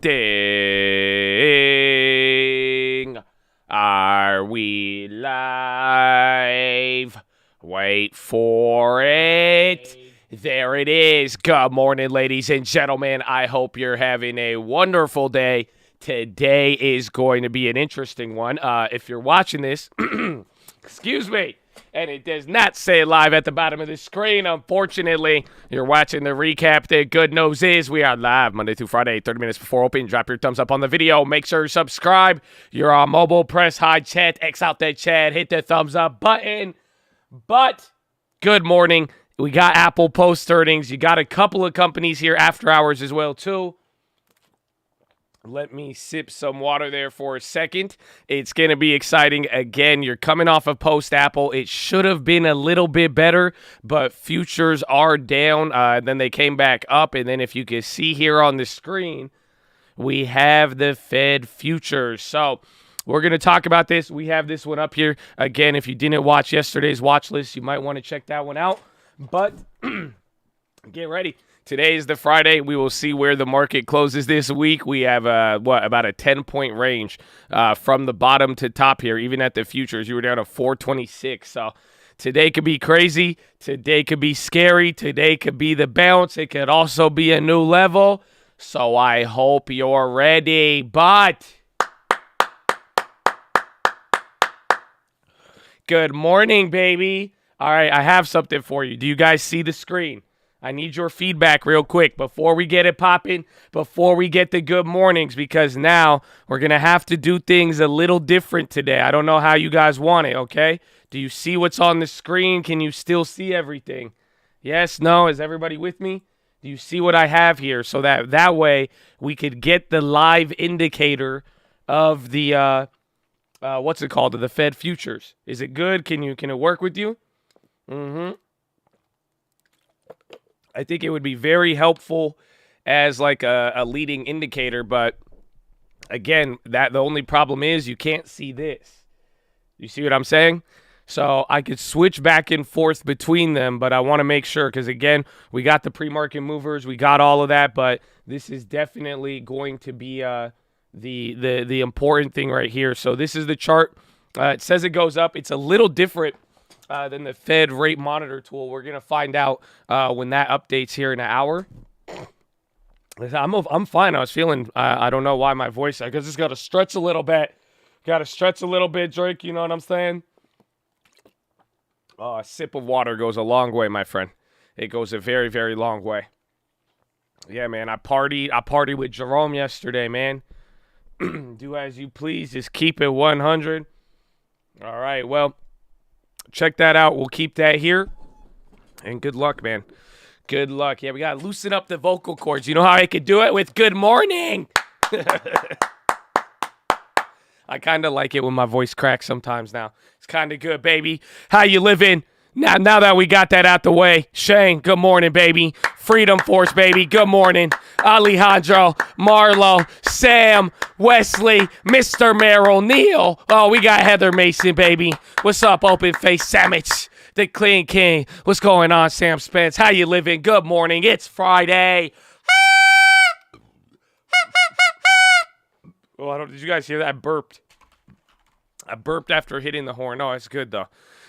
Ding. Are we live? Wait for it. There it is. Good morning, ladies and gentlemen. I hope you're having a wonderful day. Today is going to be an interesting one. If you're watching this, excuse me, and it does not say live at the bottom of the screen, unfortunately, you're watching the recap. The good news is we are live Monday through Friday, 30 minutes before open. Drop your thumbs up on the video. Make sure you subscribe. You're on mobile. Press high chat. X out that chat. Hit the thumbs up button. But good morning. We got Apple post earnings. You got a couple of companies here after hours as well, too. Let me sip some water there for a second. It's going to be exciting. Again, you're coming off of post-Apple. It should have been a little bit better, but futures are down. Then they came back up, and then if you can see here on the screen, we have the Fed futures. So we're going to talk about this. We have this one up here. Again, if you didn't watch yesterday's watch list, you might want to check that one out. But get ready. Today is the Friday. We will see where the market closes this week. We have, about a 10-point range from the bottom to top here. Even at the futures, you were down to 426. So today could be crazy. Today could be scary. Today could be the bounce. It could also be a new level. So I hope you're ready. But good morning, baby. All right, I have something for you. Do you guys see the screen? I need your feedback real quick before we get it popping, before we get the good mornings, because now we're going to have to do things a little different today. I don't know how you guys want it, okay? Do you see what's on the screen? Can you still see everything? Yes, no? Is everybody with me? Do you see what I have here? So that way we could get the live indicator of the, what's it called, of the Fed futures. Is it good? Can it work with you? Mm-hmm. I think it would be very helpful as like a leading indicator, but again, the only problem is you can't see this. You see what I'm saying? So I could switch back and forth between them, but I want to make sure because again, we got the pre-market movers, we got all of that, but this is definitely going to be the important thing right here. So this is the chart. It says it goes up. It's a little different than the Fed rate monitor tool. We're going to find out when that updates here in an hour. I'm fine. I was feeling, I don't know why my voice, I just got to stretch a little bit. Got to stretch a little bit, Drake. You know what I'm saying? Oh, a sip of water goes a long way, my friend. It goes a very, very long way. Yeah, man, I partied with Jerome yesterday, man. Do as you please. Just keep it 100. All right, well, check that out. We'll keep that here. And good luck, man. Good luck. Yeah, we got to loosen up the vocal cords. You know how I could do it? With good morning. I kind of like it when my voice cracks sometimes now. It's kind of good, baby. How you living? Now that we got that out the way. Shane, good morning, baby. Freedom Force, baby. Good morning. Alejandro, Marlo, Sam, Wesley, Mr. Merrill, Neil. Oh, we got Heather Mason, baby. What's up, Open Face Sandwich? The Clean King. What's going on, Sam Spence? How you living? Good morning. It's Friday. Oh, did you guys hear that? I burped. I burped after hitting the horn. Oh, it's good, though.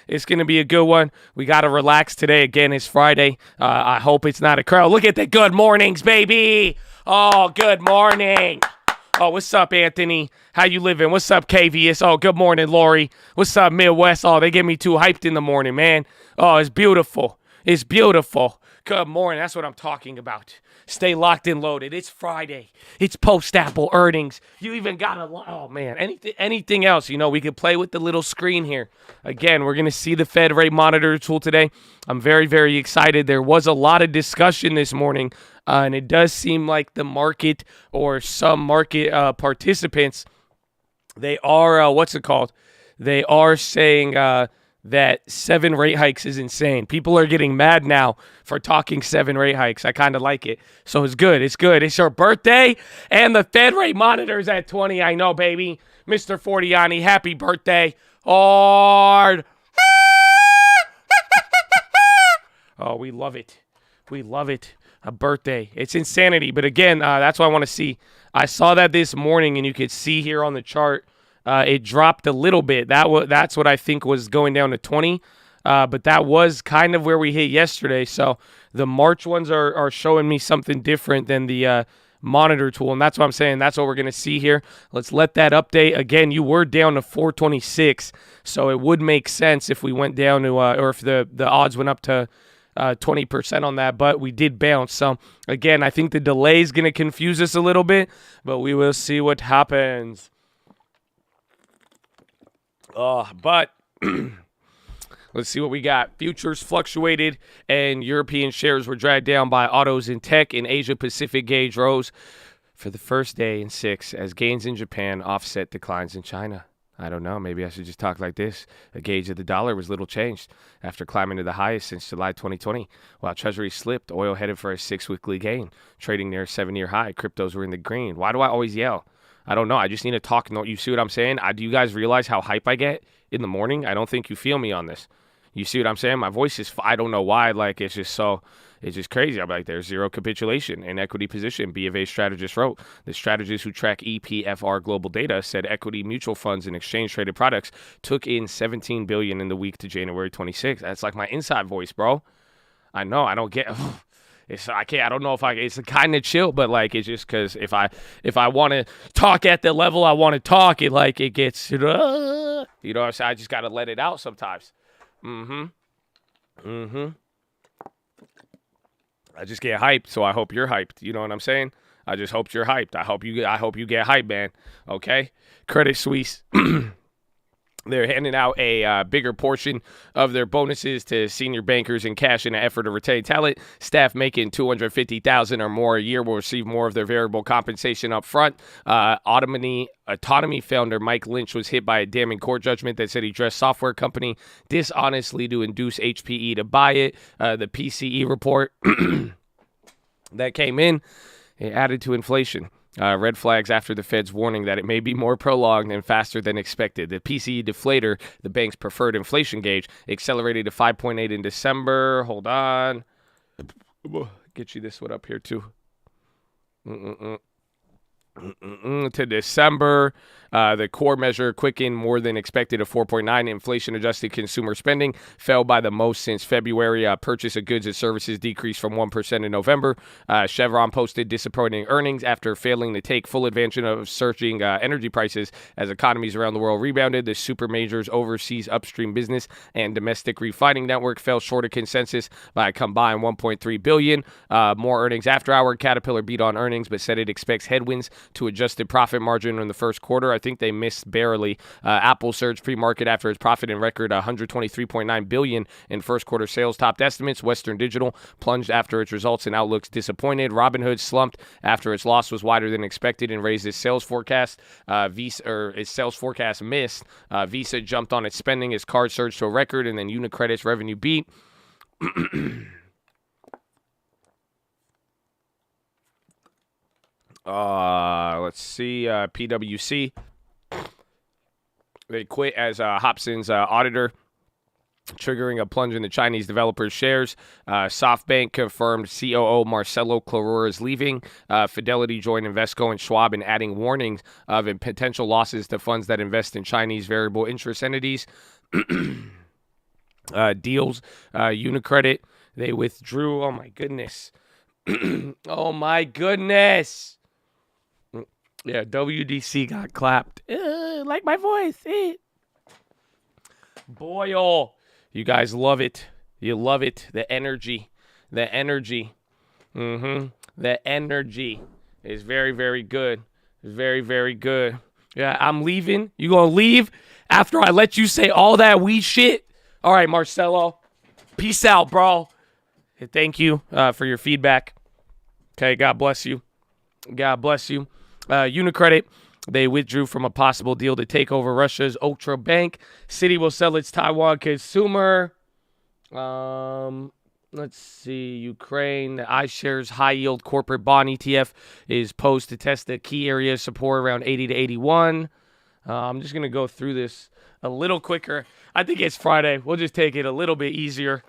It's going to be a good one. We got to relax today. Again, it's Friday. I hope it's not a crowd. Look at the good mornings, baby. Oh, good morning. Oh, what's up, Anthony? How you living? What's up, KVS? Oh, good morning, Lori. What's up, Midwest? Oh, they get me too hyped in the morning, man. Oh, it's beautiful. It's beautiful. Good morning. That's what I'm talking about. Stay locked and loaded. It's Friday. It's post-Apple earnings. You even got oh, man, anything else. You know, we could play with the little screen here. Again, we're going to see the Fed rate monitor tool today. I'm very, very excited. There was a lot of discussion this morning, and it does seem like the market or some market participants, they are, what's it called? They are saying that 7 rate hikes is insane. People are getting mad now for talking 7 rate hikes. I kind of like it. So it's good. It's good. It's your birthday, and the Fed rate monitor's at 20. I know, baby. Mr. Fortiani, happy birthday. Hard. Oh, we love it. We love it. A birthday. It's insanity. But again, that's what I want to see. I saw that this morning, and you could see here on the chart, it dropped a little bit. That's what I think was going down to 20. But that was kind of where we hit yesterday. So the March ones are showing me something different than the monitor tool. And that's what I'm saying. That's what we're going to see here. Let's let that update. Again, you were down to 426. So it would make sense if we went down to, or if the odds went up to 20% on that, but we did bounce. So again, I think the delay is going to confuse us a little bit, but we will see what happens. But let's see what we got. Futures fluctuated, and European shares were dragged down by autos and tech. In Asia Pacific, gauge rose for the first day in 6 as gains in Japan offset declines in China. I don't know. Maybe I should just talk like this. A gauge of the dollar was little changed after climbing to the highest since July 2020. While Treasury slipped, oil headed for a 6-weekly gain, trading near a 7-year high. Cryptos were in the green. Why do I always yell? I don't know. I just need to talk. You see what I'm saying? Do you guys realize how hype I get in the morning? I don't think you feel me on this. You see what I'm saying? My voice is, I don't know why. Like, it's just crazy. I'm like, there's zero capitulation in equity position. B of A strategist wrote, the strategists who track EPFR global data said equity mutual funds and exchange traded products took in $17 billion in the week to January 26th. That's like my inside voice, bro. I know. I don't get. I can't. I don't know if it's kind of chill, but like it's just because if I want to talk at the level I want to talk, it gets. You know what I'm saying? I just gotta let it out sometimes. I just get hyped, so I hope you're hyped. You know what I'm saying? I just hope you're hyped. I hope you get hyped, man. Okay? Credit Suisse. They're handing out a bigger portion of their bonuses to senior bankers in cash in an effort to retain talent. Staff making $250,000 or more a year will receive more of their variable compensation up front. Autonomy founder Mike Lynch was hit by a damning court judgment that said he dressed software company dishonestly to induce HPE to buy it. The PCE report that came in, it added to inflation. Red flags after the Fed's warning that it may be more prolonged and faster than expected. The PCE deflator, the bank's preferred inflation gauge, accelerated to 5.8 in December. Hold on. Get you this one up here, too. To December. The core measure quickened more than expected at 4.9. Inflation-adjusted consumer spending fell by the most since February. Purchase of goods and services decreased from 1% in November. Chevron posted disappointing earnings after failing to take full advantage of surging energy prices as economies around the world rebounded. The super majors' overseas upstream business and domestic refining network fell short of consensus by a combined $1.3 billion. More earnings after hour. Caterpillar beat on earnings but said it expects headwinds to adjusted profit margin in the first quarter. I think they missed barely. Apple surged pre-market after its profit and record $123.9 billion in first quarter sales topped estimates. Western Digital plunged after its results and outlooks disappointed. Robinhood slumped after its loss was wider than expected and raised its sales forecast. Its sales forecast missed. Visa jumped on its spending as cards surged to a record, and then UniCredit's revenue beat. Let's see. PwC. They quit as Hobson's auditor, triggering a plunge in the Chinese developers' shares. SoftBank confirmed COO Marcelo Clarura is leaving. Fidelity joined Invesco and Schwab in adding warnings of potential losses to funds that invest in Chinese variable interest entities. Deals. UniCredit. They withdrew. Oh, my goodness. Oh, my goodness. Yeah, WDC got clapped. Like my voice. Boy, oh. You guys love it. You love it. The energy. The energy. The energy is very, very good. Very, very good. Yeah, I'm leaving. You gonna leave after I let you say all that weed shit? All right, Marcelo. Peace out, bro. Thank you for your feedback. Okay, God bless you. God bless you. UniCredit, they withdrew from a possible deal to take over Russia's Ultra Bank. Citi will sell its Taiwan consumer. Let's see. Ukraine, the iShares high-yield corporate bond ETF is posed to test the key area of support around 80 to 81. I'm just going to go through this a little quicker. I think it's Friday. We'll just take it a little bit easier.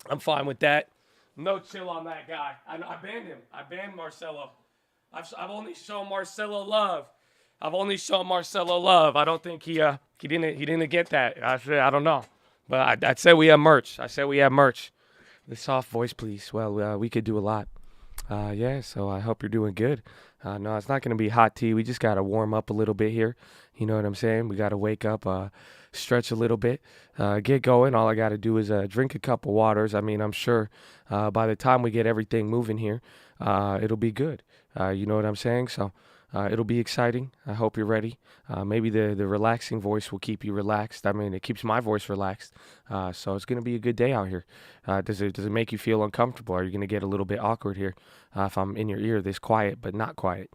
I'm fine with that. No chill on that guy. I banned him. I banned Marcelo. I've only shown Marcelo love. I don't think he didn't get that. I don't know. But I said we have merch. The soft voice, please. Well, we could do a lot. Yeah, so I hope you're doing good. No, it's not going to be hot tea. We just got to warm up a little bit here. You know what I'm saying? We got to wake up, stretch a little bit, get going. All I got to do is drink a couple waters. I mean, I'm sure by the time we get everything moving here, it'll be good. You know what I'm saying? So it'll be exciting. I hope you're ready. Maybe the relaxing voice will keep you relaxed. I mean, it keeps my voice relaxed. So it's going to be a good day out here. Does it make you feel uncomfortable? Are you going to get a little bit awkward here if I'm in your ear this quiet but not quiet?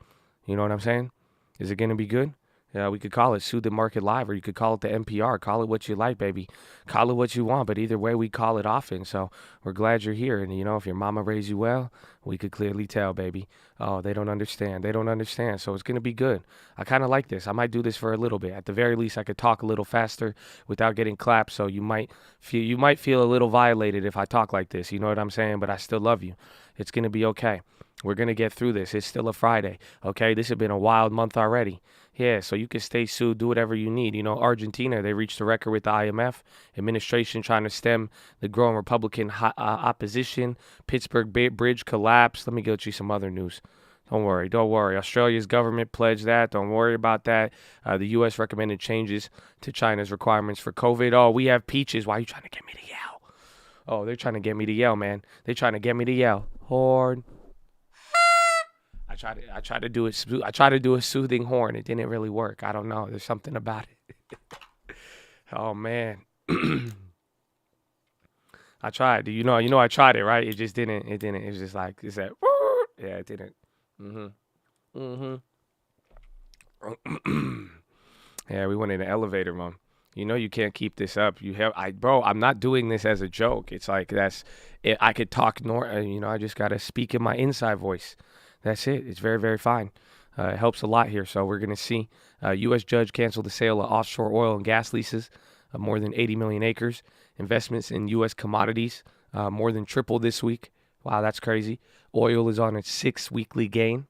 You know what I'm saying? Is it going to be good? We could call it Soothe the Market Live, or you could call it the NPR. Call it what you like, baby. Call it what you want, but either way, we call it often. So we're glad you're here. And, you know, if your mama raised you well, we could clearly tell, baby. Oh, they don't understand. So it's going to be good. I kind of like this. I might do this for a little bit. At the very least, I could talk a little faster without getting clapped. So you might feel a little violated if I talk like this. You know what I'm saying? But I still love you. It's going to be okay. We're going to get through this. It's still a Friday, okay? This has been a wild month already. Yeah, so you can stay soothed, do whatever you need. You know, Argentina, they reached a record with the IMF. Administration trying to stem the growing Republican opposition. Pittsburgh Bridge collapsed. Let me get you some other news. Don't worry. Australia's government pledged that. Don't worry about that. The U.S. recommended changes to China's requirements for COVID. Oh, we have peaches. Why are you trying to get me to yell? Oh, they're trying to get me to yell, man. They're trying to get me to yell. Horn. I tried to do a soothing horn. It didn't really work. I don't know. There's something about it. Oh man. I tried. You know I tried it, right? It just didn't. It was just like it said. Yeah, it didn't. Yeah, we went in the elevator, man. You know you can't keep this up. I'm not doing this as a joke. It's like I could talk I just gotta speak in my inside voice. That's it. It's very, very fine. It helps a lot here. So we're going to see U.S. judge cancel the sale of offshore oil and gas leases of more than 80 million acres. Investments in U.S. commodities more than tripled this week. Wow, that's crazy. Oil is on its 6th weekly gain.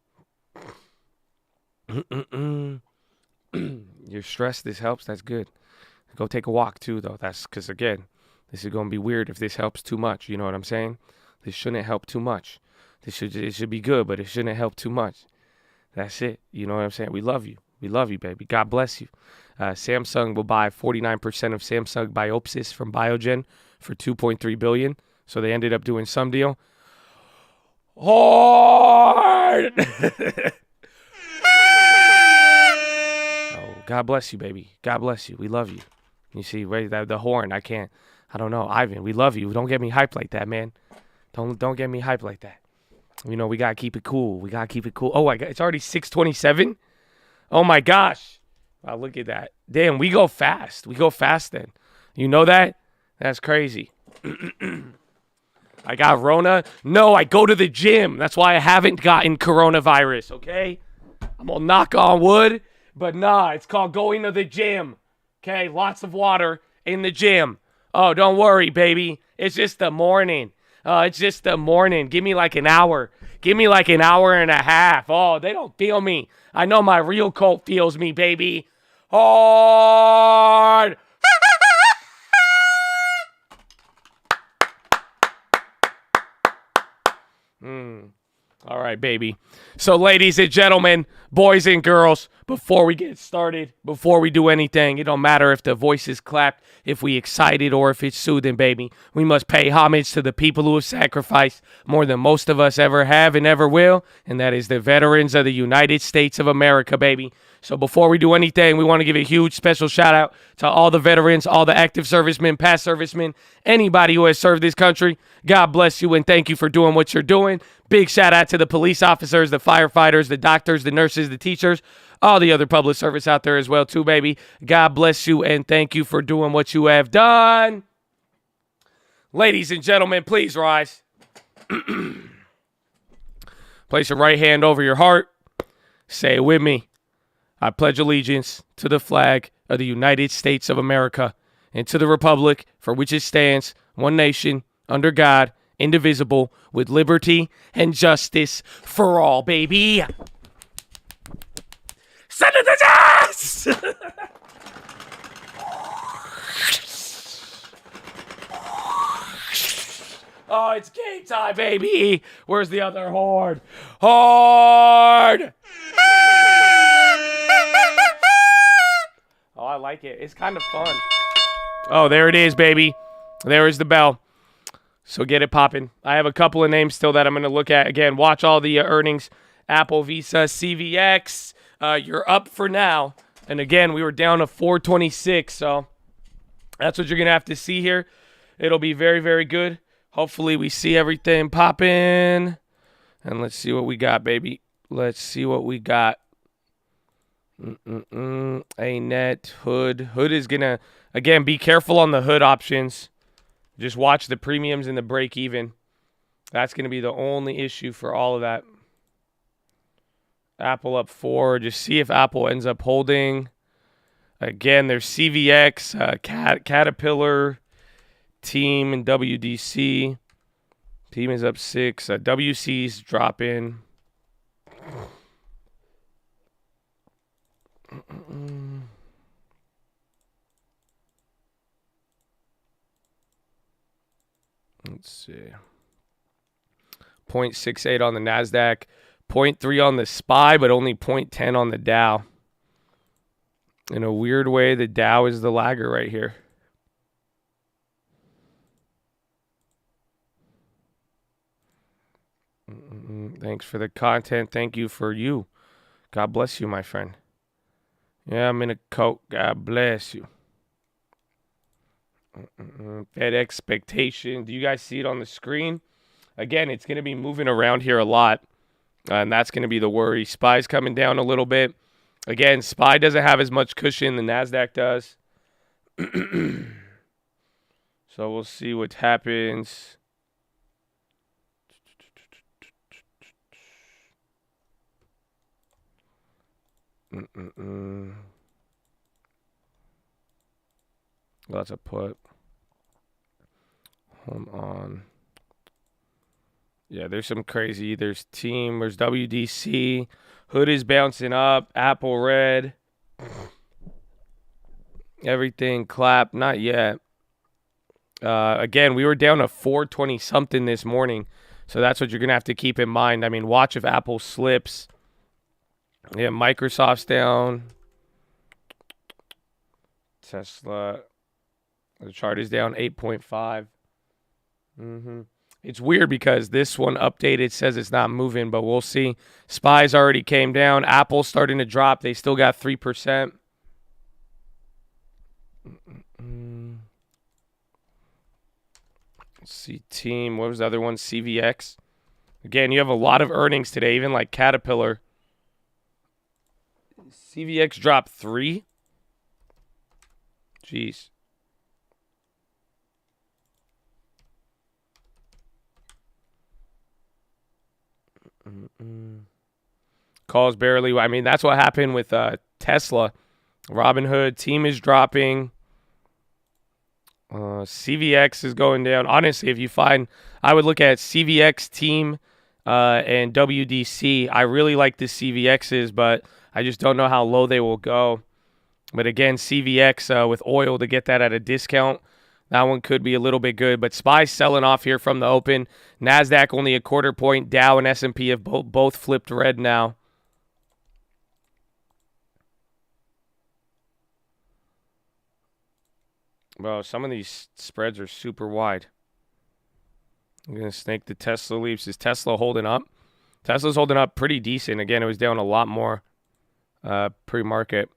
You're stressed. This helps. That's good. Go take a walk too, though. That's because, again, this is going to be weird if this helps too much. You know what I'm saying? This shouldn't help too much. It should be good, but it shouldn't help too much. That's it. You know what I'm saying? We love you. We love you, baby. God bless you. Samsung will buy 49% of Samsung Biopsis from Biogen for $2.3 billion. So they ended up doing some deal. Hard! Oh, God bless you, baby. God bless you. We love you. You see, the horn, I don't know. Ivan, we love you. Don't get me hyped like that, man. Don't get me hyped like that. You know, we got to keep it cool. Oh, my God. It's already 6:27? Oh, my gosh. Wow, look at that. Damn, we go fast. Then. You know that? That's crazy. I got Rona. No, I go to the gym. That's why I haven't gotten coronavirus, okay? I'm going to knock on wood, but nah, it's called going to the gym. Okay, lots of water in the gym. Oh, don't worry, baby. It's just the morning. Give me like an hour. Give me like an hour and a half. Oh, they don't feel me. I know my real cult feels me, baby. Hard. All right, baby. So, ladies and gentlemen, boys and girls, before we get started, before we do anything, it don't matter if the voice is clapped, if we excited, or if it's soothing, baby. We must pay homage to the people who have sacrificed more than most of us ever have and ever will, and that is the veterans of the United States of America, baby. So before we do anything, we want to give a huge special shout out to all the veterans, all the active servicemen, past servicemen, anybody who has served this country. God bless you and thank you for doing what you're doing. Big shout out to the police officers, the firefighters, the doctors, the nurses, the teachers, all the other public service out there as well too, baby. God bless you and thank you for doing what you have done. Ladies and gentlemen, please rise. Place your right hand over your heart. Say it with me. I pledge allegiance to the flag of the United States of America and to the republic for which it stands, one nation, under God, indivisible, with liberty and justice for all, baby. Send it to us! Oh, it's game time, baby. Where's the other horde? Horde! Oh, I like it. It's kind of fun. Oh, there it is, baby. There is the bell. So get it popping. I have a couple of names still that I'm going to look at. Again, watch all the earnings. Apple, Visa, CVX. You're up for now. And again, we were down to 426. So that's what you're going to have to see here. It'll be very, very good. Hopefully we see everything popping. And let's see what we got, baby. Let's see what we got. A-net, hood. Hood is going to, again, be careful on the hood options. Just watch the premiums and the break even. That's going to be the only issue for all of that. Apple up 4. Just see if Apple ends up holding. Again, there's CVX, Caterpillar, Team, and WDC. Team is up 6. WC's dropping. Let's see. 0.68 on the NASDAQ. 0.3 on the SPY, but only 0.10 on the Dow. In a weird way, the Dow is the lagger right here. Thanks for the content. Thank you for you. God bless you, my friend. Yeah, I'm in a coat. God bless you. Fed expectation. Do you guys see it on the screen? Again, it's going to be moving around here a lot. And that's going to be the worry. SPY's coming down a little bit. Again, SPY doesn't have as much cushion the NASDAQ does. So we'll see what happens. That's a put. Hold on. Yeah, there's some crazy. There's Team. There's WDC. Hood is bouncing up. Apple red. Everything clap. Not yet. Again, we were down to 420 something this morning. So that's what you're going to have to keep in mind. I mean, watch if Apple slips. Yeah, Microsoft's down. Tesla. The chart is down 8.5. It's weird because this one updated says it's not moving, but we'll see. SPY's already came down. Apple's starting to drop. They still got 3%. Let's see, Team. What was the other one? CVX. Again, you have a lot of earnings today, even like Caterpillar. CVX dropped 3. Jeez. Calls barely. I mean, that's what happened with Tesla. Robinhood. Team is dropping. CVX is going down. Honestly, if you find, I would look at CVX, Team, and WDC. I really like the CVXs, but I just don't know how low they will go. But again, CVX with oil to get that at a discount. That one could be a little bit good. But SPY's selling off here from the open. NASDAQ only a quarter point. Dow and S&P have both flipped red now. Bro, some of these spreads are super wide. I'm going to snake the Tesla leaps. Is Tesla holding up? Tesla's holding up pretty decent. Again, it was down a lot more pre-market.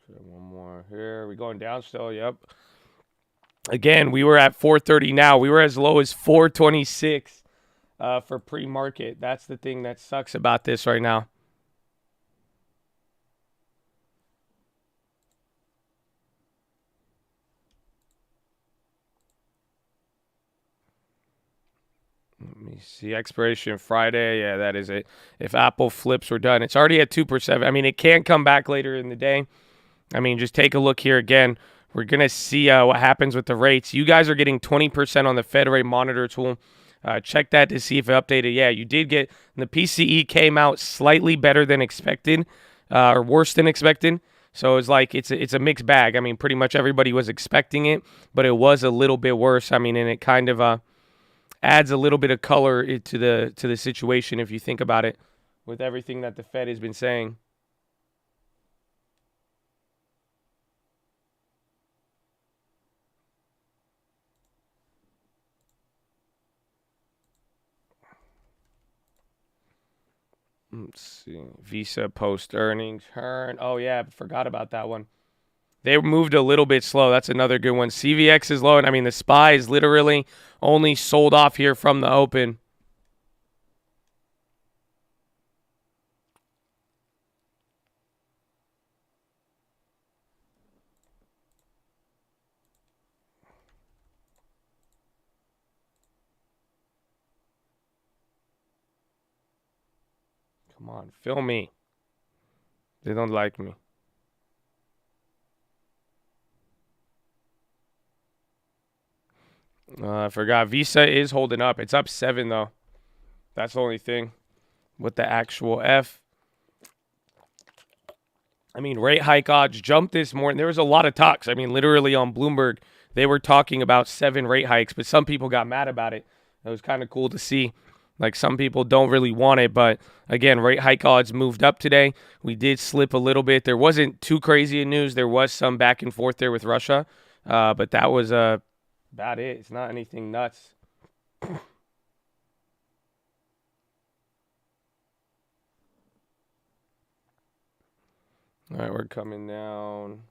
Okay, one more here. We going down still? Yep. Again, we were at 430 now. We were as low as 426 for pre-market. That's the thing that sucks about this right now. Let me see. Expiration Friday. Yeah, that is it. If Apple flips, we're done. It's already at 2%. I mean, it can come back later in the day. I mean, just take a look here again. We're going to see what happens with the rates. You guys are getting 20% on the Fed rate monitor tool. Check that to see if it updated. Yeah, you did get the PCE came out slightly better than expected or worse than expected. So it's like it's a mixed bag. I mean, pretty much everybody was expecting it, but it was a little bit worse. I mean, and it kind of adds a little bit of color to the situation if you think about it with everything that the Fed has been saying. Let's see. Visa post earnings. Oh, yeah. Forgot about that one. They moved a little bit slow. That's another good one. CVX is low. And I mean, the SPY is literally only sold off here from the open. Come on. Fill me. They don't like me. I forgot. Visa is holding up. It's up 7, though. That's the only thing with the actual F. I mean, rate hike odds jumped this morning. There was a lot of talks. I mean, literally on Bloomberg, they were talking about 7 rate hikes, but some people got mad about it. It was kind of cool to see. Like, some people don't really want it, but again, rate hike odds moved up today. We did slip a little bit. There wasn't too crazy in news. There was some back and forth there with Russia, but that was about it. It's not anything nuts. All right, we're coming down.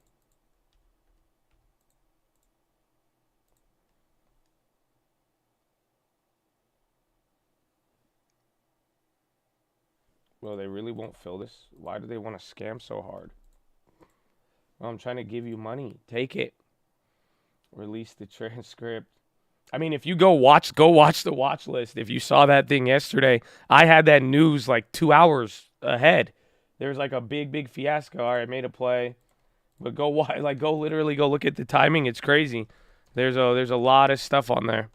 Well, they really won't fill this. Why do they want to scam so hard? Well, I'm trying to give you money. Take it. Release the transcript. I mean, if you go watch the watch list. If you saw that thing yesterday, I had that news like 2 hours ahead. There was like a big fiasco. All right, made a play, but go literally go look at the timing. It's crazy. There's a lot of stuff on there.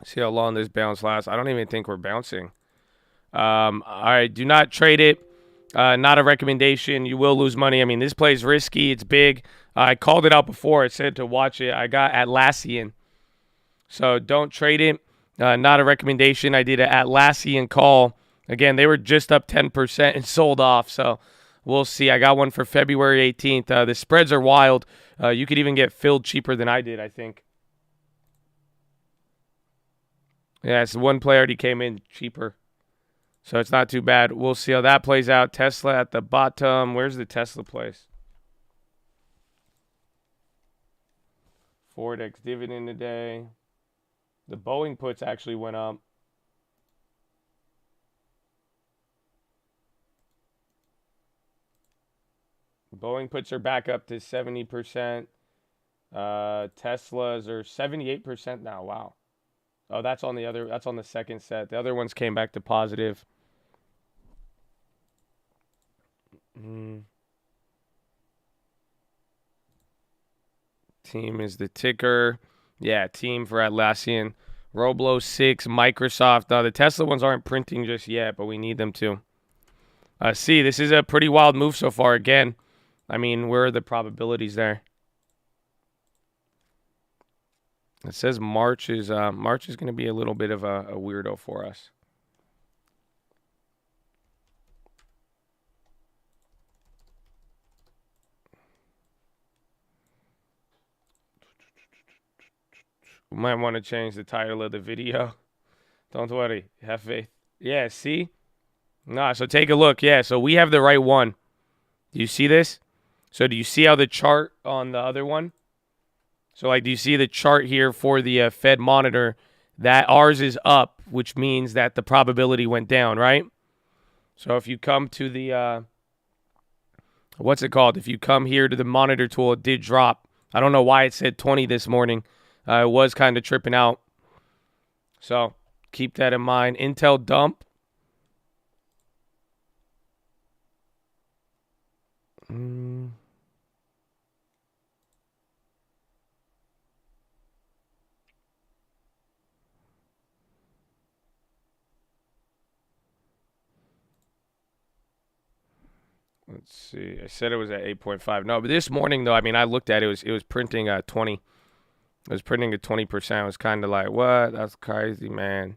See how long this bounce lasts. I don't even think we're bouncing. All right, do not trade it. Not a recommendation. You will lose money. I mean, this play is risky. It's big. I called it out before. It said to watch it. I got Atlassian. So don't trade it. Not a recommendation. I did an Atlassian call. Again, they were just up 10% and sold off. So we'll see. I got one for February 18th. The spreads are wild. You could even get filled cheaper than I did, I think. Yeah, it's one play already came in cheaper. So it's not too bad. We'll see how that plays out. Tesla at the bottom. Where's the Tesla place? Forward-X dividend today. The Boeing puts actually went up. Boeing puts are back up to 70%. Teslas are 78% now. Wow. Oh, that's on the second set. The other ones came back to positive. Team is the ticker. Yeah, team for Atlassian. Roblo 6, Microsoft. The Tesla ones aren't printing just yet, but we need them to. See, this is a pretty wild move so far. Again, I mean, where are the probabilities there? It says March is going to be a little bit of a weirdo for us. We might want to change the title of the video. Don't worry. Have faith. Yeah, see? Nah, so take a look. Yeah, so we have the right one. Do you see this? So do you see how the chart on the other one? So like, do you see the chart here for the Fed monitor? That ours is up, which means that the probability went down, right? So if you come to the, what's it called? If you come here to the monitor tool, it did drop. I don't know why it said 20 this morning. It was kind of tripping out. So keep that in mind. Intel dump. Let's see. I said it was at 8.5. No, but this morning though, I mean, I looked at it. It was printing 20. It was printing at 20%. I was kind of like, what? That's crazy, man.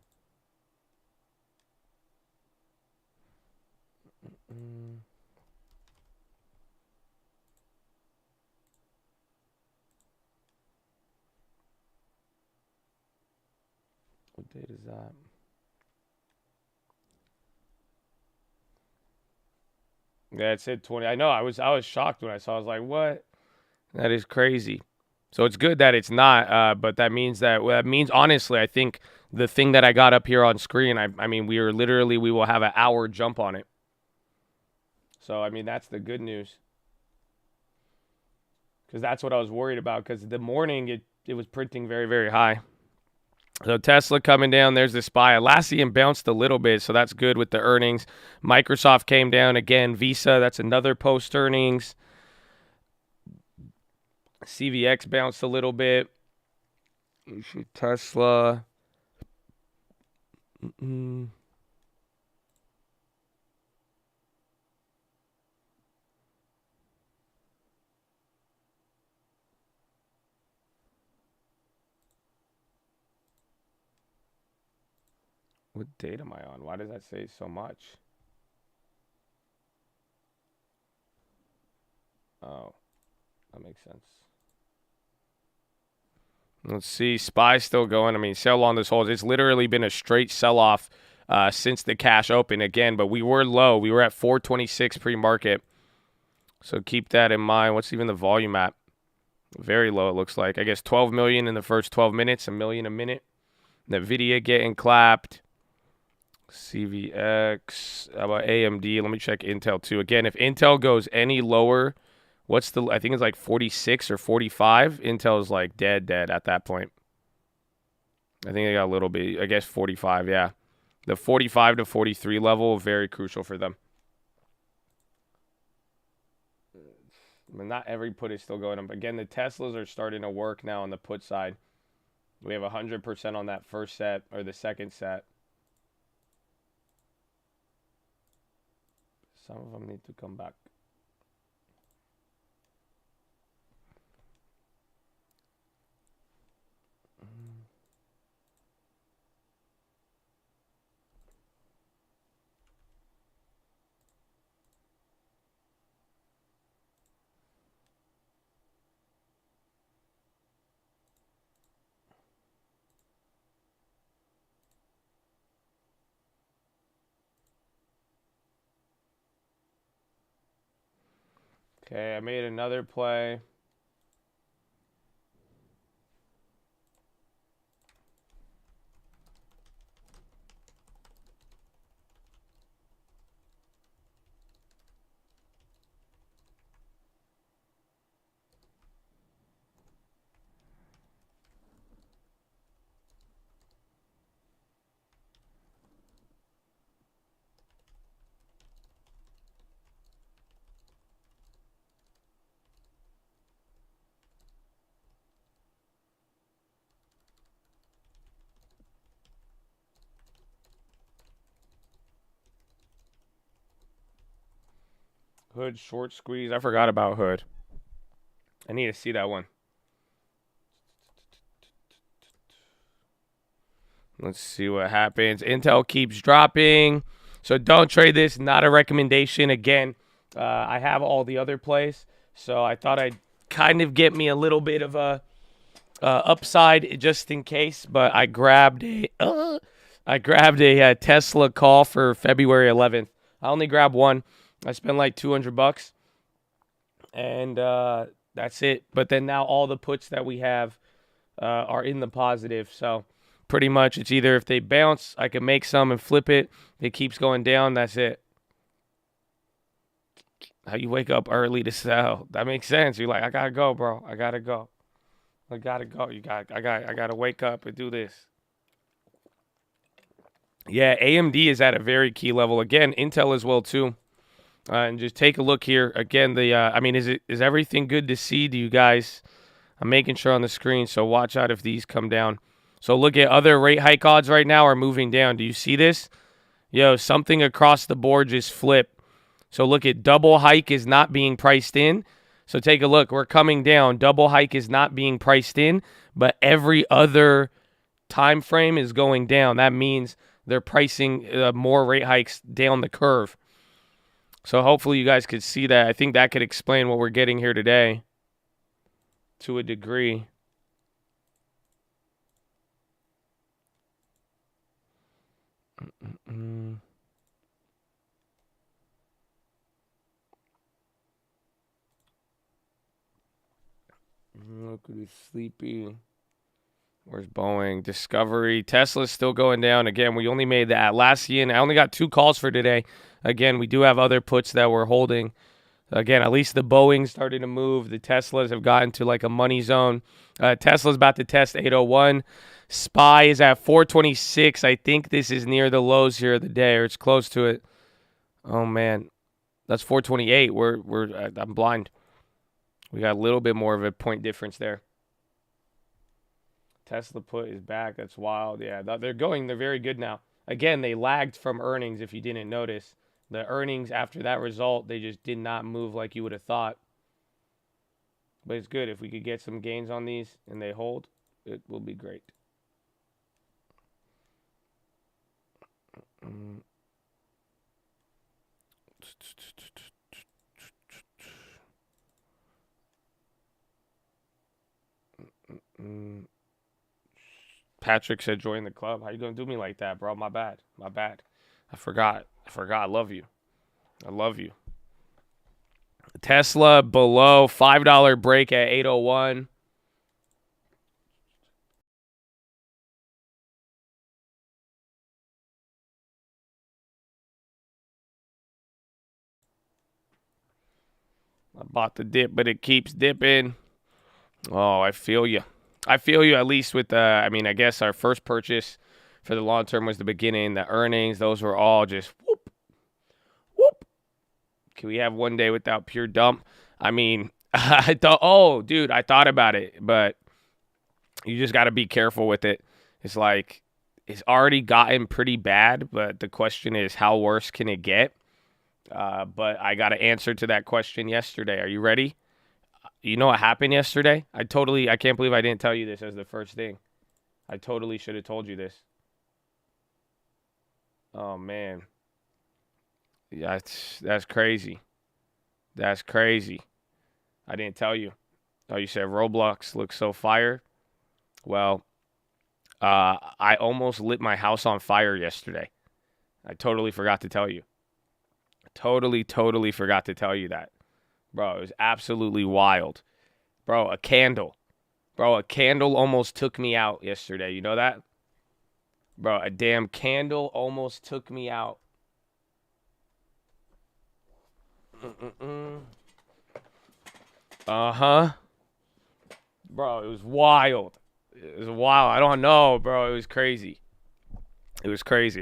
What date is that? Yeah, it said 20. I know. I was shocked when I saw. I was like, what? That is crazy. So it's good that it's not. But that means honestly, I think the thing that I got up here on screen. I mean, we will have an hour jump on it. So I mean, that's the good news. Because that's what I was worried about. Because the morning it was printing very, very high. So Tesla coming down. There's the SPY. Atlassian bounced a little bit, so that's good with the earnings. Microsoft came down again. Visa, that's another post earnings. CVX bounced a little bit. Tesla. What date am I on? Why does that say so much? Oh, that makes sense. Let's see. SPY still going. I mean, sell on this hold. It's literally been a straight sell-off since the cash open again, but we were low. We were at 426 pre-market. So keep that in mind. What's even the volume at? Very low, it looks like. I guess 12 million in the first 12 minutes, a million a minute. NVIDIA getting clapped. CVX. How about AMD? Let me check Intel too. Again, if Intel goes any lower, I think it's like 46 or 45. Intel is like dead at that point. I think they got a little bit, I guess 45, yeah. The 45 to 43 level, very crucial for them. I mean, not every put is still going up. Again, the Teslas are starting to work now on the put side. We have 100% on that first set or the second set. Some of them need to come back. Okay, I made another play. Hood short squeeze. I forgot about Hood. I need to see that one. Let's see what happens. Intel keeps dropping. So don't trade this. Not a recommendation. Again, I have all the other plays. So I thought I'd kind of get me a little bit of a upside just in case. But I grabbed a Tesla call for February 11th. I only grabbed one. I spent like $200. And that's it. But then now all the puts that we have are in the positive. So pretty much it's either if they bounce, I can make some and flip it. If it keeps going down, that's it. How you wake up early to sell. That makes sense. You're like, I gotta go, bro. I gotta go. I gotta wake up and do this. Yeah, AMD is at a very key level. Again, Intel as well too. And just take a look here. Again, is everything good to see? Do you guys? I'm making sure on the screen, so watch out if these come down. So look at other rate hike odds right now are moving down. Do you see this? Yo, something across the board just flipped. So look at double hike is not being priced in. So take a look. We're coming down. Double hike is not being priced in, but every other time frame is going down. That means they're pricing more rate hikes down the curve. So hopefully you guys could see that. I think that could explain what we're getting here today to a degree. Look at this sleepy. Where's Boeing? Discovery. Tesla's still going down. Again, we only made the Atlassian. I only got 2 calls for today. Again, we do have other puts that we're holding. Again, at least the Boeing started to move. The Teslas have gotten to like a money zone. Tesla's about to test 801. SPY is at 426. I think this is near the lows here of the day, or it's close to it. Oh man, that's 428. I'm blind. We got a little bit more of a point difference there. Tesla put is back. That's wild. Yeah, they're very good now. Again, they lagged from earnings if you didn't notice. The earnings after that result, they just did not move like you would have thought. But it's good. If we could get some gains on these and they hold, it will be great. Patrick said join the club. How you gonna do me like that, bro? My bad. I forgot. I love you. Tesla below $5 break at 801. I bought the dip, but it keeps dipping. Oh, I feel you. At least with I guess our first purchase for the long term was the beginning. The earnings, those were all just whoop, whoop. Can we have one day without pure dump? I mean, I thought about it, but you just got to be careful with it. It's like, it's already gotten pretty bad, but the question is, how worse can it get? But I got an answer to that question yesterday. Are you ready? You know what happened yesterday? I can't believe I didn't tell you this as the first thing. I totally should have told you this. Oh, man. Yeah, that's crazy. That's crazy. I didn't tell you. Oh, you said Roblox looks so fire? Well, I almost lit my house on fire yesterday. I totally forgot to tell you. Totally forgot to tell you that. Bro, it was absolutely wild. Bro, a candle. Bro, a candle almost took me out yesterday. You know that? Bro, a damn candle almost took me out. Uh-huh. Bro, it was wild. I don't know, bro. It was crazy.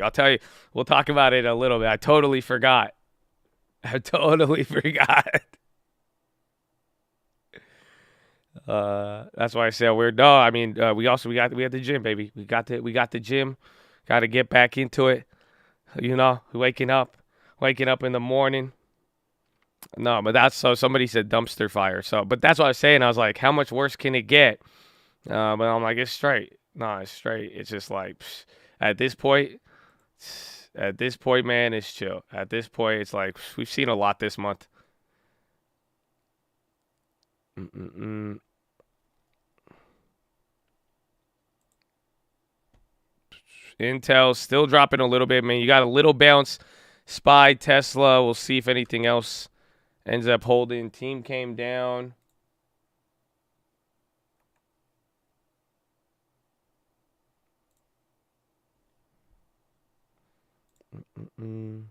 I'll tell you. We'll talk about it in a little bit. I totally forgot. That's why I said we're no. I mean, we got the gym, baby. We got the gym. Got to get back into it. You know, waking up in the morning. No, but that's so somebody said dumpster fire. So, but that's what I was saying. I was like, how much worse can it get? But I'm like, it's straight. No, it's straight. It's just like at this point, man, it's chill. At this point, it's like we've seen a lot this month. Mm-mm-mm. Intel still dropping a little bit, man. You got a little bounce. SPY, Tesla. We'll see if anything else ends up holding. Team came down. Am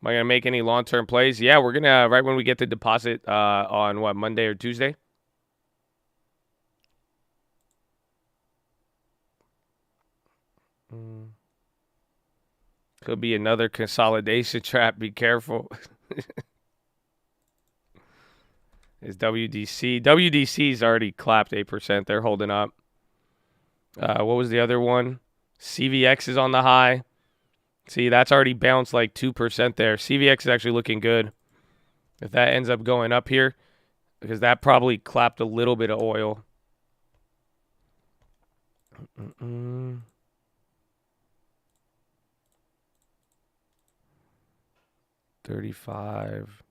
I gonna make any long-term plays? Yeah, we're gonna right when we get the deposit on what, Monday or Tuesday. Could be another consolidation trap. Be careful. Is WDC? WDC's already clapped 8%. They're holding up. What was the other one? CVX is on the high. See, that's already bounced like 2% there. CVX is actually looking good. If that ends up going up here, because that probably clapped a little bit of oil. 35.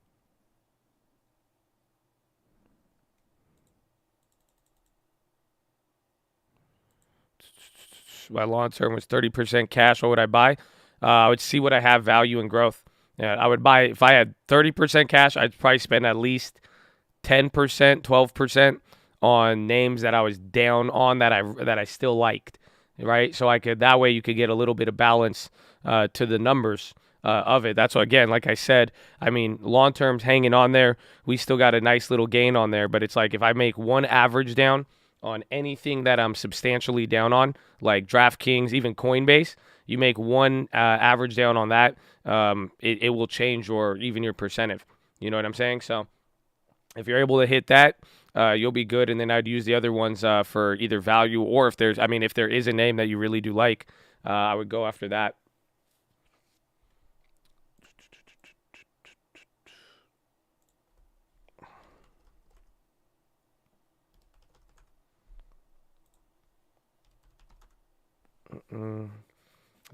My long term was 30% cash. What would I buy? I would see what I have value and growth. Yeah, I would buy if I had 30% cash. I'd probably spend at least 10%, 12% on names that I was down on that I still liked, right? So I could that way you could get a little bit of balance to the numbers of it. That's what, again, like I said, I mean, long term's hanging on there. We still got a nice little gain on there, but it's like if I make one average down on anything that I'm substantially down on, like DraftKings, even Coinbase, you make one average down on that, it will change even your percentage. You know what I'm saying? So if you're able to hit that, you'll be good. And then I'd use the other ones for either value or if there is a name that you really do like, I would go after that.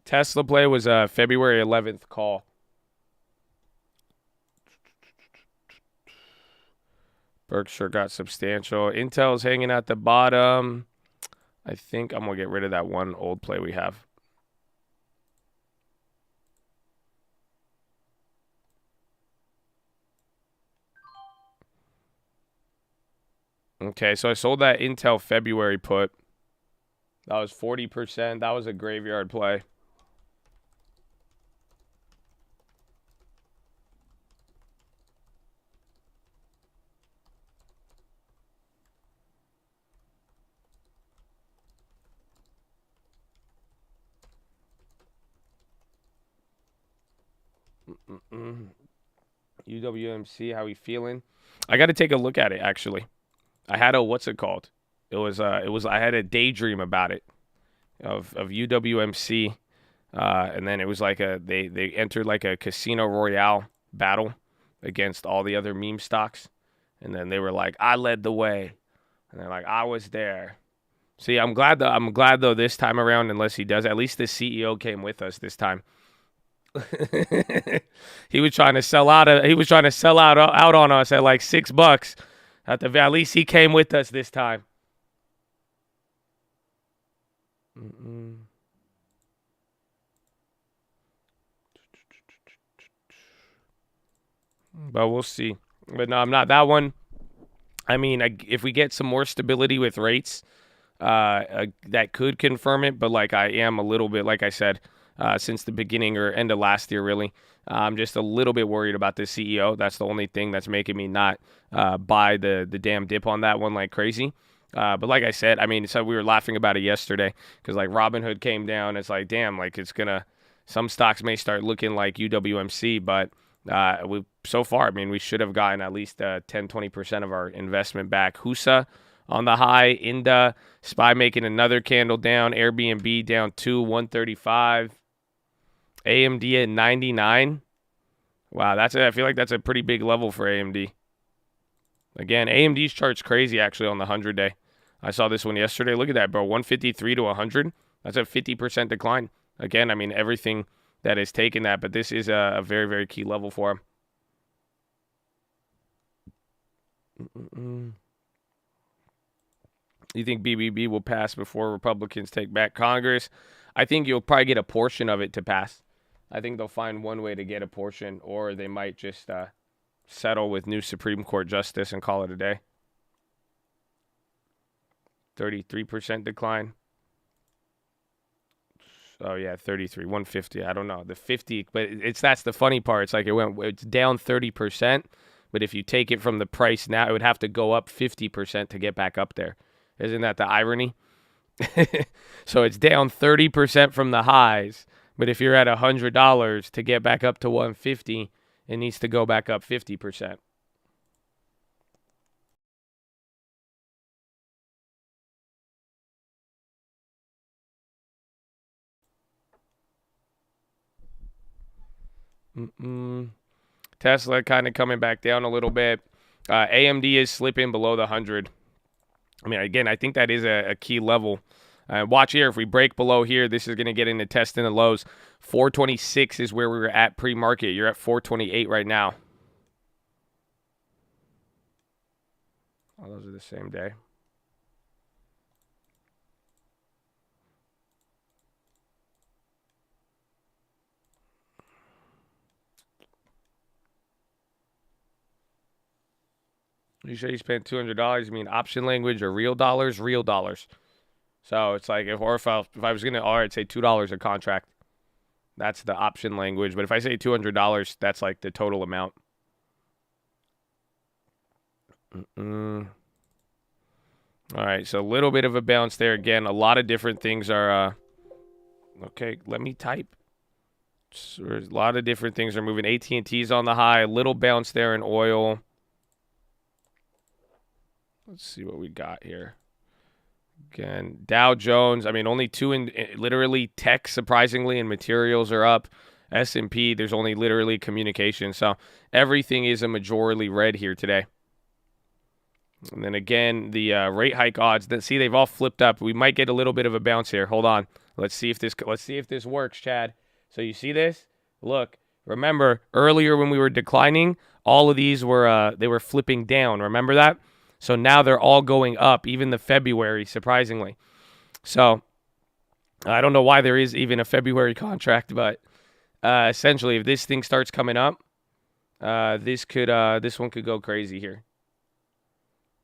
Tesla play was a February 11th call. Berkshire got substantial. Intel's hanging at the bottom. I think I'm going to get rid of that one old play we have. Okay, so I sold that Intel February put. That was 40%. That was a graveyard play. UWMC, how we feeling? I got to take a look at it actually. I had a what's it called? I had a daydream about it of UWMC, and then it was like they entered like a Casino Royale battle against all the other meme stocks, and then they were like, I led the way, and they're like, I was there. See, I'm glad though this time around, unless he does, at least the CEO came with us this time. He was trying to sell out. Out on us at like $6. At least he came with us this time. But we'll see. But no, I'm not that one. I mean, if we get some more stability with rates, that could confirm it. But like I am a little bit, like I said, since the beginning or end of last year, really. I'm just a little bit worried about the CEO. That's the only thing that's making me not buy the damn dip on that one like crazy. But like I said, I mean, so we were laughing about it yesterday because like Robinhood came down. It's like, damn, like some stocks may start looking like UWMC, but so far, I mean, we should have gotten at least 10, 20% of our investment back. HUSA on the high, Inda, SPY making another candle down, Airbnb down 135. AMD at 99. Wow, I feel like that's a pretty big level for AMD. Again, AMD's chart's crazy actually on the 100-day. I saw this one yesterday. Look at that, bro. 153 to 100. That's a 50% decline. Again, I mean, everything that has taken that, but this is a very, very key level for him. You think BBB will pass before Republicans take back Congress? I think you'll probably get a portion of it to pass. I think they'll find one way to get a portion, or they might just settle with new Supreme Court justice and call it a day. 33% decline. Oh yeah, 33, 150. I don't know. The 50, but that's the funny part. It's like it's down 30%, but if you take it from the price now, it would have to go up 50% to get back up there. Isn't that the irony? So it's down 30% from the highs, but if you're at $100 to get back up to 150, it needs to go back up 50%. Tesla kind of coming back down a little bit. AMD is slipping below the 100. I mean, again, I think that is a key level. Watch here. If we break below here, this is going to get into testing the lows. 426 is where we were at pre-market. You're at 428 right now. Oh, those are the same day. You say you spent $200. You mean option language or real dollars? Real dollars. So it's like if I was gonna, I'd say $2 a contract. That's the option language. But if I say $200, that's like the total amount. All right, so a little bit of a bounce there again. A lot of different things are. Okay, let me type. So a lot of different things are moving. AT&T's on the high. A little bounce there in oil. Let's see what we got here. Again, Dow Jones. I mean, only two in literally tech, surprisingly, and materials are up. S&P, there's only literally communication. So everything is a majority red here today. And then again, the rate hike odds. See, they've all flipped up. We might get a little bit of a bounce here. Hold on. Let's see if this works, Chad. So you see this? Look. Remember earlier when we were declining, all of these were they were flipping down. Remember that? So now they're all going up, even the February, surprisingly. So I don't know why there is even a February contract, but essentially, if this thing starts coming up, this one could go crazy here.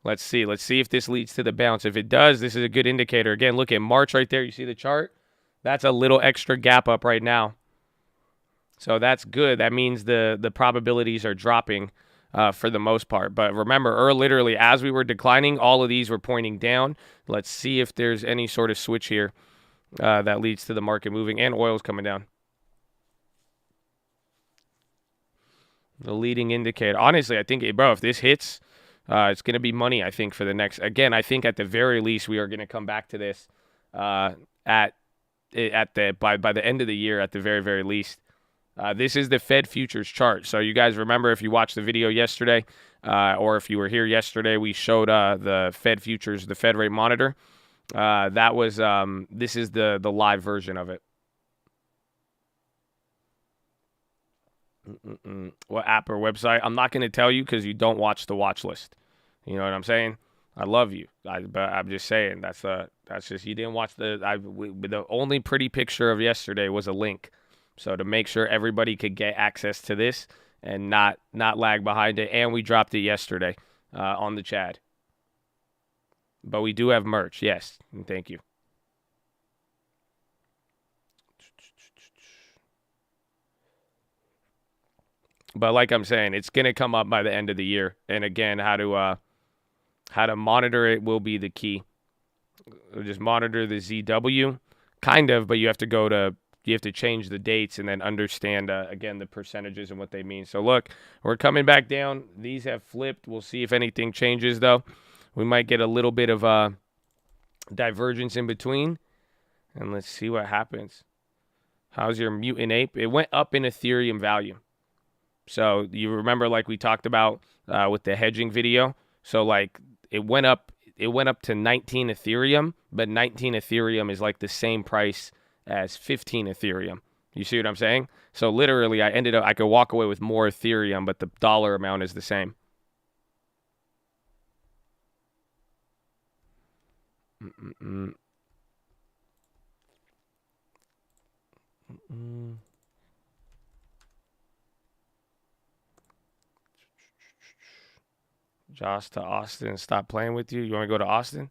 Let's see. Let's see if this leads to the bounce. If it does, this is a good indicator. Again, look at March right there. You see the chart? That's a little extra gap up right now. So that's good. That means the probabilities are dropping for the most part. But remember, literally, as we were declining, all of these were pointing down. Let's see if there's any sort of switch here that leads to the market moving. And oil's coming down. The leading indicator. Honestly, I think, bro, if this hits, it's going to be money, I think, for the next. Again, I think at the very least, we are going to come back to this by the end of the year at the very, very least. This is the Fed futures chart. So you guys remember if you watched the video yesterday or if you were here yesterday, we showed the Fed futures, the Fed rate monitor. This is the live version of it. What app or website? I'm not going to tell you because you don't watch the watch list. You know what I'm saying? I love you, but I'm just saying that's just you didn't watch the only pretty picture of yesterday was a link. So to make sure everybody could get access to this and not lag behind it, and we dropped it yesterday on the Chad. But we do have merch, yes, and thank you. But like I'm saying, it's gonna come up by the end of the year. And again, how to monitor it will be the key. We'll just monitor the ZW, kind of, but you have to change the dates and then understand again the percentages and what they mean. So look, we're coming back down. These have flipped. We'll see if anything changes though. We might get a little bit of divergence in between, and let's see what happens. How's your mutant ape? It went up in Ethereum value. So you remember, like we talked about with the hedging video. So like it went up to 19 Ethereum, but 19 Ethereum is like the same price as 15 Ethereum. You see what I'm saying? So literally, I could walk away with more Ethereum, but the dollar amount is the same. Mm-mm-mm. Mm. Josh to Austin, stop playing with you. You want to go to Austin?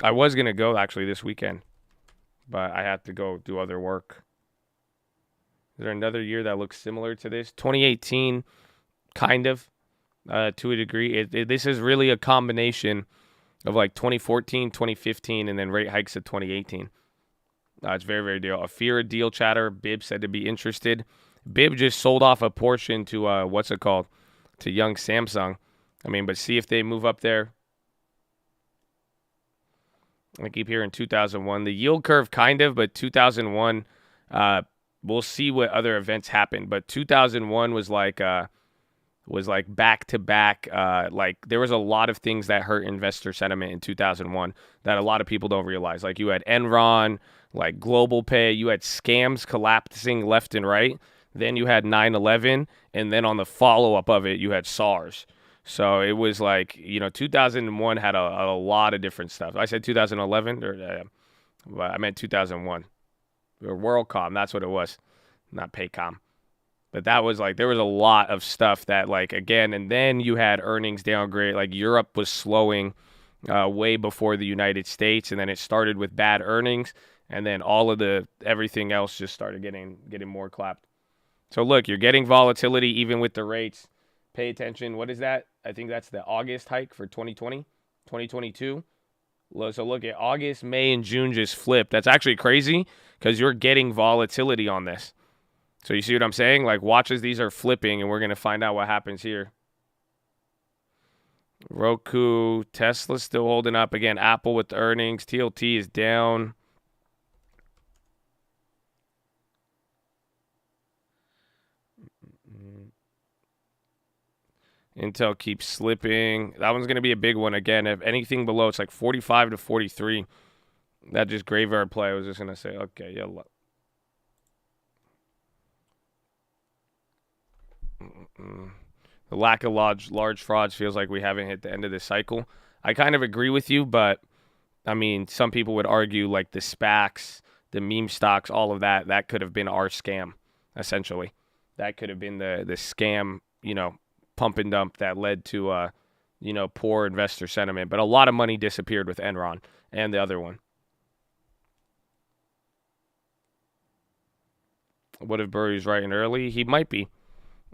I was going to go actually this weekend, but I had to go do other work. Is there another year that looks similar to this? 2018, kind of, to a degree. This is really a combination of like 2014, 2015, and then rate hikes of 2018. It's very, very deal. A fear of deal chatter. Bib said to be interested. Bib just sold off a portion to, what's it called? To Young Samsung. I mean, but see if they move up there. I keep hearing 2001. The yield curve kind of, but 2001, we'll see what other events happen. But 2001 was like back to back. Like there was a lot of things that hurt investor sentiment in 2001 that a lot of people don't realize. Like you had Enron, like Global Pay, you had scams collapsing left and right. Then you had 9/11, and then on the follow-up of it, you had SARS. So it was like, 2001 had a lot of different stuff. I said 2011, or I meant 2001. Or WorldCom, that's what it was, not Paycom. But that was like, there was a lot of stuff that like, again, and then you had earnings downgrade. Like Europe was slowing way before the United States, and then it started with bad earnings, and then all of everything else just started getting more clapped. So look, you're getting volatility even with the rates. Pay attention. What is that? I think that's the August hike for 2020, 2022. So look at August, May, and June just flipped. That's actually crazy because you're getting volatility on this. So you see what I'm saying? Like watch as these are flipping, and we're going to find out what happens here. Roku, Tesla still holding up. Again, Apple with the earnings. TLT is down. Intel keeps slipping. That one's going to be a big one again. If anything below, it's like 45 to 43. That just graveyard play. I was just going to say, okay, yeah. The lack of large frauds feels like we haven't hit the end of this cycle. I kind of agree with you, but, I mean, some people would argue like the SPACs, the meme stocks, all of that could have been our scam, essentially. That could have been the scam, pump and dump that led to, poor investor sentiment. But a lot of money disappeared with Enron and the other one. What if Burry's writing early? He might be.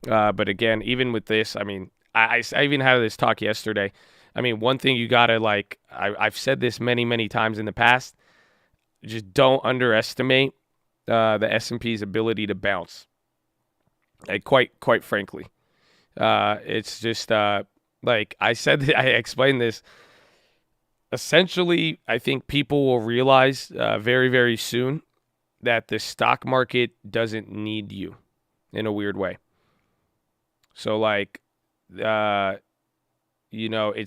But again, even with this, I mean, I even had this talk yesterday. I mean, one thing you got to like, I've said this many, many times in the past, just don't underestimate the S&P's ability to bounce. Like, quite frankly. It's just like I said, I explained this. Essentially, I think people will realize very, very soon that the stock market doesn't need you in a weird way. So like, it's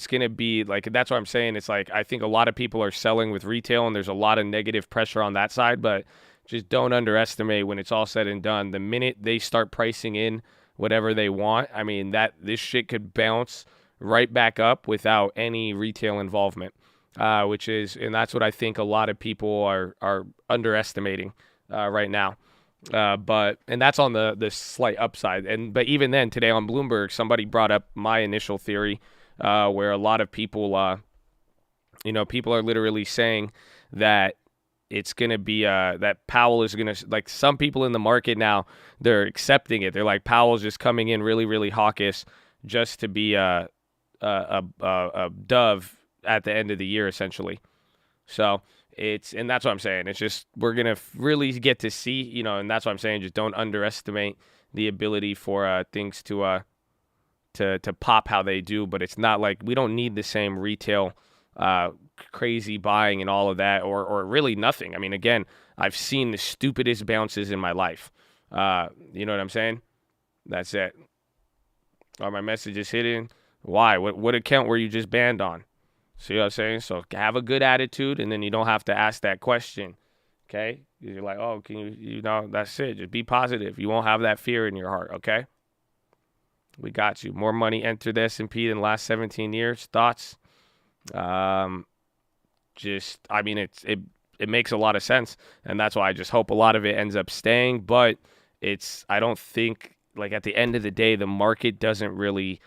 going to be like, that's what I'm saying. It's like, I think a lot of people are selling with retail, and there's a lot of negative pressure on that side, but just don't underestimate when it's all said and done. The minute they start pricing in whatever they want, I mean, this shit could bounce right back up without any retail involvement, and that's what I think a lot of people are underestimating right now. And that's on the slight upside. But even then, today on Bloomberg, somebody brought up my initial theory, where a lot of people, people are literally saying that it's going to be that Powell is going to, like, some people in the market now, they're accepting it. They're like, Powell's just coming in really, really hawkish just to be a dove at the end of the year, essentially. So and that's what I'm saying. It's just, we're going to really get to see, and that's what I'm saying. Just don't underestimate the ability for things to pop how they do. But it's not like we don't need the same retail crazy buying and all of that, or really nothing. I mean, again, I've seen the stupidest bounces in my life. You know what I'm saying? That's it. Are my messages hidden? Why? What account were you just banned on? See what I'm saying? So have a good attitude, and then you don't have to ask that question. Okay? You're like, oh, can you know, that's it. Just be positive. You won't have that fear in your heart, okay? We got you. More money entered the S&P in the last 17 years. Thoughts? I mean, it makes a lot of sense, and that's why I just hope a lot of it ends up staying. But I don't think, like, at the end of the day, the market doesn't really.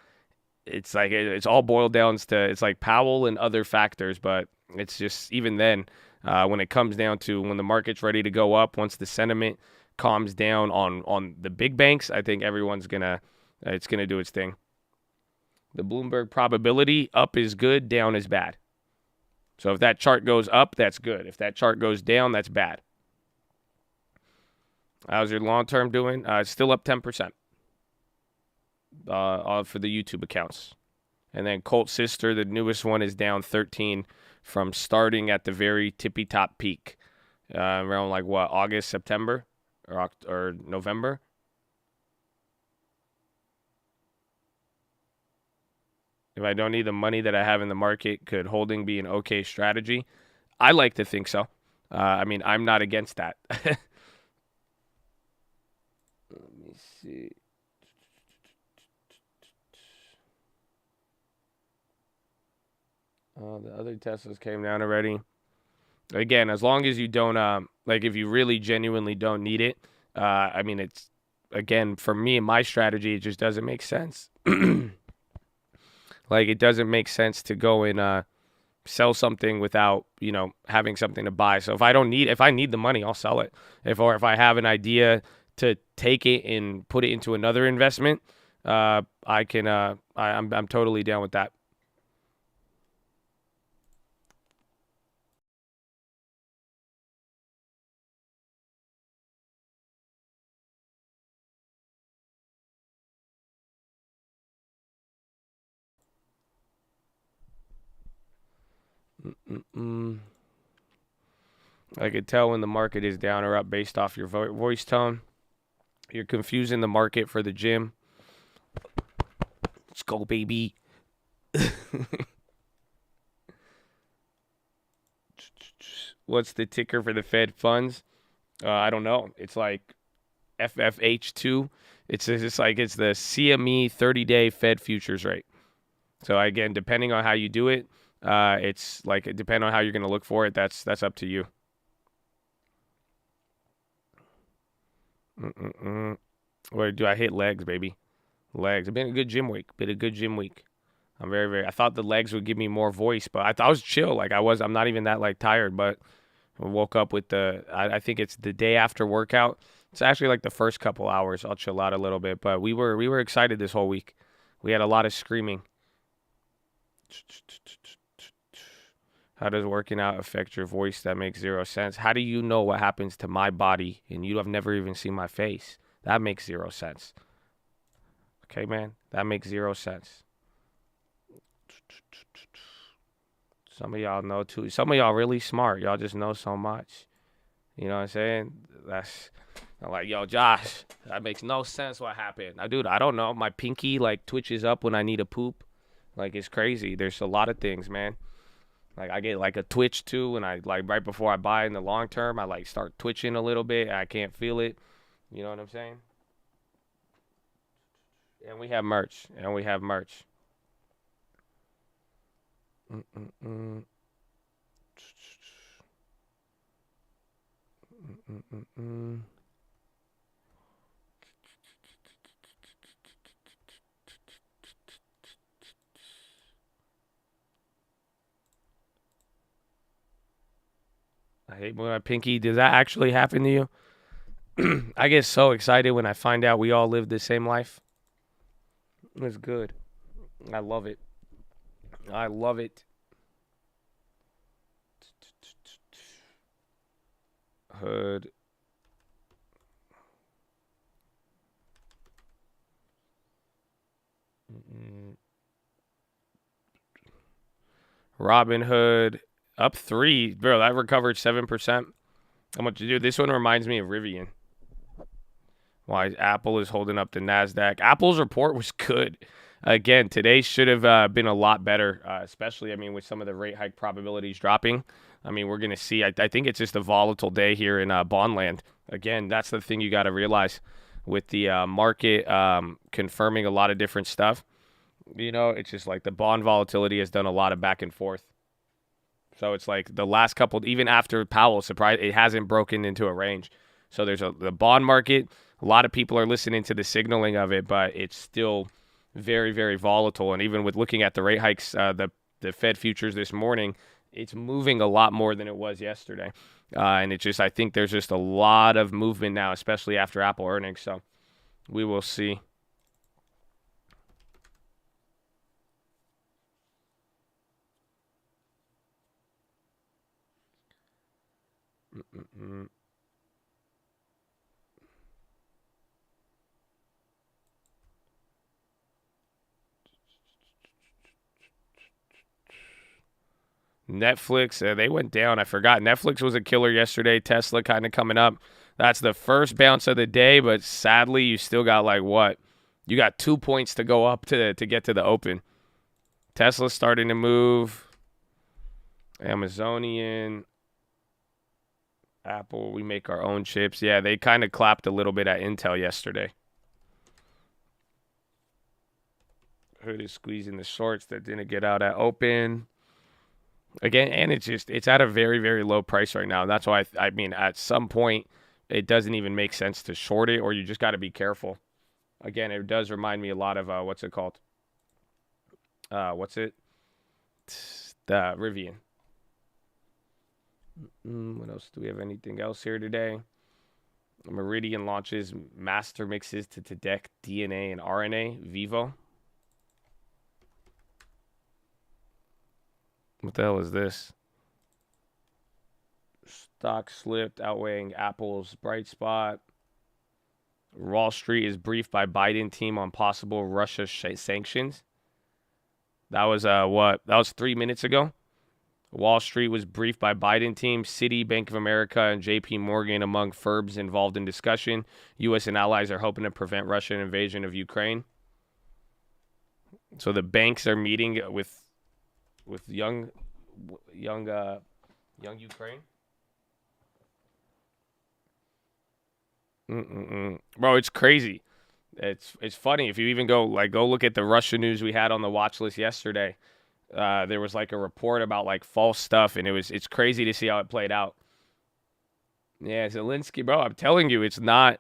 It's like it's all boiled down to it's like Powell and other factors, but it's just even then when it comes down to when the market's ready to go up, once the sentiment calms down on the big banks, I think everyone's gonna it's gonna do its thing. The Bloomberg probability, up is good, down is bad. So if that chart goes up, that's good. If that chart goes down, that's bad. How's your long term doing? It's still up 10%. For the YouTube accounts. And then Colt Sister, the newest one, is down 13 from starting at the very tippy top peak. Around like what, August, September, or November? If I don't need the money that I have in the market, could holding be an okay strategy? I like to think so. I mean, I'm not against that. Let me see. The other Teslas came down already. Again, as long as you don't, like if you really genuinely don't need it, I mean, it's, again, for me and my strategy, it just doesn't make sense. Like, it doesn't make sense to go and sell something without, having something to buy. So if I need the money, I'll sell it. If I have an idea to take it and put it into another investment, I'm totally down with that. I could tell when the market is down or up based off your voice tone. You're confusing the market for the gym. Let's go, baby. What's the ticker for the Fed funds? I don't know. It's like FFH2. It's the CME 30-day Fed futures rate. So again, depending on how you do it, it's like depending on how you're going to look for it. That's up to you. Where do I hit legs, baby? Legs. It's been a good gym week. I'm I thought the legs would give me more voice, but I thought I was chill. Like I'm not even that like tired, but I woke up with I think it's the day after workout. It's actually like the first couple hours. I'll chill out a little bit, but we were excited this whole week. We had a lot of screaming. How does working out affect your voice? That makes zero sense. How do you know what happens to my body and you have never even seen my face? That makes zero sense. Okay, man? That makes zero sense. Some of y'all know too. Some of y'all really smart. Y'all just know so much. You know what I'm saying? I'm like, yo, Josh, that makes no sense what happened. Dude, I don't know. My pinky like twitches up when I need a poop. Like, it's crazy. There's a lot of things, man. Like, I get like a twitch too, and I like right before I buy in the long term, I like start twitching a little bit. I can't feel it. You know what I'm saying? And we have merch. I hate when my pinky. Does that actually happen to you? I get so excited when I find out we all live the same life. It's good. I love it. Hood. Robin Hood up 3, bro. That recovered 7%. How much to do? This one reminds me of Rivian. Why Apple is holding up the NASDAQ. Apple's report was good. Again, today should have been a lot better, especially, I mean, with some of the rate hike probabilities dropping. I mean, we're going to see. I think it's just a volatile day here in bond land. Again, that's the thing you got to realize with the market confirming a lot of different stuff. You know, it's just like the bond volatility has done a lot of back and forth. So it's like the last couple, even after Powell, surprised it hasn't broken into a range. So there's the bond market. A lot of people are listening to the signaling of it, but it's still very, very volatile. And even with looking at the rate hikes, the Fed futures this morning, it's moving a lot more than it was yesterday. And it's just, I think there's just a lot of movement now, especially after Apple earnings. So we will see. Mm-mm-mm. Netflix, they went down. I forgot. Netflix was a killer yesterday. Tesla kind of coming up. That's the first bounce of the day, but sadly, you still got like what? You got 2 points to go up to get to the open. Tesla's starting to move. Amazonian, Apple, we make our own chips. Yeah, they kind of clapped a little bit at Intel yesterday. Hood is squeezing the shorts that didn't get out at open. Again, and it's at a very, very low price right now. That's why I mean at some point it doesn't even make sense to short it, or you just got to be careful. Again, it does remind me a lot of what's it called? What's it? The Rivian. What else do we have? Anything else here today? Meridian launches master mixes to detect DNA and RNA. Vivo. What the hell is this? Stock slipped, outweighing Apple's bright spot. Wall Street is briefed by Biden team on possible Russia sanctions. That was what? That was 3 minutes ago. Wall Street was briefed by Biden team, Citi, Bank of America, and J.P. Morgan among firms involved in discussion. U.S. and allies are hoping to prevent Russian invasion of Ukraine. So the banks are meeting with young Ukraine. Bro, it's crazy. It's funny if you even go look at the Russia news we had on the watch list yesterday. There was like a report about like false stuff, and it's crazy to see how it played out. Yeah, Zelensky, bro, I'm telling you, it's not.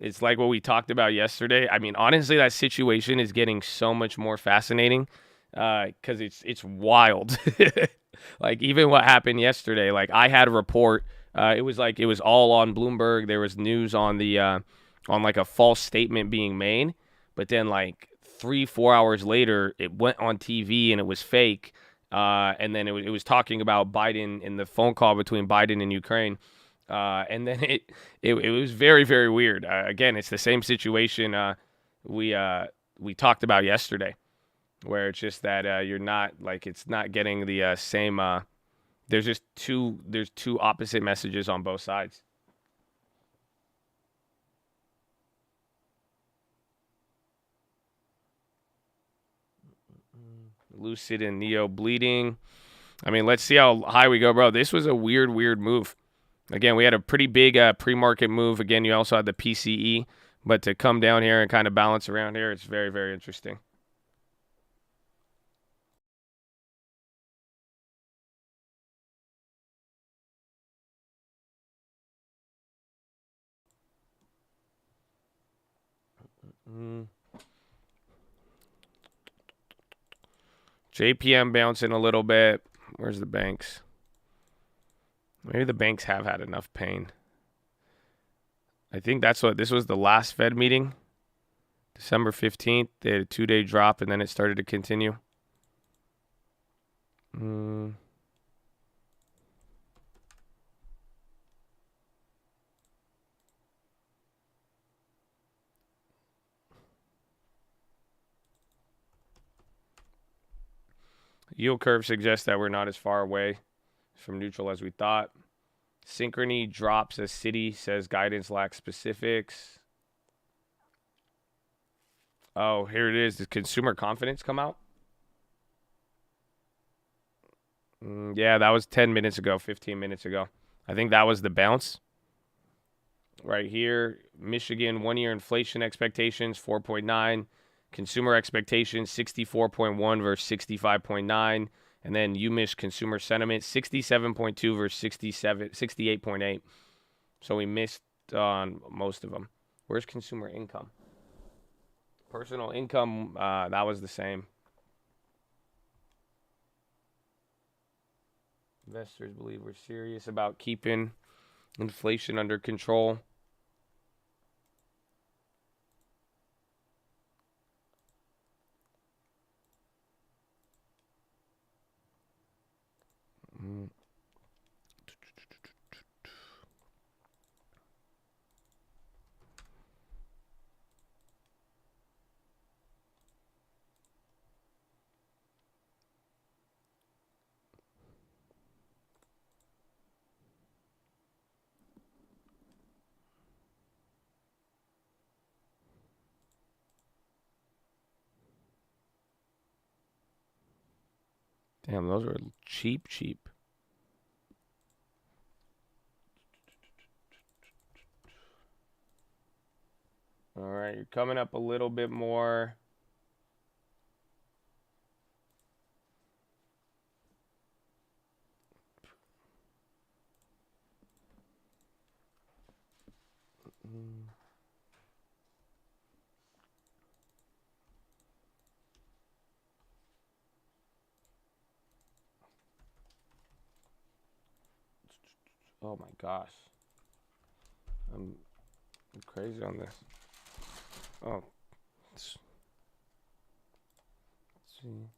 It's like what we talked about yesterday. I mean, honestly, that situation is getting so much more fascinating because it's wild. Like even what happened yesterday. Like I had a report. It was all on Bloomberg. There was news on the on like a false statement being made, but then like 3-4 hours later, it went on TV and it was fake. And then it was talking about Biden in the phone call between Biden and Ukraine. And then it was very, very weird. Again, it's the same situation we talked about yesterday, where it's just that you're not like it's not getting the same. There's two opposite messages on both sides. Lucid and Neo bleeding. I mean, let's see how high we go, bro. This was a weird move. Again, we had a pretty big pre-market move. Again, you also had the PCE, but to come down here and kind of balance around here, it's very, very interesting. JPM bouncing a little bit. Where's the banks? Maybe the banks have had enough pain. I think that's what this was the last Fed meeting. December 15th. They had a 2-day drop and then it started to continue. Yield curve suggests that we're not as far away from neutral as we thought. Synchrony drops as Citi says guidance lacks specifics. Oh, here it is. Did consumer confidence come out? Yeah, that was 10 minutes ago, 15 minutes ago. I think that was the bounce. Right here, Michigan 1-year inflation expectations 4.9, consumer expectations 64.1 versus 65.9, and then UMich consumer sentiment 67.2 versus 68.8. So we missed on most of them. Where's consumer income? Personal income, that was the same. Investors believe we're serious about keeping inflation under control. Damn, those were cheap. All right, you're coming up a little bit more. Oh my gosh. I'm crazy on this. Oh. Let's see.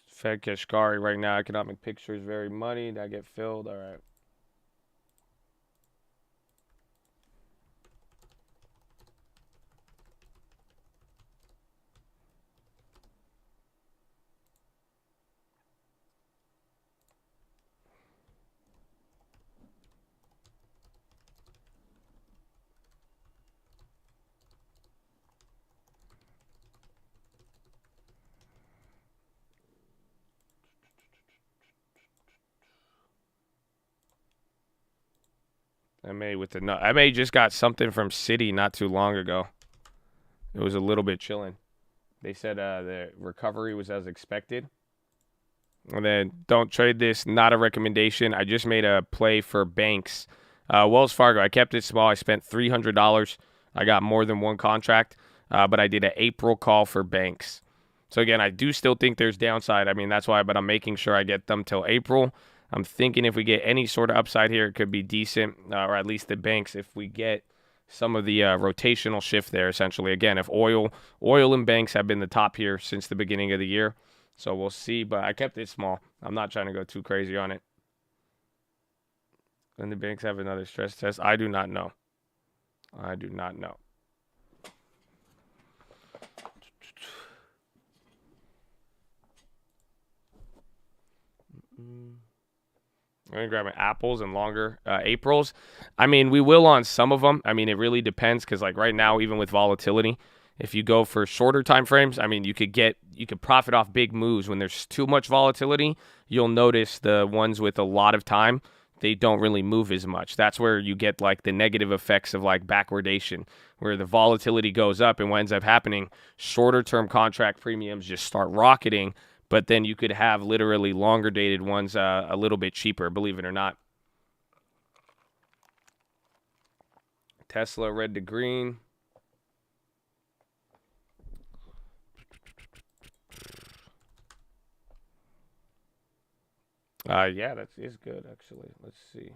Fed Kashkari right now. Economic picture is very muddied. I get filled. All right. MA just got something from Citi not too long ago. It was a little bit chilling. They said the recovery was as expected. And then don't trade this. Not a recommendation. I just made a play for banks. Wells Fargo. I kept it small. I spent $300. I got more than one contract, but I did an April call for banks. So again, I do still think there's downside. I mean, that's why, but I'm making sure I get them till April. I'm thinking if we get any sort of upside here, it could be decent, or at least the banks if we get some of the rotational shift there, essentially. Again, if oil and banks have been the top here since the beginning of the year. So we'll see, but I kept it small. I'm not trying to go too crazy on it. And the banks have another stress test. I do not know. I do not know. I'm going to grab my apples and longer Aprils. I mean, we will on some of them. I mean, it really depends because like right now, even with volatility, if you go for shorter time frames, I mean, you could profit off big moves. When there's too much volatility, you'll notice the ones with a lot of time, they don't really move as much. That's where you get like the negative effects of like backwardation, where the volatility goes up, and what ends up happening, shorter term contract premiums just start rocketing, but then you could have literally longer dated ones a little bit cheaper, believe it or not. Tesla red to green. Yeah, that is good, actually. Let's see.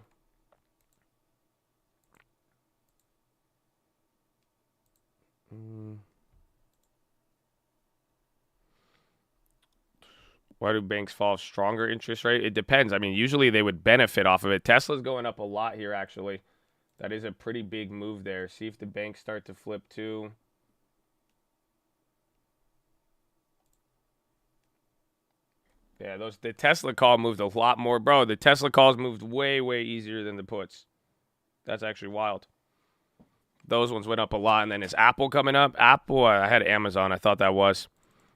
Why do banks fall? Stronger interest rate? It depends. I mean, usually they would benefit off of it. Tesla's going up a lot here, actually. That is a pretty big move there. See if the banks start to flip too. Yeah, the Tesla call moved a lot more, bro. The Tesla calls moved way, way easier than the puts. That's actually wild. Those ones went up a lot. And then is Apple coming up? Apple, I had Amazon. I thought that was.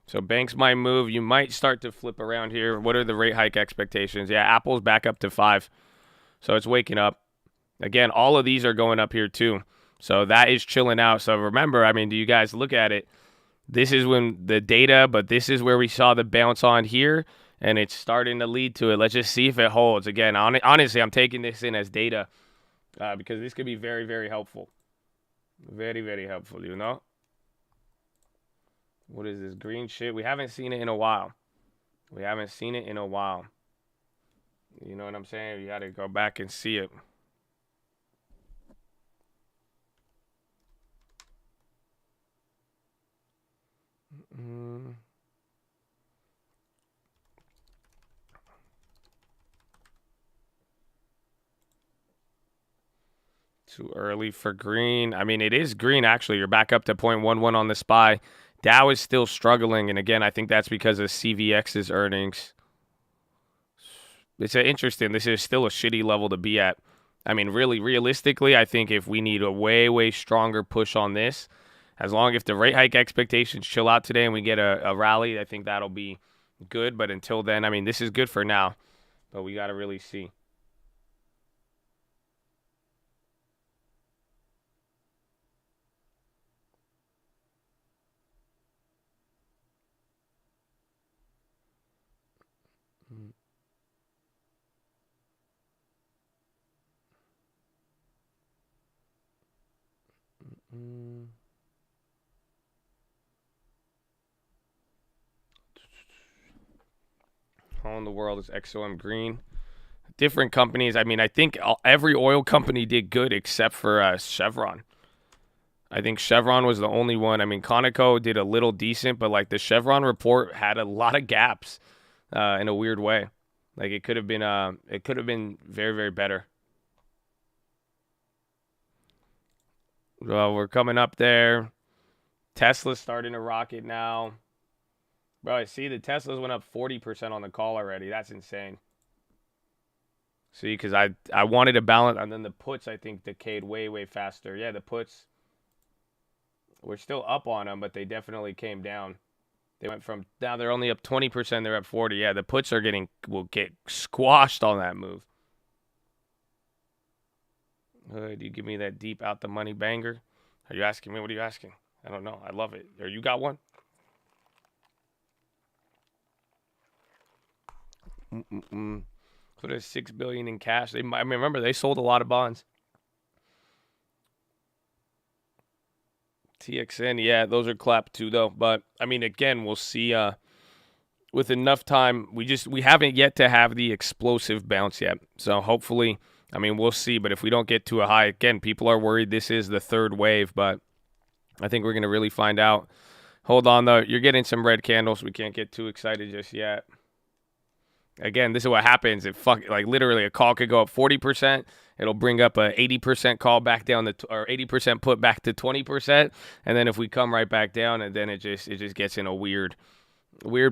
So banks might move. You might start to flip around here. What are the rate hike expectations? Yeah, Apple's back up to 5. So it's waking up. Again, all of these are going up here too. So that is chilling out. So remember, I mean, do you guys look at it? This is when the data, but this is where we saw the bounce on here, and it's starting to lead to it. Let's just see if it holds. Again, honestly, I'm taking this in as data because this could be very, very helpful. Very, very helpful, you know? What is this green shit? We haven't seen it in a while. We haven't seen it in a while. You know what I'm saying? You got to go back and see it. Too early for green. I mean, it is green, actually. You're back up to 0.11 on the SPY. Dow is still struggling, and again, I think that's because of CVX's earnings. It's interesting. This is still a shitty level to be at. I mean, really, realistically, I think if we need a way, way stronger push on this, as long if the rate hike expectations chill out today and we get a rally, I think that'll be good. But until then, I mean, this is good for now, but we got to really see. How in the world is XOM green? Different companies. I mean, I think every oil company did good except for Chevron. I think Chevron was the only one. I mean, Conoco did a little decent, but like the Chevron report had a lot of gaps in a weird way. Like it could have been very, very better. Well, we're coming up there. Tesla's starting to rocket now. Bro, I see the Teslas went up 40% on the call already. That's insane. See, because I wanted to balance, and then the puts, I think, decayed way, way faster. Yeah, the puts, we're still up on them, but they definitely came down. They went from, now they're only up 20%, they're up 40. Yeah, the puts will get squashed on that move. Do you give me that deep out the money banger? Are you asking me? What are you asking? I don't know. I love it. Or you got one? Put a $6 billion in cash. I mean, remember they sold a lot of bonds. TXN, yeah, those are clapped too, though. But I mean, again, we'll see. With enough time, we haven't yet to have the explosive bounce yet. So hopefully, I mean, we'll see. But if we don't get to a high, again, people are worried this is the third wave. But I think we're gonna really find out. Hold on, though. You're getting some red candles. We can't get too excited just yet. Again, this is what happens. Like literally a call could go up 40%. It'll bring up a 80% call back down or 80% put back to 20%. And then if we come right back down, and then it just gets in a weird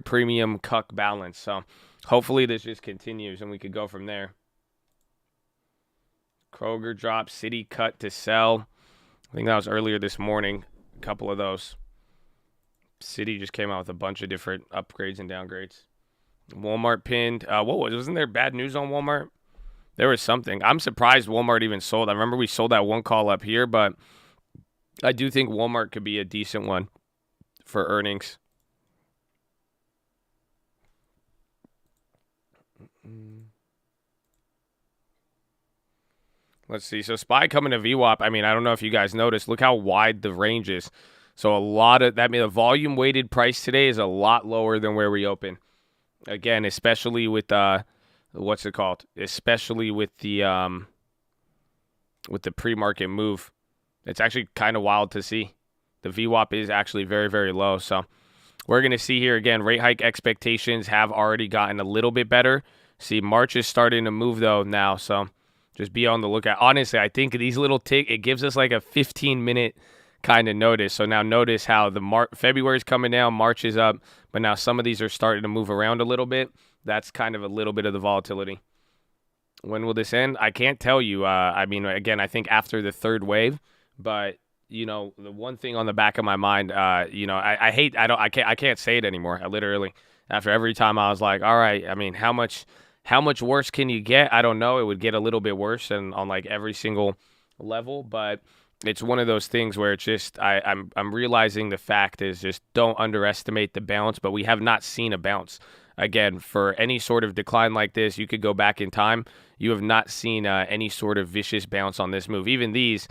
premium cuck balance. So hopefully this just continues and we could go from there. Kroger dropped, Citi cut to sell. I think that was earlier this morning. A couple of those. Citi just came out with a bunch of different upgrades and downgrades. Walmart pinned. Wasn't there bad news on Walmart? There was something. I'm surprised Walmart even sold. I remember we sold that one call up here, but I do think Walmart could be a decent one for earnings. Let's see. So SPY coming to VWAP. I mean, I don't know if you guys noticed. Look how wide the range is. So a lot of that. I mean, the volume weighted price today is a lot lower than where we open. Again, especially with what's it called? Especially with the pre-market move. It's actually kind of wild to see. The VWAP is actually very, very low. So we're going to see here again, rate hike expectations have already gotten a little bit better. See, March is starting to move though now. So just be on the lookout. Honestly, I think these little it gives us like a 15-minute kind of notice. So now notice how February is coming down, March is up, but now some of these are starting to move around a little bit. That's kind of a little bit of the volatility. When will this end? I can't tell you. I mean, again, I think after the third wave, but the one thing on the back of my mind, I can't say it anymore. I literally, after every time I was like, all right, I mean, how much worse can you get? I don't know. It would get a little bit worse and on like every single level, but it's one of those things where it's just I'm realizing the fact is just don't underestimate the bounce, but we have not seen a bounce. Again, for any sort of decline like this, you could go back in time. You have not seen any sort of vicious bounce on this move. Even these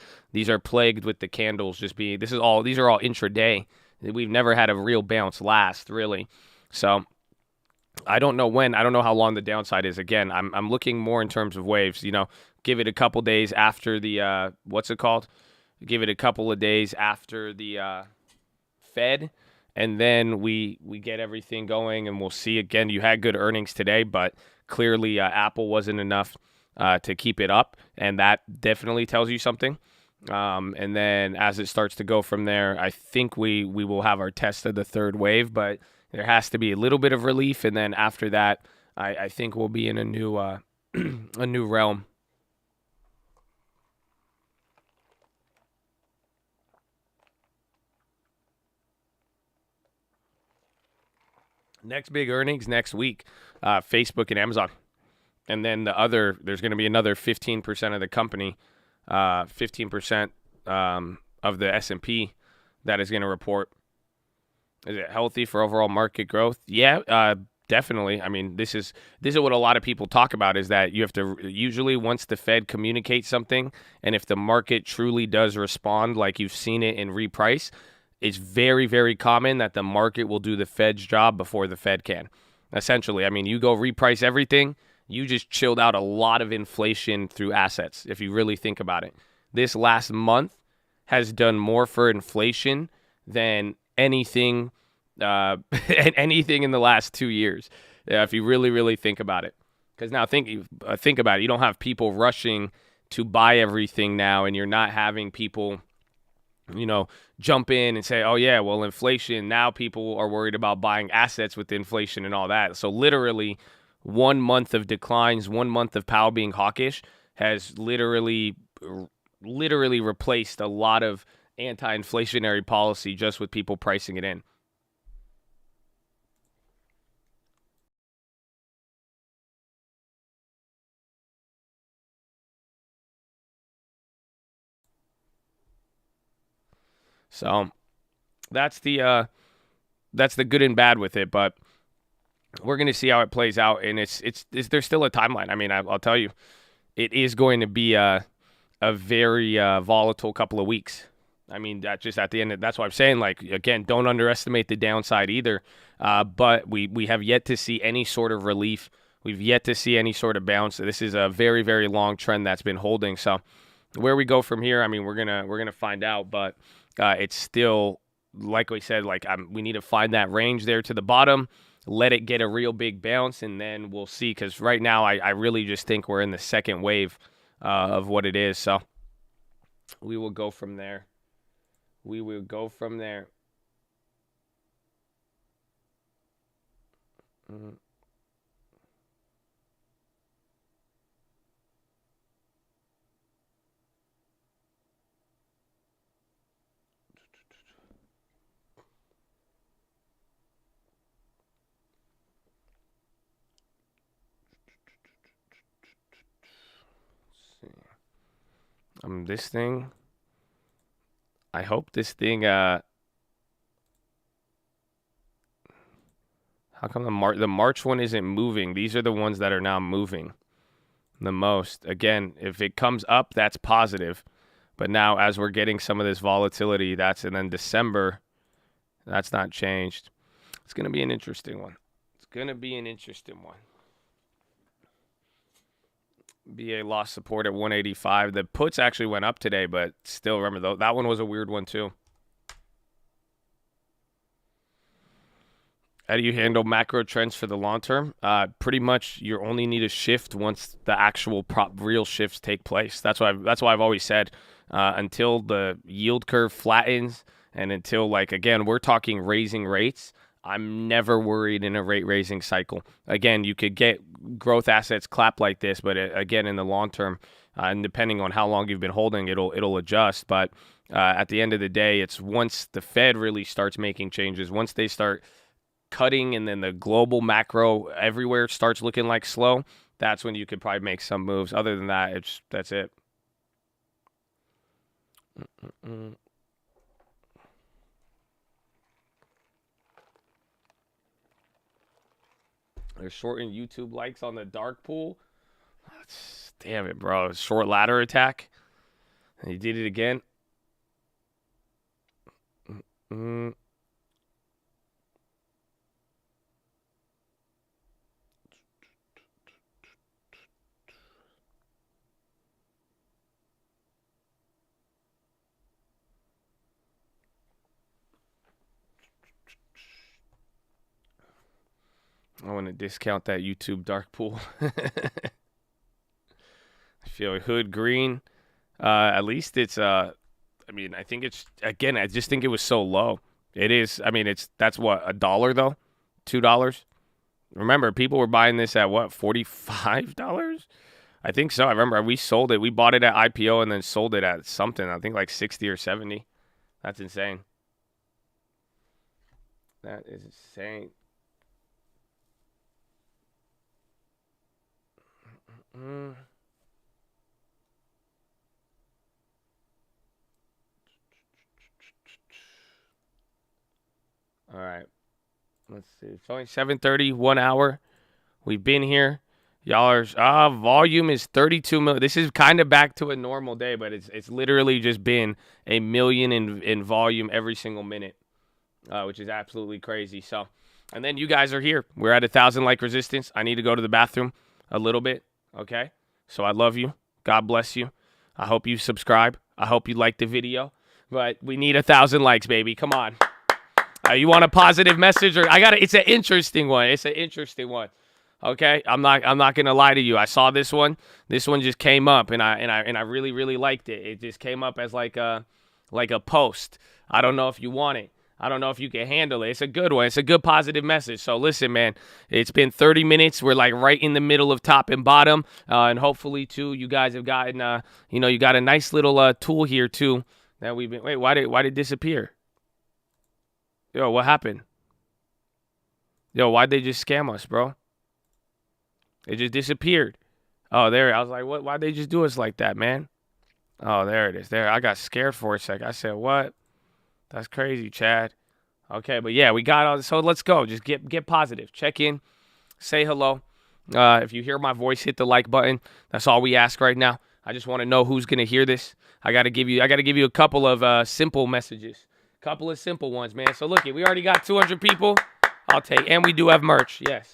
are plagued with the candles just being. These are all intraday. We've never had a real bounce last, really. So I don't know when. I don't know how long the downside is. Again, I'm looking more in terms of waves. Give it a couple days after the what's it called? Give it a couple of days after the Fed. And then we get everything going, and we'll see. Again, you had good earnings today, but clearly Apple wasn't enough to keep it up, and that definitely tells you something. And then as it starts to go from there, I think we will have our test of the third wave, but there has to be a little bit of relief, and then after that, I think we'll be in a new a new realm. Next big earnings next week, Facebook and Amazon. And then there's going to be another 15% of the company, 15% of the S&P that is going to report. Is it healthy for overall market growth? Yeah, definitely. I mean, this is what a lot of people talk about is that you have to usually once the Fed communicates something, and if the market truly does respond like you've seen it in reprice, it's very, very common that the market will do the Fed's job before the Fed can. Essentially, I mean, you go reprice everything, you just chilled out a lot of inflation through assets, if you really think about it. This last month has done more for inflation than anything anything in the last 2 years, if you really, really think about it. Because now think about it. You don't have people rushing to buy everything now, and you're not having people jump in and say, oh, yeah, well, inflation, now people are worried about buying assets with inflation and all that. So literally 1 month of declines, 1 month of Powell being hawkish has literally replaced a lot of anti-inflationary policy just with people pricing it in. So that's the good and bad with it, but we're going to see how it plays out, and it's there's still a timeline. I mean, I'll tell you, it is going to be a very volatile couple of weeks. I mean, that just at the end, that's why I'm saying, like, again, don't underestimate the downside either. But we have yet to see any sort of relief. We've yet to see any sort of bounce. This is a very, very long trend that's been holding. So where we go from here, I mean, we're gonna find out, but it's still, like we said, like we need to find that range there to the bottom, let it get a real big bounce, and then we'll see. Because right now, I really just think we're in the second wave of what it is. So we will go from there. We will go from there. This thing, I hope this thing, how come the March one isn't moving? These are the ones that are now moving the most. Again, if it comes up, that's positive. But now as we're getting some of this volatility, and then December, that's not changed. It's going to be an interesting one. BA lost support at 185. The puts actually went up today, but still, remember, though, that one was a weird one too. How do you handle macro trends for the long term? Pretty much, you only need a shift once the actual real shifts take place. That's why I've always said, until the yield curve flattens and until, like, again, we're talking raising rates. I'm never worried in a rate raising cycle. Again, you could get growth assets clap like this, but again, in the long term, and depending on how long you've been holding, it'll adjust. But at the end of the day, it's once the Fed really starts making changes, once they start cutting, and then the global macro everywhere starts looking like slow, that's when you could probably make some moves. Other than that, that's it. They're shorting YouTube likes on the dark pool. Damn it, bro. Short ladder attack. And he did it again. I want to discount that YouTube dark pool. I feel hood green. At least it's I mean, I think it's, again, I just think it was so low. It is. I mean, that's what, $1 though? $2? Remember, people were buying this at what, $45? I think so. I remember we sold it. We bought it at IPO and then sold it at something. I think like 60 or 70. That's insane. That is insane. All right. Let's see. It's only 7:30, 1 hour. We've been here. Y'all are volume is 32 million. This is kind of back to a normal day, but it's literally just been a million in volume every single minute, which is absolutely crazy. So, and then you guys are here. We're at 1,000 like resistance. I need to go to the bathroom a little bit. Okay. So I love you. God bless you. I hope you subscribe. I hope you like the video. But we need 1,000 likes, baby. Come on. You want a positive message, or it's an interesting one. It's an interesting one. Okay, I'm not gonna lie to you. I saw this one. This one just came up, and I really, really liked it. It just came up as like a post. I don't know if you want it. I don't know if you can handle it. It's a good one. It's a good positive message. So listen, man, it's been 30 minutes. We're like right in the middle of top and bottom, and hopefully too, you guys have gotten you got a nice little tool here too that we've been. Wait, why did it disappear? Yo, what happened? Yo, why'd they just scam us, bro? It just disappeared. Oh, there. I was like, what? Why'd they just do us like that, man? Oh, there it is. There. I got scared for a sec. I said, what? That's crazy, Chad. Okay, but yeah, we got all. So let's go. Just get positive. Check in. Say hello. If you hear my voice, hit the like button. That's all we ask right now. I just want to know who's gonna hear this. I gotta give you a couple of simple messages. Couple of simple ones, man. So look, we already got 200 people. I'll take, and we do have merch. Yes.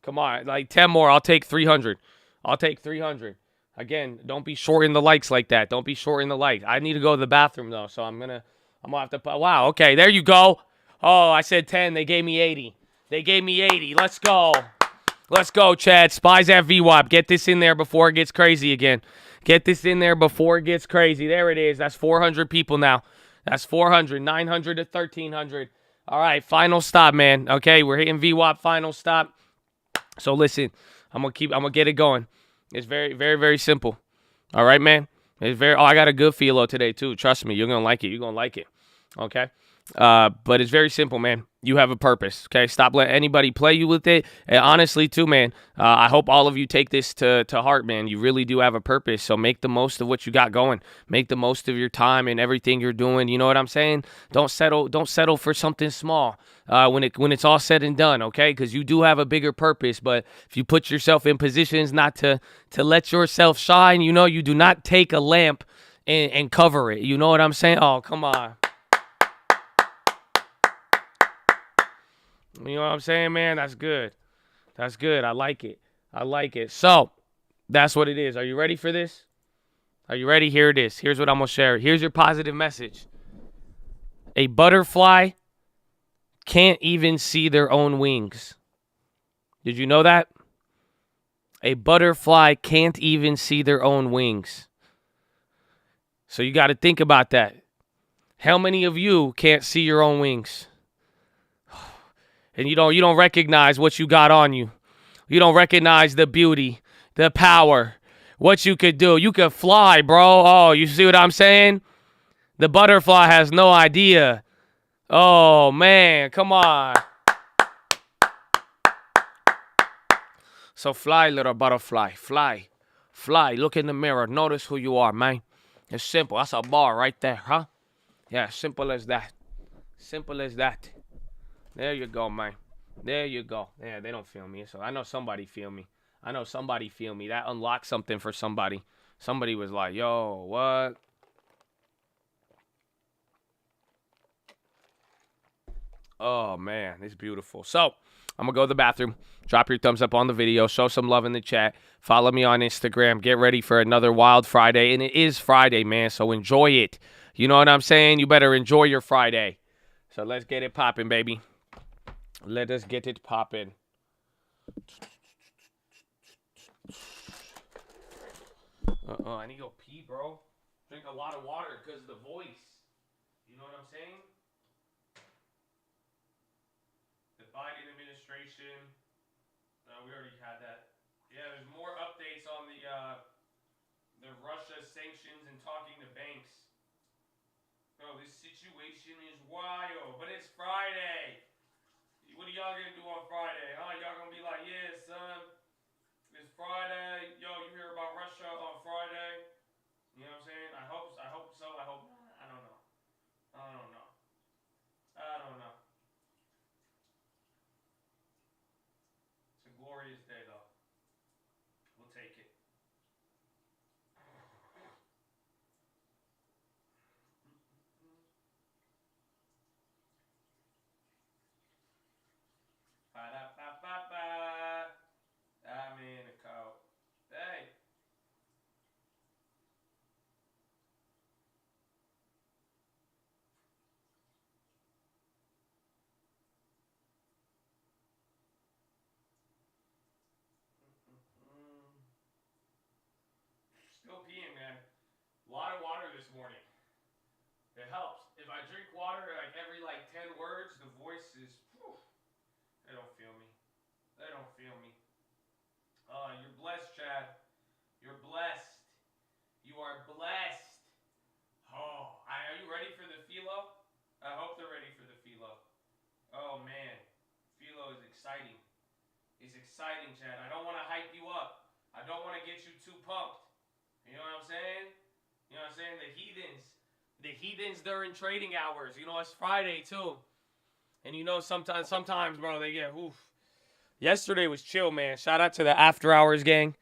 Come on, like 10 more. I'll take 300. I'll take 300. Again, don't be shorting the likes like that. Don't be shorting the likes. I need to go to the bathroom though, so I'm gonna have to. Wow. Okay, there you go. Oh, I said 10. They gave me 80. They gave me 80. Let's go. Let's go, Chad. Spies at VWAP. Get this in there before it gets crazy again. Get this in there before it gets crazy. There it is. That's 400 people now. That's 400, 900 to 1,300. All right, final stop, man. Okay, we're hitting VWAP final stop. So listen, I'm gonna get it going. It's very, very, very simple. All right, man. It's very. Oh, I got a good PHILO today too. Trust me, you're gonna like it. You're gonna like it. Okay. But it's very simple, man. You have a purpose, okay? Stop letting anybody play you with it. And honestly, too, man, I hope all of you take this to heart, man. You really do have a purpose, so make the most of what you got going. Make the most of your time and everything you're doing. You know what I'm saying? Don't settle for something small when it's all said and done, okay? Because you do have a bigger purpose, but if you put yourself in positions not to let yourself shine, you do not take a lamp and cover it. You know what I'm saying? Oh, come on. You know what I'm saying, man? That's good. That's good. I like it. I like it. So, that's what it is. Are you ready for this? Are you ready? Here it is. Here's what I'm going to share. Here's your positive message. A butterfly can't even see their own wings. Did you know that? A butterfly can't even see their own wings. So you got to think about that. How many of you can't see your own wings? And you don't recognize what you got on you. You don't recognize the beauty, the power, what you could do. You could fly, bro. Oh, you see what I'm saying? The butterfly has no idea. Oh, man, come on. So fly, little butterfly. Fly. Fly. Look in the mirror. Notice who you are, man. It's simple. That's a bar right there, huh? Yeah, simple as that. Simple as that. There you go, man. There you go. Yeah, they don't feel me. So I know somebody feel me. I know somebody feel me. That unlocked something for somebody. Somebody was like, yo, what? Oh, man. It's beautiful. So I'm going to go to the bathroom. Drop your thumbs up on the video. Show some love in the chat. Follow me on Instagram. Get ready for another Wild Friday. And it is Friday, man. So enjoy it. You know what I'm saying? You better enjoy your Friday. So let's get it popping, baby. Let us get it popping. I need to go pee, bro. Drink a lot of water because of the voice. You know what I'm saying? The Biden administration. We already had that. Yeah, there's more updates on the Russia sanctions and talking to banks. Bro, this situation is wild, but it's Friday. What are y'all gonna do on Friday? Huh? Y'all gonna be like, yeah, son, it's Friday. Yo, you hear about Russia on Friday? You know what I'm saying? I hope so. I hope not. I don't know. I don't know. I don't know. It's a glorious day, though. We'll take it. Ba-da-ba-ba-ba. I'm in a coat. Hey. Still peeing, man. A lot of water this morning. It helps. If I drink water like every 10 words, the voice is. Whew, they don't feel me. They don't feel me. You're blessed, Chad. You're blessed. You are blessed. Oh, are you ready for the PHILO? I hope they're ready for the PHILO. Oh man, PHILO is exciting. It's exciting, Chad. I don't want to hype you up. I don't want to get you too pumped. You know what I'm saying? You know what I'm saying? The heathens during trading hours. You know, it's Friday too. And you know, sometimes, bro, they get oof. Yesterday was chill, man. Shout out to the after hours gang.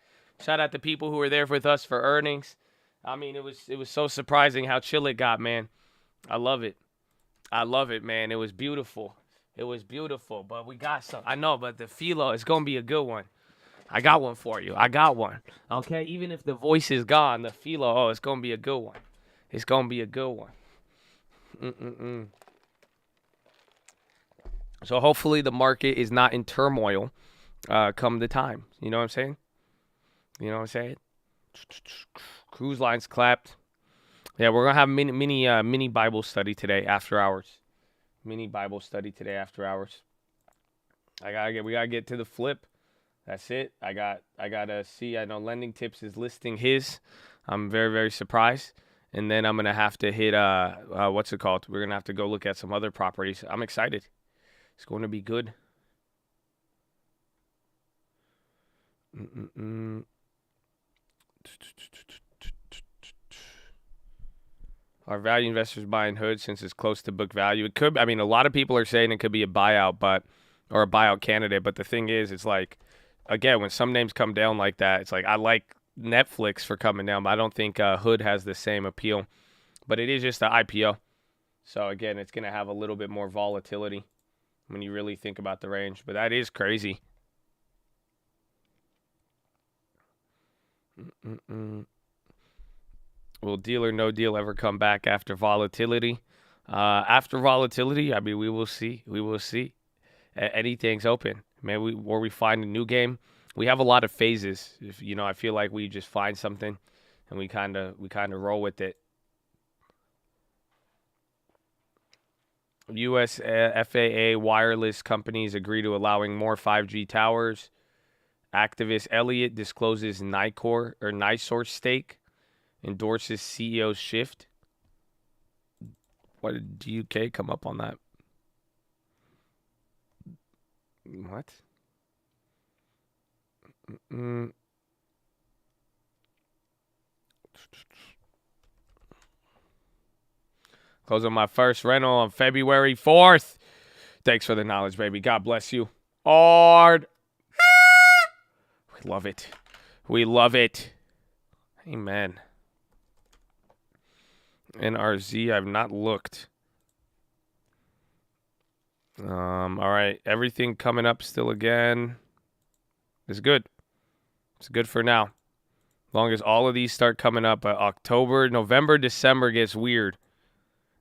Shout out to people who were there with us for earnings. I mean, it was so surprising how chill it got, man. I love it. I love it, man. It was beautiful. It was beautiful. But we got some. I know, but the PHILO is going to be a good one. I got one for you. I got one. Okay? Even if the voice is gone, the PHILO, it's going to be a good one. It's going to be a good one. So hopefully the market is not in turmoil come the time. You know what I'm saying? You know what I'm saying? Cruise lines clapped. Yeah, we're gonna have mini Bible study today after hours. Mini Bible study today after hours. We gotta get to the flip. That's it. I gotta see. I know Lending Tips is listing his. I'm very, very surprised. And then I'm gonna have to hit what's it called? We're gonna have to go look at some other properties. I'm excited. It's going to be good. Are value investors buying Hood since it's close to book value? It could. I mean, a lot of people are saying it could be a buyout, or a buyout candidate. But the thing is, it's like, again, when some names come down like that, it's like I like Netflix for coming down, but I don't think Hood has the same appeal. But it is just an IPO, so again, it's gonna have a little bit more volatility when you really think about the range. But that is crazy. Will deal or no deal ever come back after volatility? After volatility, I mean, we will see. We will see. Anything's open. Maybe we find a new game. We have a lot of phases. I feel like we just find something and we kind of roll with it. U.S. FAA wireless companies agree to allowing more 5G towers. Activist Elliott discloses NiSource stake. Endorses CEO shift. What did UK come up on that? What? Closing my first rental on February 4th. Thanks for the knowledge, baby. God bless you. Hard. We love it. We love it. Amen. NRZ, I've not looked. All right. Everything coming up still again. It's good. It's good for now. As long as all of these start coming up, October, November, December gets weird.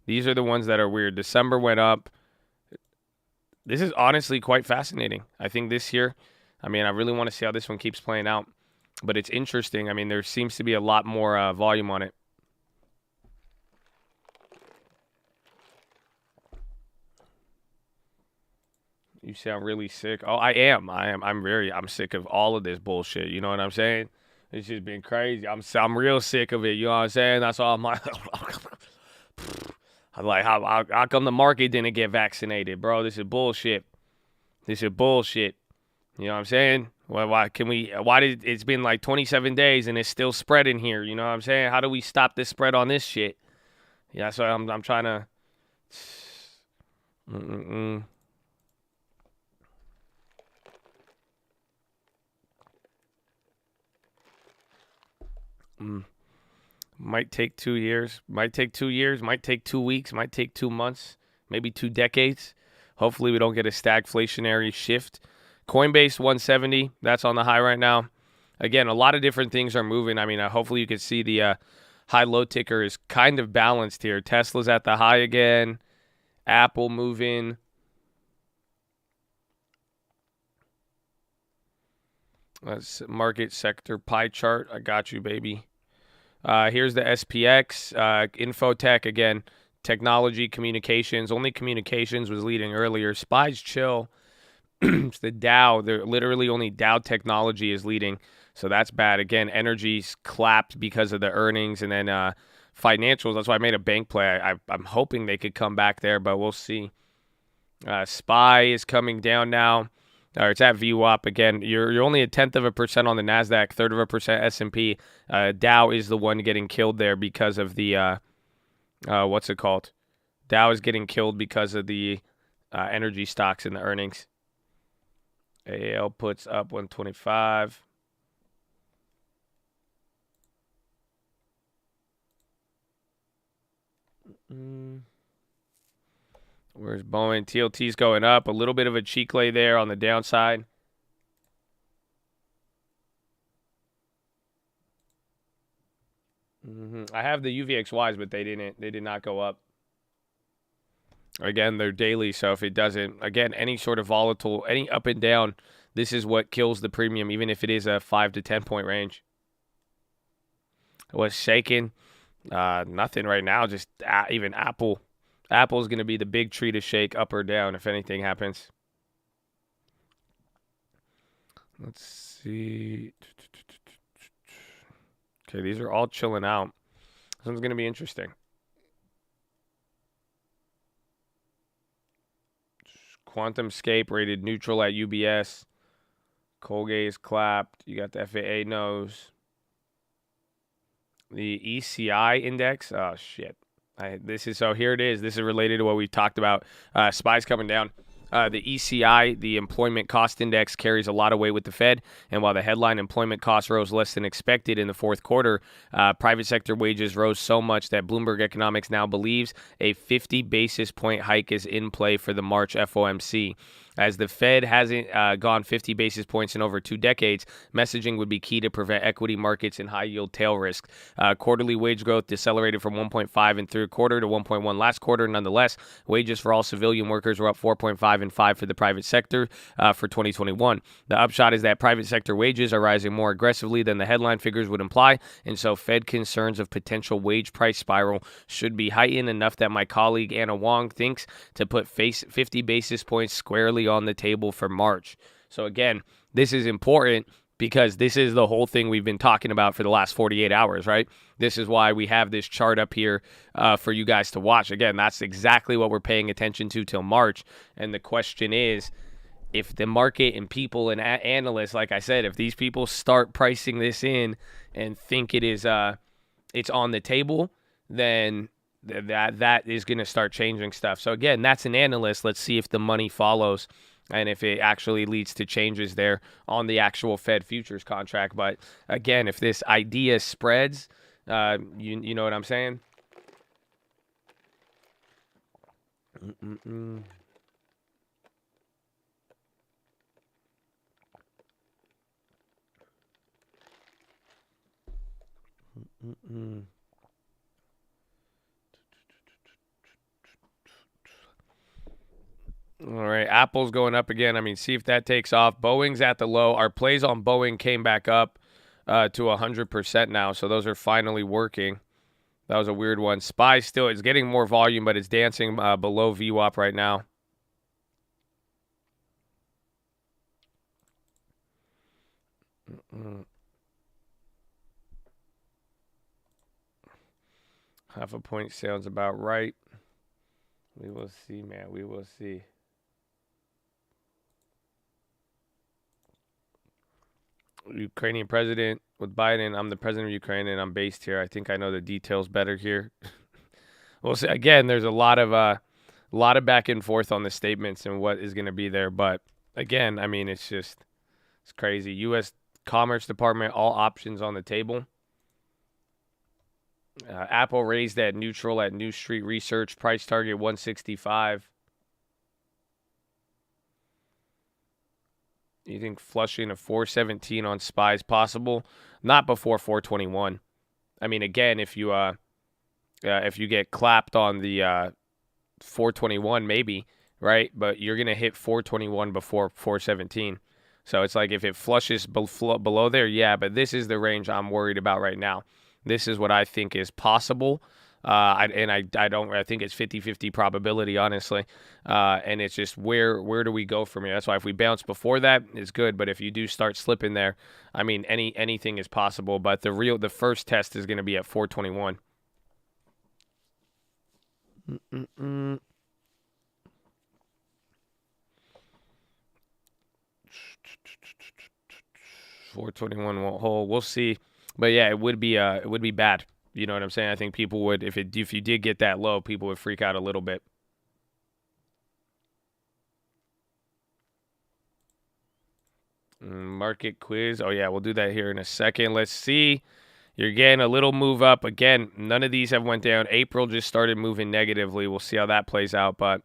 These are the ones that are weird. December went up. This is honestly quite fascinating. I think this year, I really want to see how this one keeps playing out. But it's interesting. There seems to be a lot more volume on it. You sound really sick. Oh, I am. I'm sick of all of this bullshit. You know what I'm saying? It's just been crazy. I'm real sick of it. You know what I'm saying? That's all I'm like. I'm like, how come the market didn't get vaccinated, bro? This is bullshit. This is bullshit. You know what I'm saying? Why did it's been like 27 days and it's still spreading here? You know what I'm saying? How do we stop this spread on this shit? Yeah, so I'm trying to. Might take 2 years. Might take 2 years. Might take 2 weeks. Might take 2 months. Maybe 2 decades. Hopefully we don't get a stagflationary shift. Coinbase 170. That's on the high right now. Again, a lot of different things are moving. Hopefully you can see the high-low ticker is kind of balanced here. Tesla's at the high again. Apple moving. That's market sector pie chart. I got you, baby. Here's the SPX. Infotech, again, technology, communications. Only communications was leading earlier. SPY's chill. It's the Dow. They're literally only Dow technology is leading. So that's bad. Again, energy's clapped because of the earnings. And then financials, that's why I made a bank play. I'm hoping they could come back there, but we'll see. SPY is coming down now. It's at VWAP again. You're only 0.1% on the Nasdaq, 0.3% S&P. Dow is the one getting killed there because of the what's it called? Dow is getting killed because of the energy stocks and the earnings. AAPL puts up 125. Where's Boeing? TLT's going up. A little bit of a cheek lay there on the downside. I have the UVXYs, but they did not go up. Again, they're daily, so if it doesn't, again, any sort of volatile, any up and down, this is what kills the premium, even if it is a 5 to 10 point range. What's shaking? Nothing right now, just even Apple. Apple's going to be the big tree to shake up or down if anything happens. Let's see. Okay, these are all chilling out. This one's going to be interesting. QuantumScape rated neutral at UBS. Colgate is clapped. You got the FAA nose. The ECI index. Oh, shit. Here it is. This is related to what we talked about. SPY's coming down. The ECI, the Employment Cost Index, carries a lot of weight with the Fed. And while the headline employment costs rose less than expected in the fourth quarter, private sector wages rose so much that Bloomberg Economics now believes a 50 basis point hike is in play for the March FOMC. As the Fed hasn't gone 50 basis points in over 2 decades, messaging would be key to prevent equity markets and high-yield tail risk. Quarterly wage growth decelerated from 1.5 in third quarter to 1.1 last quarter. Nonetheless, wages for all civilian workers were up 4.5 and 5 for the private sector for 2021. The upshot is that private sector wages are rising more aggressively than the headline figures would imply, and so Fed concerns of potential wage price spiral should be heightened enough that my colleague Anna Wong thinks to put 50 basis points squarely on the table for March. So again, this is important because this is the whole thing we've been talking about for the last 48 hours, right? This is why we have this chart up here for you guys to watch. Again, that's exactly what we're paying attention to till March. And the question is, if the market and people and analysts, like I said, if these people start pricing this in and think it is it's on the table, then that is going to start changing stuff. So again, that's an analyst. Let's see if the money follows and if it actually leads to changes there on the actual Fed futures contract. But again, if this idea spreads, you know what I'm saying? All right, Apple's going up again. I mean, see if that takes off. Boeing's at the low. Our plays on Boeing came back up to 100% now, so those are finally working. That was a weird one. SPY still is getting more volume, but it's dancing below VWAP right now. Half a point sounds about right. We will see, man. We will see. Ukrainian president with Biden. I'm the president of Ukraine, and I'm based here. I think I know the details better here. We'll see. Again, there's a lot of back and forth on the statements and what is going to be there. But again, I mean, it's crazy. U.S. Commerce Department, all options on the table. Apple raised at neutral at New Street Research. Price target 165. You think flushing a 417 on SPY is possible? Not before 421. I mean, again, if you get clapped on the 421, maybe, right? But you're gonna hit 421 before 417. So it's like if it flushes below there, yeah. But this is the range I'm worried about right now. This is what I think is possible. I think it's 50-50 probability, honestly. And it's just where do we go from here? That's why if we bounce before that, it's good. But if you do start slipping there, I mean, anything is possible. But the first test is going to be at 421. 421 won't hold. We'll see. But yeah, it would be bad. You know what I'm saying? I think people would, if you did get that low, people would freak out a little bit. Market quiz. Oh yeah, we'll do that here in a second. Let's see. You're getting a little move up. Again, none of these have went down. April just started moving negatively. We'll see how that plays out. But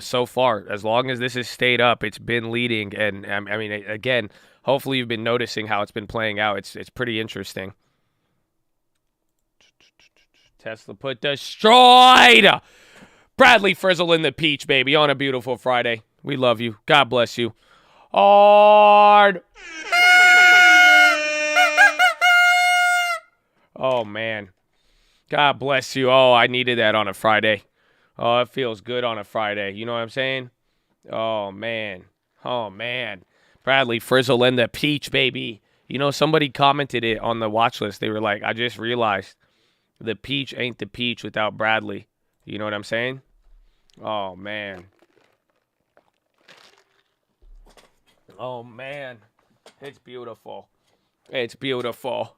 so far, as long as this has stayed up, it's been leading. And I mean, again, hopefully you've been noticing how it's been playing out. It's pretty interesting. Tesla put destroyed. Bradley Frizzle in the peach, baby, on a beautiful Friday. We love you. God bless you. Hard. Oh, man. God bless you. Oh, I needed that on a Friday. Oh, it feels good on a Friday. You know what I'm saying? Oh, man. Oh, man. Bradley Frizzle in the peach, baby. You know, somebody commented it on the watch list. They were like, I just realized the peach ain't the peach without Bradley. You know what I'm saying? Oh, man. Oh, man. It's beautiful. It's beautiful.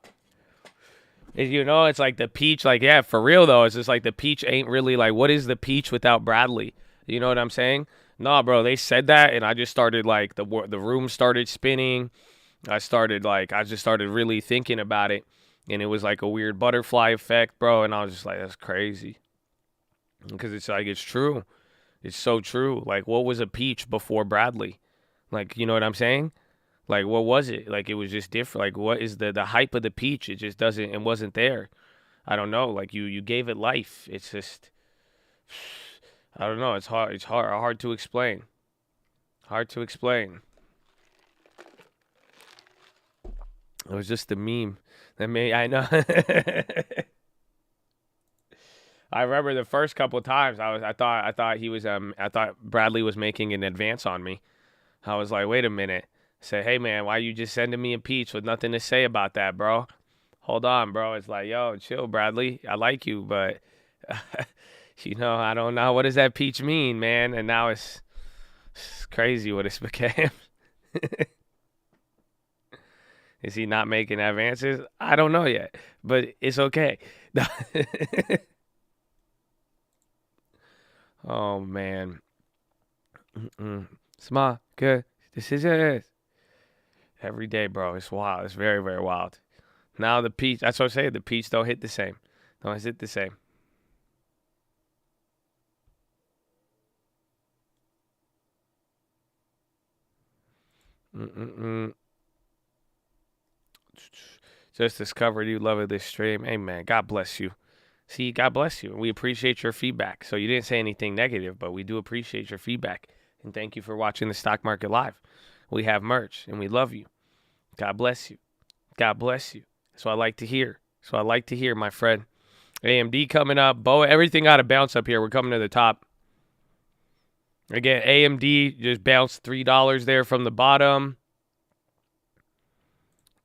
You know, it's like the peach, like, yeah, for real, though. It's just like the peach ain't really, like, what is the peach without Bradley? You know what I'm saying? Nah, bro, they said that, and I just started, like, the room started spinning. I just started really thinking about it. And it was like a weird butterfly effect, bro. And I was just like, that's crazy. Because it's like, it's true. It's so true. Like, what was a peach before Bradley? Like, you know what I'm saying? Like, what was it? Like, it was just different. Like, what is the hype of the peach? It just doesn't. It wasn't there. I don't know. Like, you gave it life. It's just, I don't know. It's hard. It's hard to explain. Hard to explain. It was just a meme that made. I know. I remember the first couple times I thought Bradley was making an advance on me. I was like, wait a minute. I said, hey man, why you just sending me a peach with nothing to say about that, bro? Hold on, bro. It's like, yo, chill, Bradley. I like you, but I don't know. What does that peach mean, man? And now it's crazy what it's became. Is he not making advances? I don't know yet, but it's okay. Oh man. Smart, good. This is it. Every day, bro. It's wild. It's very, very wild. Now the peach. That's what I say. The peach don't hit the same. Don't hit the same. Just discovered you love this stream. Hey man, God bless you. See, God bless you. We appreciate your feedback. So you didn't say anything negative, but we do appreciate your feedback. And thank you for watching the Stock Market Live. We have merch, and we love you. God bless you. God bless you. That's what I like to hear. That's what I like to hear, my friend. AMD coming up. Boa, everything got to bounce up here. We're coming to the top. Again, AMD just bounced $3 there from the bottom.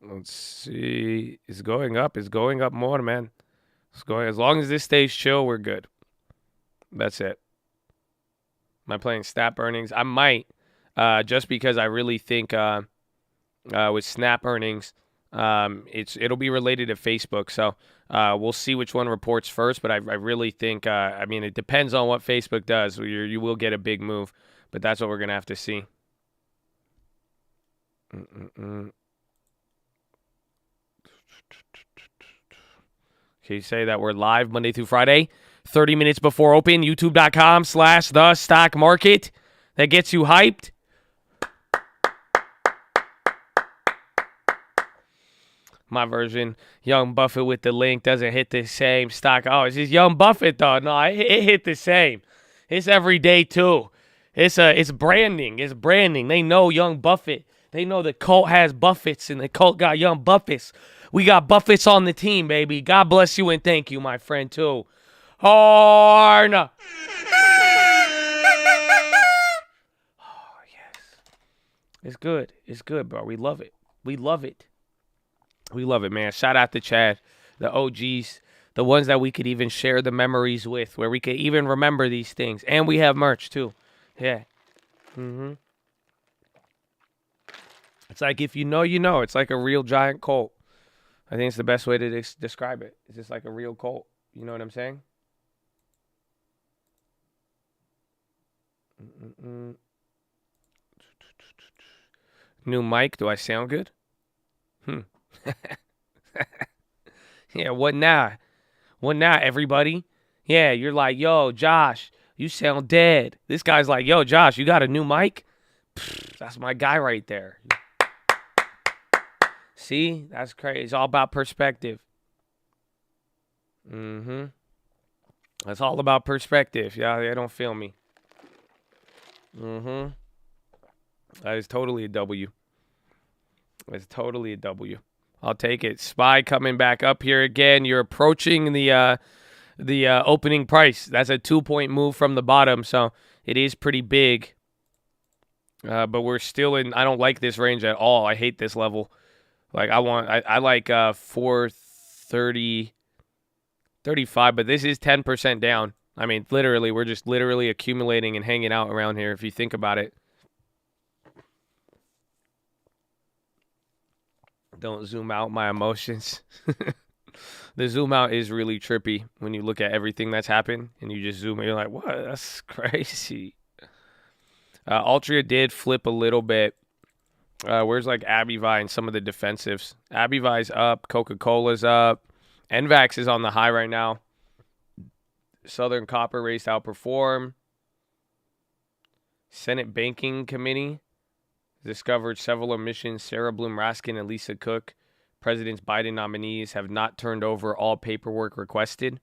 Let's see. It's going up. It's going up more, man. It's going. As long as this stays chill, we're good. That's it. Am I playing snap earnings? I might, just because I really think with snap earnings, it'll be related to Facebook. So we'll see which one reports first. But I really think, it depends on what Facebook does. You will get a big move, but that's what we're gonna have to see. Can you say that we're live Monday through Friday, 30 minutes before open, youtube.com/the stock market. That gets you hyped. My version, Young Buffett with the link doesn't hit the same stock. Oh, it's just Young Buffett though. No, it hit the same. It's every day too. It's branding. It's branding. They know Young Buffett. They know the cult has Buffetts and the cult got Young Buffetts. We got Buffetts on the team, baby. God bless you and thank you, my friend, too. Harna. Oh, yes. It's good. It's good, bro. We love it. We love it. We love it, man. Shout out to Chad, the OGs, the ones that we could even share the memories with, where we could even remember these things. And we have merch, too. Yeah. It's like if you know, you know. It's like a real giant cult. I think it's the best way to describe it. It's just like a real cult. You know what I'm saying? New mic. Do I sound good? Yeah, what now? What now, everybody? Yeah, you're like, yo, Josh, you sound dead. This guy's like, yo, Josh, you got a new mic? That's my guy right there. See? That's crazy. It's all about perspective. That's all about perspective. Yeah, they don't feel me. That is totally a W. It's totally a W. I'll take it. SPY coming back up here again. You're approaching the opening price. That's a 2-point move from the bottom, so it is pretty big. But we're still in. I don't like this range at all. I hate this level. Like I like 430, 35, but this is 10% down. I mean, literally, we're just literally accumulating and hanging out around here if you think about it. Don't zoom out my emotions. The zoom out is really trippy when you look at everything that's happened and you just zoom in. You're like, what? That's crazy. Altria did flip a little bit. Where's like Abivi and some of the defensives? Abivi's up. Coca-Cola's up. NVAX is on the high right now. Southern Copper race to outperform. Senate Banking Committee discovered several omissions. Sarah Bloom Raskin and Lisa Cook, President's Biden nominees, have not turned over all paperwork requested.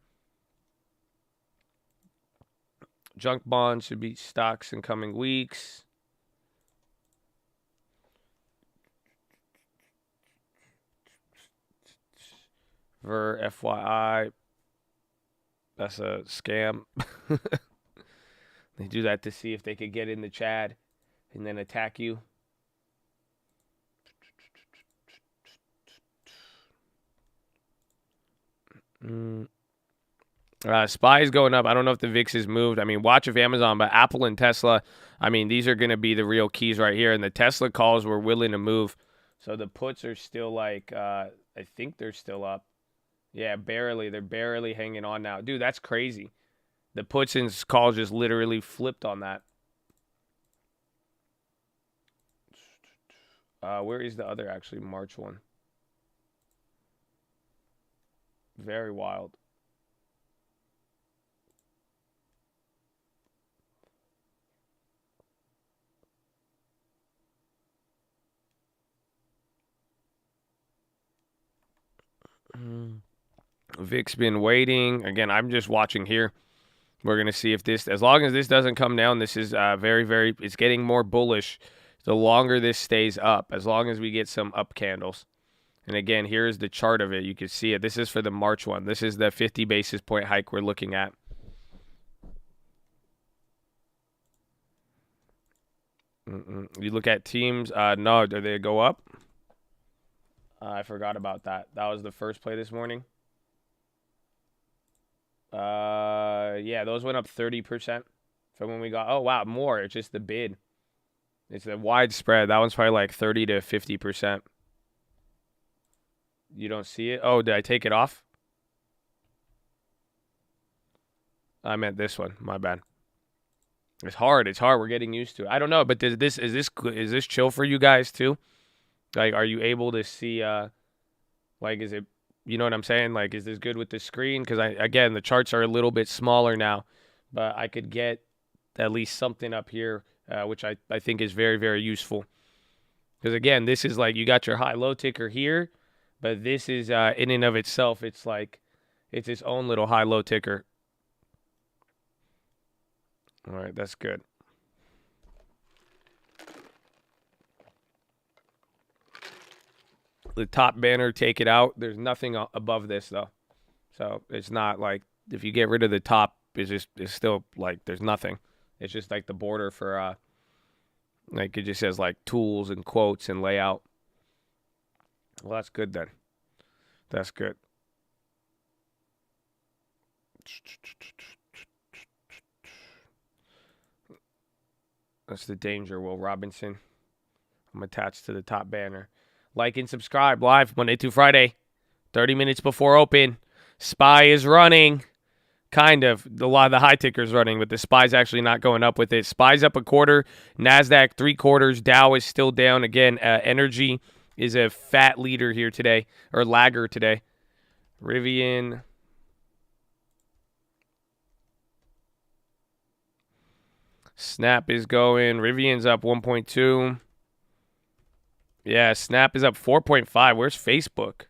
Junk bonds should be stocks in coming weeks. FYI, that's a scam. They do that to see if they could get in the Chad and then attack you. SPY is going up. I don't know if the VIX has moved. I mean, watch if Amazon, but Apple and Tesla, I mean, these are going to be the real keys right here. And the Tesla calls were willing to move. So the puts are still like, I think they're still up. Yeah, barely. They're barely hanging on now. Dude, that's crazy. The puts and calls just literally flipped on that. Where is the other actually March one? Very wild. Vic's been waiting. Again, I'm just watching here. We're going to see if this, as long as this doesn't come down, this is very, very, it's getting more bullish the longer this stays up, as long as we get some up candles. And again, here's the chart of it. You can see it. This is for the March one. This is the 50 basis point hike we're looking at. You look at teams. No, do they go up? I forgot about that. That was the first play this morning. Yeah, those went up 30% from when we got. Oh wow, more. It's just the bid. It's a widespread. That one's probably like 30 to 50%. You don't see it? Oh, did I take it off? I meant this one. My bad. It's hard. It's hard. We're getting used to it. I don't know, but is this chill for you guys too? Like, are you able to see? Like, is it? You know what I'm saying? Like, is this good with the screen? Because again, the charts are a little bit smaller now, but I could get at least something up here, which I think is very, very useful. Because again, this is like you got your high-low ticker here, but this is in and of itself, it's like it's its own little high-low ticker. All right, that's good. The top banner, take it out. There's nothing above this though, so it's not like if you get rid of the top, it's still like there's nothing. It's just like the border for like it just says like tools and quotes and layout. Well, that's good then. That's good. That's the danger, Will Robinson. I'm attached to the top banner. Like and subscribe live Monday through Friday, 30 minutes before open. SPY is running. Kind of. A lot of the high tickers running, but the SPY's actually not going up with it. SPY's up a quarter. NASDAQ 3/4. Dow is still down. Again, energy is a fat leader here today, or lagger today. Rivian. Snap is going. Rivian's up 1.2. Yeah, Snap is up 4.5. Where's Facebook?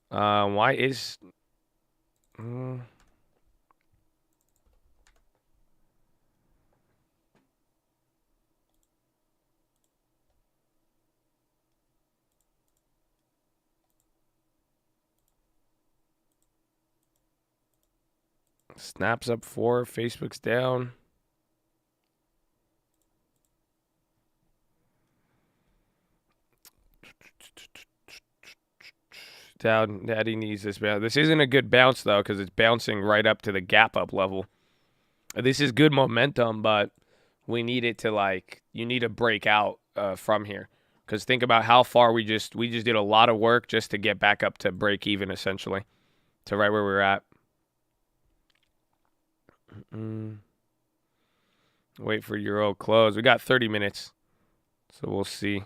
Why is... Snap's up 4. Facebook's down. Down. Daddy needs this bounce. This isn't a good bounce, though, because it's bouncing right up to the gap up level. This is good momentum, but we need it to, like, you need to break out from here. Because think about how far we just did a lot of work just to get back up to break even, essentially, to right where we're at. Wait for Euro close. We got 30 minutes, so we'll see.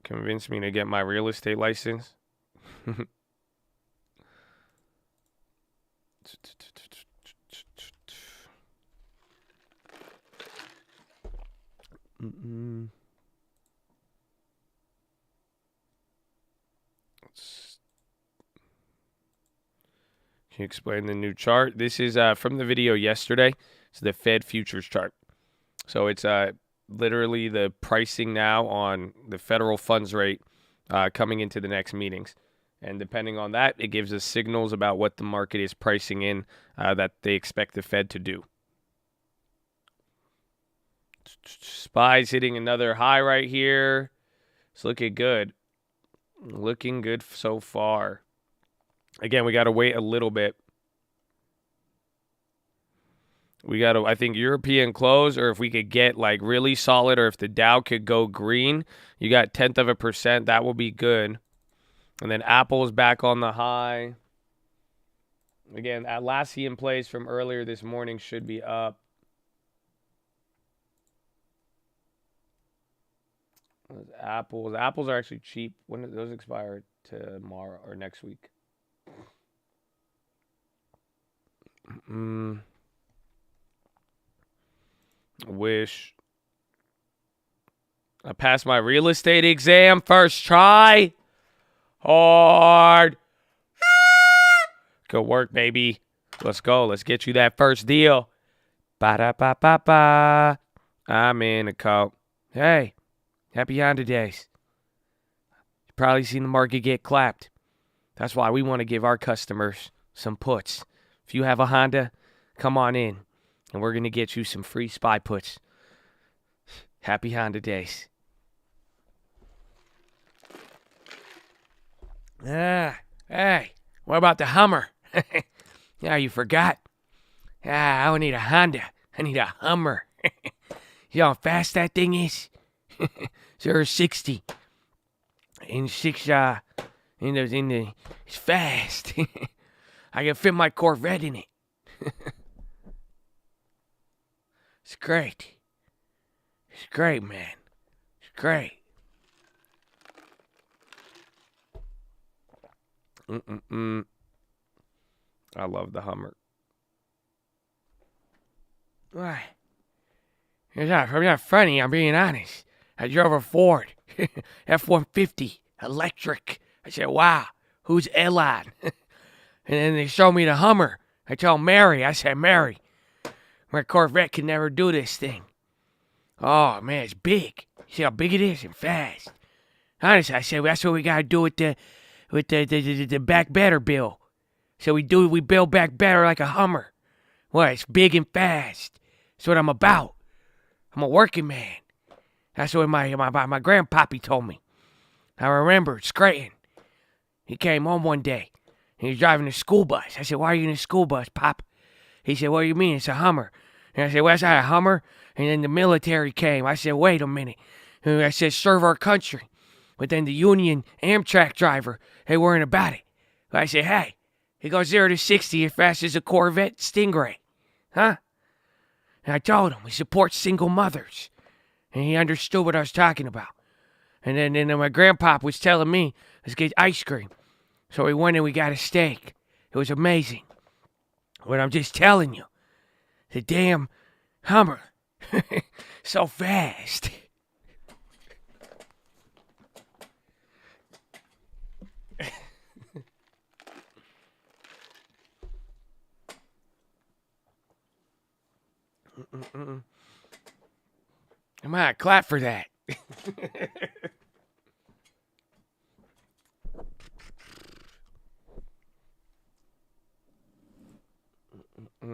Convince me to get my real estate license. Can you explain the new chart? This is from the video yesterday. It's the Fed futures chart. So it's literally the pricing now on the federal funds rate coming into the next meetings. And depending on that, it gives us signals about what the market is pricing in that they expect the Fed to do. SPY's hitting another high right here. It's looking good. Looking good so far. Again, we got to wait a little bit. We got to, I think, European close, or if we could get like really solid, or if the Dow could go green, you got 0.1%. That will be good. And then Apple is back on the high. Again, Atlassian plays from earlier this morning should be up. Apples are actually cheap. When do those expire? Tomorrow or next week? Wish I passed my real estate exam first try. Hard. Good work, baby. Let's go. Let's get you that first deal. Ba-da-ba-ba-ba. I'm in a coat. Hey, happy Honda days. You probably seen the market get clapped. That's why we want to give our customers some puts. If you have a Honda, come on in, and we're going to get you some free SPY puts. Happy Honda days. Hey, what about the Hummer? Yeah, you forgot. I don't need a Honda. I need a Hummer. You know how fast that thing is? 0-60. It's fast. I can fit my Corvette in it. It's great. It's great, man. It's great. I love the Hummer. Why? I'm not funny. I'm being honest. I drove a Ford F-150 electric. I said, wow, who's Elon? And then they showed me the Hummer. I told Mary, I said, Mary, my Corvette can never do this thing. Oh, man, it's big. See how big it is and fast. Honestly, I said, that's what we got to do with the back better bill. So we build back better like a Hummer. Well, it's big and fast. That's what I'm about. I'm a working man. That's what my grandpappy told me. I remember at Scranton. He came home one day. And he was driving a school bus. I said, why are you in a school bus, Pop? He said, what do you mean? It's a Hummer. And I said, well, that's not a Hummer. And then the military came. I said, wait a minute. And I said, serve our country. But then the Union Amtrak driver, they weren't about it. I said, hey, he goes 0-60 as fast as a Corvette Stingray. Huh? And I told him, we support single mothers. And he understood what I was talking about. And then my grandpop was telling me, let's get ice cream. So we went and we got a steak. It was amazing. But I'm just telling you, the damn Hummer, so fast. I might clap for that.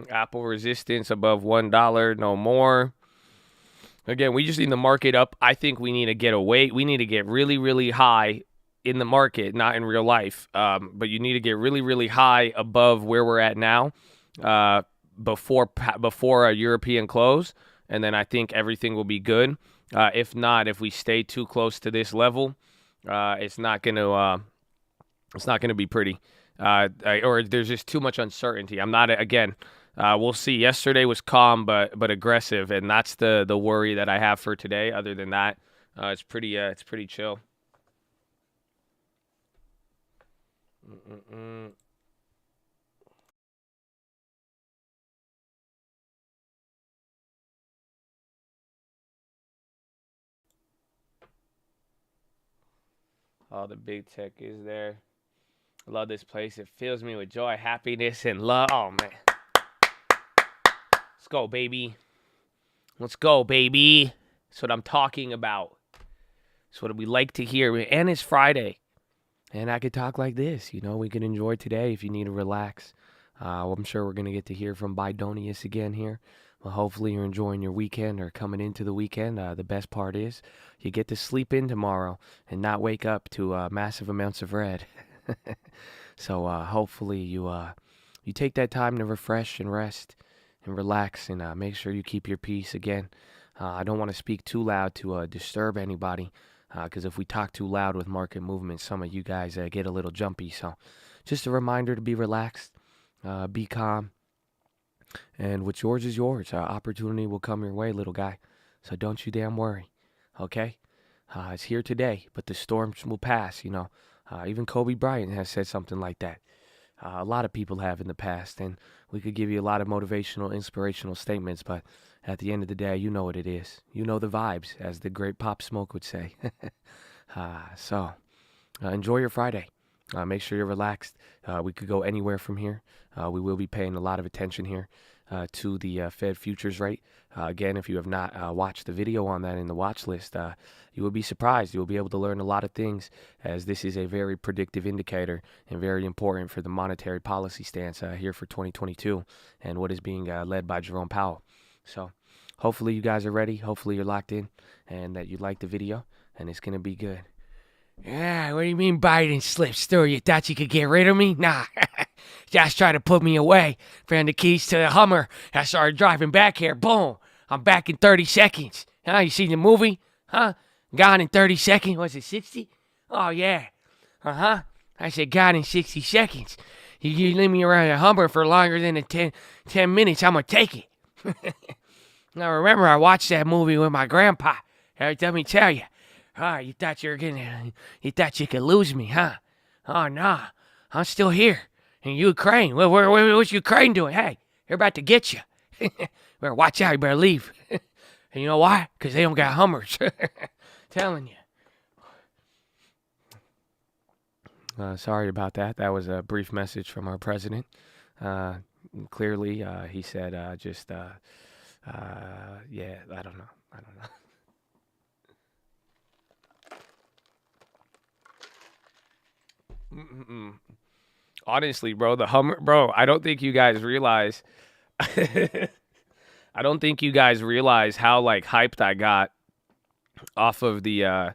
Apple resistance above $1, no more. Again, we just need the market up. I think we need to get away. We need to get really, really high in the market, not in real life. But you need to get really, really high above where we're at now before a European close. And then I think everything will be good. If not, if we stay too close to this level, it's not gonna be pretty. Or there's just too much uncertainty. I'm not again. We'll see. Yesterday was calm but aggressive, and that's the worry that I have for today. Other than that, it's pretty chill. All the big tech is there. I love this place. It fills me with joy, happiness, and love. Oh, man. Let's go, baby. Let's go, baby. That's what I'm talking about. That's what we like to hear. And it's Friday. And I could talk like this. We can enjoy today if you need to relax. I'm sure we're going to get to hear from Bidonius again here. Well, hopefully you're enjoying your weekend or coming into the weekend. The best part is you get to sleep in tomorrow and not wake up to massive amounts of red. So hopefully you take that time to refresh and rest and relax and make sure you keep your peace again. I don't want to speak too loud to disturb anybody because if we talk too loud with market movement, some of you guys get a little jumpy. So just a reminder to be relaxed, be calm. And what's yours is yours. Opportunity will come your way, little guy. So don't you damn worry, okay? It's here today, but the storms will pass, Even Kobe Bryant has said something like that. A lot of people have in the past, and we could give you a lot of motivational, inspirational statements, but at the end of the day, you know what it is. You know the vibes, as the great Pop Smoke would say. So enjoy your Friday. Make sure you're relaxed. We could go anywhere from here. We will be paying a lot of attention here to the Fed futures rate. Again, if you have not watched the video on that in the watch list, you will be surprised. You will be able to learn a lot of things, as this is a very predictive indicator and very important for the monetary policy stance here for 2022 and what is being led by Jerome Powell. So hopefully you guys are ready. Hopefully you're locked in and that you like the video, and it's going to be good. Yeah, what do you mean Biden slips through? You thought you could get rid of me? Nah. Just trying to put me away. Found the keys to the Hummer. I started driving back here. Boom. I'm back in 30 seconds. Huh? You seen the movie? Huh? Gone in 30 seconds. Was it 60? Oh, yeah. Uh-huh. I said gone in 60 seconds. You leave me around a Hummer for longer than 10 minutes, I'm going to take it. Now, remember, I watched that movie with my grandpa. Let me tell you. You thought you thought you could lose me, huh? Oh, nah. I'm still here. In Ukraine. What's Ukraine doing? Hey, they're about to get you. Better watch out. You better leave. And you know why? Because they don't got Hummers. Telling you. Sorry about that. That was a brief message from our president. Clearly, he said yeah, I don't know. Honestly, bro, the Hummer, bro, I don't think you guys realize. I don't think you guys realize how hyped I got off of the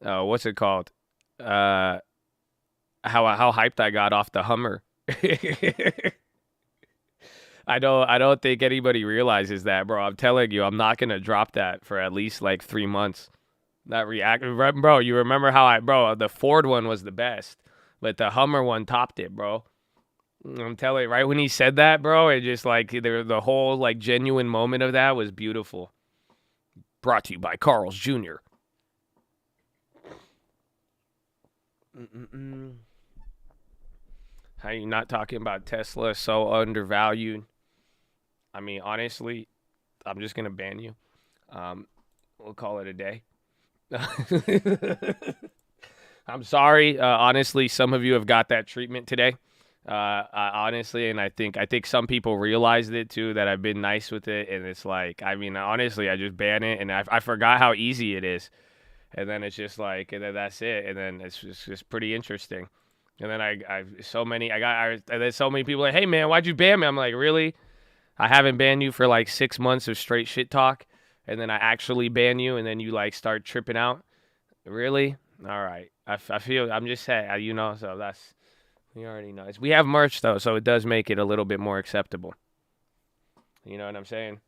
what's it called? How hyped I got off the Hummer. I don't think anybody realizes that, bro. I'm telling you, I'm not gonna drop that for at least 3 months. That bro. You remember how the Ford one was the best. But the Hummer one topped it, bro. I'm telling you, right when he said that, bro, it just the whole genuine moment of that was beautiful. Brought to you by Carl's Jr. How you not talking about Tesla so undervalued? I mean, honestly, I'm just gonna ban you. We'll call it a day. I'm sorry. Honestly, some of you have got that treatment today. Honestly, and I think some people realized it too, that I've been nice with it, and it's honestly, I just ban it, and I forgot how easy it is, and then it's just and then that's it, and then it's just pretty interesting, and then and then so many people hey man, why'd you ban me? I'm like, really? I haven't banned you for 6 months of straight shit talk, and then I actually ban you, and then you start tripping out. Really? All right. I feel, I'm just saying, so that's, we already know. We have merch, though, so it does make it a little bit more acceptable. You know what I'm saying?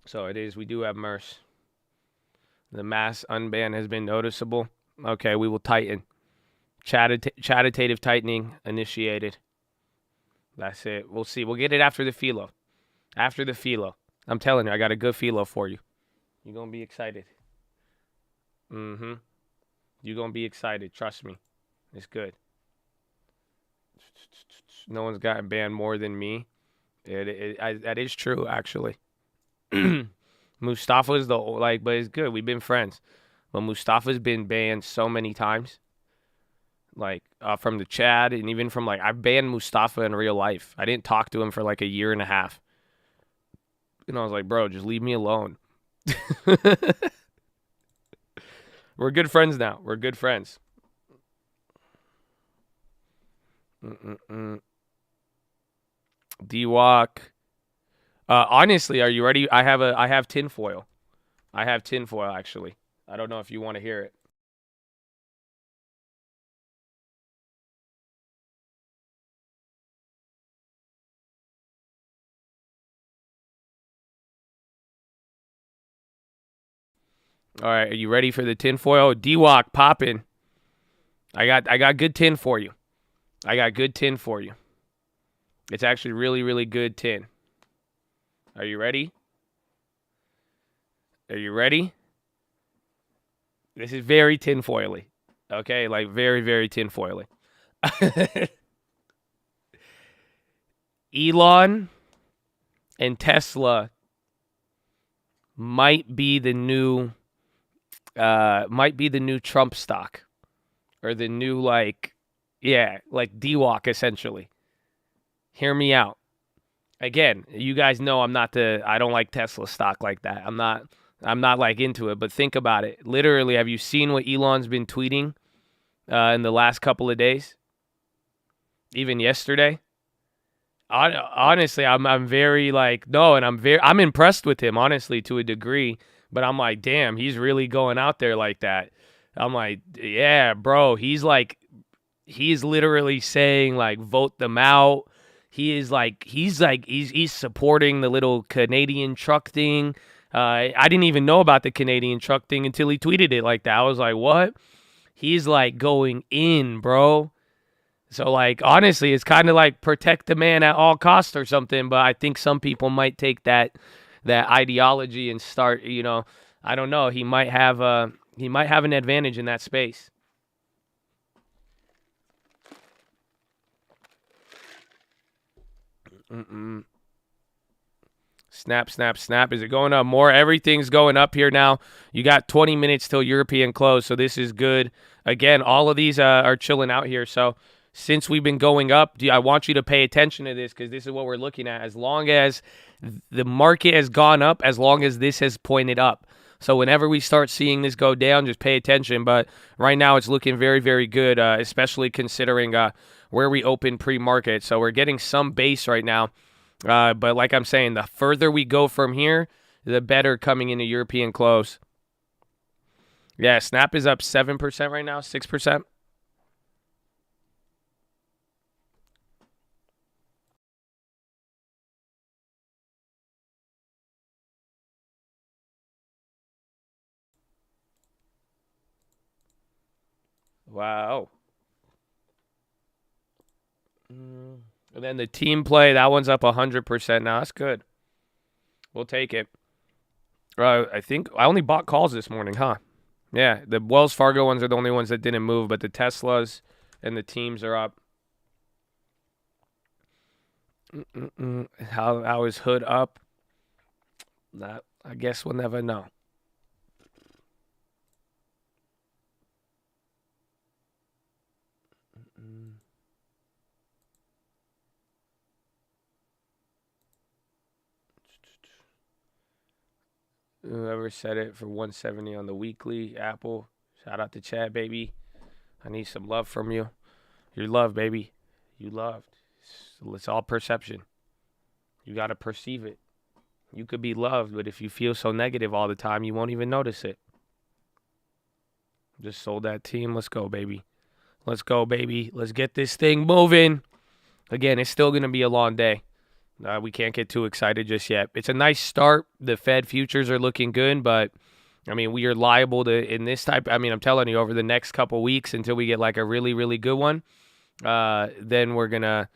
So it is, we do have merch. The mass unban has been noticeable. Okay, we will tighten. Chattitative tightening initiated. That's it. We'll see. We'll get it after the PHILO. After the PHILO. I'm telling you, I got a good PHILO for you. You're going to be excited. Mm-hmm. You're going to be excited. Trust me. It's good. No one's gotten banned more than me. That is true, actually. Mustafa's but it's good. We've been friends. But Mustafa's been banned so many times. like from the chat, and even from like, I've banned Mustafa in real life. I didn't talk to him for like a year and a half. And I was like, bro, just leave me alone. We're good friends now. We're good friends. D-Walk. Honestly, are you ready? I have tinfoil. I have tinfoil, actually. I don't know if you want to hear it. All right, are you ready for the tinfoil? D-Walk, poppin'. I got good tin for you. I got good tin for you. It's actually really, really good tin. Are you ready? Are you ready? This is very tinfoily. Okay, like very, very tinfoily. Elon and Tesla might be the new Trump stock, or the new, like, yeah, like D-Walk essentially. Hear me out. Again, you guys know I don't like Tesla stock like that. I'm not like into it, but think about it. Literally, have you seen what Elon's been tweeting in the last couple of days? Even yesterday? Honestly, I'm very like, no, and I'm impressed with him, honestly, to a degree, but I'm like, damn, he's really going out there like that. I'm like, yeah, bro, he's literally saying like, vote them out. He's supporting the little Canadian truck thing. I didn't even know about the Canadian truck thing until he tweeted it like that. I was like, what? He's like going in, bro. So, like, honestly, it's kind of like protect the man at all costs or something. But I think some people might take that ideology and start, I don't know. He might have an advantage in that space. Snap, snap, snap. Is it going up more? Everything's going up here now. You got 20 minutes till European close, so this is good. Again, all of these are chilling out here. So since we've been going up, I want you to pay attention to this, because this is what we're looking at. As long as the market has gone up, as long as this has pointed up. So whenever we start seeing this go down, just pay attention. But right now it's looking very, very good, especially considering where we open pre-market. So we're getting some base right now. But like I'm saying, the further we go from here, the better coming into European close. Yeah, Snap is up 7% right now, 6%. Wow. And then the team play, that one's up 100% now. That's good. We'll take it. I think I only bought calls this morning, huh? Yeah, the Wells Fargo ones are the only ones that didn't move, but the Teslas and the teams are up. How is Hood up? That, I guess we'll never know. Whoever said it for 170 on the weekly, Apple. Shout out to Chad, baby. I need some love from you. Your love, baby. You loved. It's all perception. You got to perceive it. You could be loved, but if you feel so negative all the time, you won't even notice it. Just sold that team. Let's go, baby. Let's go, baby. Let's get this thing moving. Again, it's still going to be a long day. We can't get too excited just yet. It's a nice start. The Fed futures are looking good, but I mean, we are liable to, in this type, I mean, I'm telling you, over the next couple weeks until we get like a really, really good one, then we're gonna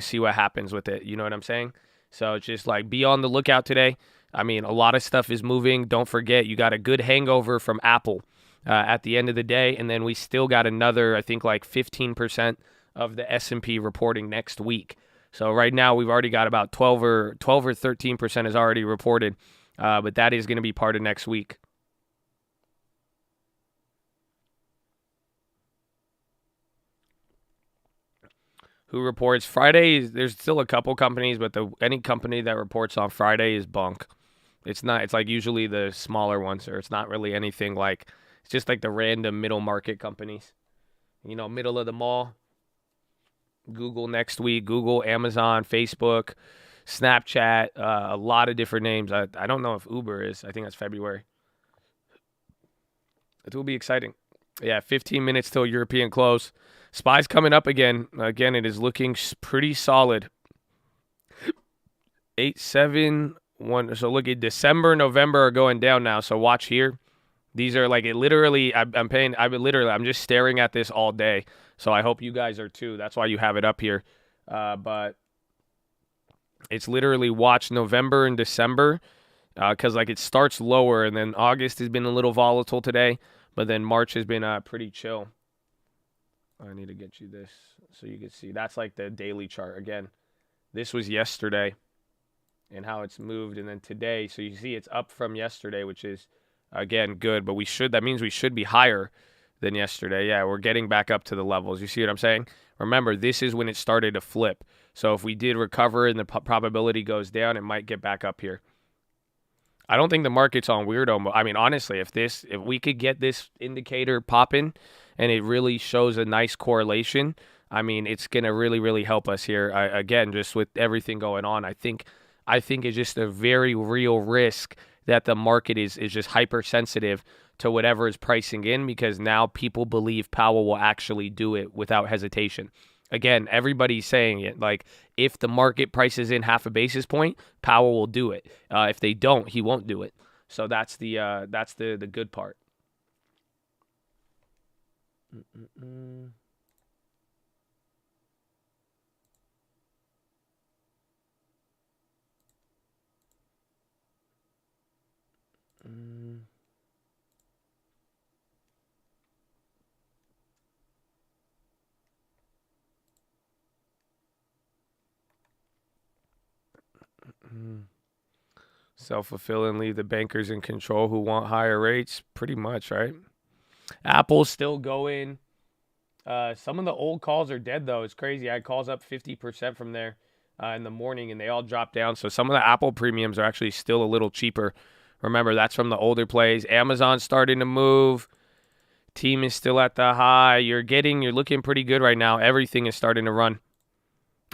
see what happens with it. You know what I'm saying? So it's just like, be on the lookout today. I mean, a lot of stuff is moving. Don't forget, you got a good hangover from Apple at the end of the day, and then we still got another, I think, like 15% of the S&P reporting next week. So right now we've already got about 12 or 13% is already reported, but that is going to be part of next week. Who reports Friday? There's still a couple companies, but any company that reports on Friday is bunk. It's not. It's like usually the smaller ones, or it's not really anything like. It's just like the random middle market companies. Middle of the mall. Google next week. Google, Amazon, Facebook, Snapchat. A lot of different names. I don't know if Uber is. I think that's February. It will be exciting. Yeah, 15 minutes till European close. SPY's coming up again. Again, it is looking pretty solid. 871. So look at December, November are going down now. So watch here. These are like it literally. I'm just staring at this all day. So I hope you guys are too. That's why you have it up here. But it's literally watch November and December because like it starts lower and then August has been a little volatile today, but then March has been pretty chill. I need to get you this so you can see. That's like the daily chart. Again, this was yesterday and how it's moved. And then today, so you see it's up from yesterday, which is, again, good. But that means we should be higher than yesterday. Yeah, we're getting back up to the levels. You see what I'm saying? Remember, this is when it started to flip. So if we did recover and the probability goes down, it might get back up here. I don't think the market's on weirdo. I mean, honestly, if we could get this indicator popping and it really shows a nice correlation, I mean, it's going to really, really help us here. Again, just with everything going on, I think it's just a very real risk that the market is just hypersensitive to whatever is pricing in because now people believe Powell will actually do it without hesitation. Again, everybody's saying it. Like, if the market prices in half a basis point, Powell will do it. If they don't, he won't do it. So that's the good part. Self-fulfilling, leave the bankers in control who want higher rates. Pretty much, right? Apple's still going. Some of the old calls are dead, though. It's crazy. I had calls up 50% from there in the morning, and they all dropped down. So some of the Apple premiums are actually still a little cheaper. Remember, that's from the older plays. Amazon's starting to move. Team is still at the high. You're looking pretty good right now. Everything is starting to run.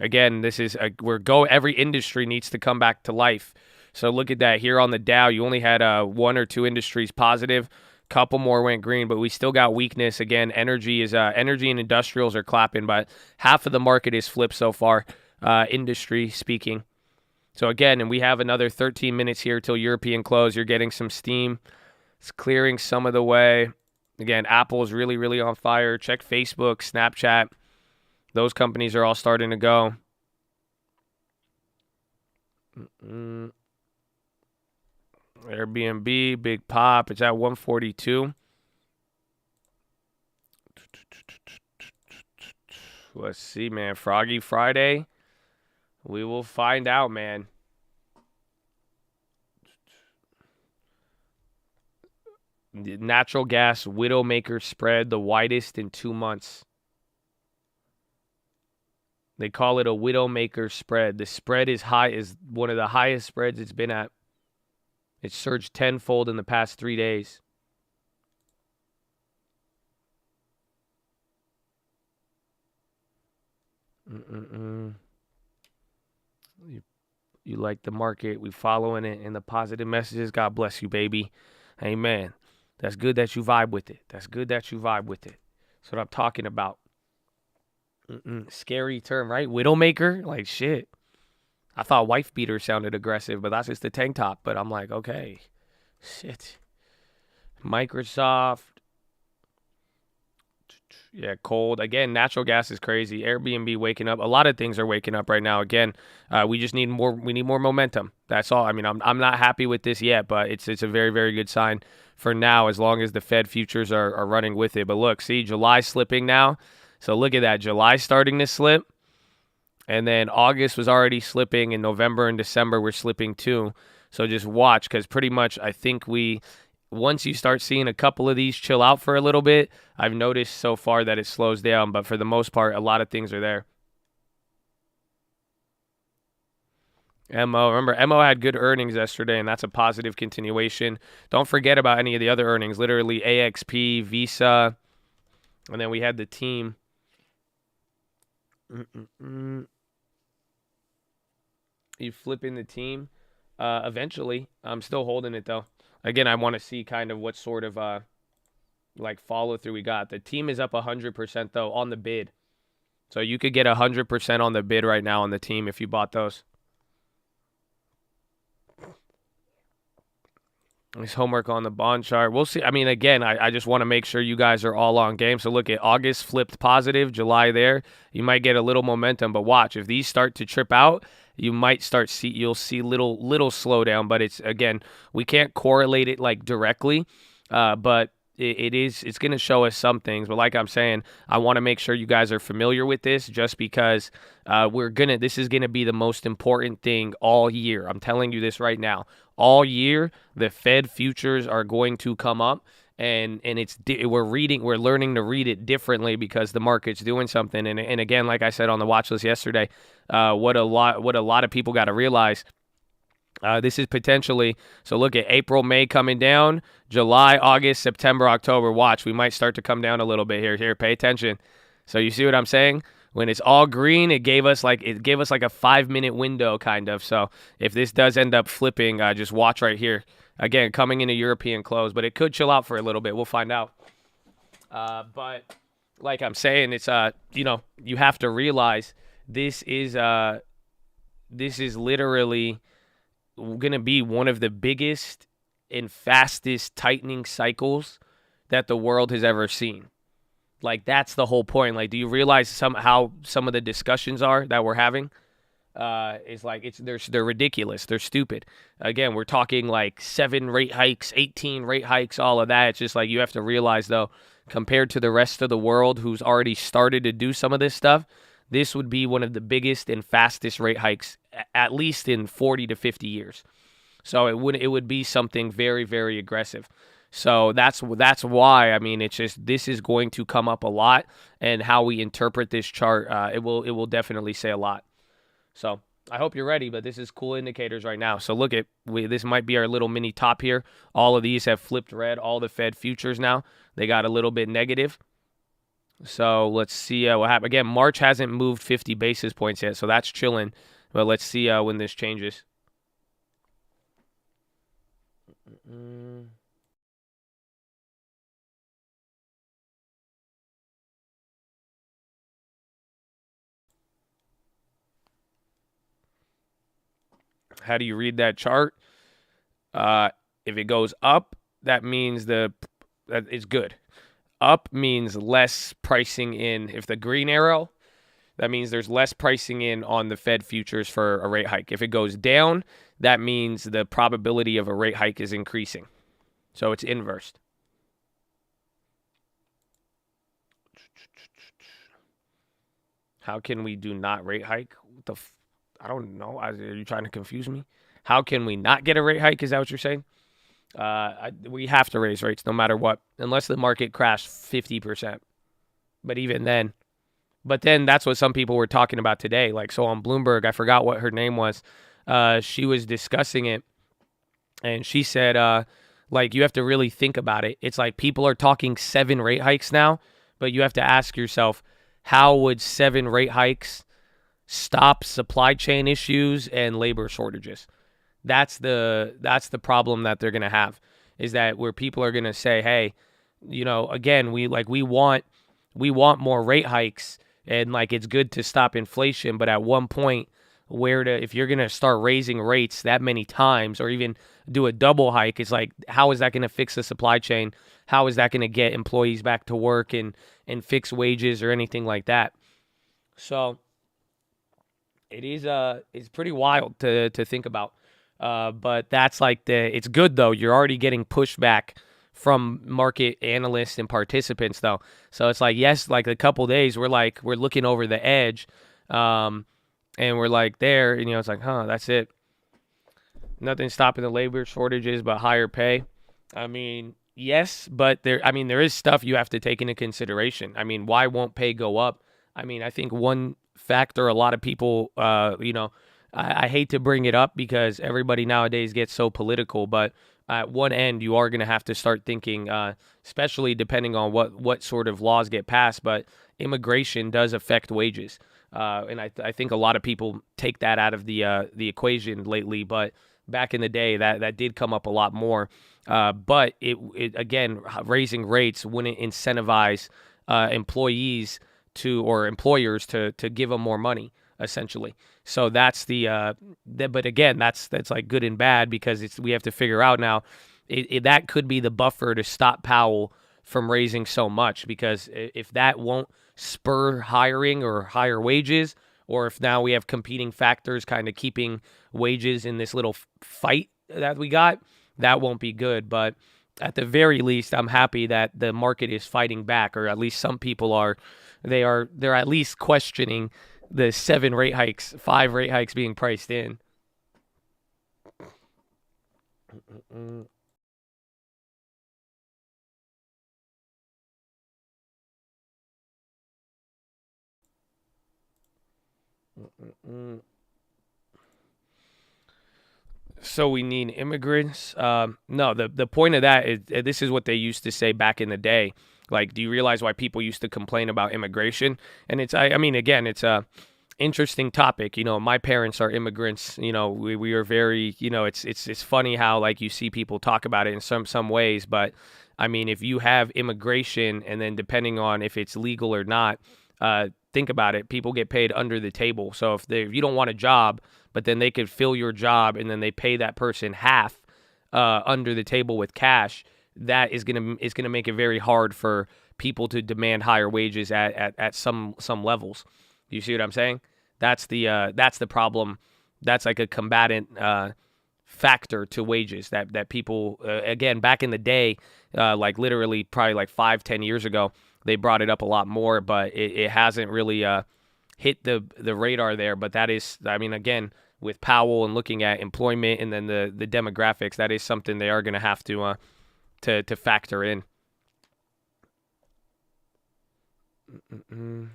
Again, this is every industry needs to come back to life. So look at that here on the Dow. You only had one or two industries positive. Couple more went green, but we still got weakness. Again, energy and industrials are clapping, but half of the market is flipped so far, industry speaking. So again, and we have another 13 minutes here till European close. You're getting some steam. It's clearing some of the way. Again, Apple is really, really on fire. Check Facebook, Snapchat. Those companies are all starting to go. Airbnb, big pop. It's at 142. Let's see, man. Froggy Friday. We will find out, man. The natural gas Widowmaker spread, the widest in 2 months. They call it a Widowmaker spread. The spread is one of the highest spreads it's been at. It surged tenfold in the past 3 days. You like the market. We following it and the positive messages. God bless you, baby. Amen. That's good that you vibe with it. That's what I'm talking about. Scary term, right? Widowmaker? Like, shit. I thought wife beater sounded aggressive, but that's just the tank top. But I'm like, okay. Shit. Microsoft. Yeah, cold. Again, natural gas is crazy. Airbnb waking up. A lot of things are waking up right now. Again, we just need more. We need more momentum. That's all. I mean, I'm not happy with this yet, but it's a very, very good sign for now as long as the Fed futures are running with it. But look, see, July slipping now. So look at that. July starting to slip. And then August was already slipping, and November and December were slipping too. So just watch, because pretty much I think once you start seeing a couple of these chill out for a little bit, I've noticed so far that it slows down. But for the most part, a lot of things are there. Remember, MO had good earnings yesterday, and that's a positive continuation. Don't forget about any of the other earnings, literally AXP, Visa, and then we had the team. You flipping the team eventually. I'm still holding it, though. Again, I want to see kind of what sort of like follow through we got. The team is up 100%, though, on the bid. So you could get 100% on the bid right now on the team if you bought those. Nice homework on the bond chart. We'll see. I mean, again, I just want to make sure you guys are all on game. So look at August flipped positive, July there. You might get a little momentum, but watch. If these start to trip out, you might you'll see little slowdown. But it's, again, we can't correlate it like directly, but it's going to show us some things. But like I'm saying, I want to make sure you guys are familiar with this just because this is going to be the most important thing all year. I'm telling you this right now. All year, the Fed futures are going to come up, and we're learning to read it differently because the market's doing something. And again, like I said on the watch list yesterday, what a lot of people got to realize. This is potentially, so look at April, May coming down, July, August, September, October. Watch, we might start to come down a little bit here. Here, pay attention. So you see what I'm saying? When it's all green, it gave us like a 5-minute window kind of. So if this does end up flipping, just watch right here. Again, coming into European close, but it could chill out for a little bit. We'll find out. But like I'm saying, it's you have to realize this is literally going to be one of the biggest and fastest tightening cycles that the world has ever seen. Like, that's the whole point. Like, do you realize how some of the discussions are that we're having? They're ridiculous. They're stupid. Again, we're talking like 7 rate hikes, 18 rate hikes, all of that. It's just like you have to realize, though, compared to the rest of the world who's already started to do some of this stuff, this would be one of the biggest and fastest rate hikes, at least in 40 to 50 years. So it would be something very, very aggressive. So that's why, I mean, it's just, this is going to come up a lot, and how we interpret this chart, it will definitely say a lot. So I hope you're ready, but this is cool indicators right now. So look at, this might be our little mini top here. All of these have flipped red, all the Fed futures now. They got a little bit negative. So let's see what happens. Again, March hasn't moved 50 basis points yet, so that's chilling. But let's see when this changes. How do you read that chart? If it goes up, that means that it's good. Up means less pricing in. If the green arrow, that means there's less pricing in on the Fed futures for a rate hike. If it goes down, that means the probability of a rate hike is increasing. So it's inversed. How can we do not rate hike? I don't know. Are you trying to confuse me? How can we not get a rate hike? Is that what you're saying? We have to raise rates no matter what, unless the market crashed 50%. But even then, that's what some people were talking about today. Like, so on Bloomberg, I forgot what her name was. She was discussing it, and she said, like, you have to really think about it. It's like people are talking 7 rate hikes now, but you have to ask yourself, how would 7 rate hikes stop supply chain issues and labor shortages? That's the problem that they're going to have, is that where people are going to say, hey, again, we want more rate hikes, and like, it's good to stop inflation, but at one point, if you're going to start raising rates that many times, or even do a double hike, it's like, how is that going to fix the supply chain? How is that going to get employees back to work and fix wages or anything like that? So it's pretty wild to think about. But that's like it's good though. You're already getting pushback from market analysts and participants though. So it's like, yes, like a couple days, we're looking over the edge, and we're like there, and it's like, that's it. Nothing stopping the labor shortages but higher pay. I mean, yes, but there is stuff you have to take into consideration. I mean, why won't pay go up? I mean, I think one factor a lot of people, I hate to bring it up because everybody nowadays gets so political, but at one end, you are going to have to start thinking, especially depending on what sort of laws get passed, but immigration does affect wages. And I think a lot of people take that out of the equation lately, but back in the day, that did come up a lot more. But it again, raising rates wouldn't incentivize employees to or employers to give them more money essentially. So that's but again, that's like good and bad because we have to figure out now that could be the buffer to stop Powell from raising so much because if that won't spur hiring or higher wages, or if now we have competing factors kind of keeping wages in this little fight that we got, that won't be good. But at the very least, I'm happy that the market is fighting back, or at least some people are. They're at least questioning the 5 rate hikes being priced in. So we need immigrants. No, the point of that is this is what they used to say back in the day. Like, do you realize why people used to complain about immigration? And I mean, again, it's a interesting topic. You know, my parents are immigrants. You know, we are very, you know, it's funny how like you see people talk about it in some ways, but I mean, if you have immigration and then depending on if it's legal or not, think about it. People get paid under the table. So if you don't want a job, but then they could fill your job and then they pay that person half under the table with cash, that is gonna make it very hard for people to demand higher wages at some levels. You see what I'm saying? That's the problem. That's like a combatant factor to wages that people again back in the day, like literally probably like 5-10 years ago, they brought it up a lot more, but it hasn't really hit the radar there. But that is, I mean, again, with Powell and looking at employment and then the demographics, that is something they are going to have to factor in. Mm-mm.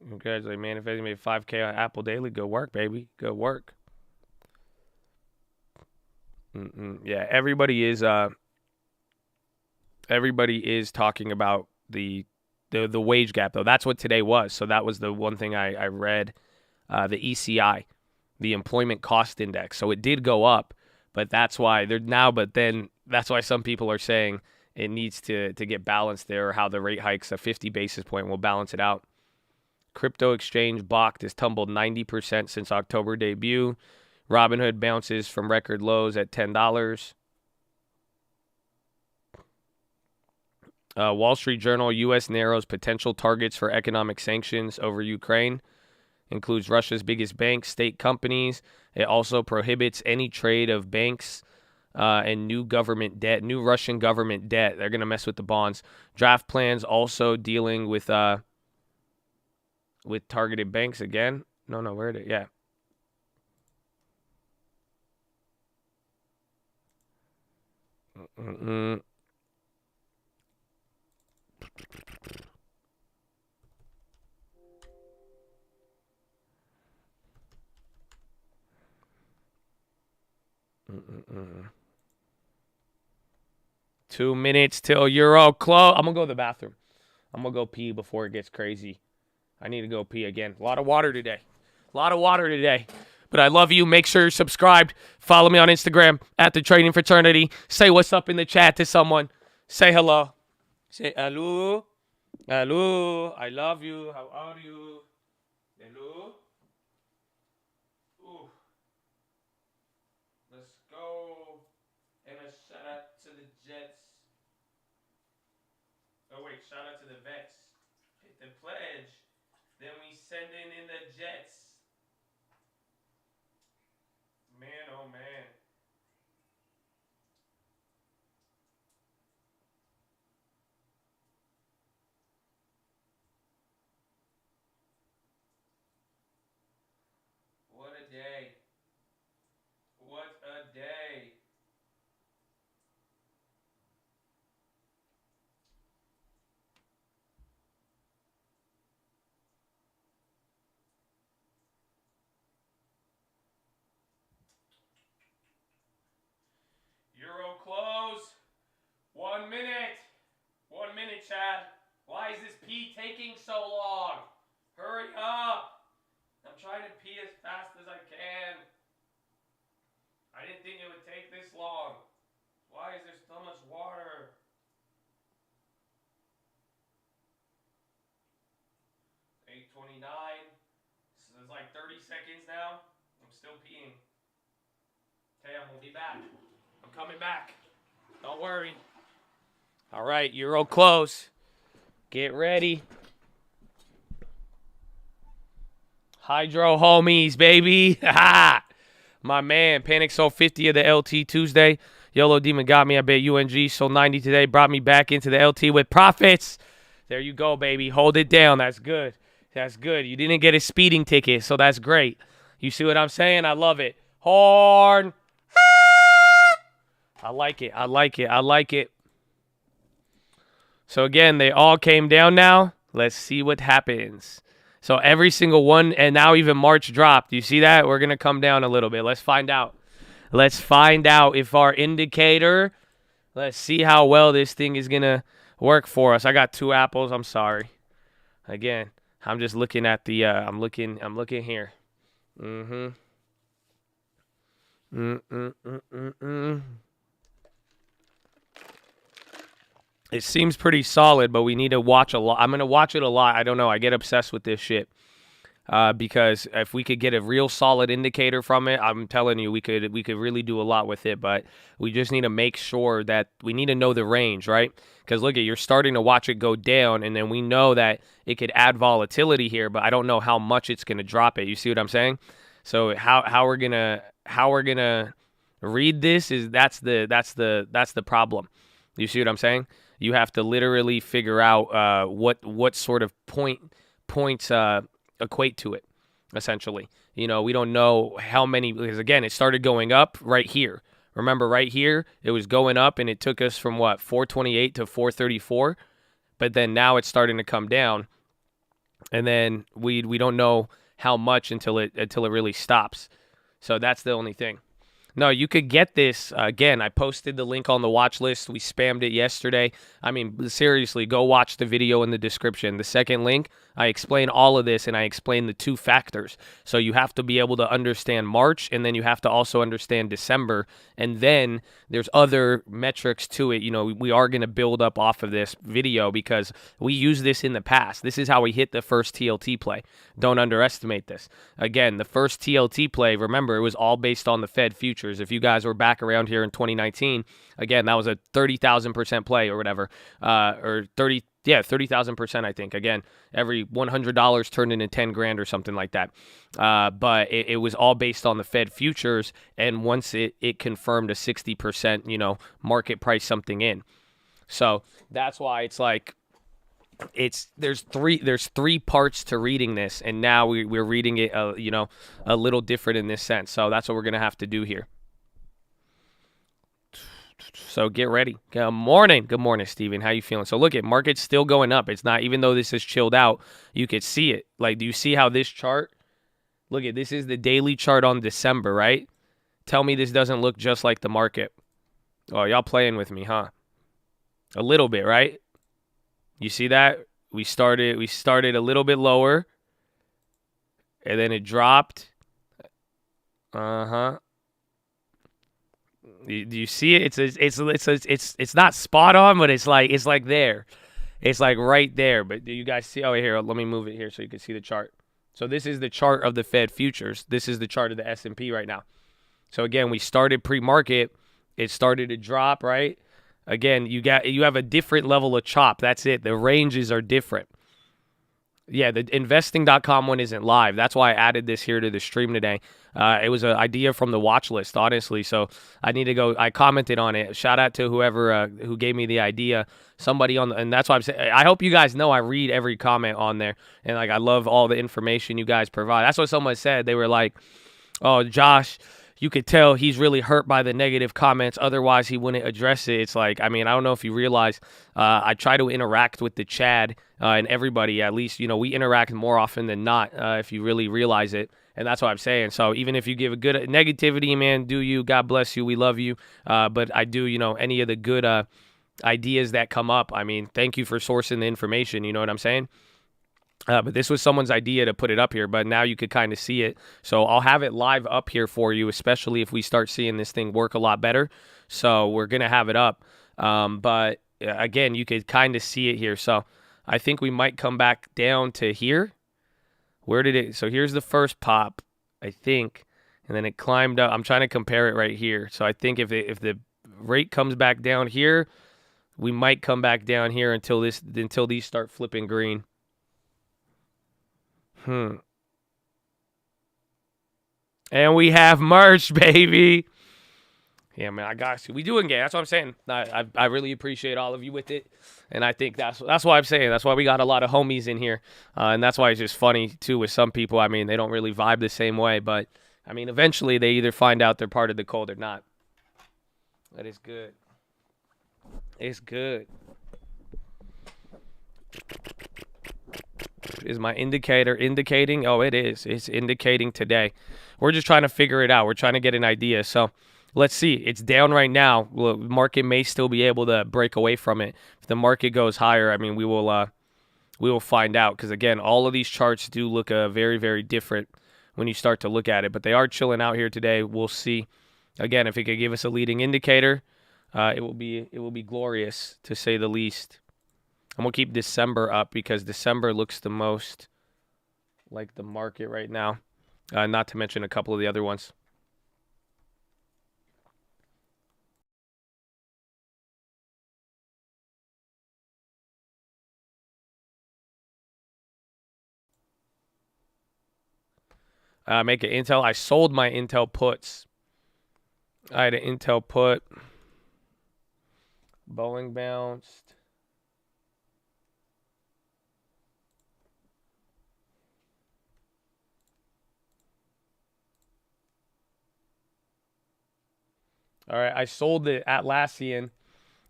You guys like manifesting made 5K on Apple Daily. Good work, baby. Good work. Yeah, everybody is talking about the wage gap though. That's what today was. So that was the one thing I read. The ECI, the Employment Cost Index. So it did go up, but that's why they're now. But then that's why some people are saying it needs to get balanced there, or how the rate hikes a 50 basis point will balance it out. Crypto exchange Bakkt has tumbled 90% since October debut. Robinhood bounces from record lows at $10. Wall Street Journal, U.S. narrows potential targets for economic sanctions over Ukraine. Includes Russia's biggest banks, state companies. It also prohibits any trade of banks and new Russian government debt. They're going to mess with the bonds. Draft plans also dealing with targeted banks again. No, where did it? Yeah. Mm-mm. Mm-mm. 2 minutes till Euro close. I'm gonna go to the bathroom. I'm gonna go pee before it gets crazy. I need to go pee again. A lot of water today. A lot of water today. But I love you. Make sure you're subscribed. Follow me on Instagram at the Trading Fraternity. Say what's up in the chat to someone. Say hello. Say hello. Hello. I love you. How are you? Hello. Ooh. Let's go. And a shout out to the Jets. Oh wait, shout out to the Vets. Hit the pledge. Then we send in the Jets. Man, oh man. What a day. What a day. taking so long? Hurry up. I'm trying to pee as fast as I can. I didn't think it would take this long. Why is there so much water? $8:29. So it's like 30 seconds now. I'm still peeing. Okay, I'm gonna be back. I'm coming back. Don't worry. All right, Euro close. Get ready. Hydro homies, baby. My man, Panic sold 50 of the LT Tuesday. YOLO Demon got me. I bet UNG sold 90 today. Brought me back into the LT with profits. There you go, baby. Hold it down. That's good. That's good. You didn't get a speeding ticket, so that's great. You see what I'm saying? I love it. Horn. I like it. I like it. I like it. So, again, they all came down now. Let's see what happens. So, every single one, and now even March dropped. You see that? We're going to come down a little bit. Let's find out. Let's find out if our indicator, let's see how well this thing is going to work for us. I got 2 apples. I'm sorry. Again, I'm just looking at the, I'm looking here. It seems pretty solid, but we need to watch a lot. I'm going to watch it a lot. I don't know. I get obsessed with this shit. Because if we could get a real solid indicator from it, I'm telling you, we could really do a lot with it. But we just need to make sure that we need to know the range, right? Because look, you're starting to watch it go down, and then we know that it could add volatility here, but I don't know how much it's going to drop it. You see what I'm saying? So how we're gonna read this is that's the problem. You see what I'm saying? You have to literally figure out what sort of points equate to it, essentially. You know, we don't know how many, because again, it started going up right here. Remember, right here, it was going up, and it took us from, 428 to 434, but then now it's starting to come down, and then we don't know how much until it really stops. So that's the only thing. No, you could get this. Again, I posted the link on the watch list. We spammed it yesterday. I mean, seriously, go watch the video in the description. The second link, I explain all of this, and I explain the 2 factors. So you have to be able to understand March, and then you have to also understand December. And then there's other metrics to it. You know, we are going to build up off of this video because we used this in the past. This is how we hit the first TLT play. Don't underestimate this. Again, the first TLT play, remember, it was all based on the Fed futures. If you guys were back around here in 2019, again, that was a 30,000% play or whatever, or 30,000%, I think. Again, every $100 turned into 10 grand or something like that. But it was all based on the Fed futures, and once it confirmed a 60%, market price something in. So that's why it's like, there's three parts to reading this, and now we're reading it a little different in this sense. So that's what we're gonna have to do here. So get ready. Good morning, Steven. How you feeling? So look, market's still going up. It's not, even though this is chilled out, you could see it. Like, do you see how this chart? Look, this is the daily chart on December, right? Tell me this doesn't look just like the market. Oh, y'all playing with me, huh? A little bit, right? You see that? We started a little bit lower, and then it dropped. Do you see it? It's not spot on, but it's like there. It's like right there. But do you guys see? Oh, here, let me move it here so you can see the chart. So this is the chart of the Fed futures. This is the chart of the S&P right now. So again, we started pre-market. It started to drop, right? Again, you have a different level of chop. That's it. The ranges are different. Yeah, the investing.com one isn't live. That's why I added this here to the stream today. It was an idea from the watch list, honestly. So I need to go. I commented on it. Shout out to whoever who gave me the idea. Somebody and that's why I'm saying. I hope you guys know I read every comment on there, and I love all the information you guys provide. That's what someone said. They were like, "Oh, Josh, you could tell he's really hurt by the negative comments. Otherwise, he wouldn't address it." It's like, I mean, I don't know if you realize, I try to interact with the Chad and everybody. At least, we interact more often than not, if you really realize it. And that's what I'm saying. So even if you give a good negativity, man, do you. God bless you. We love you. But I do, any of the good ideas that come up. I mean, thank you for sourcing the information. You know what I'm saying? But this was someone's idea to put it up here, but now you could kind of see it. So I'll have it live up here for you, especially if we start seeing this thing work a lot better. So we're going to have it up. But again, you could kind of see it here. So I think we might come back down to here. Where did it? So here's the first pop, I think. And then it climbed up. I'm trying to compare it right here. So I think if the rate comes back down here, we might come back down here until these start flipping green. And we have merch, baby. Yeah, man, I got you. We doing game. That's what I'm saying. I really appreciate all of you with it, and I think that's why I'm saying. That's why we got a lot of homies in here, and that's why it's just funny too with some people. I mean, they don't really vibe the same way, but I mean, eventually they either find out they're part of the cult or not. That is good. It's good. Is my indicator indicating? Oh, it is. It's indicating today. We're just trying to figure it out. We're trying to get an idea. So let's see. It's down right now. The market may still be able to break away from it. If the market goes higher, I mean, we will find out. Because again, all of these charts do look very, very different when you start to look at it. But they are chilling out here today. We'll see. Again, if it could give us a leading indicator, it will be glorious to say the least. I'm going to keep December up because December looks the most like the market right now, not to mention a couple of the other ones. Make an Intel. I sold my Intel puts. I had an Intel put. Boeing bounced. All right, I sold the Atlassian.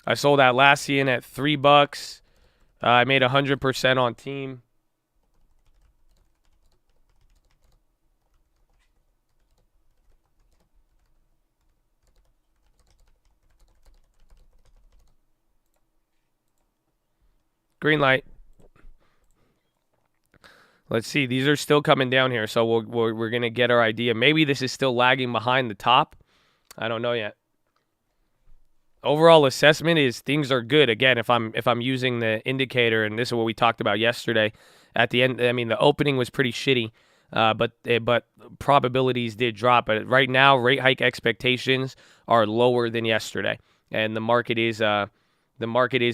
I sold Atlassian at $3. I made 100% on team. Green light. Let's see. These are still coming down here, so we're going to get our idea. Maybe this is still lagging behind the top. I don't know yet. Overall assessment is things are good. Again, if I'm using the indicator, and this is what we talked about yesterday, at the end, I mean, the opening was pretty shitty, but probabilities did drop. But right now, rate hike expectations are lower than yesterday, and the market is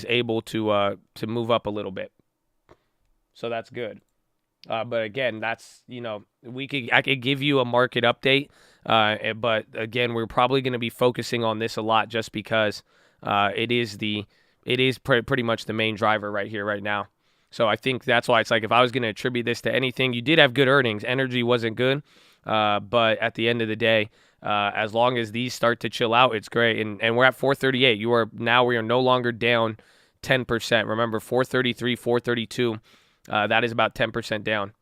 able to move up a little bit. So that's good. But again, that's, I could give you a market update. But again, we're probably going to be focusing on this a lot just because it is pretty much the main driver right here, right now. So I think that's why it's like if I was going to attribute this to anything, you did have good earnings. Energy wasn't good. But at the end of the day, as long as these start to chill out, it's great. And we're at 438. We are no longer down 10%. Remember, 433, 432. That is about 10% down.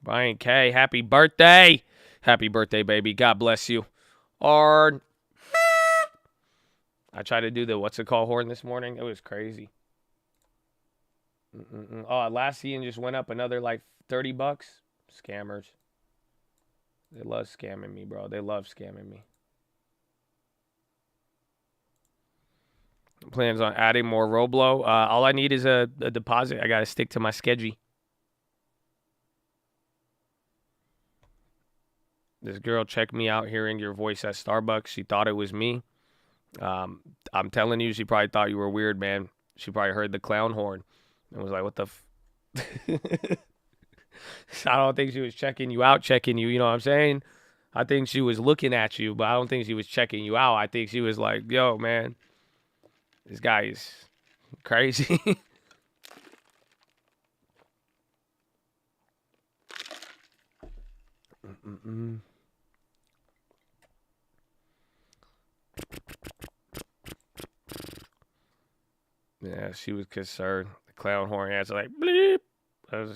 Brian K, happy birthday. Happy birthday, baby. God bless you. I tried to do the what's it called horn this morning. It was crazy. Oh, Atlassian just went up another like $30. Scammers. They love scamming me, bro. They love scamming me. Plans on adding more Roblo. All I need is a deposit. I got to stick to my schedule. This girl checked me out hearing your voice at Starbucks. She thought it was me. I'm telling you, she probably thought you were weird, man. She probably heard the clown horn and was like, what the I don't think she was checking you out, you know what I'm saying? I think she was looking at you, but I don't think she was checking you out. I think she was like, yo, man, this guy is crazy. Yeah, she was concerned. The clown horn answer like bleep. I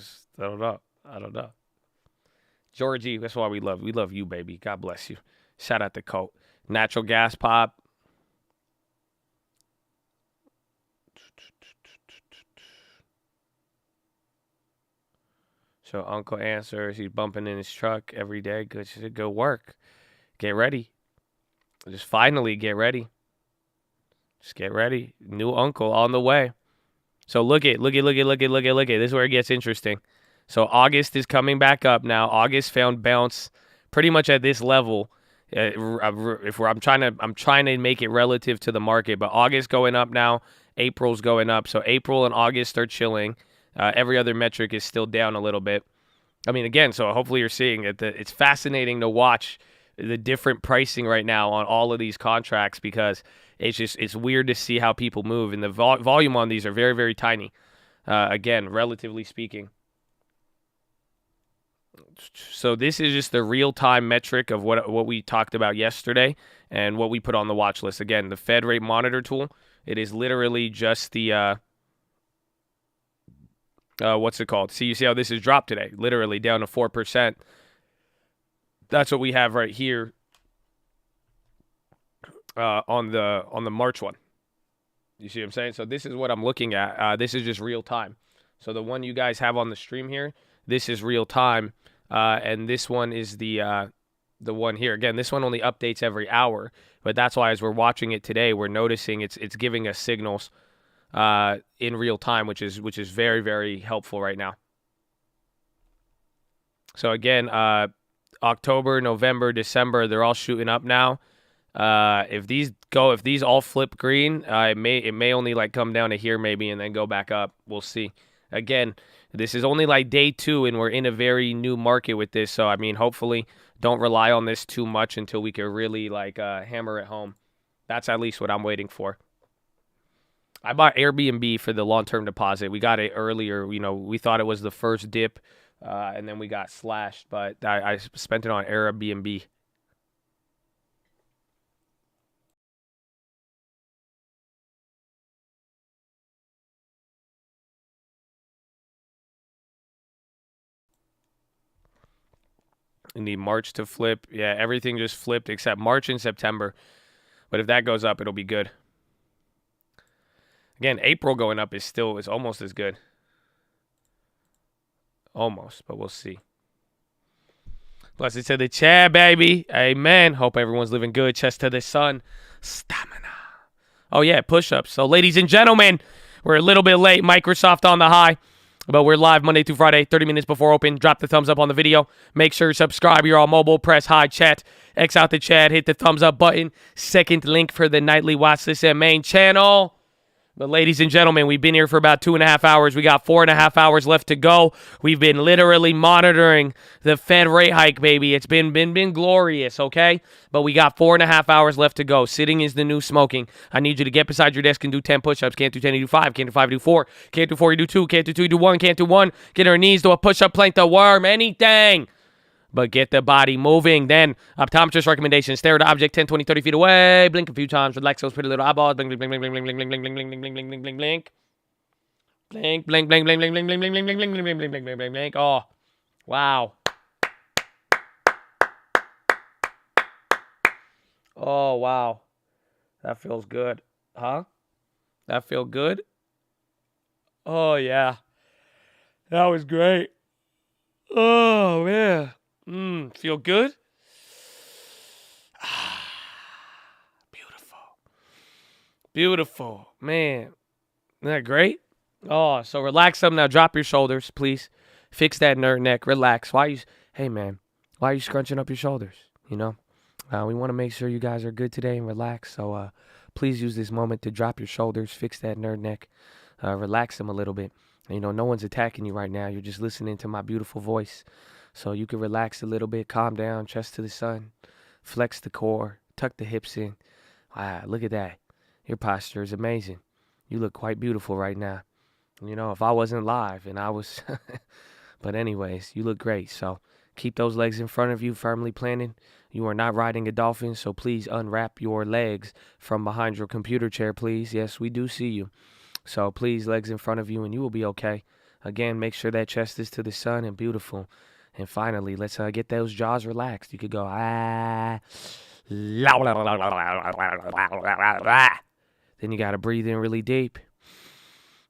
don't know. Georgie, that's why we love you, baby. God bless you. Shout out to Colt. Natural gas pop. So Uncle answers. He's bumping in his truck every day. Good work. Get ready. Just finally get ready. Just get ready. New uncle on the way. So look at. This is where it gets interesting. So August is coming back up now. August found bounce pretty much at this level. I'm trying to make it relative to the market, but August going up now. April's going up. So April and August are chilling. Every other metric is still down a little bit. I mean, again, so hopefully you're seeing it. It's fascinating to watch the different pricing right now on all of these contracts because it's weird to see how people move, and the volume on these are very, very tiny. Again, relatively speaking. So this is just the real-time metric of what we talked about yesterday and what we put on the watch list. Again, the Fed rate monitor tool. It is literally just the what's it called? See, you see how this has dropped today? Literally down to 4%. That's what we have right here on the March one. You see what I'm saying? So this is what I'm looking at. This is just real time. So the one you guys have on the stream here, this is real time, and this one is the one here. Again, this one only updates every hour, but that's why as we're watching it today, we're noticing it's giving us signals in real time, which is very, very helpful right now. So again, October, November, December, they're all shooting up now. If these all flip green, it may only like come down to here maybe and then go back up. We'll see. Again, this is only like day 2 and we're in a very new market with this. So I mean, hopefully don't rely on this too much until we can really like hammer it home. That's at least what I'm waiting for. I bought Airbnb for the long-term deposit. We got it earlier. You know, we thought it was the first dip, and then we got slashed. But I spent it on Airbnb. You need March to flip. Yeah, everything just flipped except March and September. But if that goes up, it'll be good. Again, April going up is almost as good. Almost, but we'll see. Blessed to the chat, baby. Amen. Hope everyone's living good. Chest to the sun. Stamina. Oh, yeah, push-ups. So, ladies and gentlemen, we're a little bit late. Microsoft on the high. But we're live Monday through Friday, 30 minutes before open. Drop the thumbs up on the video. Make sure you subscribe. You're all mobile. Press high chat. X out the chat. Hit the thumbs up button. Second link for the nightly watch list and main channel. But ladies and gentlemen, we've been here for about 2.5 hours. We got 4.5 hours left to go. We've been literally monitoring the Fed rate hike, baby. It's been glorious, okay? But we got 4.5 hours left to go. Sitting is the new smoking. I need you to get beside your desk and do 10 push-ups. Can't do 10, you do 5. Can't do 5, you do 4. Can't do 4, you do 2. Can't do 2, you do 1. Can't do 1. Get on your knees, do a push-up, plank the worm, anything. But get the body moving. Then, optometrist recommendation. Stare at the object 10, 20, 30 feet away. Blink a few times. Relax those pretty little eyeballs. Blink, blink, blink, blink, blink, blink, blink, blink, blink, blink, blink, blink, blink, blink, blink. Blink, blink, blink, blink, blink, blink, blink, blink, blink, blink, blink, blink, blink, blink, blink, blink, blink. Oh, wow. Oh, wow. That feels good. Huh? That feel good? Oh, yeah. That was great. Oh, man. Feel good? Beautiful. Beautiful. Man. Isn't that great? Oh, so relax some now. Drop your shoulders, please. Fix that nerd neck. Relax. Hey, man. Why are you scrunching up your shoulders? You know? We want to make sure you guys are good today and relax. So please use this moment to drop your shoulders. Fix that nerd neck. Relax them a little bit. You know, no one's attacking you right now. You're just listening to my beautiful voice. So you can relax a little bit, calm down, chest to the sun, flex the core, tuck the hips in. Wow, look at that. Your posture is amazing. You look quite beautiful right now. You know, if I wasn't live and I was... But anyways, you look great. So keep those legs in front of you, firmly planted. You are not riding a dolphin, so please unwrap your legs from behind your computer chair, please. Yes, we do see you. So please, legs in front of you, and you will be okay. Again, make sure that chest is to the sun and beautiful. And finally, let's get those jaws relaxed. You could go, ah. Then you got to breathe in really deep.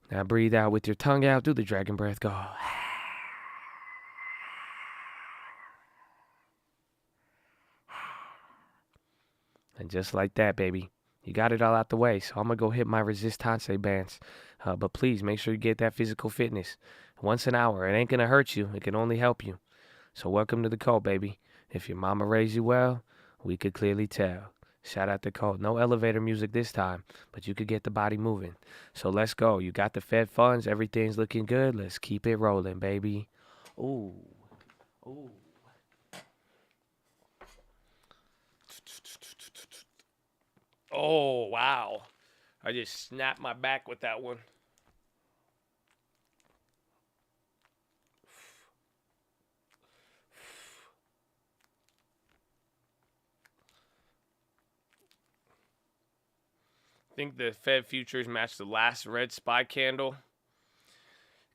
Now breathe out with your tongue out. Do the dragon breath. Go. And just like that, baby, you got it all out the way. So I'm going to go hit my resistance bands. But please make sure you get that physical fitness once an hour. It ain't going to hurt you. It can only help you. So welcome to the cult, baby. If your mama raised you well, we could clearly tell. Shout out to cult. No elevator music this time, but you could get the body moving. So let's go. You got the Fed funds. Everything's looking good. Let's keep it rolling, baby. Ooh. Ooh. Oh, wow. I just snapped my back with that one. I think the Fed futures match the last red SPY candle.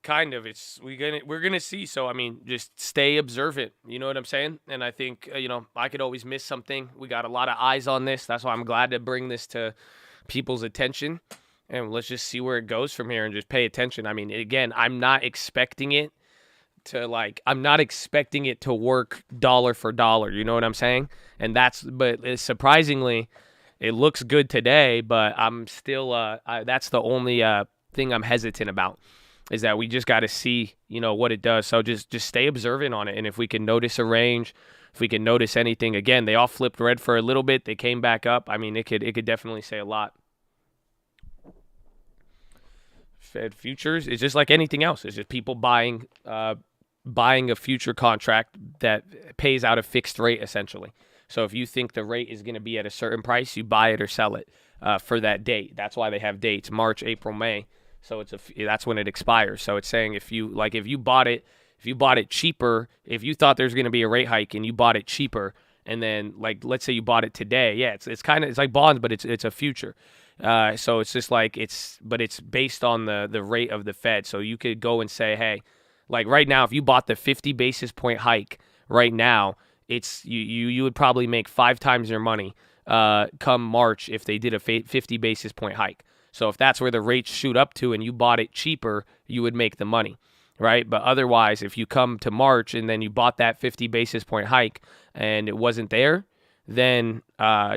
Kind of. We're gonna see. So I mean, just stay observant. You know what I'm saying? And I think I could always miss something. We got a lot of eyes on this. That's why I'm glad to bring this to people's attention. And let's just see where it goes from here and just pay attention. I mean, again, I'm not expecting it to work dollar for dollar. You know what I'm saying? But surprisingly, it looks good today. But I'm still that's the only thing I'm hesitant about. Is that we just got to see, what it does. So just stay observant on it. And if we can notice a range, if we can notice anything, again, they all flipped red for a little bit. They came back up. I mean, it could definitely say a lot. Fed futures is just like anything else. It's just people buying a future contract that pays out a fixed rate, essentially. So if you think the rate is going to be at a certain price, you buy it or sell it for that date. That's why they have dates: March, April, May. So that's when it expires. So it's saying if you bought it cheaper, if you thought there's going to be a rate hike and you bought it cheaper, and then let's say you bought it today, it's like bonds, but it's a future. So it's just but it's based on the rate of the Fed. So you could go and say, hey, like right now, if you bought the 50 basis point hike right now, it's you would probably make 5 times your money come March if they did a 50 basis point hike. So if that's where the rates shoot up to and you bought it cheaper, you would make the money, right? But otherwise, if you come to March and then you bought that 50 basis point hike and it wasn't there, then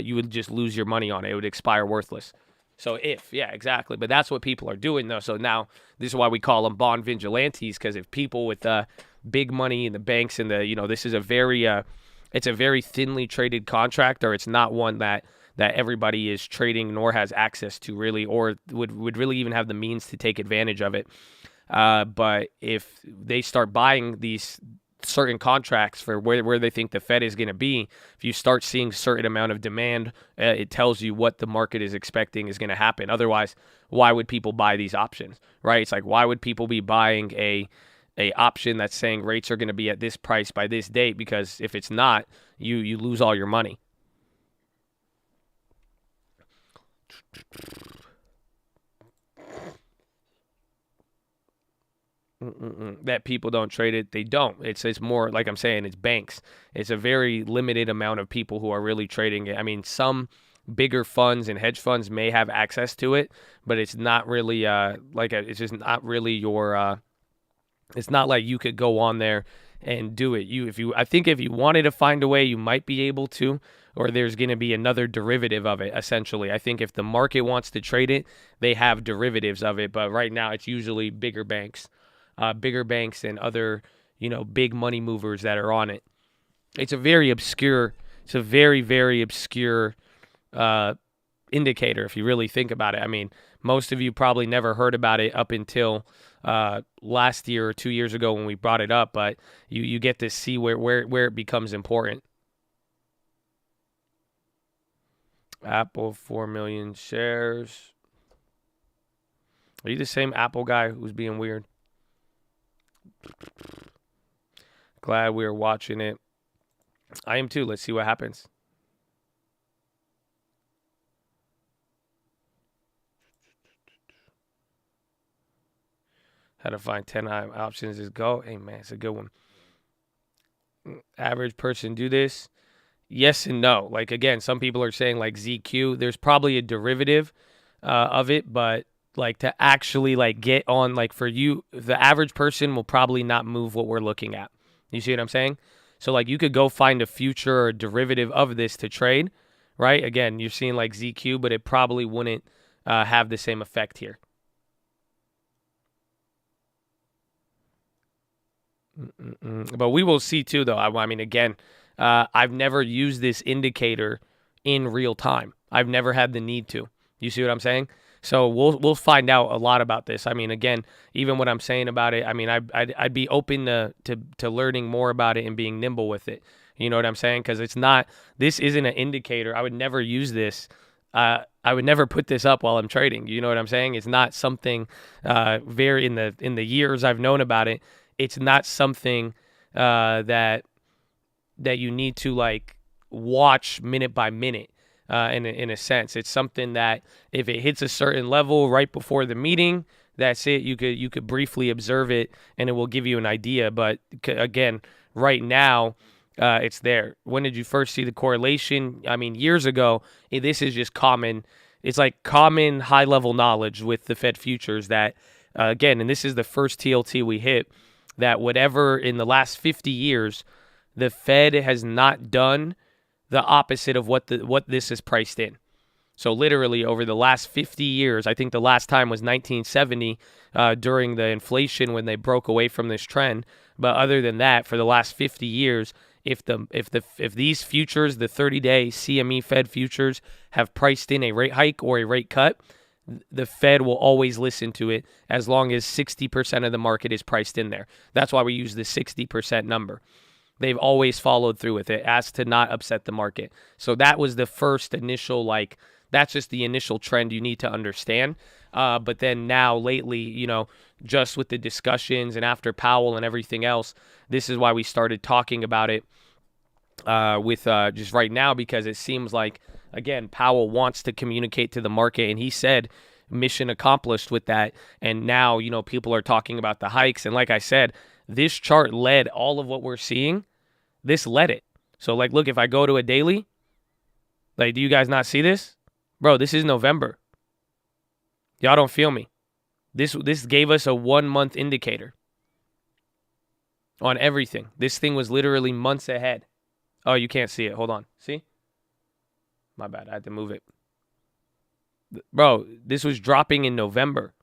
you would just lose your money on it. It would expire worthless. So exactly. But that's what people are doing, though. So now this is why we call them bond vigilantes, because if people with big money in the banks and this is it's a very thinly traded contract, or it's not one that everybody is trading nor has access to really, or would really even have the means to take advantage of it. But if they start buying these certain contracts for where they think the Fed is going to be, if you start seeing certain amount of demand, it tells you what the market is expecting is going to happen. Otherwise, why would people buy these options, right? It's like, why would people be buying a option that's saying rates are going to be at this price by this date? Because if it's not, you lose all your money. That people don't trade it. They don't. It's more like I'm saying, it's banks. It's a very limited amount of people who are really trading it. I mean, some bigger funds and hedge funds may have access to it, but it's not really it's just not really your it's not like you could go on there and do it. I think if you wanted to find a way, you might be able to, or there's going to be another derivative of it, essentially. I think if the market wants to trade it, they have derivatives of it, but right now it's usually bigger banks and other, big money movers that are on it. It's a very, very obscure indicator if you really think about it. I mean, most of you probably never heard about it up until last year or 2 years ago when we brought it up, but you get to see where it becomes important. Apple, 4 million shares. Are you the same Apple guy who's being weird? Glad we were watching it. I am too. Let's see what happens. How to find 10 options is go. Hey, man, it's a good one. Average person do this? Yes and no. Like, again, some people are saying like ZQ. There's probably a derivative of it, but like to actually like get on, like for you, the average person will probably not move what we're looking at. You see what I'm saying? So like you could go find a future or derivative of this to trade, right? Again, you're seeing like ZQ, but it probably wouldn't have the same effect here. But we will see too, though. I mean, again, I've never used this indicator in real time. I've never had the need to. You see what I'm saying? So we'll find out a lot about this. I mean, again, even what I'm saying about it, I mean, I'd be open to learning more about it and being nimble with it. You know what I'm saying? Because this isn't an indicator. I would never use this. I would never put this up while I'm trading. You know what I'm saying? It's not something very in the years I've known about it. It's not something that you need to like watch minute by minute. In a sense, it's something that if it hits a certain level right before the meeting, that's it. You could briefly observe it, and it will give you an idea. But again, right now, it's there. When did you first see the correlation? I mean, years ago. This is just common. It's like common high-level knowledge with the Fed futures that, again, and this is the first TLT we hit, that whatever in the last 50 years, the Fed has not done the opposite of what this is priced in. So literally over the last 50 years, I think the last time was 1970 during the inflation when they broke away from this trend. But other than that, for the last 50 years, if these futures, the 30-day CME Fed futures, have priced in a rate hike or a rate cut, the Fed will always listen to it as long as 60% of the market is priced in there. That's why we use the 60% number. They've always followed through with it as to not upset the market. So that was the first initial, that's just the initial trend you need to understand. But then now lately, just with the discussions and after Powell and everything else, this is why we started talking about it with just right now, because it seems like, again, Powell wants to communicate to the market, and he said mission accomplished with that. And now, people are talking about the hikes. And like I said, this chart led all of what we're seeing. This led it. So, look, if I go to a daily, do you guys not see this? Bro, this is November. Y'all don't feel me. This gave us a 1 month indicator on everything. This thing was literally months ahead. Oh, you can't see it. Hold on. See? My bad. I had to move it. Bro, this was dropping in November.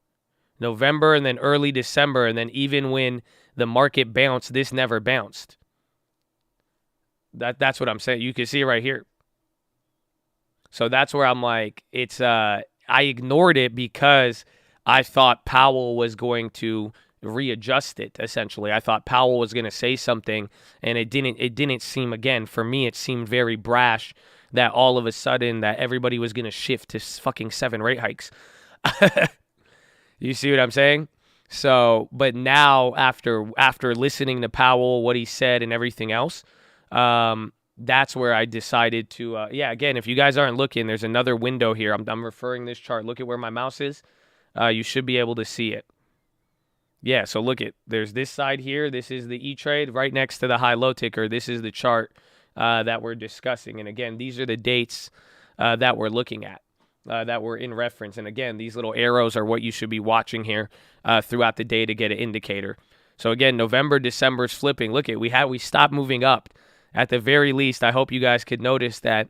November and then early December. And then even when the market bounced, this never bounced. That's what I'm saying. You can see it right here. So that's where I'm like, I ignored it because I thought Powell was going to readjust it, essentially. I thought Powell was going to say something, and it didn't seem, again, for me, it seemed very brash that all of a sudden that everybody was going to shift to fucking 7 rate hikes. You see what I'm saying? So, but now after listening to Powell, what he said and everything else, that's where I decided to, again, if you guys aren't looking, there's another window here. I'm referring this chart. Look at where my mouse is. You should be able to see it. Yeah, so look there's this side here. This is the E-Trade right next to the high-low ticker. This is the chart that we're discussing. And again, these are the dates that we're looking at, that were in reference. And again, these little arrows are what you should be watching here throughout the day to get an indicator. So again, November, December's flipping. Look we stopped moving up. At the very least, I hope you guys could notice that.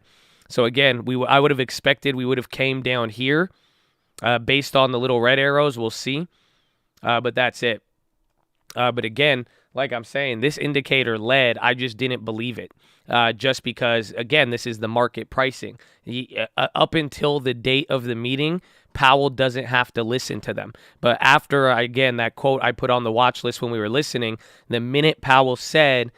So again, I would have expected we would have came down here based on the little red arrows. We'll see. But that's it. But again, like I'm saying, this indicator led. I just didn't believe it. Just because, again, this is the market pricing. Up until the date of the meeting, Powell doesn't have to listen to them. But after, again, that quote I put on the watch list when we were listening, the minute Powell said,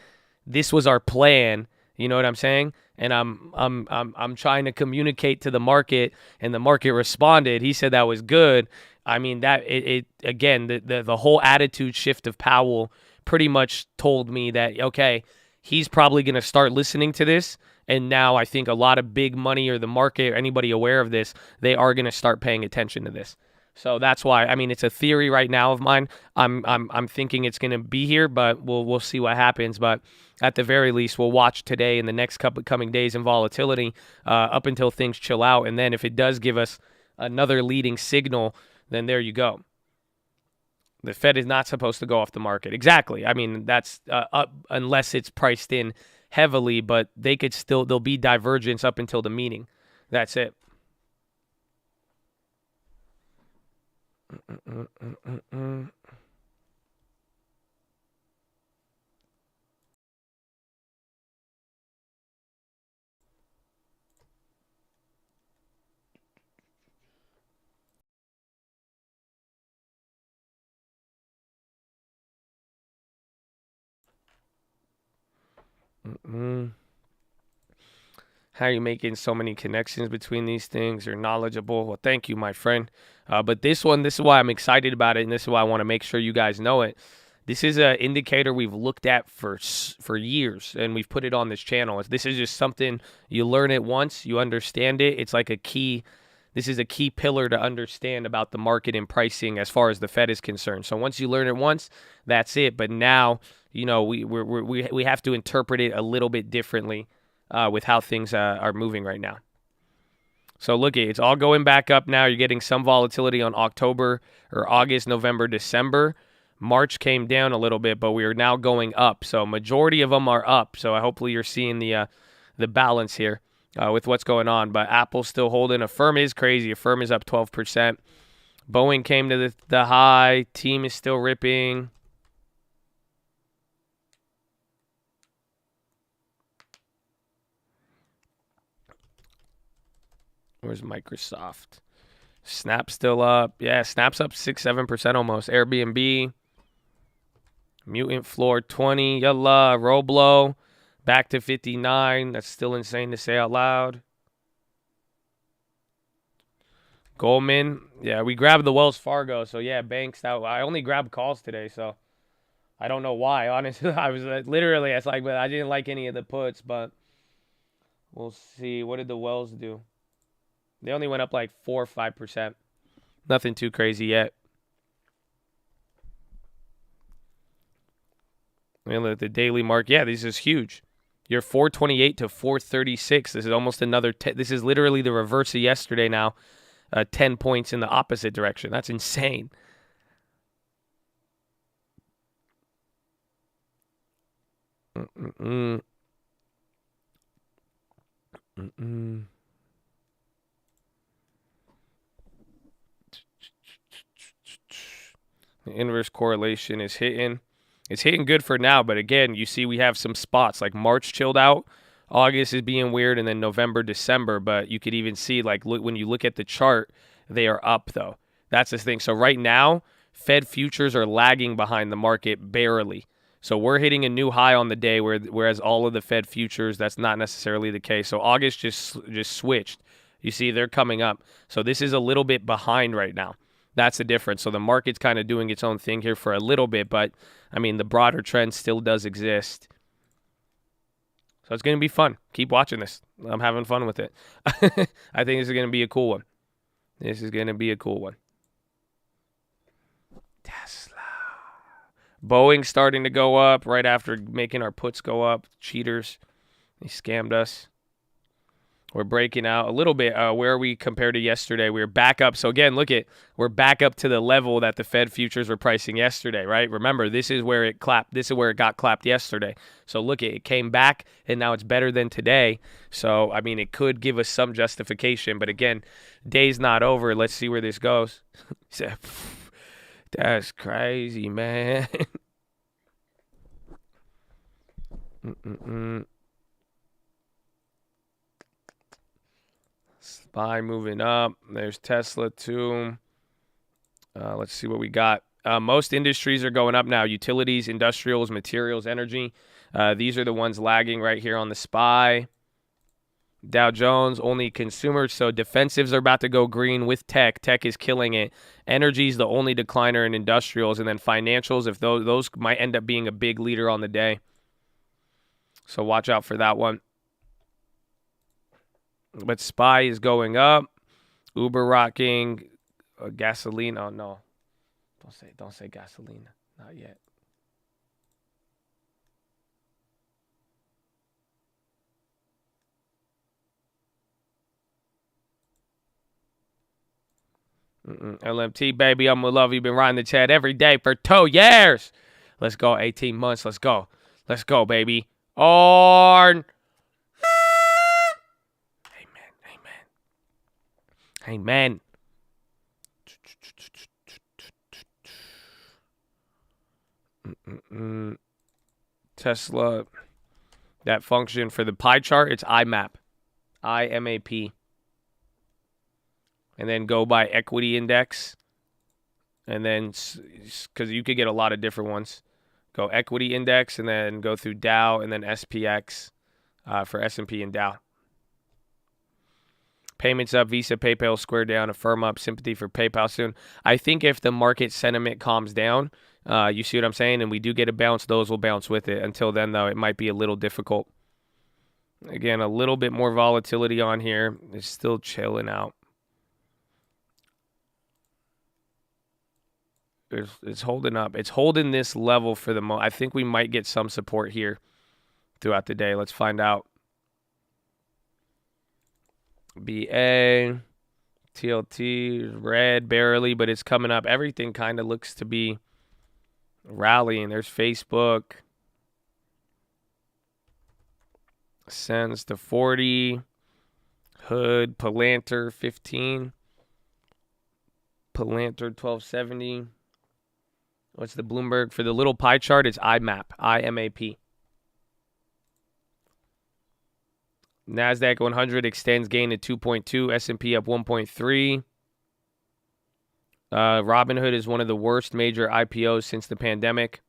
this was our plan, you know what I'm saying? And I'm trying to communicate to the market, and the market responded. He said that was good. I mean, that it again, the whole attitude shift of Powell pretty much told me that, okay, he's probably going to start listening to this. And now I think a lot of big money or the market or anybody aware of this, they are going to start paying attention to this. So that's why, I mean, it's a theory right now of mine. I'm thinking it's going to be here, but we'll see what happens. But at the very least, we'll watch today and the next couple coming days in volatility up until things chill out. And then if it does give us another leading signal, then there you go. The Fed is not supposed to go off the market. Exactly. I mean, that's up unless it's priced in heavily, but there'll be divergence up until the meeting. That's it. How are you making so many connections between these things? You're knowledgeable. Well, thank you, my friend. But this is why I'm excited about it, and this is why I want to make sure you guys know it. This is an indicator we've looked at for years, and we've put it on this channel. This is just something you learn it once, you understand it. It's like a key. This is a key pillar to understand about the market and pricing as far as the Fed is concerned. So once you learn it once, that's it. But now, we have to interpret it a little bit differently with how things are moving right now. So look, it's all going back up now. You're getting some volatility on October or August, November, December. March came down a little bit, but we are now going up. So majority of them are up. So hopefully you're seeing the balance here with what's going on. But Apple's still holding. Affirm is crazy. Affirm is up 12%. Boeing came to the high. Team is still ripping. Where's Microsoft? Snap still up. Yeah, Snap's up 6-7% almost. Airbnb. Mutant floor 20. Yalla. Roblo. Back to 59. That's still insane to say out loud. Goldman. Yeah, we grabbed the Wells Fargo. So, yeah, banks. I only grabbed calls today, so I don't know why. Honestly, I was literally, it's like, but I didn't like any of the puts, but we'll see. What did the Wells do? They only went up like 4 or 5%. Nothing too crazy yet. I mean, look at the daily mark. Yeah, this is huge. You're 428 to 436. This is almost another. This is literally the reverse of yesterday now. 10 points in the opposite direction. That's insane. The inverse correlation is hitting. It's hitting good for now, but again, you see we have some spots like March chilled out, August is being weird, and then November, December. But you could even see, like, when you look at the chart, they are up, though. That's the thing. So right now, Fed futures are lagging behind the market barely. So we're hitting a new high on the day, whereas all of the Fed futures, that's not necessarily the case. So August just switched. You see, they're coming up. So this is a little bit behind right now. That's the difference. So the market's kind of doing its own thing here for a little bit, but I mean, the broader trend still does exist. So it's going to be fun. Keep watching this. I'm having fun with it. I think this is going to be a cool one. This is going to be a cool one. Tesla. Boeing starting to go up right after making our puts go up. Cheaters. They scammed us. We're breaking out a little bit. Where are we compared to yesterday? We're back up. So again, we're back up to the level that the Fed futures were pricing yesterday, right? Remember, this is where it clapped. This is where it got clapped yesterday. So look, it came back, and now it's better than today. So, I mean, it could give us some justification. But again, day's not over. Let's see where this goes. That's crazy, man. SPY moving up. There's Tesla too. Let's see what we got. Most industries are going up now. Utilities, industrials, materials, energy. These are the ones lagging right here on the SPY. Dow Jones, only consumers. So defensives are about to go green with tech. Tech is killing it. Energy is the only decliner in industrials. And then financials, if those might end up being a big leader on the day. So watch out for that one. But SPY is going up. Uber rocking. Gasoline. Oh, no. Don't say gasoline. Not yet. LMT, baby, I'm gonna love you. Been riding the chat every day for 2 years. Let's go. 18 months. Let's go. Let's go, baby. Amen. Amen. Amen. Tesla, that function for the pie chart, it's IMAP. IMAP. And then go by equity index. And then, because you could get a lot of different ones. Go equity index and then go through Dow and then SPX for S&P and Dow. Payments up, Visa, PayPal, Square down, Affirm up, sympathy for PayPal soon. I think if the market sentiment calms down, you see what I'm saying, and we do get a bounce, those will bounce with it. Until then, though, it might be a little difficult. Again, a little bit more volatility on here. It's still chilling out. It's holding up. It's holding this level for the moment. I think we might get some support here throughout the day. Let's find out. BA, TLT, red barely, but it's coming up. Everything kind of looks to be rallying. There's Facebook. Sends to 40. Hood, Palantir, 15. Palantir, 1270. What's the Bloomberg? For the little pie chart, it's IMAP, IMAP. NASDAQ 100 extends gain to 2.2. S&P up 1.3. Robinhood is one of the worst major IPOs since the pandemic.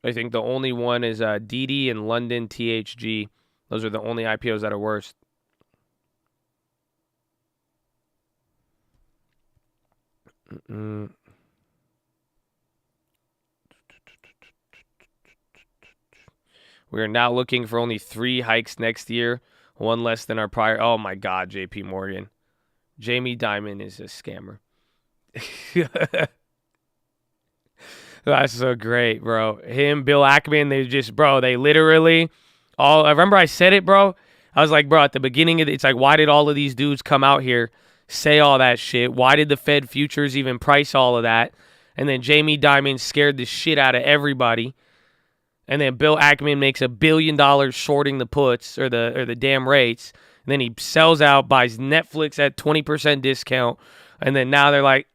I think the only one is DD and London THG. Those are the only IPOs that are worst. We are now looking for only 3 hikes next year, one less than our prior. Oh my God, JP Morgan. Jamie Dimon is a scammer. That's so great, bro. Him, Bill Ackman, they literally I remember I said it, bro. I was like, bro, at the beginning of it's like, why did all of these dudes come out here, say all that shit? Why did the Fed futures even price all of that? And then Jamie Dimon scared the shit out of everybody. And then Bill Ackman makes $1 billion shorting the puts or the damn rates. And then he sells out, buys Netflix at 20% discount. And then now they're like,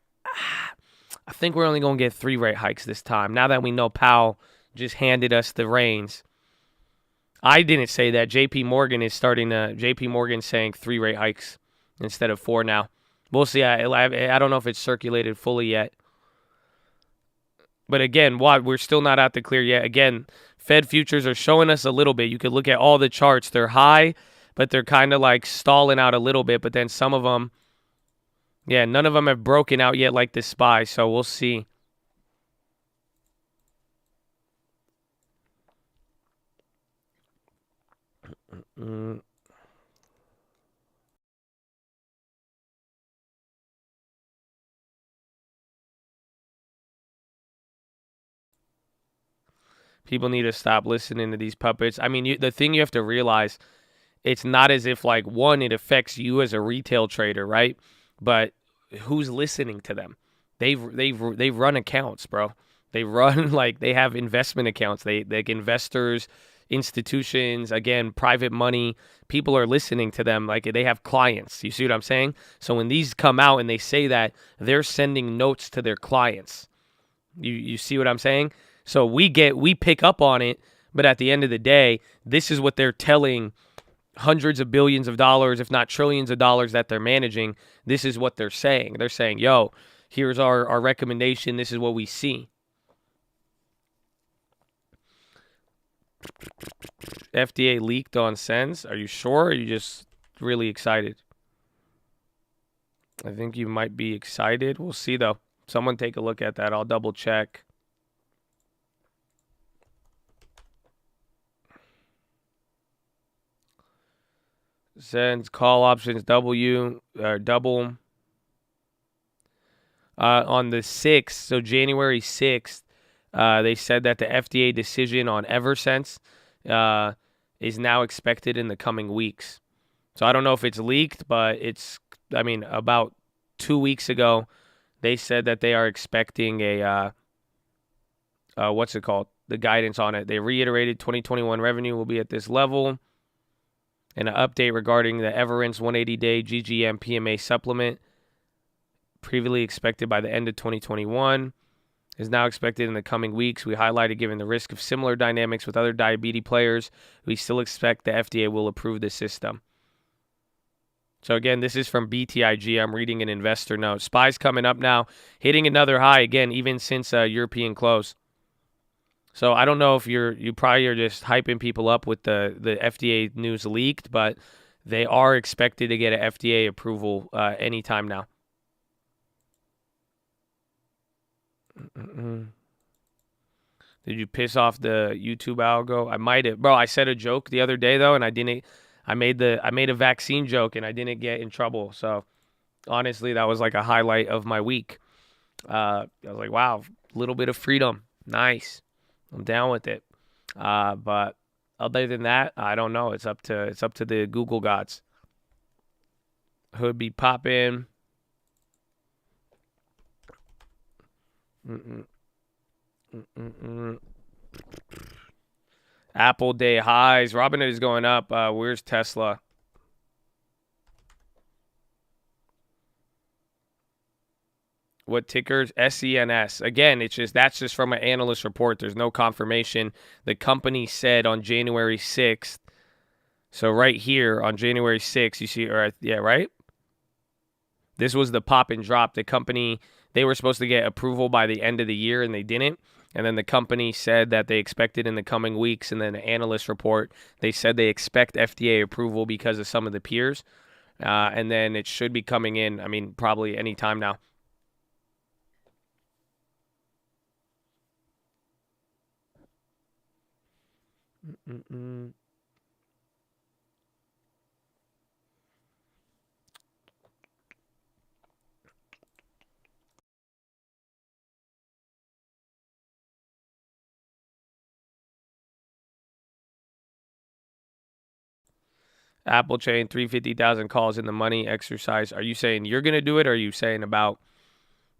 I think we're only going to get 3 rate hikes this time. Now that we know Powell just handed us the reins. I didn't say that. JP Morgan is JP Morgan's saying 3 rate hikes instead of 4 now. We'll see. I don't know if it's circulated fully yet. But again, we're still not out the clear yet. Again, Fed futures are showing us a little bit. You could look at all the charts. They're high, but they're kind of like stalling out a little bit. But then some of them, none of them have broken out yet like the SPY. So we'll see. People need to stop listening to these puppets. I mean, the thing you have to realize, it's not as if like it affects you as a retail trader, right? But who's listening to them? They run accounts, bro. They run they have investment accounts. They investors, institutions, again, private money. People are listening to them like they have clients. You see what I'm saying? So when these come out and they say that, they're sending notes to their clients. You see what I'm saying? So we pick up on it, but at the end of the day, this is what they're telling hundreds of billions of dollars, if not trillions of dollars that they're managing. This is what they're saying. They're saying, yo, here's our recommendation. This is what we see. FDA leaked on Sens. Are you sure? Or are you just really excited? I think you might be excited. We'll see, though. Someone take a look at that. I'll double check. Sends call options double on the 6th, so January 6th, they said that the FDA decision on Eversense is now expected in the coming weeks. So I don't know if it's leaked, but about 2 weeks ago, they said that they are expecting the guidance on it. They reiterated 2021 revenue will be at this level. And an update regarding the Everence 180-day GGM PMA supplement, previously expected by the end of 2021, is now expected in the coming weeks. We highlighted, given the risk of similar dynamics with other diabetes players, we still expect the FDA will approve the system. So again, this is from BTIG. I'm reading an investor note. SPY's coming up now, hitting another high again, even since European close. So I don't know if you probably are just hyping people up with the FDA news leaked, but they are expected to get an FDA approval anytime now. Did you piss off the YouTube algo? I might have, bro. I said a joke the other day though, and I didn't. I made a vaccine joke, and I didn't get in trouble. So honestly, that was like a highlight of my week. I was like, wow, little bit of freedom, nice. I'm down with it. But other than that, I don't know. It's up to the Google gods. Hood be popping. Apple day highs. Robinhood is going up. Where's Tesla? What tickers? SENS. Again, that's just from an analyst report. There's no confirmation. The company said on January 6th. So right here on January 6th, you see, right? This was the pop and drop. The company, they were supposed to get approval by the end of the year, and they didn't. And then the company said that they expected in the coming weeks. And then the analyst report, they said they expect FDA approval because of some of the peers. And then it should be coming in, probably any time now. Apple chain, 350,000 calls in the money exercise. Are you saying you're going to do it, or are you saying about,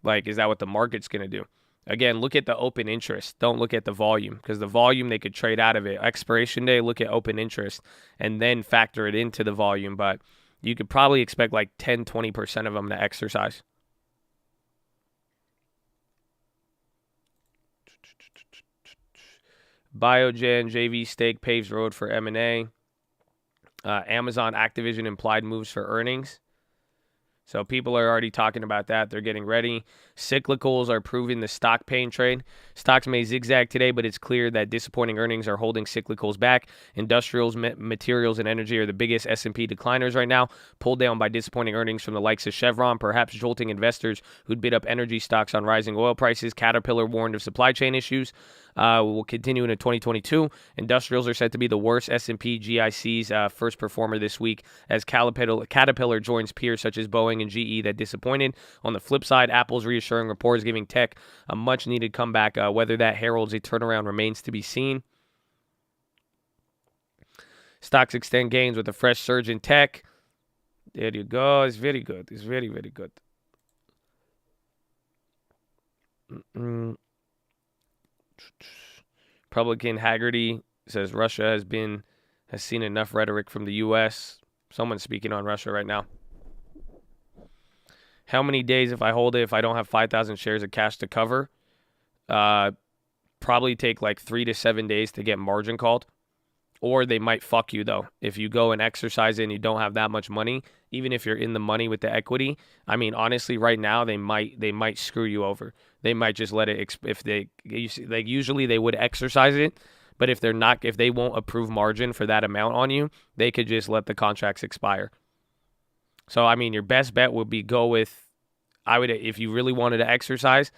is that what the market's going to do? Again, look at the open interest. Don't look at the volume, because the volume, they could trade out of it. Expiration day, look at open interest and then factor it into the volume. But you could probably expect 10, 20% of them to exercise. Biogen, JV stake paves road for M&A. Amazon, Activision implied moves for earnings. So people are already talking about that. They're getting ready. Cyclicals are proving the stock pain trade. Stocks may zigzag today, but it's clear that disappointing earnings are holding cyclicals back. Industrials, materials, and energy are the biggest S&P decliners right now, pulled down by disappointing earnings from the likes of Chevron, perhaps jolting investors who'd bid up energy stocks on rising oil prices. Caterpillar warned of supply chain issues. Will continue into 2022. Industrials are said to be the worst S&P GIC's first performer this week, as Caterpillar joins peers such as Boeing and GE that disappointed. On the flip side, Apple's reassuring report is giving tech a much-needed comeback. Whether that heralds a turnaround remains to be seen. Stocks extend gains with a fresh surge in tech. There you go. It's very good. It's very, very good. Republican Haggerty says Russia has seen enough rhetoric from the U.S. Someone's speaking on Russia right now. How many days if I hold it if I don't have 5,000 shares of cash to cover? Probably take 3 to 7 days to get margin called. Or they might fuck you, though. If you go and exercise it and you don't have that much money, even if you're in the money with the equity, honestly, right now, they might screw you over. They might just let it, usually they would exercise it, but if they won't approve margin for that amount on you, they could just let the contracts expire. So, your best bet would be if you really wanted to exercise,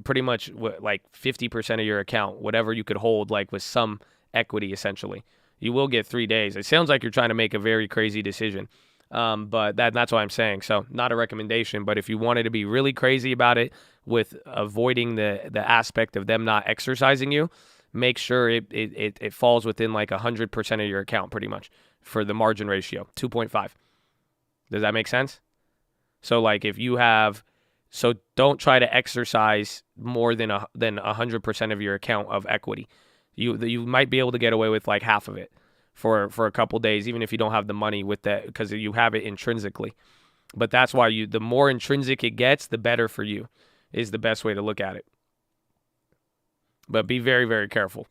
pretty much 50% of your account, whatever you could hold, with some equity, essentially. You will get 3 days. It sounds like you're trying to make a very crazy decision. But that's what I'm saying. So not a recommendation, but if you wanted to be really crazy about it with avoiding the aspect of them not exercising you, make sure it falls within 100% of your account pretty much for the margin ratio, 2.5. Does that make sense? So if you have, so don't try to exercise more than 100% of your account of equity. You might be able to get away with half of it for a couple days, even if you don't have the money with that, because you have it intrinsically. But that's why the more intrinsic it gets, the better for you, is the best way to look at it. But be very, very careful.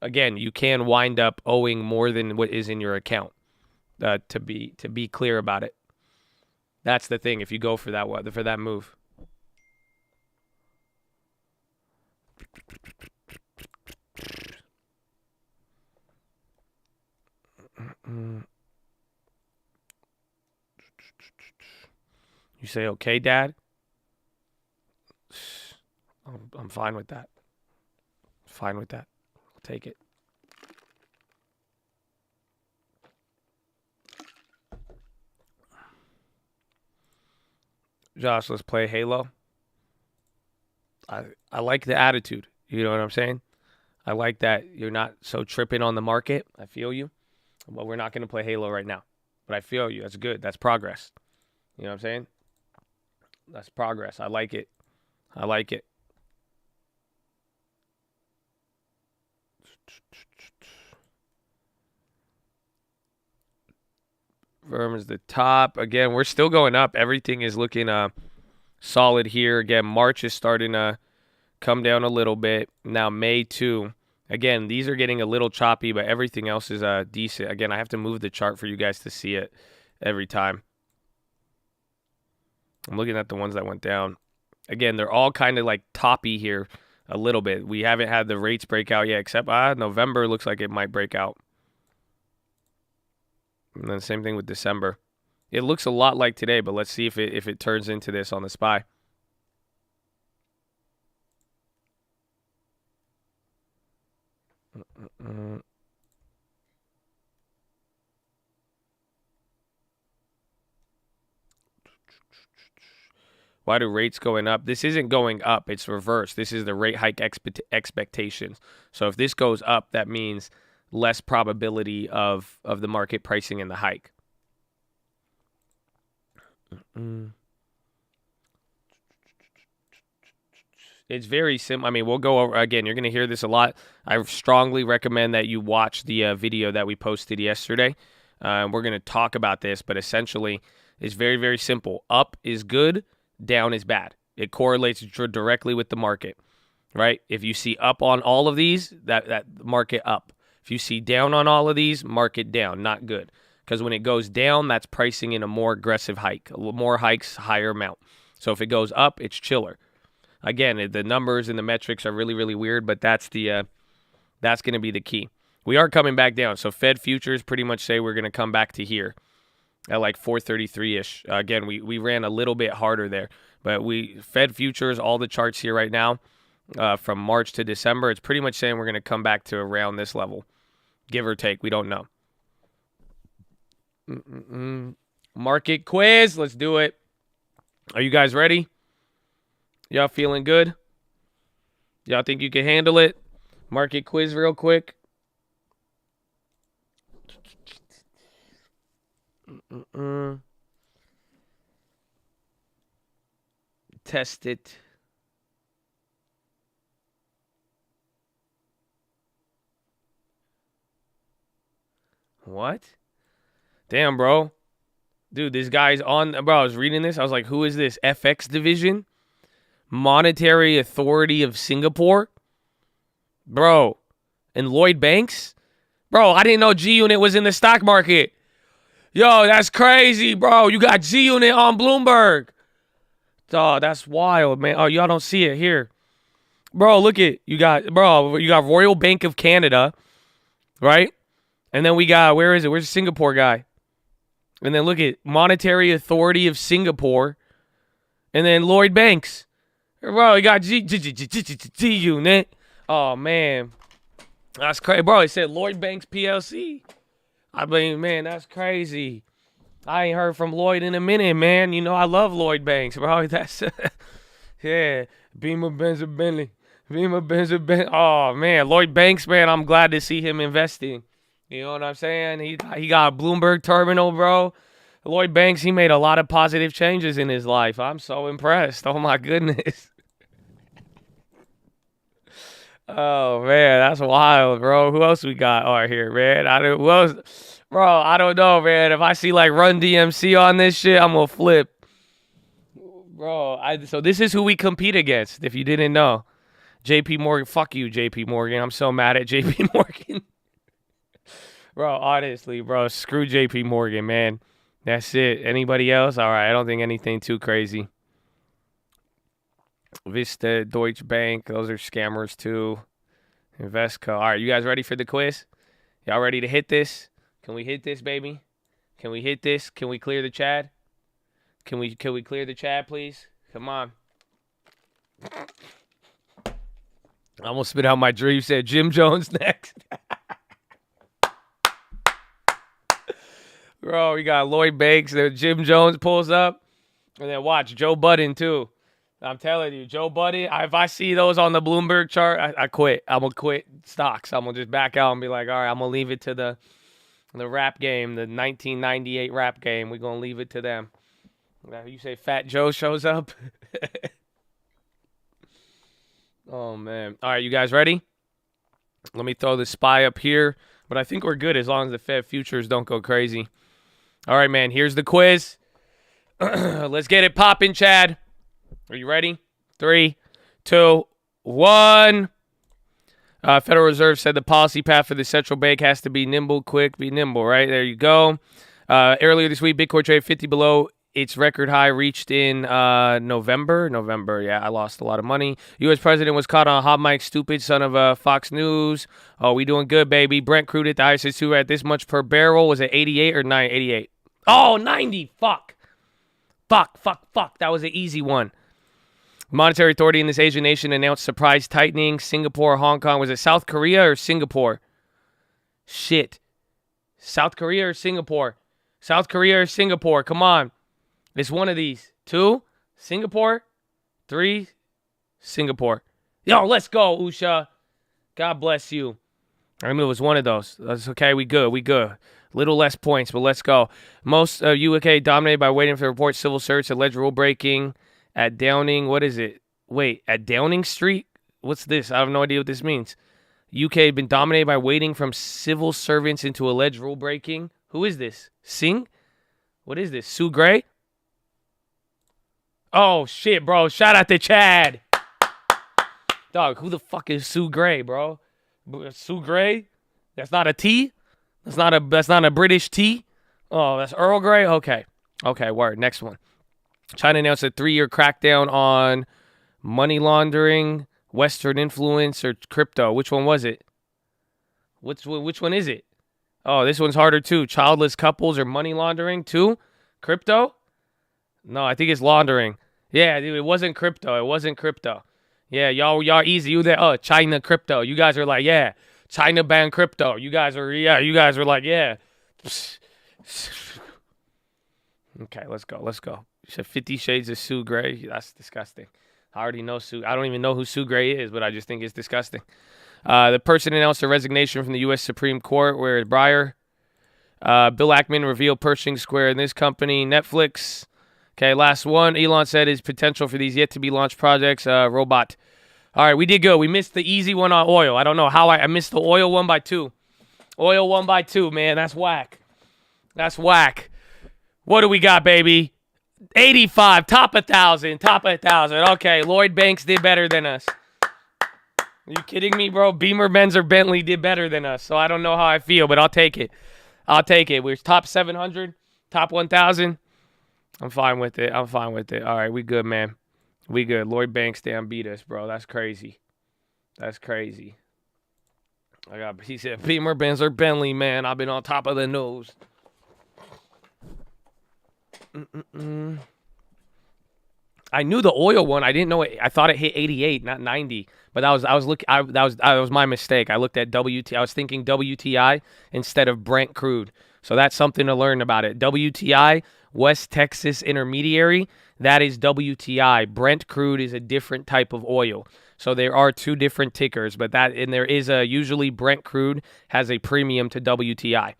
Again, you can wind up owing more than what is in your account. To be clear about it. That's the thing. If you go for that move. You say, okay, Dad? I'm fine with that. Fine with that. I'll take it. Josh, let's play Halo. I like the attitude. You know what I'm saying? I like that you're not so tripping on the market. I feel you. But we're not going to play Halo right now. But I feel you. That's good. That's progress. You know what I'm saying? That's progress. I like it. I like it. Verm is the top. Again, we're still going up. Everything is looking solid here. Again, March is starting to come down a little bit. Now May too. Again, these are getting a little choppy, but everything else is decent. Again, I have to move the chart for you guys to see it every time. I'm looking at the ones that went down. Again, they're all kind of like toppy here a little bit. We haven't had the rates break out yet, except November looks like it might break out. And then same thing with December. It looks a lot like today, but let's see if it turns into this on the SPY. Why do rates going up? This isn't going up. It's reverse. This is the rate hike expectations. So if this goes up, that means less probability of the market pricing in the hike. It's very simple. I mean, we'll go over, again, you're going to hear this a lot. I strongly recommend that you watch the video that we posted yesterday. We're going to talk about this, but essentially it's very, very simple. Up is good, down is bad. It correlates directly with the market, right? If you see up on all of these, that market up. If you see down on all of these, market down, not good. Because when it goes down, that's pricing in a more aggressive hike. More hikes, higher amount. So if it goes up, it's chiller. Again, the numbers and the metrics are really, really weird, but that's going to be the key. We are coming back down. So Fed futures pretty much say we're going to come back to here at like 433-ish. Again, we ran a little bit harder there. But Fed futures, all the charts here right now, from March to December, it's pretty much saying we're going to come back to around this level. Give or take. We don't know. Market quiz. Let's do it. Are you guys ready? Y'all feeling good? Y'all think you can handle it? Market quiz real quick. Test it. What? Damn, bro. Dude, this guy's on. Bro, I was reading this. I was like, who is this? FX division? Monetary Authority of Singapore? Bro. And Lloyd Banks? Bro, I didn't know G-Unit was in the stock market. Yo, that's crazy, bro. You got G-Unit on Bloomberg. Oh, that's wild, man. Oh, y'all don't see it here. Bro, look at you got Royal Bank of Canada, right? And then we got, where is it? Where's the Singapore guy? And then look at Monetary Authority of Singapore. And then Lloyd Banks. Bro, you got G-Unit. Oh, man. That's crazy. Bro, it said Lloyd Banks PLC. I mean, man, that's crazy. I ain't heard from Lloyd in a minute, man. You know, I love Lloyd Banks, bro. That's, yeah. Beamer, Benz, Bentley. Beamer, Benz, Bentley. Oh, man. Lloyd Banks, man, I'm glad to see him investing. You know what I'm saying? He got a Bloomberg terminal, bro. Lloyd Banks, he made a lot of positive changes in his life. I'm so impressed. Oh, my goodness. Oh man, that's wild, bro. Who else we got on here, man? Who else? Bro, I don't know, man. If I see like Run DMC on this shit, I'm gonna flip. Bro, so this is who we compete against, if you didn't know. JP Morgan, fuck you, JP Morgan. I'm so mad at JP Morgan. Bro, honestly, bro, screw JP Morgan, man. That's it. Anybody else? All right, I don't think anything too crazy. Vista, Deutsche Bank, those are scammers too. Investco. All right, you guys ready for the quiz? Y'all ready to hit this? Can we hit this, baby? Can we hit this? Can we clear the chat? Can we clear the chat, please? Come on. I almost spit out my dream. Said Jim Jones next. Bro, we got Lloyd Banks. Jim Jones pulls up. And then watch Joe Budden too. I'm telling you, Joe Budden, if I see those on the Bloomberg chart, I quit. I'm going to quit stocks. I'm going to just back out and be like, all right, I'm going to leave it to the rap game, the 1998 rap game. We're going to leave it to them. You say Fat Joe shows up? Oh, man. All right, you guys ready? Let me throw the SPY up here. But I think we're good as long as the Fed futures don't go crazy. All right, man, here's the quiz. Let's get it popping, Chad. Are you ready? 3, 2, 1. Federal Reserve said the policy path for the central bank has to be nimble, quick, be nimble, right? There you go. Earlier this week, Bitcoin traded 50 below its record high reached in November. Yeah, I lost a lot of money. U.S. president was caught on a hot mic, stupid son of Fox News. Oh, we doing good, baby. Brent crude at the highest it's at this much per barrel. Was it 88 or 9? 88. Oh, 90. Fuck. That was an easy one. Monetary authority in this Asian nation announced surprise tightening. Singapore, Hong Kong. Was it South Korea or Singapore? Shit. South Korea or Singapore? South Korea or Singapore? Come on. It's one of these. 2, Singapore. 3, Singapore. Yo, let's go, Usha. God bless you. I knew it was one of those. That's okay. We good. Little less points, but let's go. Most UK dominated by waiting for the report. Civil search, alleged rule breaking. At Downing, what is it? Wait, at Downing Street? What's this? I have no idea what this means. UK had been dominated by waiting from civil servants into alleged rule breaking. Who is this? Singh? What is this? Sue Gray? Oh, shit, bro. Shout out to Chad. Dog, who the fuck is Sue Gray, bro? Sue Gray? That's not a tea? That's not a British tea? Oh, that's Earl Grey? Okay, word. Next one. China announced a 3-year crackdown on money laundering, Western influence, or crypto. Which one was it? Which one is it? Oh, this one's harder too. Childless couples or money laundering too? Crypto? No, I think it's laundering. Yeah, dude, it wasn't crypto. Yeah, y'all easy. You there? Oh, China crypto. You guys are like, yeah, China banned crypto. You guys are like, yeah. Okay, let's go. You said 50 Shades of Sue Gray. That's disgusting. I already know Sue. I don't even know who Sue Gray is, but I just think it's disgusting. The person announced a resignation from the U.S. Supreme Court. Where is Breyer? Bill Ackman revealed Pershing Square in this company. Netflix. Okay, last one. Elon said his potential for these yet-to-be-launched projects. Robot. All right, we did good. We missed the easy one on oil. I don't know how I missed the oil one by 2. Oil 1 by 2, man. That's whack. What do we got, baby? 85, top 1,000. Okay, Lloyd Banks did better than us. Are you kidding me, bro? Beamer, Benz, or Bentley did better than us, so I don't know how I feel, but I'll take it. We're top 700, top 1,000. I'm fine with it. All right, we good, man. We good. Lloyd Banks damn beat us, bro. That's crazy. He said Beamer, Benz, or Bentley, man. I've been on top of the nose. I knew the oil one. I didn't know it. I thought it hit 88, not 90. But that was my mistake. I looked at WTI. I was thinking WTI instead of Brent crude. So that's something to learn about it. WTI, West Texas Intermediary, that is WTI. Brent crude is a different type of oil. So there are 2 different tickers, but there is usually Brent crude has a premium to WTI.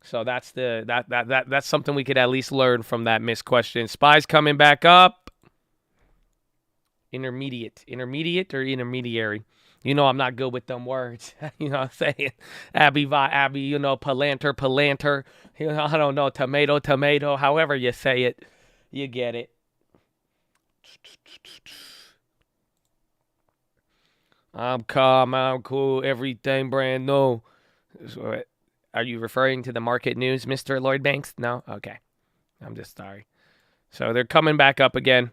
So that's that's something we could at least learn from that missed question. SPY's coming back up. Intermediate or intermediary. You know I'm not good with them words. You know what I'm saying? Abby, you know, palantir. You know, I don't know, tomato, however you say it. You get it. I'm calm, I'm cool, everything brand new. So, are you referring to the market news, Mr. Lloyd Banks? No? Okay. I'm just sorry. So they're coming back up again.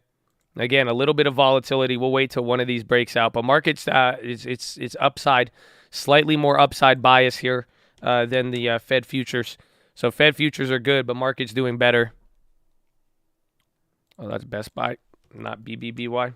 Again, a little bit of volatility. We'll wait till one of these breaks out. But markets, it's upside, slightly more upside bias here than the Fed futures. So Fed futures are good, but markets doing better. Oh, that's Best Buy, not BBBY.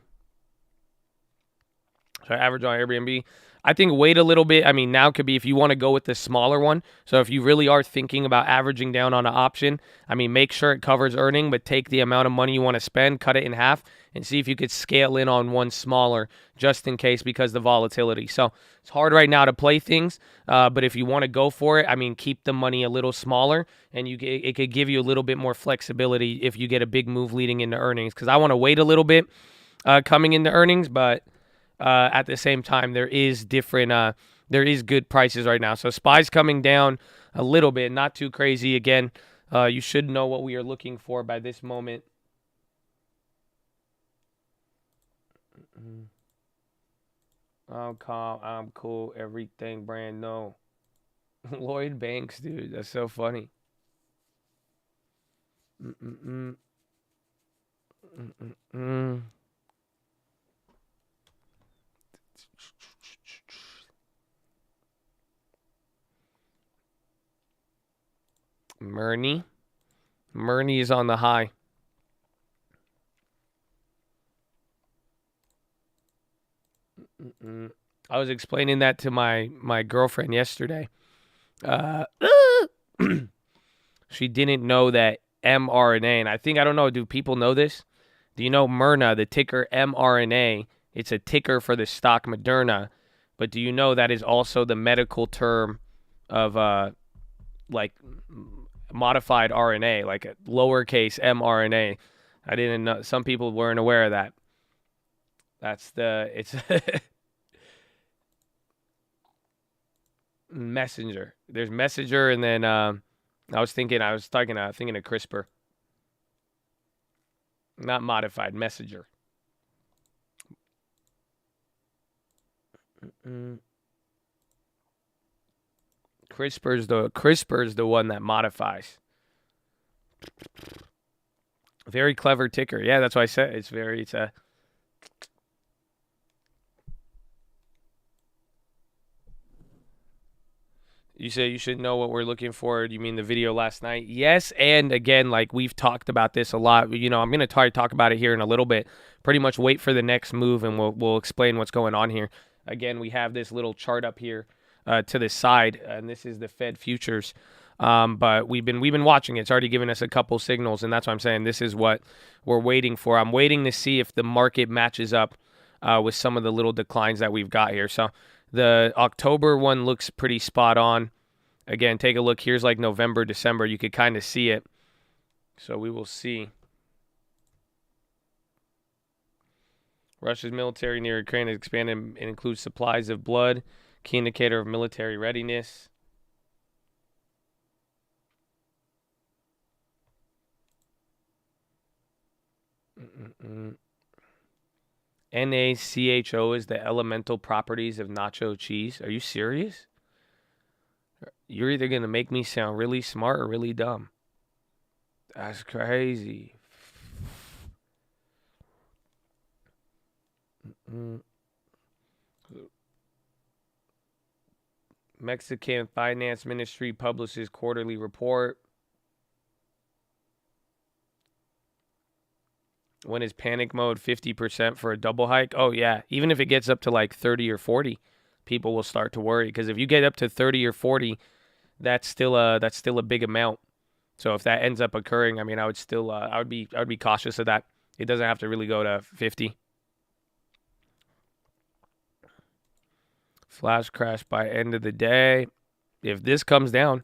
So average on Airbnb. I think wait a little bit. I mean, now could be if you want to go with the smaller one. So if you really are thinking about averaging down on an option, I mean, make sure it covers earning, but take the amount of money you want to spend, cut it in half, and see if you could scale in on one smaller just in case because of the volatility. So it's hard right now to play things, but if you want to go for it, I mean, keep the money a little smaller, and it could give you a little bit more flexibility if you get a big move leading into earnings. Because I want to wait a little bit coming into earnings, but at the same time, there is good prices right now. So SPY's coming down a little bit, not too crazy. Again, you should know what we are looking for by this moment. I'm calm, I'm cool, everything brand new. Lloyd Banks, dude, that's so funny. Mm-mm-mm. Mm-mm-mm. Murney is on the high. I was explaining that to my girlfriend yesterday. She didn't know that mRNA, and I don't know, do people know this? Do you know Myrna, the ticker mRNA? It's a ticker for the stock Moderna, but do you know that is also the medical term of like modified RNA, like a lowercase mRNA? I didn't know. Some people weren't aware of that. It's messenger. There's messenger, and then I was thinking of CRISPR, not modified, messenger. CRISPR's the one that modifies. Very clever ticker. Yeah, that's why I said it's a. You say you should know what we're looking for. You mean the video last night? Yes, and again, like we've talked about this a lot. You know, I'm going to try to talk about it here in a little bit. Pretty much wait for the next move, and we'll explain what's going on here. Again, we have this little chart up here to the side, and this is the Fed futures. But we've been watching it. It's already given us a couple signals, and that's why I'm saying this is what we're waiting for. I'm waiting to see if the market matches up with some of the little declines that we've got here. So the October one looks pretty spot on. Again, take a look. Here's like November, December. You could kind of see it. So we will see. Russia's military near Ukraine has expanded and includes supplies of blood, key indicator of military readiness. NaCHO is the elemental properties of nacho cheese. Are you serious? You're either going to make me sound really smart or really dumb. That's crazy. Mexican Finance Ministry publishes quarterly report. When is panic mode 50% for a double hike? Oh, yeah. Even if it gets up to like 30 or 40, people will start to worry. Because if you get up to 30 or 40, that's still a big amount. So if that ends up occurring, I mean, I would be cautious of that. It doesn't have to really go to 50. Flash crash by end of the day. If this comes down,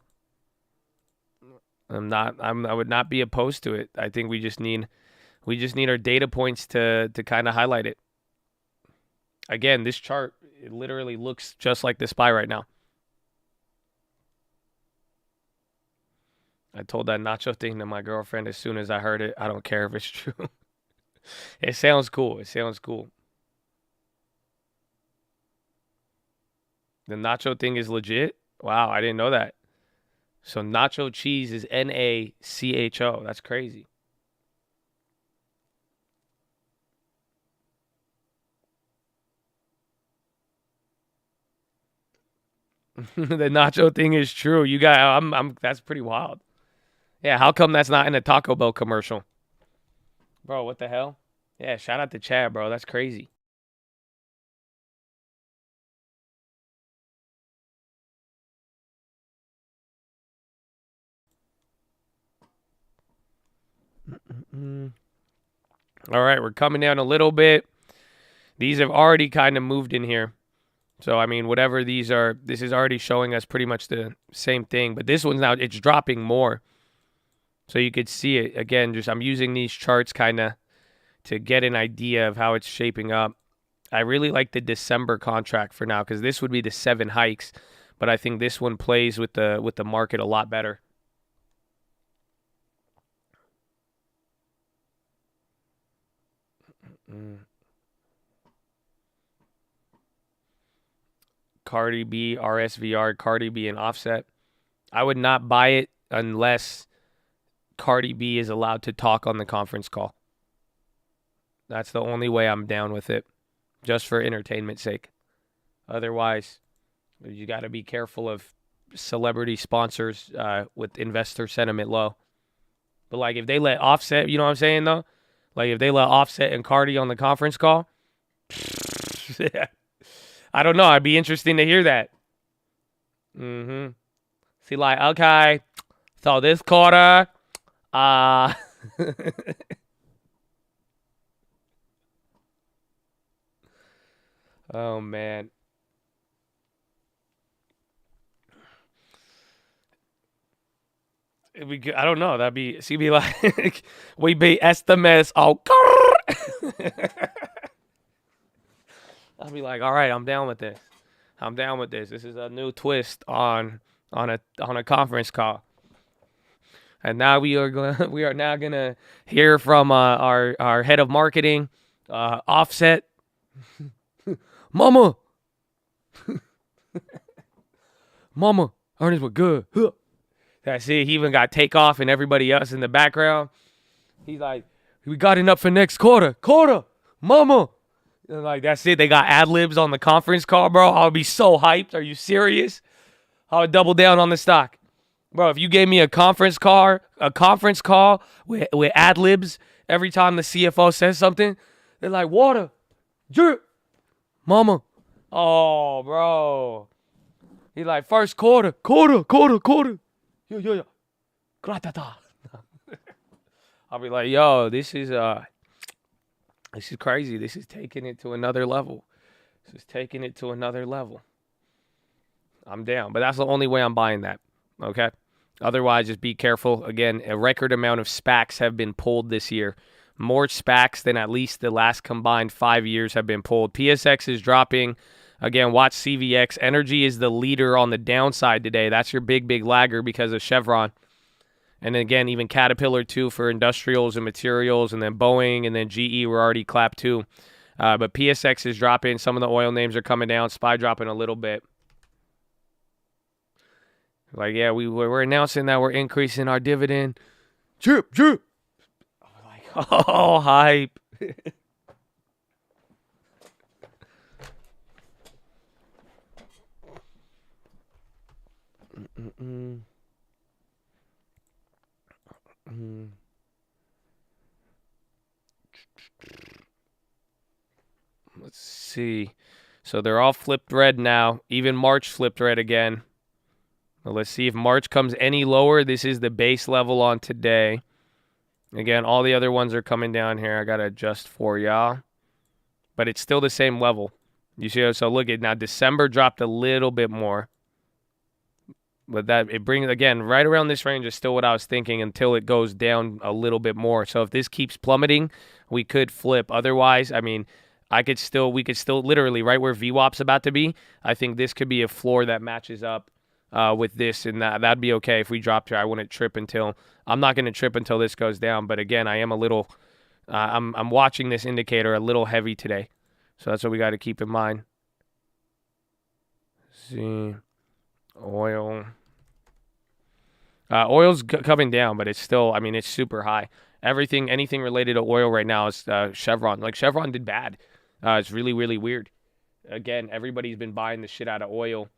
I would not be opposed to it. I think we just need our data points to kind of highlight it. Again, this chart, it literally looks just like the SPY right now. I told that nacho thing to my girlfriend as soon as I heard it. I don't care if it's true. It sounds cool. It sounds cool. The nacho thing is legit? Wow, I didn't know that. So nacho cheese is NACHO. That's crazy. The nacho thing is true. You got that's pretty wild. Yeah, how come that's not in a Taco Bell commercial? Bro, what the hell? Yeah, shout out to Chad, bro. That's crazy. All right, we're coming down a little bit. These have already kind of moved in here. So, I mean, whatever these are, this is already showing us pretty much the same thing. But this one's now, it's dropping more. So you could see it. Again, just I'm using these charts kind of to get an idea of how it's shaping up. I really like the December contract for now because this would be the 7 hikes. But I think this one plays with the market a lot better. Cardi B, RSVR, Cardi B, and Offset. I would not buy it unless Cardi B is allowed to talk on the conference call. That's the only way I'm down with it, just for entertainment's sake. Otherwise, you got to be careful of celebrity sponsors with investor sentiment low. But like if they let Offset, you know what I'm saying though? Like if they let Offset and Cardi on the conference call, I don't know. I'd be interesting to hear that. See, like, okay, so this quarter, oh man. I don't know. That'd be, see, be like, we be estimates. Oh, I'll be like, all right, I'm down with this. I'm down with this. This is a new twist on a conference call. And now we are now gonna hear from our head of marketing, Offset. Mama, Mama, earnings were good. That's it. He even got Takeoff and everybody else in the background. He's like, we got enough for next quarter. Mama. And like, that's it. They got ad-libs on the conference call, bro. I would be so hyped. Are you serious? I would double down on the stock. Bro, if you gave me a conference call with ad-libs every time the CFO says something, they're like, water, drip, mama. Oh, bro. He's like, first quarter. Yeah. Gratata. I'll be like, yo, this is crazy. This is taking it to another level. I'm down. But that's the only way I'm buying that. Okay? Otherwise, just be careful. Again, a record amount of SPACs have been pulled this year. More SPACs than at least the last combined 5 years have been pulled. PSX is dropping. Again, watch CVX. Energy is the leader on the downside today. That's your big lagger because of Chevron. And again, even Caterpillar too for industrials and materials. And then Boeing and then GE were already clapped too. But PSX is dropping. Some of the oil names are coming down. SPY dropping a little bit. Like, yeah, we're announcing that we're increasing our dividend. Drip. I'm like, oh, hype. Let's see. So they're all flipped red now. Even March flipped red again. Well, let's see if March comes any lower. This is the base level on today. Again, all the other ones are coming down here. I got to adjust for y'all. But it's still the same level. You see? So look at now. December dropped a little bit more. But that it brings, again, right around this range is still what I was thinking until it goes down a little bit more. So if this keeps plummeting, we could flip. Otherwise, I mean, we could still literally right where VWAP's about to be. I think this could be a floor that matches up with this, and that'd be okay if we dropped here. I wouldn't trip until I'm not going to trip until this goes down. But again, I am a little. I'm watching this indicator a little heavy today, so that's what we got to keep in mind. Let's see, oil. Oil's coming down, but it's still. I mean, it's super high. Anything related to oil right now is Chevron. Like Chevron did bad. It's really, really weird. Again, everybody's been buying the shit out of oil,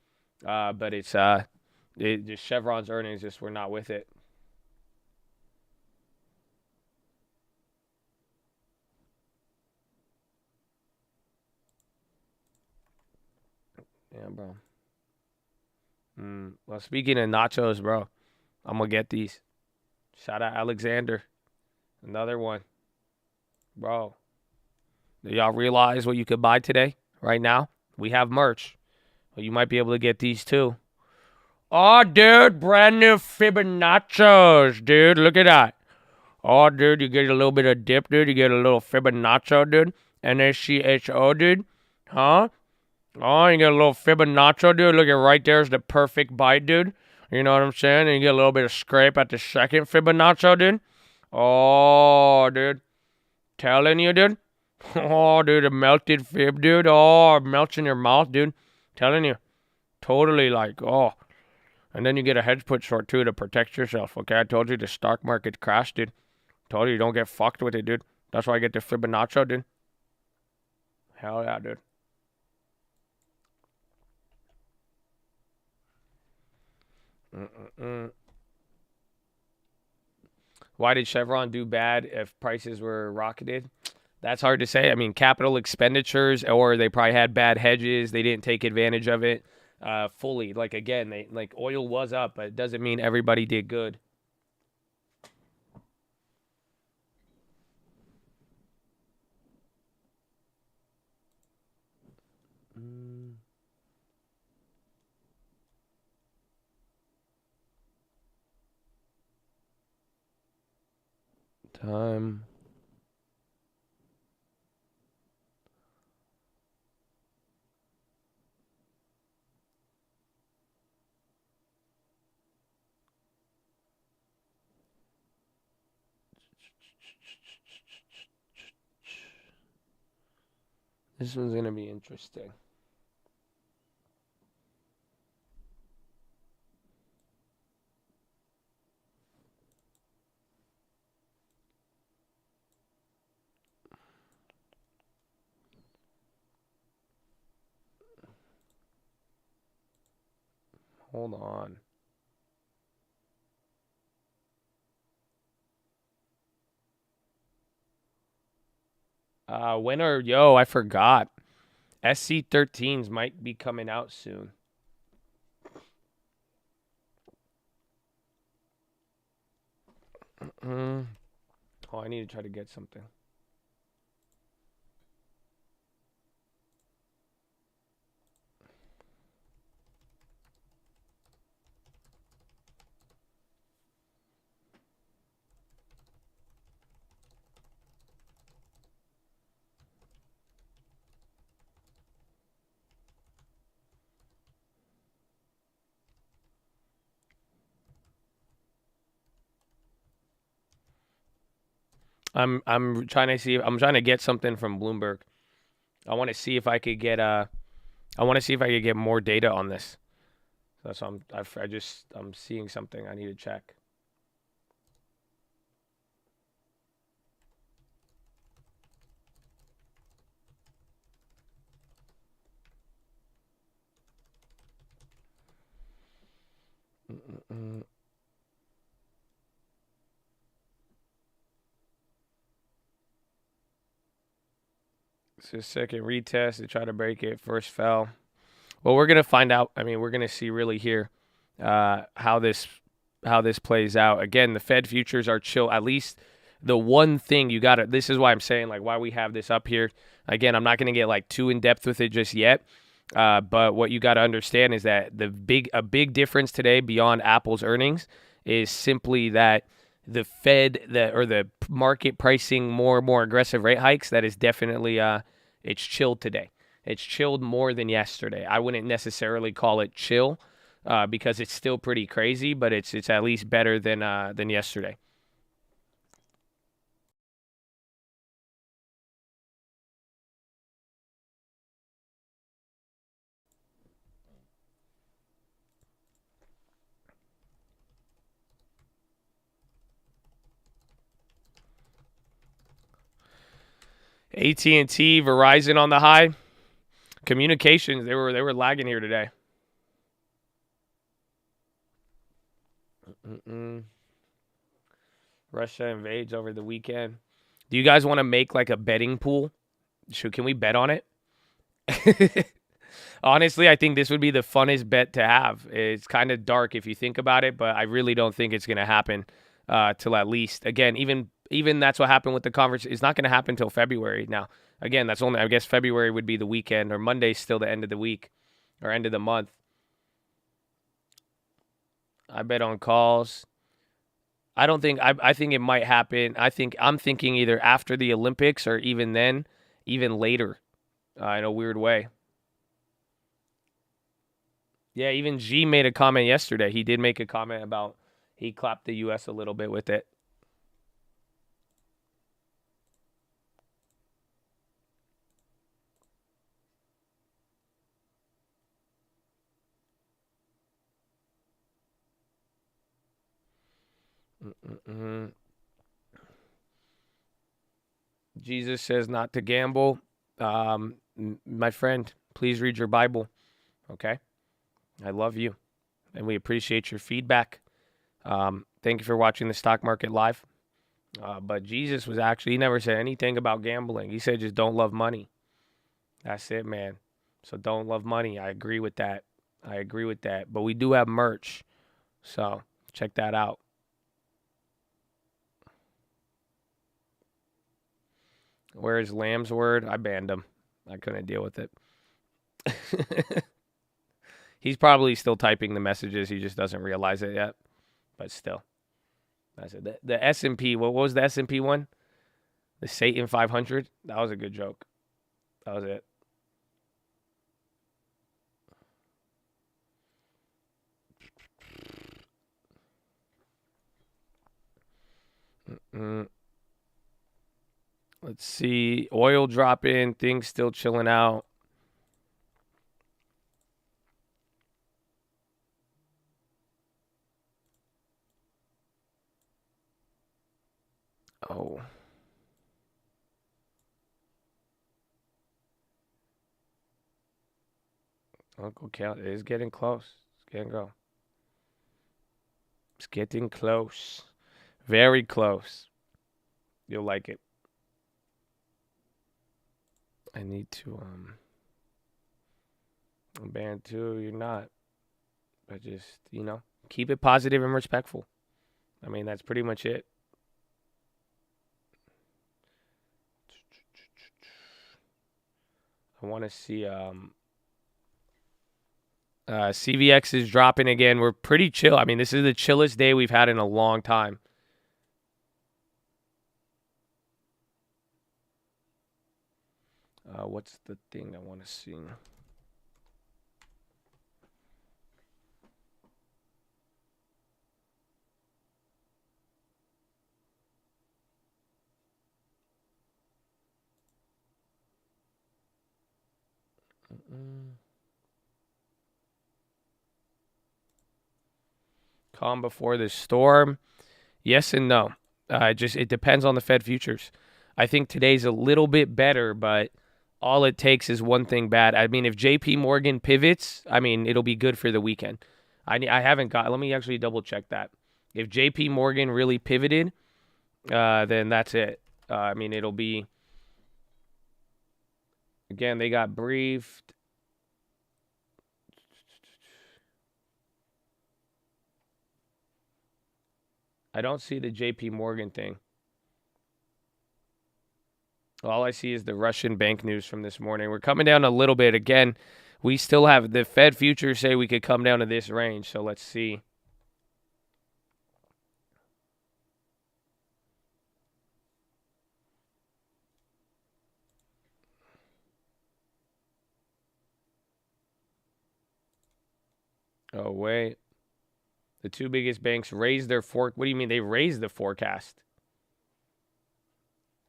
but it's just Chevron's earnings just were not with it. Yeah, bro. Well, speaking of nachos, bro, I'm gonna get these. Shout out Alexander. Another one. Bro, do y'all realize what you could buy today? Right now? We have merch. Well, you might be able to get these too. Oh, dude, brand new Fibonaccios, dude. Look at that. Oh, dude, you get a little bit of dip, dude. You get a little Fibonaccio, dude. NACHO, dude. Huh? Oh, you get a little Fibonaccio, dude. Look at right there's the perfect bite, dude. You know what I'm saying? And you get a little bit of scrape at the second Fibonaccio, dude. Oh, dude. Telling you, dude. Oh, dude, a melted fib, dude. Oh, it melts in your mouth, dude. Telling you. Totally like, oh. And then you get a hedge put short, too, to protect yourself, okay? I told you the stock market crashed, dude. Told you don't get fucked with it, dude. That's why I get the Fibonacci, dude. Hell yeah, dude. Why did Chevron do bad if prices were rocketed? That's hard to say. I mean, capital expenditures, or they probably had bad hedges. They didn't take advantage of it fully. Like, again, oil was up, but it doesn't mean everybody did good. Time. This one's going to be interesting. Hold on. I forgot. SC13s might be coming out soon. Oh, I need to try to get something. I'm trying to get something from Bloomberg. I want to see if I could get more data on this. So I'm seeing something I need to check. So second retest to try to break it. First fell. Well, we're gonna find out. I mean, we're gonna see really here how this plays out. Again, the Fed futures are chill. At least the one thing you got to. This is why I'm saying like why we have this up here. Again, I'm not gonna get like too in depth with it just yet. But what you got to understand is that a big difference today beyond Apple's earnings is simply that the Fed or the market pricing more and more aggressive rate hikes. That is definitely It's chilled today. It's chilled more than yesterday. I wouldn't necessarily call it chill because it's still pretty crazy, but it's at least better than yesterday. AT&T, Verizon on the high. Communications, they were lagging here today. Russia invades over the weekend. Do you guys want to make like a betting pool? Can we bet on it? Honestly, I think this would be the funnest bet to have. It's kind of dark if you think about it, but I really don't think it's going to happen till at least, again, even that's what happened with the conference. It's not going to happen till February. Now, again, that's only, I guess February would be the weekend, or Monday's still the end of the week or end of the month. I bet on calls. I don't think, I think it might happen. I'm thinking either after the Olympics or even then, even later in a weird way. Yeah, even G made a comment yesterday. He did make a comment about he clapped the U.S. a little bit with it. Jesus says not to gamble. My friend, please read your Bible. Okay? I love you, and we appreciate your feedback. Thank you for watching the Stock Market Live. But Jesus was actually, he never said anything about gambling. He said just don't love money. That's it, man. So don't love money. I agree with that. But we do have merch. So check that out. Where is Lamb's word? I banned him. I couldn't deal with it. He's probably still typing the messages. He just doesn't realize it yet. But still. That's it. The S&P, what was the S&P one? The Satan 500? That was a good joke. That was it. Let's see. Oil dropping. Things still chilling out. Oh. Uncle Cal is getting close. It's getting go. It's getting close. Very close. You'll like it. I need to ban too. You're not. But just, keep it positive and respectful. I mean, that's pretty much it. I want to see CVX is dropping again. We're pretty chill. I mean, this is the chillest day we've had in a long time. What's the thing I want to see? Calm before the storm. Yes and no. It depends on the Fed futures. I think today's a little bit better, but all it takes is one thing bad. I mean, if JP Morgan pivots, I mean, it'll be good for the weekend. I haven't got, let me actually double check that. If JP Morgan really pivoted, then that's it. I mean, it'll be, again, they got briefed. I don't see the JP Morgan thing. All I see is the Russian bank news from this morning. We're coming down a little bit. Again, we still have the Fed futures say we could come down to this range. So let's see. Oh, wait. The two biggest banks raised their What do you mean they raised the forecast?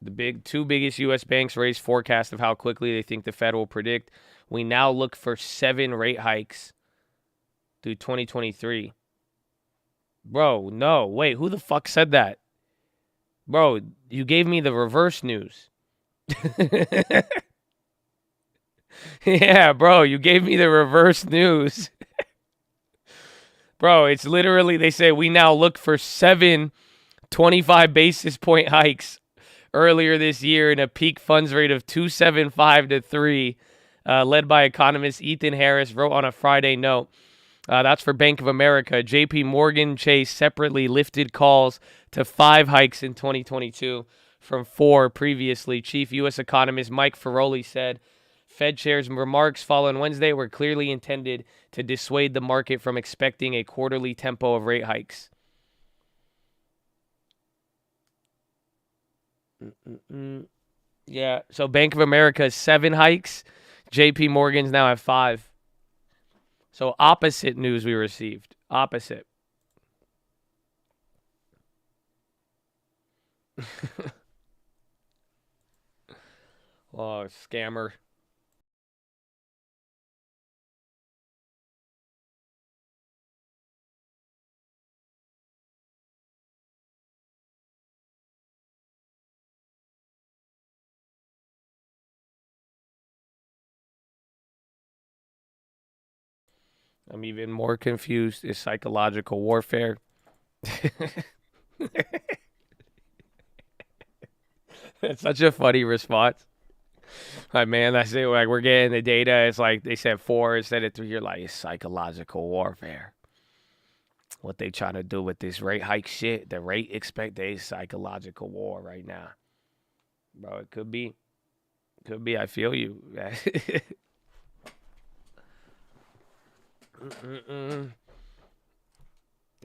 The two biggest U.S. banks raised forecast of how quickly they think the Fed will predict. We now look for 7 rate hikes through 2023. Bro, no. Wait, who the fuck said that? Bro, you gave me the reverse news. Yeah, bro, you gave me the reverse news. Bro, it's literally, they say we now look for 7 25 basis point hikes earlier this year and a peak funds rate of 2.75 to 3, led by economist Ethan Harris, wrote on a Friday note. That's for Bank of America. JP Morgan Chase separately lifted calls to 5 hikes in 2022 from 4 previously. Chief U.S. economist Mike Feroli said Fed chair's remarks following Wednesday were clearly intended to dissuade the market from expecting a quarterly tempo of rate hikes. Yeah, so Bank of America is 7 hikes. JP Morgan's now at 5. So opposite news we received. Opposite. Oh, scammer. I'm even more confused. Is psychological warfare? That's such a funny response. Like, man, that's it. Like, we're getting the data. It's like they said 4 instead of 3. You're like, it's psychological warfare. What they trying to do with this rate hike shit? The rate expect a psychological war right now, bro. It could be. Could be. I feel you.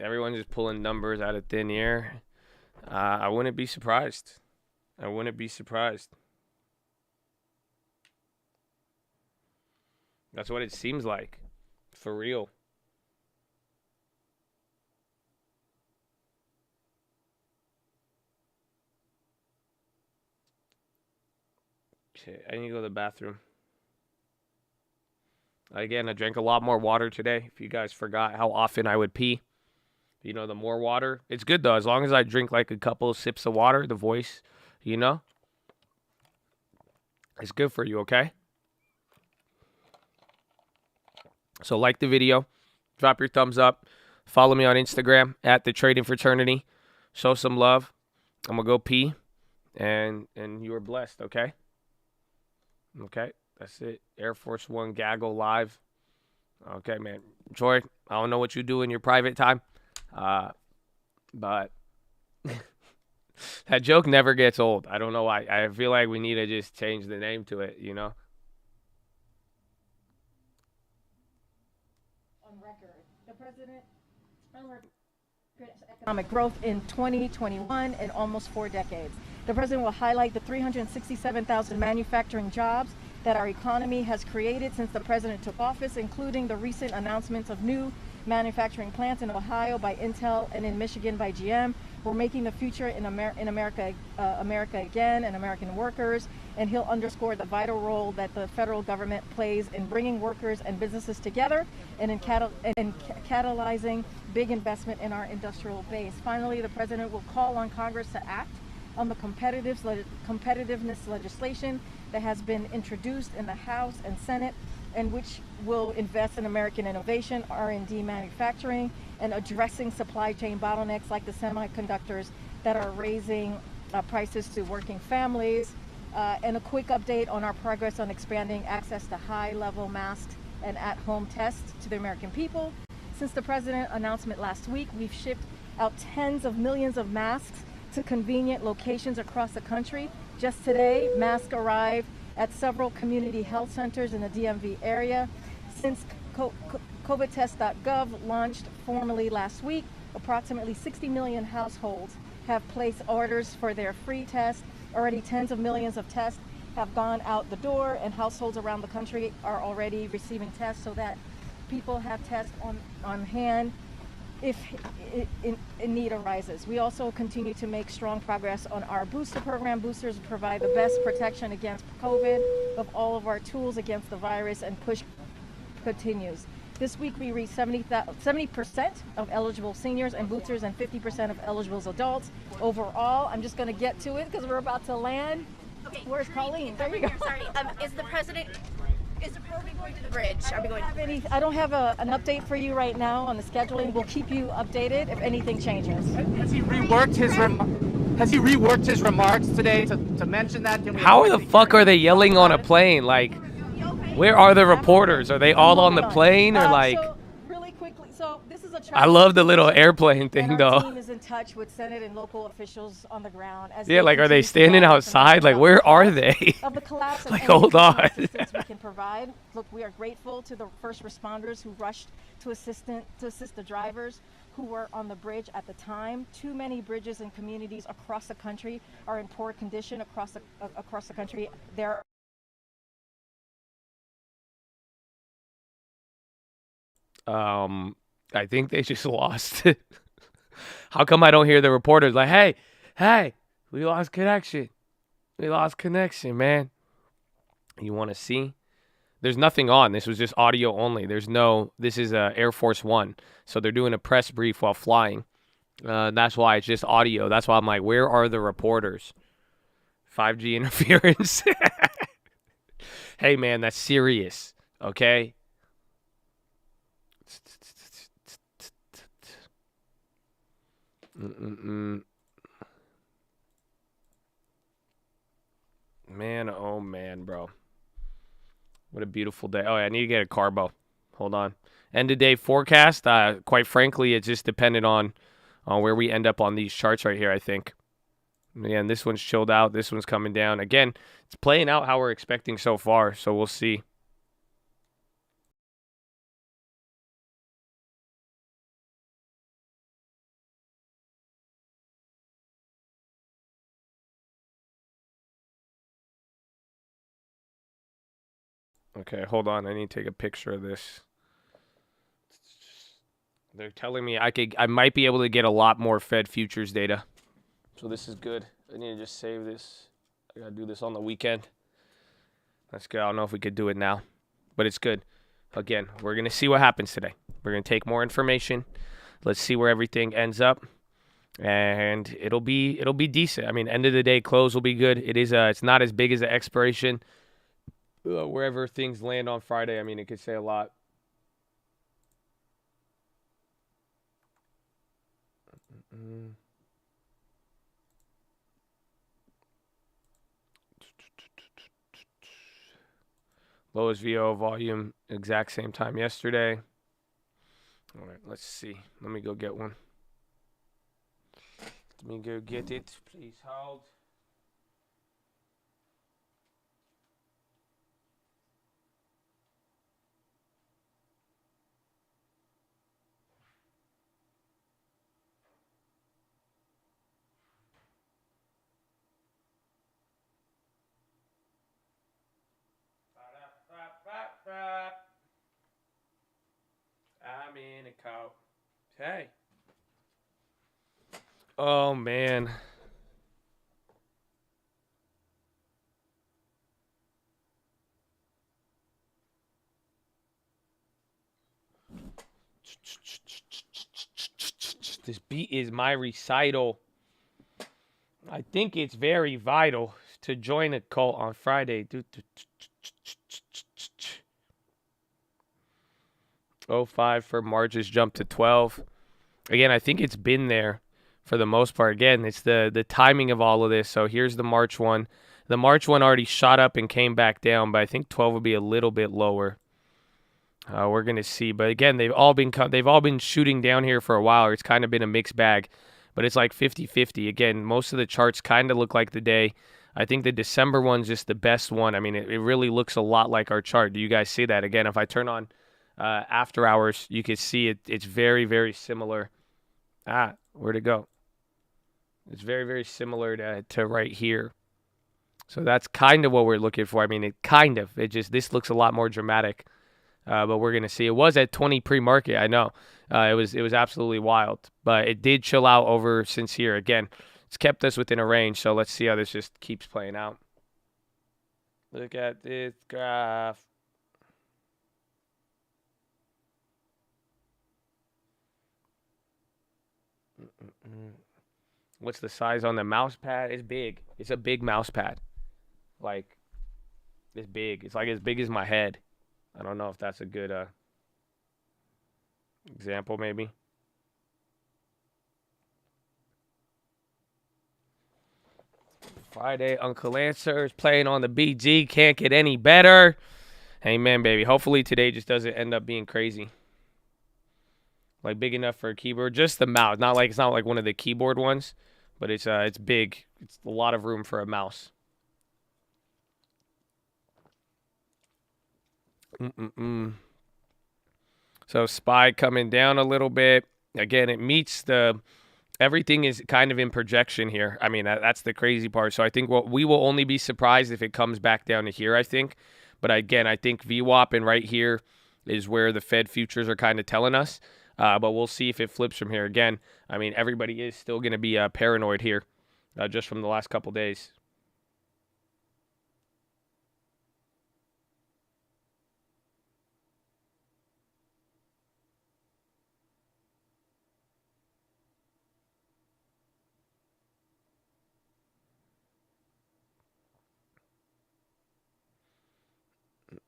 Everyone's just pulling numbers out of thin air. I wouldn't be surprised. I wouldn't be surprised. That's what it seems like. For real. Shit, I need to go to the bathroom. Again, I drank a lot more water today. If you guys forgot how often I would pee. You know, the more water. It's good, though. As long as I drink like a couple of sips of water, the voice, you know. It's good for you, okay? So like the video. Drop your thumbs up. Follow me on Instagram at The Trading Fraternity. Show some love. I'm going to go pee. And you are blessed, okay? Okay, that's it. Air Force One Gaggle live. Okay, man. Troy, I don't know what you do in your private time. But that joke never gets old. I don't know why. I feel like we need to just change the name to it, you know? On record, the president economic growth in 2021 in almost 4 decades. The president will highlight the 367,000 manufacturing jobs that our economy has created since the president took office, including the recent announcements of new manufacturing plants in Ohio by Intel and in Michigan by GM. We're making the future in America again, and American workers. And he'll underscore the vital role that the federal government plays in bringing workers and businesses together and in catalyzing big investment in our industrial base. Finally, the president will call on Congress to act on the competitiveness legislation that has been introduced in the House and Senate, and which will invest in American innovation, R&D manufacturing, and addressing supply chain bottlenecks like the semiconductors that are raising prices to working families. And a quick update on our progress on expanding access to high-level masked and at-home tests to the American people. Since the president's announcement last week, we've shipped out tens of millions of masks to convenient locations across the country. Just today, masks arrived at several community health centers in the DMV area. Since COVIDtest.gov launched formally last week, approximately 60 million households have placed orders for their free test. Already tens of millions of tests have gone out the door, and households around the country are already receiving tests so that people have tests on hand if need arises. We also continue to make strong progress on our booster program. Boosters provide the best protection against COVID of all of our tools against the virus, and push continues. This week we reached 70% of eligible seniors and boosters and 50% of eligible adults. Overall, I'm just going to get to it because we're about to land. Okay, where's Colleen? There you go. Sorry. Is the president going to the bridge? I don't have an update for you right now on the scheduling. We'll keep you updated if anything changes. Has he reworked his remarks today to mention that? How the fuck are they yelling on a plane? Like, where are the reporters? Are they all on the plane or like? So really quickly, so this is a. I love the little airplane thing and our though. team is in touch with Senate and local officials on the ground. As Yeah, like, are they continue to standing gather outside? Like, information where about are the they? cause of the collapse and Like, any hold additional on. assistance we can provide. Look, we are grateful to the first responders who rushed to assist the drivers who were on the bridge at the time. Too many bridges and communities across the country are in poor condition across the country. There. I think they just lost. How come I don't hear the reporters like, hey, we lost connection. We lost connection, man. You want to see? There's nothing on. This was just audio only. This is Air Force One. So they're doing a press brief while flying. That's why it's just audio. That's why I'm like, where are the reporters? 5G interference. Hey, man, that's serious. Okay? Man, oh man, bro. What a beautiful day. Oh, yeah, I need to get a carbo. Hold on. End of day forecast. Quite frankly, it's just dependent on where we end up on these charts right here, I think. Man, this one's chilled out. This one's coming down. Again, it's playing out how we're expecting so far, so we'll see. Okay, hold on. I need to take a picture of this. They're telling me I might be able to get a lot more Fed futures data. So this is good. I need to just save this. I gotta do this on the weekend. That's good. I don't know if we could do it now, but it's good. Again, we're gonna see what happens today. We're gonna take more information. Let's see where everything ends up, and it'll be decent. I mean, end of the day, close will be good. It's not as big as the expiration. Wherever things land on Friday, I mean, it could say a lot. Lowest VO volume, exact same time yesterday. All right, let's see. Let me go get one. Let me go get it. Please hold. I'm in a coat. Hey. Oh, man. This beat is my recital. I think it's very vital to join a cult on Friday. 05 for Marches jumped to 12. Again, I think it's been there for the most part. Again, it's the timing of all of this. So here's the March one. The March one already shot up and came back down, but I think 12 will be a little bit lower. We're gonna see. But again, they've all been shooting down here for a while. It's kind of been a mixed bag, but it's like 50-50. Again, most of the charts kind of look like the day. I think the December one's just the best one. I mean, it really looks a lot like our chart. Do you guys see that? Again, if I turn on after hours, you can see it. It's very, very similar. Where'd it go? It's very, very similar to right here. So that's kind of what we're looking for. I mean, this looks a lot more dramatic. but we're gonna see. It was at 20 pre-market. I know it was absolutely wild, but it did chill out over since here. Again, it's kept us within a range. So let's see how this just keeps playing out. Look at this graph. What's the size on the mouse pad? It's big. It's a big mouse pad. Like, it's big. It's like as big as my head. I don't know if that's a good example, maybe. Friday, Uncle Answers playing on the BG. Can't get any better. Amen, baby. Hopefully today just doesn't end up being crazy. Like big enough for a keyboard. Just the mouse. Not like it's not like one of the keyboard ones, but it's big. It's a lot of room for a mouse. So SPY coming down a little bit. Again, it meets the everything is kind of in projection here. I mean, that's the crazy part. So I think we will only be surprised if it comes back down to here, I think. But again, I think VWAP and right here is where the Fed futures are kind of telling us. But we'll see if it flips from here. Again, I mean, everybody is still going to be paranoid here just from the last couple days.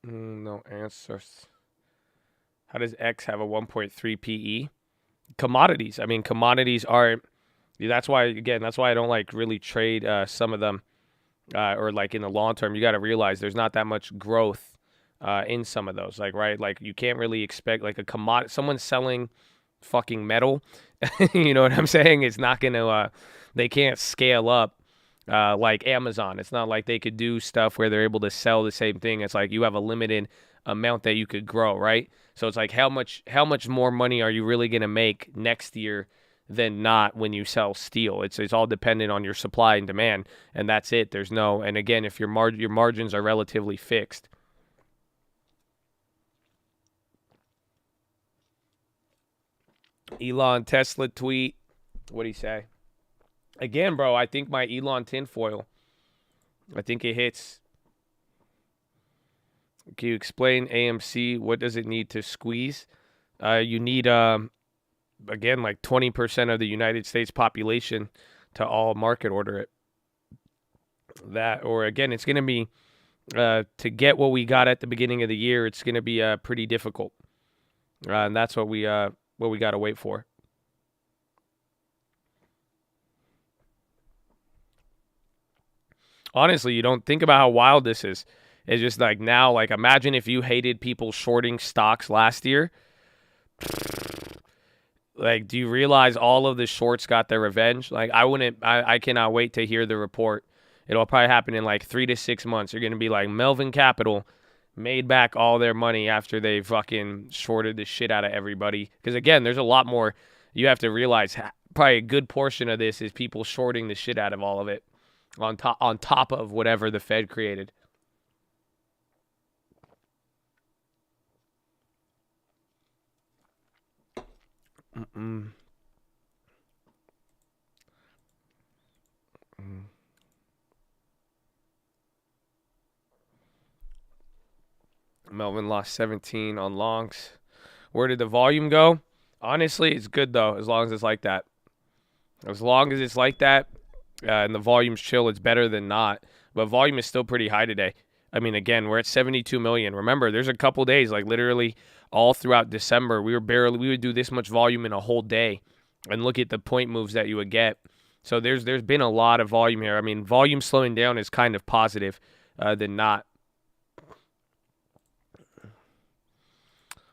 No answers. How does X have a 1.3 PE? Commodities. I mean, commodities are. That's why I don't like really trade some of them, or like in the long term. You got to realize there's not that much growth in some of those. Like right, like you can't really expect like a commodity. Someone selling fucking metal. You know what I'm saying? It's not gonna. They can't scale up. Like Amazon. It's not like they could do stuff where they're able to sell the same thing. It's like you have a limited amount that you could grow, right? So it's like how much more money are you really going to make next year than not when you sell steel? It's all dependent on your supply and demand, and that's it. There's no, and again, if your margins are relatively fixed. Elon Tesla tweet. What'd he say? Again, bro, I think my Elon tinfoil, I think it hits. Can you explain AMC? What does it need to squeeze? You need, again, like 20% of the United States population to all market order it. That, or again, it's going to be, to get what we got at the beginning of the year, it's going to be pretty difficult. And that's what we got to wait for. Honestly, you don't think about how wild this is. It's just like now, like imagine if you hated people shorting stocks last year. Like, do you realize all of the shorts got their revenge? Like, I cannot wait to hear the report. It'll probably happen in like 3 to 6 months. You're going to be like, Melvin Capital made back all their money after they fucking shorted the shit out of everybody. Because again, there's a lot more. You have to realize probably a good portion of this is people shorting the shit out of all of it. On top of whatever the Fed created. Melvin lost 17 on longs. Where did the volume go? Honestly, it's good though, as long as it's like that. As long as it's like that, and the volume's chill, it's better than not. But volume is still pretty high today. I mean, again, we're at 72 million. Remember, there's a couple days, like literally all throughout December, we would do this much volume in a whole day. And look at the point moves that you would get. So there's been a lot of volume here. I mean, volume slowing down is kind of positive than not.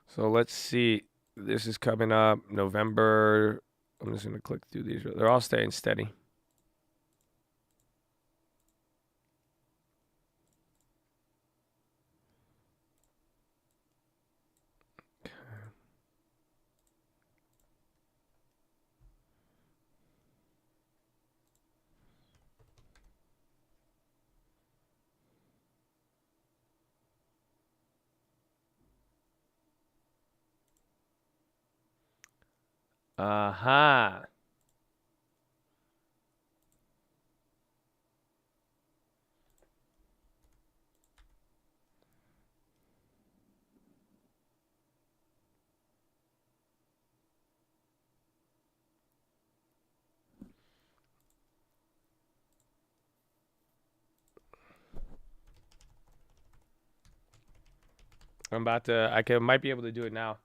So let's see. This is coming up November. I'm just going to click through these. They're all staying steady. Uh-huh. I'm about to, might be able to do it now.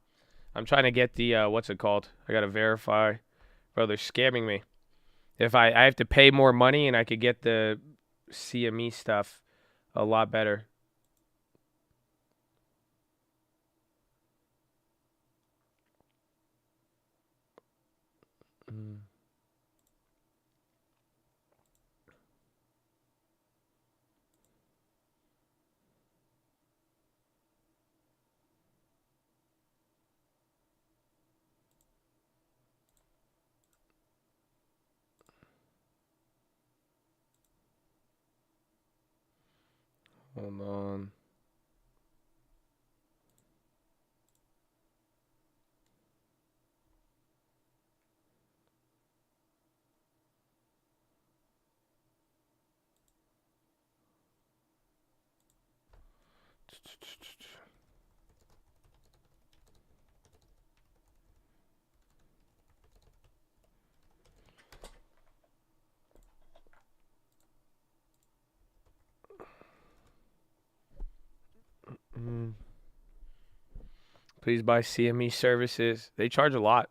I'm trying to get the, what's it called? I got to verify. Bro, they're scamming me. If I have to pay more money and I could get the CME stuff a lot better. Hold on. Please buy CME services. They charge a lot.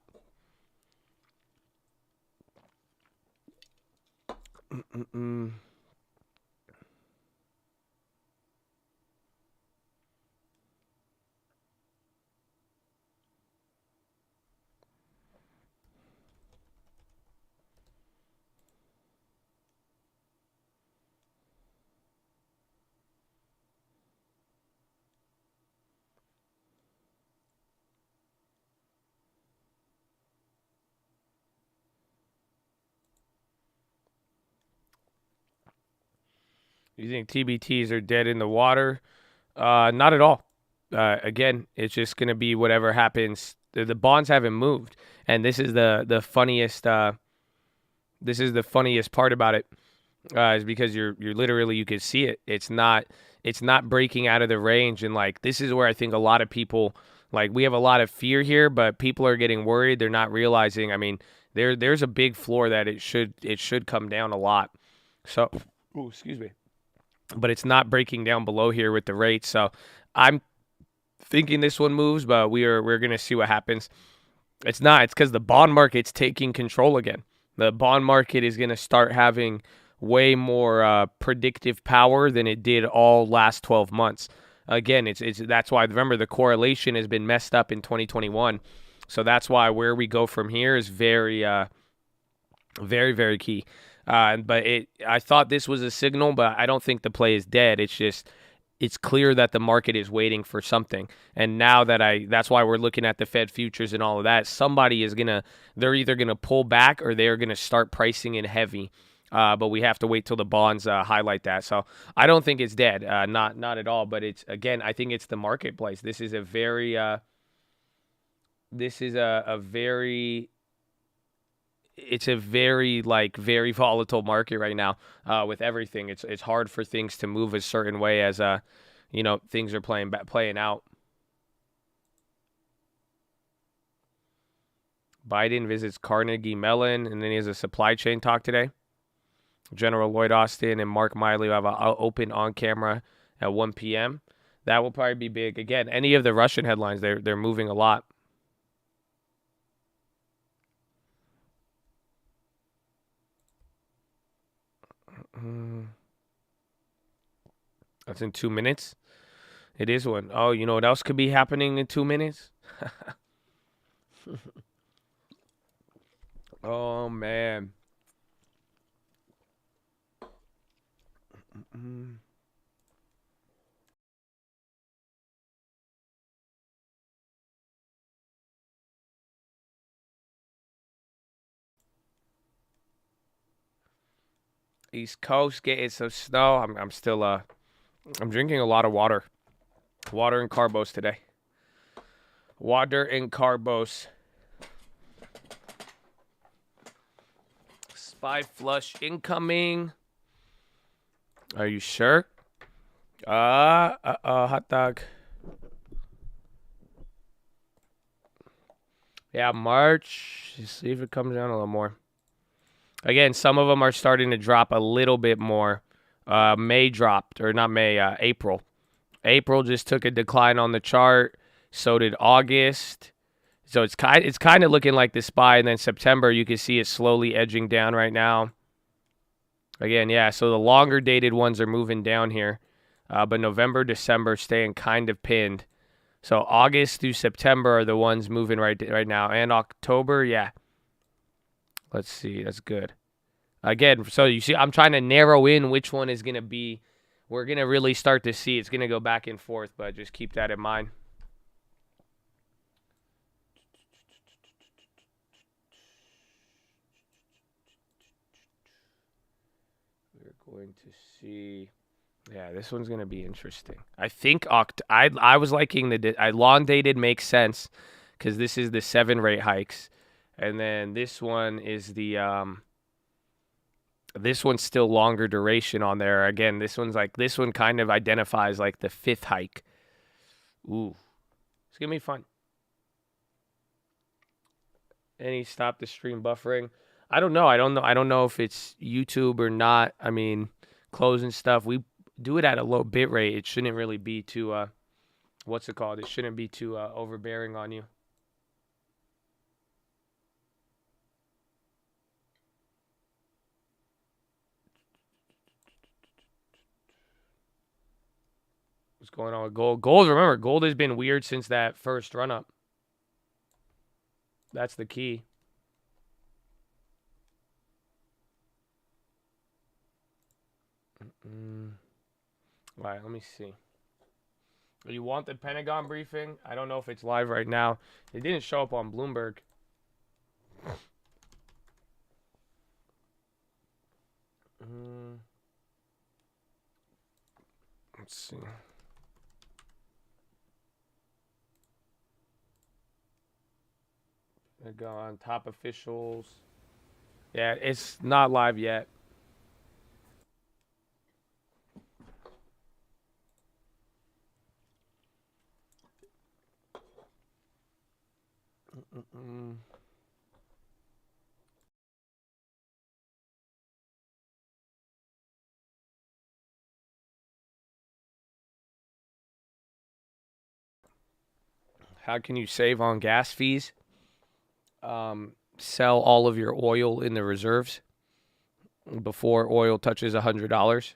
You think TBTs are dead in the water? Not at all. Again, it's just gonna be whatever happens. The bonds haven't moved, and this is the funniest. This is the funniest part about it, is because you're literally, you could see it. It's not breaking out of the range, and like this is where I think a lot of people, like, we have a lot of fear here, but people are getting worried. They're not realizing. I mean, there's a big floor that it should come down a lot. So, oh, excuse me. But it's not breaking down below here with the rates. So I'm thinking this one moves, but we're gonna see what happens. It's not. It's because the bond market's taking control again. The bond market is gonna start having way more predictive power than it did all last 12 months. Again, it's that's why, remember, the correlation has been messed up in 2021. So that's why where we go from here is very very, very key. But I thought this was a signal, but I don't think the play is dead. It's just, it's clear that the market is waiting for something. And now that's why we're looking at the Fed futures and all of that. Somebody is they're either gonna pull back or they're gonna start pricing in heavy. But we have to wait till the bonds highlight that. So I don't think it's dead, not at all. But it's, again, I think it's the marketplace. This is a very it's a very, like, very volatile market right now with everything. It's hard for things to move a certain way as things are playing out. Biden visits Carnegie Mellon, and then he has a supply chain talk today. General Lloyd Austin and Mark Miley will have an open on camera at 1 p.m. That will probably be big. Again, any of the Russian headlines, they're moving a lot. That's in 2 minutes. It is one. Oh, you know what else could be happening in 2 minutes? Oh, man. East Coast getting some snow. I'm still I'm drinking a lot of water. Water and carbos today. Water and carbos. SPY flush incoming. Are you sure? Hot dog. Yeah, March. Let's see if it comes down a little more. Again, some of them are starting to drop a little bit more. May dropped, or not May, April. April just took a decline on the chart. So did August. So it's kind of looking like the SPY, and then September you can see it slowly edging down right now. Again, yeah. So the longer dated ones are moving down here, but November, December staying kind of pinned. So August through September are the ones moving right now, and October, yeah. Let's see, that's good. Again, so you see, I'm trying to narrow in which one is gonna be. We're gonna really start to see it's gonna go back and forth, but just keep that in mind. We're going to see. Yeah, this one's gonna be interesting. I think I was liking long dated makes sense because this is the 7 rate hikes, and then this one is the this one's still longer duration on there. Again, this one kind of identifies like the 5th hike. Ooh, it's gonna be fun. Any stop the stream buffering? I don't know. I don't know if it's YouTube or not. I mean, closing stuff. We do it at a low bit rate. It shouldn't really be too what's it called? It shouldn't be too overbearing on you. What's going on with gold? Remember, gold has been weird since that first run up. That's the key. All right, let me see. You want the Pentagon briefing? I don't know if it's live right now. It didn't show up on Bloomberg. Let's see. They go on top officials. Yeah, it's not live yet. How can you save on gas fees? Sell all of your oil in the reserves before oil touches $100.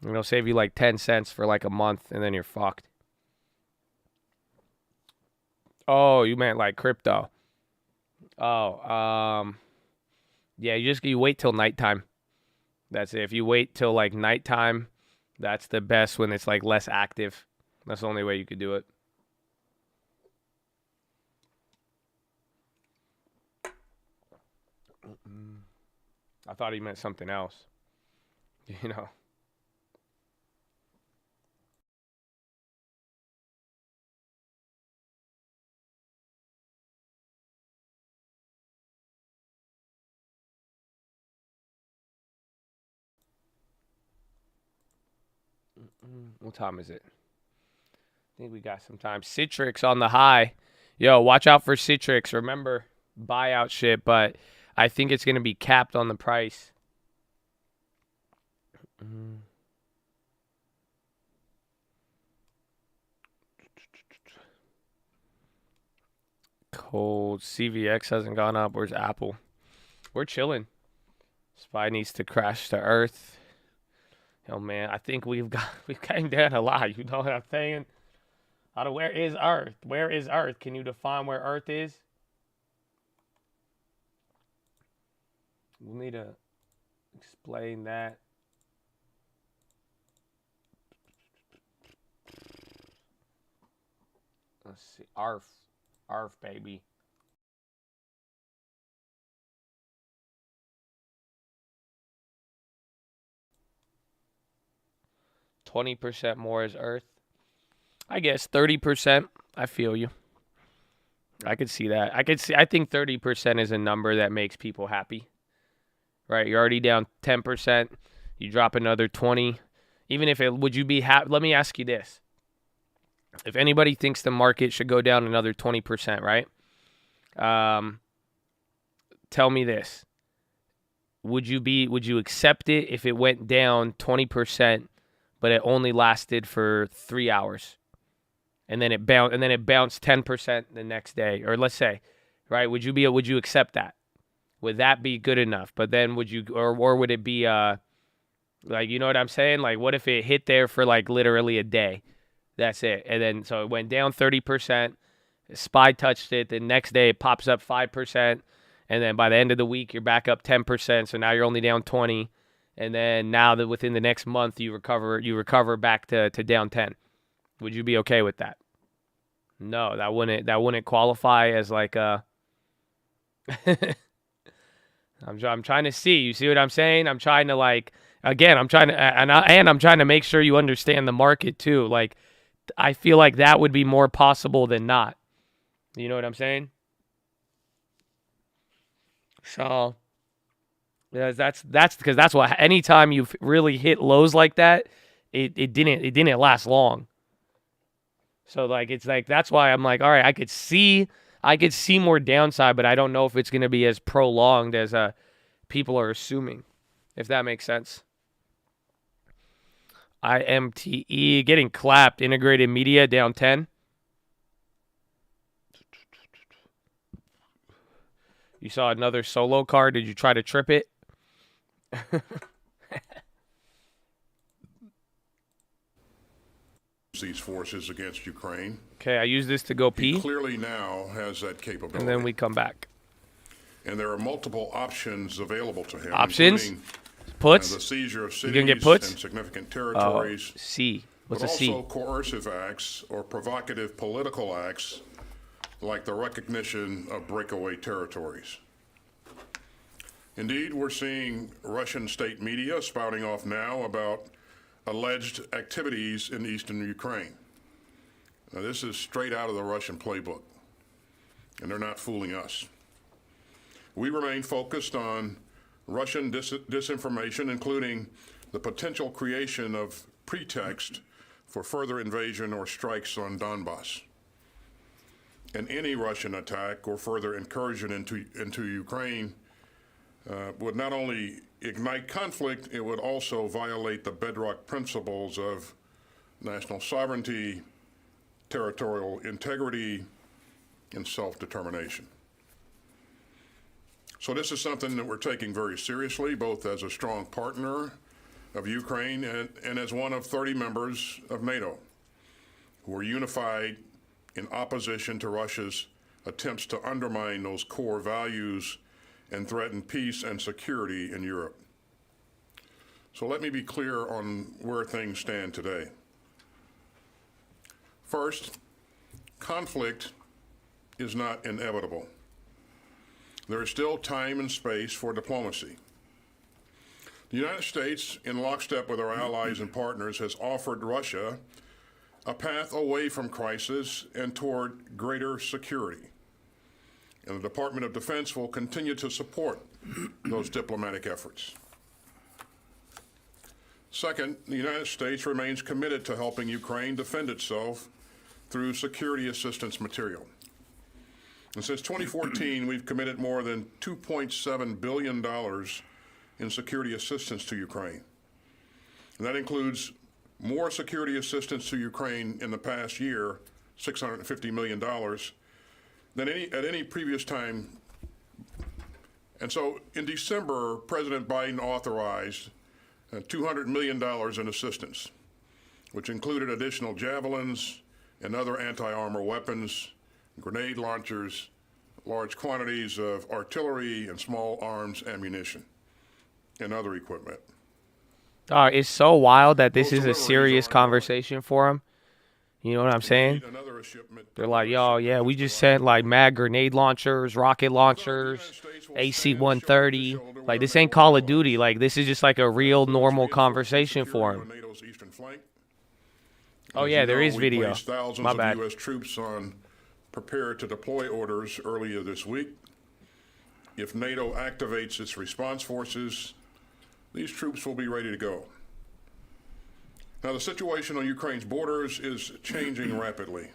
It'll save you like 10 cents for like a month, and then you're fucked. Oh, you meant like crypto. Oh, yeah, you wait till nighttime. That's it. If you wait till like nighttime, that's the best when it's like less active. That's the only way you could do it. I thought he meant something else. You know. What time is it? I think we got some time. Citrix on the high. Yo, watch out for Citrix. Remember, buyout shit, but I think it's going to be capped on the price. Cold. CVX hasn't gone up. Where's Apple? We're chilling. SPY needs to crash to earth. Yo, man, I think we've came down a lot. You know what I'm saying? Where is Earth? Where is Earth? Can you define where Earth is? We'll need to explain that. Let's see. Arf, baby. %20 more is Earth. I guess 30%. I feel you. I could see that. I think 30% is a number that makes people happy. right? You're already down 10%. You drop another 20. Even if it, would you be happy? Let me ask you this. If anybody thinks the market should go down another 20%, right? Tell me this. Would you accept it if it went down 20%, but it only lasted for 3 hours? And then it bounced 10% the next day, or let's say, right? Would you accept that? Would that be good enough? But then would you, or would it be like, you know what I'm saying? Like, what if it hit there for like literally a day? That's it. And then so it went down 30%. SPY touched it. The next day it pops up 5%. And then by the end of the week, you're back up 10%. So now you're only down 20. And then now that within the next month you recover back to down 10. Would you be okay with that? No, that wouldn't qualify as like a I'm trying to see. You see what I'm saying? I'm trying to like, again, I'm trying to, and I'm trying to make sure you understand the market too. Like, I feel like that would be more possible than not. You know what I'm saying? So, yeah, that's because that's what, anytime you've really hit lows like that, it didn't last long. So like, it's like, that's why I'm like, all right, I could see more downside, but I don't know if it's going to be as prolonged as people are assuming, if that makes sense. IMTE getting clapped. Integrated Media down 10. You saw another solo card. Did you try to trip it? These forces against Ukraine. Okay, I use this to go pee. He clearly now has that capability. And then we come back. And there are multiple options available to him. Options? Puts? The seizure of cities you gonna get puts? and significant territories. C. What's a but C? also coercive acts or provocative political acts like the recognition of breakaway territories. Indeed, we're seeing Russian state media spouting off now about alleged activities in eastern Ukraine. Now, this is straight out of the Russian playbook, and they're not fooling us. We remain focused on Russian disinformation, including the potential creation of pretext for further invasion or strikes on Donbass. And any Russian attack or further incursion into Ukraine would not only ignite conflict, it would also violate the bedrock principles of national sovereignty, territorial integrity, and self-determination. So this is something that we're taking very seriously, both as a strong partner of Ukraine and as one of 30 members of NATO who are unified in opposition to Russia's attempts to undermine those core values and threaten peace and security in Europe. So let me be clear on where things stand today. First, conflict is not inevitable. There is still time and space for diplomacy. The United States, in lockstep with our allies and partners, has offered Russia a path away from crisis and toward greater security. And the Department of Defense will continue to support those diplomatic efforts. Second, the United States remains committed to helping Ukraine defend itself through security assistance material. And since 2014, we've committed more than $2.7 billion in security assistance to Ukraine. And that includes more security assistance to Ukraine in the past year, $650 million, than at any previous time. And so in December, President Biden authorized $200 million in assistance, which included additional javelins and other anti-armor weapons, grenade launchers, large quantities of artillery and small arms ammunition, and other equipment. It's so wild that this is a serious conversation for them. You know what I'm saying? They're like, yo, yeah, we just sent like mad grenade launchers, rocket launchers, AC-130. Like, this ain't Call of Duty. Like, this is just like a real normal conversation for them. Oh, yeah, there is video. My bad. U.S. troops on prepare to deploy orders earlier this week. if NATO activates its response forces, these troops will be ready to go. Now, the situation on Ukraine's borders is changing rapidly.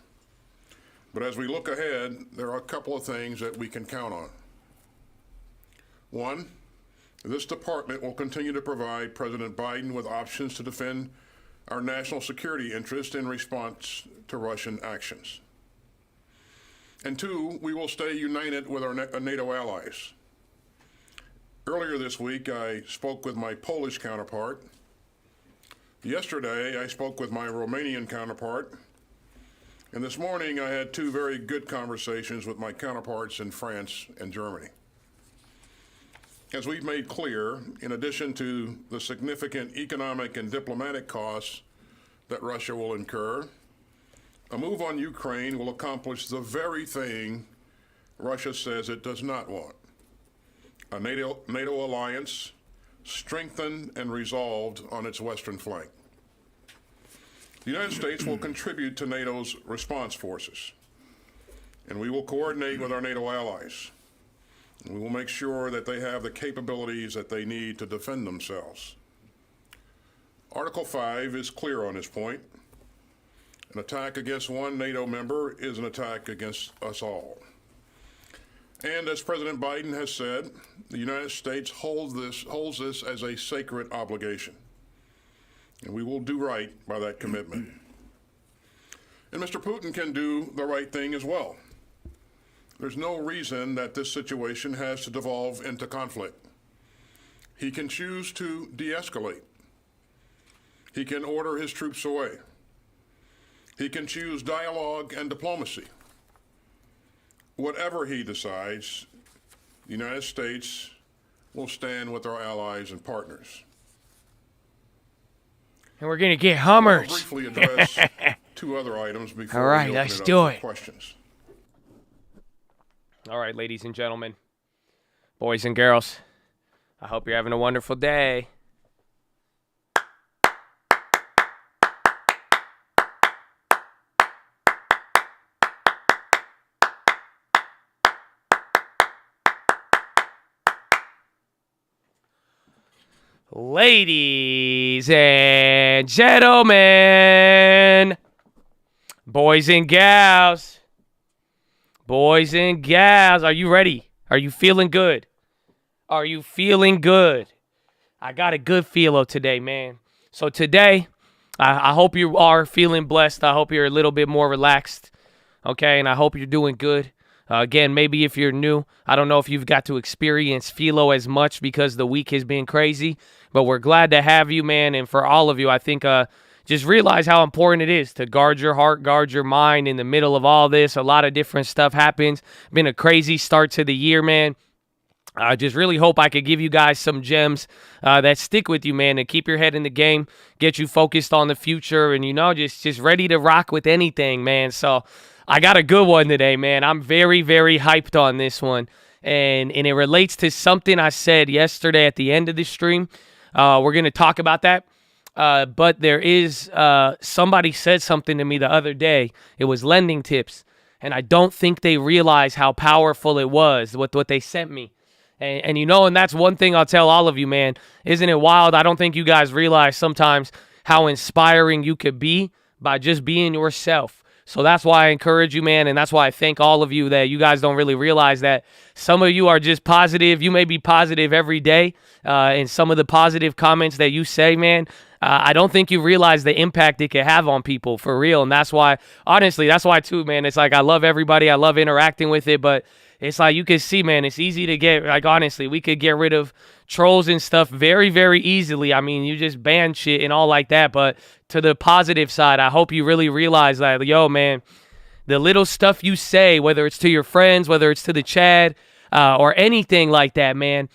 But as we look ahead, there are a couple of things that we can count on. One, this department will continue to provide President Biden with options to defend our national security interest in response to Russian actions. And two, we will stay united with our NATO allies. Earlier this week, I spoke with my Polish counterpart. Yesterday, I spoke with my Romanian counterpart. And this morning, I had two very good conversations with my counterparts in France and Germany. As we've made clear, in addition to the significant economic and diplomatic costs that Russia will incur, a move on Ukraine will accomplish the very thing Russia says it does not want: a NATO alliance strengthened and resolved on its western flank. The United States will contribute to NATO's response forces, and we will coordinate with our NATO allies. And we will make sure that they have the capabilities that they need to defend themselves. Article 5 is clear on this point. An attack against one NATO member is an attack against us all. And as President Biden has said, the United States holds this as a sacred obligation. And we will do right by that commitment. And Mr. Putin can do the right thing as well. There's no reason that this situation has to devolve into conflict. He can choose to de-escalate. He can order his troops away. He can choose dialogue and diplomacy. Whatever he decides, the United States will stand with our allies and partners. And we're going to get I'll Hummers. briefly address two other items before All right, we open let's it up do for it. questions. All right, ladies and gentlemen, boys and girls, I hope you're having a wonderful day. Ladies and gentlemen, boys and gals, are you ready? Are you feeling good? Are you feeling good? I got a good philo today, man. So today, I hope you are feeling blessed. I hope you're a little bit more relaxed, okay? And I hope you're doing good. Again, maybe if you're new, I don't know if you've got to experience philo as much because the week has been crazy, but we're glad to have you, man. And for all of you, I think just realize how important it is to guard your heart, guard your mind in the middle of all this. A lot of different stuff happens. Been a crazy start to the year, man. I just really hope I could give you guys some gems that stick with you, man, and keep your head in the game, get you focused on the future, and, just ready to rock with anything, man. So I got a good one today, man. I'm very, very hyped on this one, and it relates to something I said yesterday at the end of the stream. We're going to talk about that. But there is somebody said something to me the other day. It was lending tips, and I don't think they realize how powerful it was, what they sent me. And that's one thing I'll tell all of you, man. Isn't it wild? I don't think you guys realize sometimes how inspiring you could be by just being yourself. So that's why I encourage you, man, and that's why I thank all of you that you guys don't really realize that some of you are just positive. You may be positive every day, and some of the positive comments that you say, man, I don't think you realize the impact it can have on people, for real. And that's why, honestly, that's why too, man. It's like I love everybody. I love interacting with it, but it's like you can see, man, it's easy to get, like, honestly, we could get rid of trolls and stuff very, very easily. I mean, you just ban shit and all like that. But to the positive side, I hope you really realize that, yo, man, the little stuff you say, whether it's to your friends, whether it's to the chat, or anything like that, man,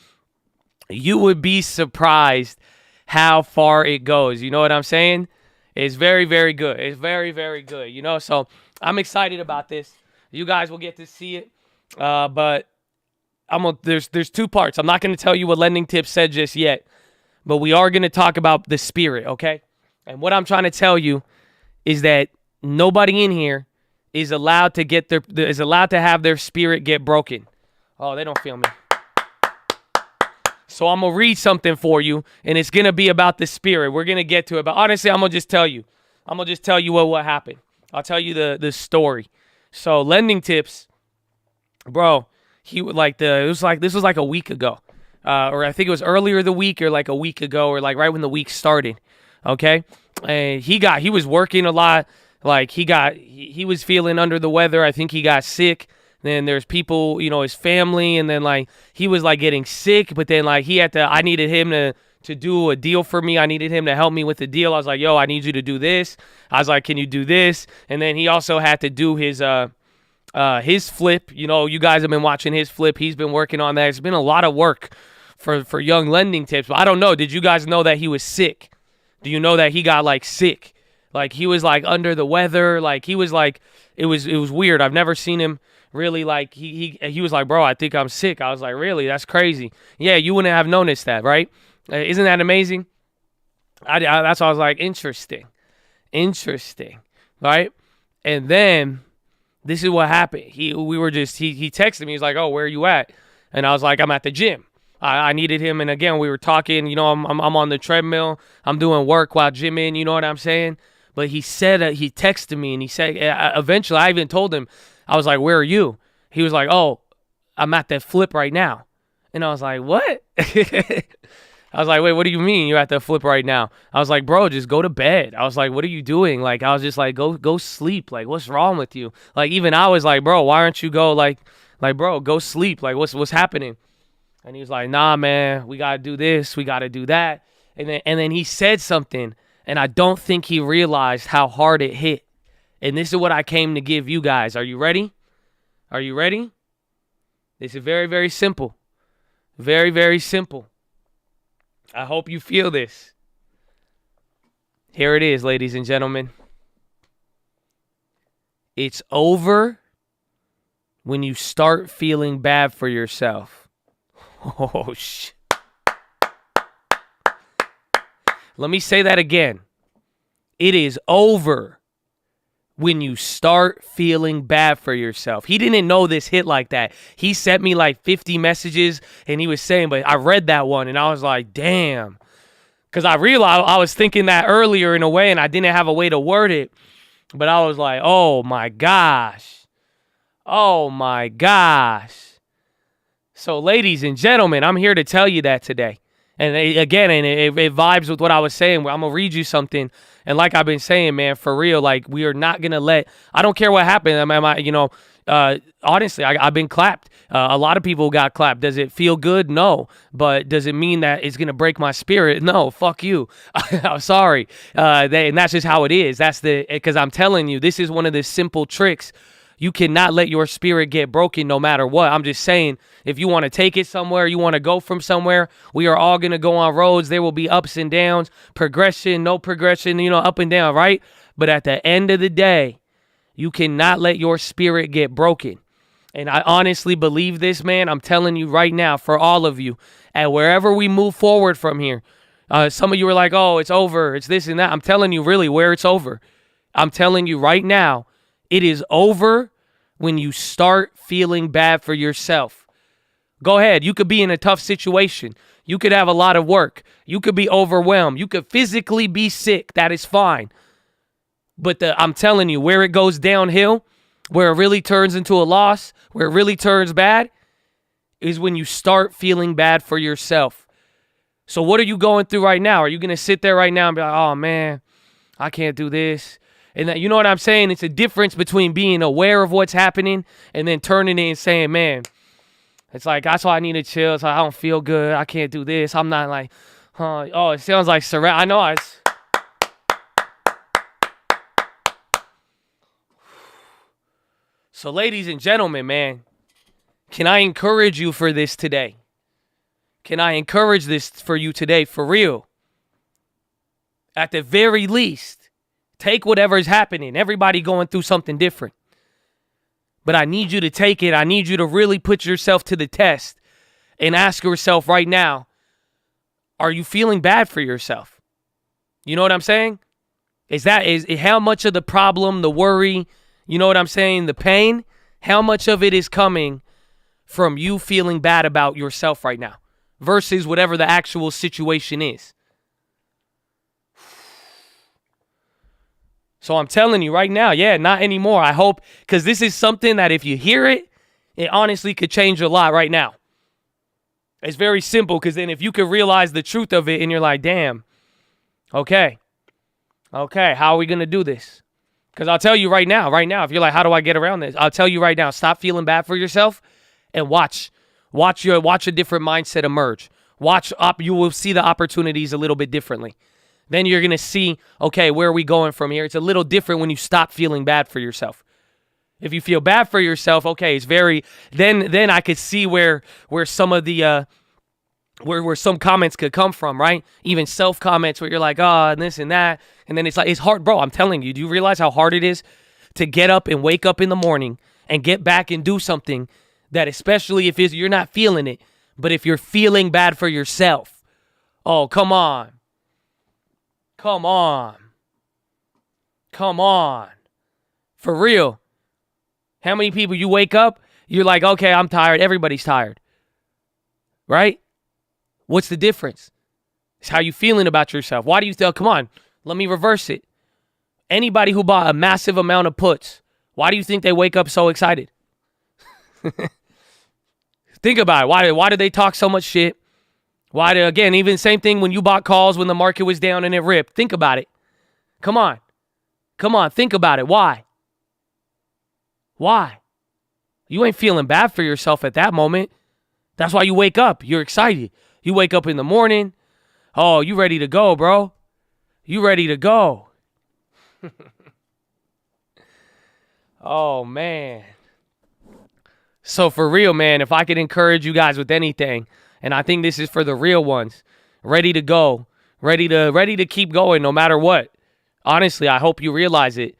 you would be surprised how far it goes. You know what I'm saying? It's very, very good. It's very, very good. So I'm excited about this. You guys will get to see it. But there's two parts. I'm not going to tell you what Lending Tips said just yet, but we are going to talk about the spirit, okay? And what I'm trying to tell you is that nobody in here is allowed to have their spirit get broken. Oh, they don't feel me. So I'm going to read something for you, and it's going to be about the spirit. We're going to get to it. But honestly, I'm going to just tell you. I'm going to just tell you what happened. I'll tell you the story. So lending tips, bro, this was like a week ago. Or I think it was earlier the week or like a week ago or like right when the week started. Okay? And he was working a lot. Like he was feeling under the weather. I think he got sick. Then there's people, his family, and then like he was like getting sick, but then like I needed him to do a deal for me. I needed him to help me with the deal. I was like, yo, I need you to do this. I was like, can you do this? And then he also had to do his flip. You guys have been watching his flip. He's been working on that. It's been a lot of work for young lending tips. But I don't know. Did you guys know that he was sick? Do you know that he got like sick? Like he was like under the weather. Like he was like, it was weird. I've never seen him really like, he was like, bro, I think I'm sick. I was like, really? That's crazy. Yeah, you wouldn't have noticed that, right? Isn't that amazing? That's why I was like, interesting, right? And then this is what happened. He texted me. He's like, oh, where are you at? And I was like, I'm at the gym. I needed him. And again, we were talking, I'm on the treadmill. I'm doing work while gymming. You know what I'm saying? But he said, he texted me and he said, eventually I even told him, I was like, where are you? He was like, oh, I'm at that flip right now. And I was like, what? I was like, wait, what do you mean you're at the flip right now? I was like, bro, just go to bed. I was like, what are you doing? Like, I was just like, go sleep. Like, what's wrong with you? Like, even I was like, bro, why aren't you bro, go sleep. Like, what's happening? And he was like, nah, man, we got to do this. We got to do that. And then he said something, and I don't think he realized how hard it hit. And this is what I came to give you guys. Are you ready? Are you ready? This is very, very simple. Very, very simple. I hope you feel this. Here it is, ladies and gentlemen. It's over when you start feeling bad for yourself. Oh, shit. Let me say that again. It is over when you start feeling bad for yourself. He didn't know this hit like that. He sent me like 50 messages and he was saying, but I read that one and I was like, damn. Because I realized I was thinking that earlier in a way and I didn't have a way to word it. But I was like, oh my gosh. Oh my gosh. So ladies and gentlemen, I'm here to tell you that today. And it vibes with what I was saying. I'm going to read you something. And like I've been saying, man, for real, like we are not going to I don't care what happened. Honestly, I've been clapped. A lot of people got clapped. Does it feel good? No. But does it mean that it's going to break my spirit? No, fuck you. I'm sorry. And that's just how it is. Because I'm telling you, this is one of the simple tricks. You cannot let your spirit get broken no matter what. I'm just saying, if you want to take it somewhere, you want to go from somewhere, we are all going to go on roads. There will be ups and downs, progression, no progression, up and down, right? But at the end of the day, you cannot let your spirit get broken. And I honestly believe this, man. I'm telling you right now, for all of you, and wherever we move forward from here, some of you are like, oh, it's over, it's this and that. I'm telling you really where it's over. I'm telling you right now, it is over when you start feeling bad for yourself. Go ahead. You could be in a tough situation. You could have a lot of work. You could be overwhelmed. You could physically be sick. That is fine. But I'm telling you, where it goes downhill, where it really turns into a loss, where it really turns bad, is when you start feeling bad for yourself. So what are you going through right now? Are you going to sit there right now and be like, oh, man, I can't do this? And that, you know what I'm saying? It's a difference between being aware of what's happening and then turning in and saying, man, it's like, that's why I need to chill. It's like, I don't feel good. I can't do this. I'm not like, oh, it sounds like surround. I know it's. So ladies and gentlemen, man, can I encourage you for this today? Can I encourage this for you today, for real? At the very least, take whatever is happening. Everybody going through something different. But I need you to take it. I need you to really put yourself to the test and ask yourself right now, are you feeling bad for yourself? You know what I'm saying? Is how much of the problem, the worry, you know what I'm saying, the pain, how much of it is coming from you feeling bad about yourself right now versus whatever the actual situation is. So I'm telling you right now, yeah, not anymore. I hope, because this is something that if you hear it, it honestly could change a lot right now. It's very simple, because then if you could realize the truth of it and you're like, damn, okay, how are we going to do this? Because I'll tell you right now, if you're like, how do I get around this? I'll tell you right now, stop feeling bad for yourself and watch a different mindset emerge. You will see the opportunities a little bit differently. Then you're going to see, okay, where are we going from here? It's a little different when you stop feeling bad for yourself. If you feel bad for yourself, okay, it's very, then I could see where some of the, where some comments could come from, right? Even self-comments where you're like, oh, and this and that. And then it's like, it's hard, bro. I'm telling you, do you realize how hard it is to get up and wake up in the morning and get back and do something that, especially if you're not feeling it, but if you're feeling bad for yourself, oh, come on. For real. How many people you wake up, you're like, okay, I'm tired. Everybody's tired. Right? What's the difference? It's how you feeling about yourself. Why do you feel, come on, let me reverse it. Anybody who bought a massive amount of puts, why do you think they wake up so excited? Think about it. Why did they talk so much shit? Again, even same thing when you bought calls when the market was down and it ripped. Think about it. Come on, think about it. Why? You ain't feeling bad for yourself at that moment. That's why you wake up. You're excited. You wake up in the morning. Oh, you ready to go, bro. You ready to go. Oh, man. So for real, man, if I could encourage you guys with anything, and I think this is for the real ones, ready to go, ready to keep going no matter what. Honestly, I hope you realize it.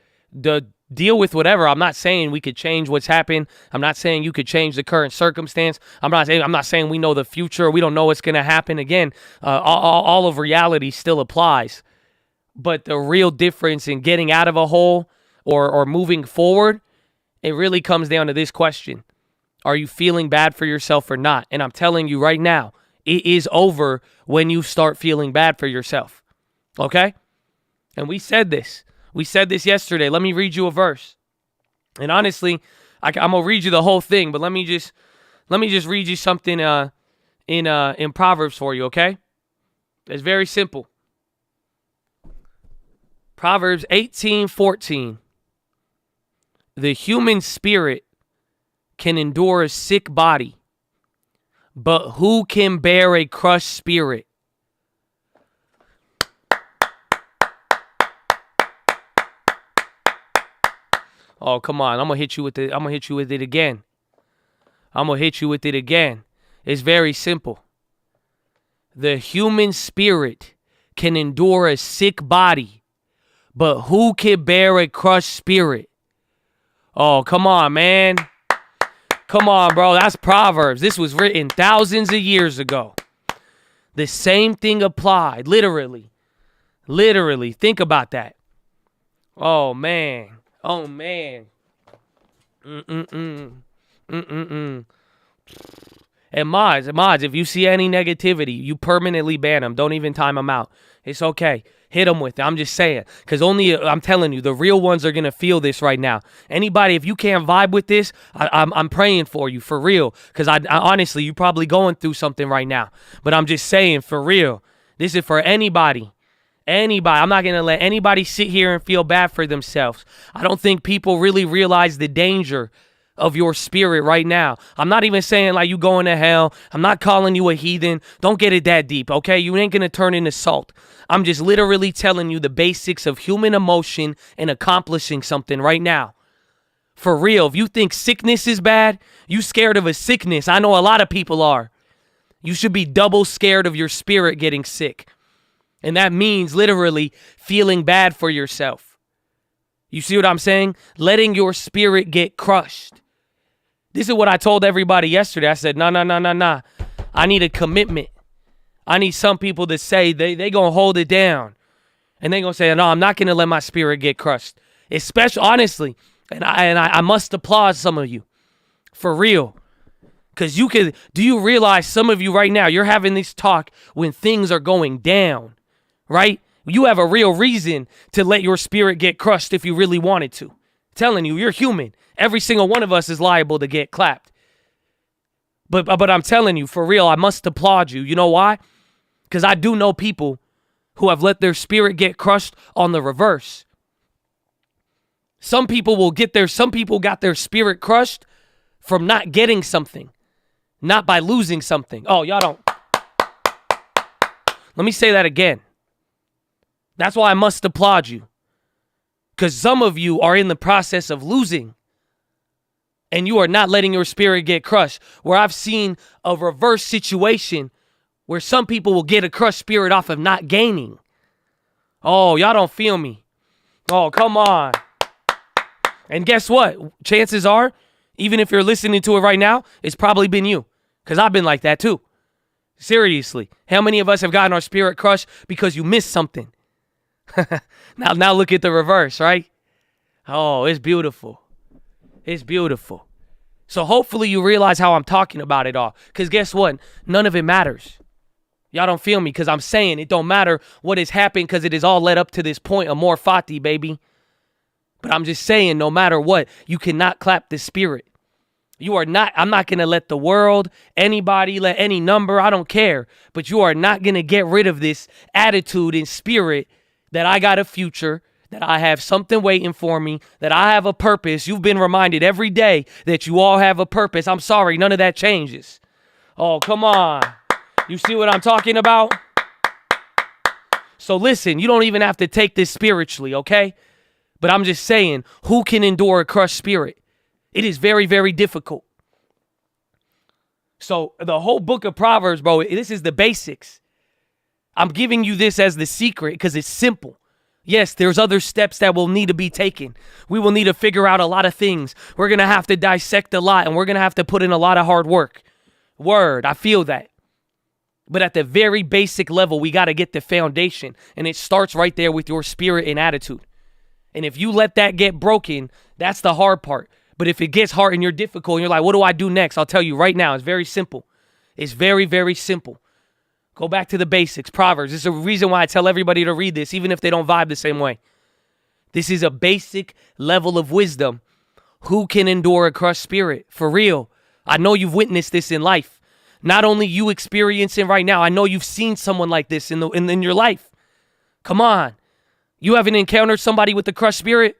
Deal with whatever. I'm not saying we could change what's happened. I'm not saying you could change the current circumstance. I'm not saying we know the future. We don't know what's going to happen. Again, all of reality still applies. But the real difference in getting out of a hole or moving forward, it really comes down to this question. Are you feeling bad for yourself or not? And I'm telling you right now, it is over when you start feeling bad for yourself. Okay? And we said this. We said this yesterday. Let me read you a verse. And honestly, I'm gonna read you the whole thing, but let me just read you something in Proverbs for you, okay? It's very simple. Proverbs 18:14. The human spirit can endure a sick body, but who can bear a crushed spirit? Oh, come on. I'm going to hit you with it. I'm going to hit you with it again. It's very simple. The human spirit can endure a sick body, but who can bear a crushed spirit? Oh, come on, man. Come on, bro. That's Proverbs. This was written thousands of years ago. The same thing applied. Literally. Think about that. Oh, man. And mods, if you see any negativity, you permanently ban them. Don't even time them out. It's okay. Hit them with it. I'm just saying. Because I'm telling you, the real ones are going to feel this right now. Anybody, if you can't vibe with this, I'm praying for you, for real. Because I honestly, you're probably going through something right now. But I'm just saying, for real. This is for anybody. I'm not going to let anybody sit here and feel bad for themselves. I don't think people really realize the danger of your spirit right now. I'm not even saying like you going to hell. I'm not calling you a heathen. Don't get it that deep, okay? You ain't going to turn into salt. I'm just literally telling you the basics of human emotion and accomplishing something right now. For real, if you think sickness is bad, you scared of a sickness. I know a lot of people are. You should be double scared of your spirit getting sick. And that means literally feeling bad for yourself. You see what I'm saying? Letting your spirit get crushed. This is what I told everybody yesterday. I said, nah. I need a commitment. I need some people to say they going to hold it down. And they going to say, no, I'm not going to let my spirit get crushed. Especially, honestly, and I must applaud some of you. For real. Because do you realize some of you right now, you're having this talk when things are going down, right? You have a real reason to let your spirit get crushed if you really wanted to. Telling you, you're human. Every single one of us is liable to get clapped. But I'm telling you, for real, I must applaud you. You know why? Because I do know people who have let their spirit get crushed on the reverse. Some people got their spirit crushed from not getting something, not by losing something. Oh, y'all don't. Let me say that again. That's why I must applaud you. Because some of you are in the process of losing and you are not letting your spirit get crushed. Where I've seen a reverse situation where some people will get a crushed spirit off of not gaining. Oh, y'all don't feel me. Oh, come on. And guess what? Chances are, even if you're listening to it right now, it's probably been you. Because I've been like that too. Seriously. How many of us have gotten our spirit crushed because you missed something? Now look at the reverse, right? Oh, it's beautiful. It's beautiful. So hopefully you realize how I'm talking about it all. Because guess what? None of it matters. Y'all don't feel me because I'm saying it don't matter what has happened because it is all led up to this point of more fati, baby. But I'm just saying no matter what, you cannot clap the spirit. I'm not going to let the world, anybody, let any number, I don't care. But you are not going to get rid of this attitude and spirit that I got a future, that I have something waiting for me, that I have a purpose. You've been reminded every day that you all have a purpose. I'm sorry, none of that changes. Oh, come on. You see what I'm talking about? So listen, you don't even have to take this spiritually, okay? But I'm just saying, who can endure a crushed spirit? It is very, very difficult. So the whole book of Proverbs, bro, this is the basics. I'm giving you this as the secret because it's simple. Yes, there's other steps that will need to be taken. We will need to figure out a lot of things. We're going to have to dissect a lot and we're going to have to put in a lot of hard work. Word, I feel that. But at the very basic level, we got to get the foundation. And it starts right there with your spirit and attitude. And if you let that get broken, that's the hard part. But if it gets hard and you're difficult and you're like, what do I do next? I'll tell you right now, it's very simple. It's very, very simple. Go back to the basics. Proverbs. This is a reason why I tell everybody to read this, even if they don't vibe the same way. This is a basic level of wisdom. Who can endure a crushed spirit? For real. I know you've witnessed this in life. Not only you experiencing right now, I know you've seen someone like this in your life. Come on. You haven't encountered somebody with a crushed spirit?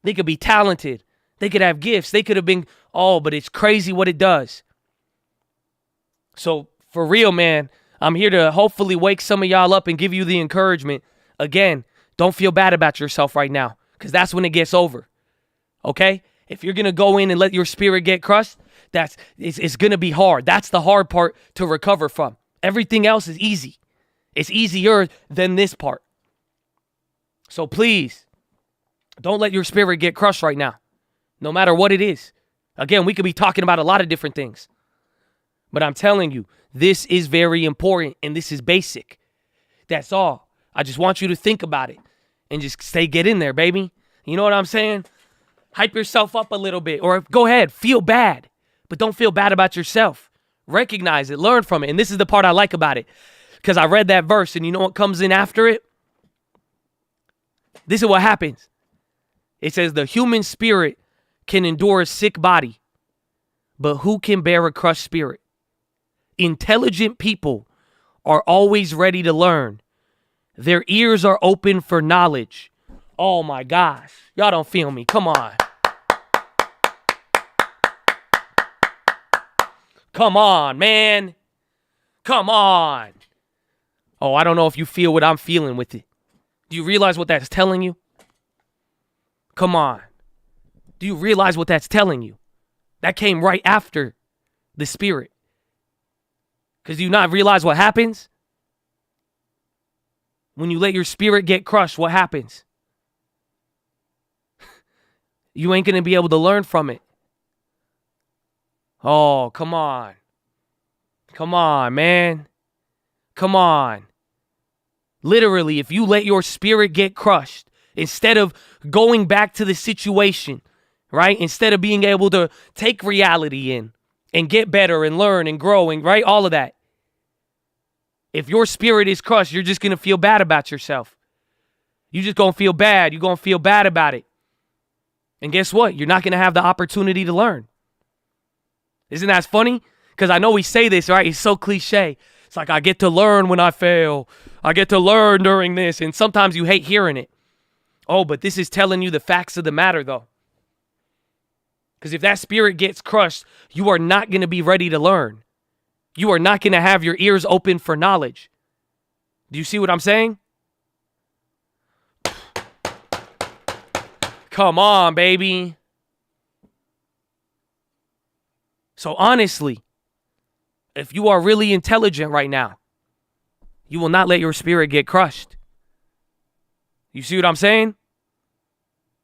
They could be talented. They could have gifts. They could have been, but it's crazy what it does. So for real, man, I'm here to hopefully wake some of y'all up and give you the encouragement. Again, don't feel bad about yourself right now because that's when it gets over. Okay? If you're going to go in and let your spirit get crushed, it's going to be hard. That's the hard part to recover from. Everything else is easy. It's easier than this part. So please, don't let your spirit get crushed right now, no matter what it is. Again, we could be talking about a lot of different things. But I'm telling you, this is very important and this is basic. That's all. I just want you to think about it and just get in there, baby. You know what I'm saying? Hype yourself up a little bit or go ahead, feel bad, but don't feel bad about yourself. Recognize it, learn from it. And this is the part I like about it because I read that verse and you know what comes in after it? This is what happens. It says the human spirit can endure a sick body, but who can bear a crushed spirit? Intelligent people are always ready to learn. Their ears are open for knowledge. Oh my gosh. Y'all don't feel me. Come on. Come on, man. Come on. Oh, I don't know if you feel what I'm feeling with it. Do you realize what that's telling you? Come on. Do you realize what that's telling you? That came right after the spirit. Because do you not realize what happens? When you let your spirit get crushed, what happens? You ain't going to be able to learn from it. Oh, come on. Come on, man. Come on. Literally, if you let your spirit get crushed, instead of going back to the situation, right? Instead of being able to take reality in, and get better and learn and grow and right, all of that. If your spirit is crushed, you're just going to feel bad about yourself. You're just going to feel bad. You're going to feel bad about it. And guess what? You're not going to have the opportunity to learn. Isn't that funny? Because I know we say this, right? It's so cliche. It's like, I get to learn when I fail. I get to learn during this. And sometimes you hate hearing it. Oh, but this is telling you the facts of the matter, though. Because if that spirit gets crushed, you are not going to be ready to learn. You are not going to have your ears open for knowledge. Do you see what I'm saying? Come on, baby. So honestly, if you are really intelligent right now, you will not let your spirit get crushed. You see what I'm saying?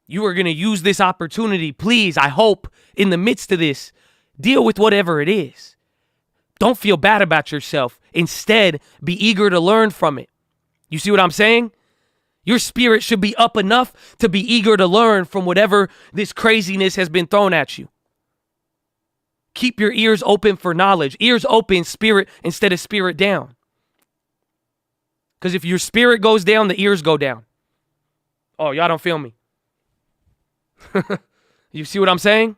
You are going to use this opportunity. Please, I hope, in the midst of this, deal with whatever it is. Don't feel bad about yourself. Instead, be eager to learn from it. You see what I'm saying? Your spirit should be up enough to be eager to learn from whatever this craziness has been thrown at you. Keep your ears open for knowledge. Ears open, spirit instead of spirit down. Because if your spirit goes down, the ears go down. Oh, y'all don't feel me. You see what I'm saying?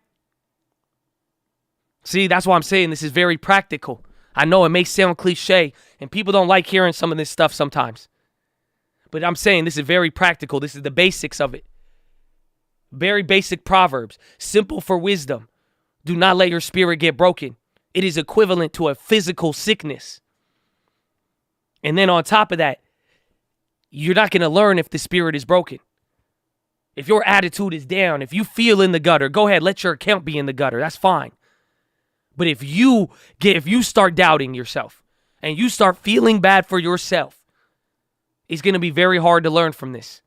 See, that's why I'm saying this is very practical. I know it may sound cliche, and people don't like hearing some of this stuff sometimes. But I'm saying this is very practical. This is the basics of it. Very basic proverbs. Simple for wisdom. Do not let your spirit get broken. It is equivalent to a physical sickness. And then on top of that, you're not going to learn if the spirit is broken. If your attitude is down, if you feel in the gutter, go ahead, let your account be in the gutter. That's fine. But if you start doubting yourself and you start feeling bad for yourself, it's going to be very hard to learn from this.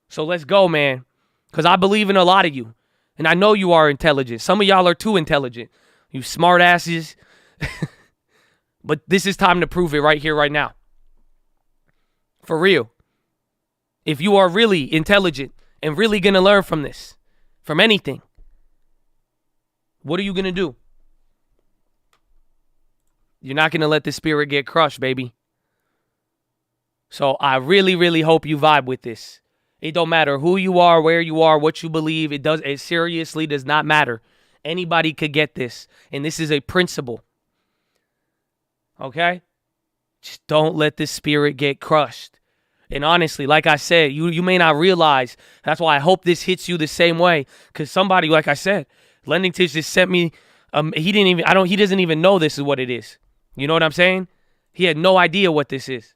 So let's go, man. Because I believe in a lot of you. And I know you are intelligent. Some of y'all are too intelligent. You smart asses. But this is time to prove it right here, right now. For real. If you are really intelligent and really going to learn from this, from anything, what are you going to do? You're not going to let the spirit get crushed, baby. So I really, really hope you vibe with this. It don't matter who you are, where you are, what you believe. It seriously does not matter. Anybody could get this. And this is a principle. Okay? Just don't let the spirit get crushed. And honestly, like I said, you may not realize. That's why I hope this hits you the same way. Because somebody, like I said, Lendingtish just sent me. He doesn't even know this is what it is. You know what I'm saying? He had no idea what this is.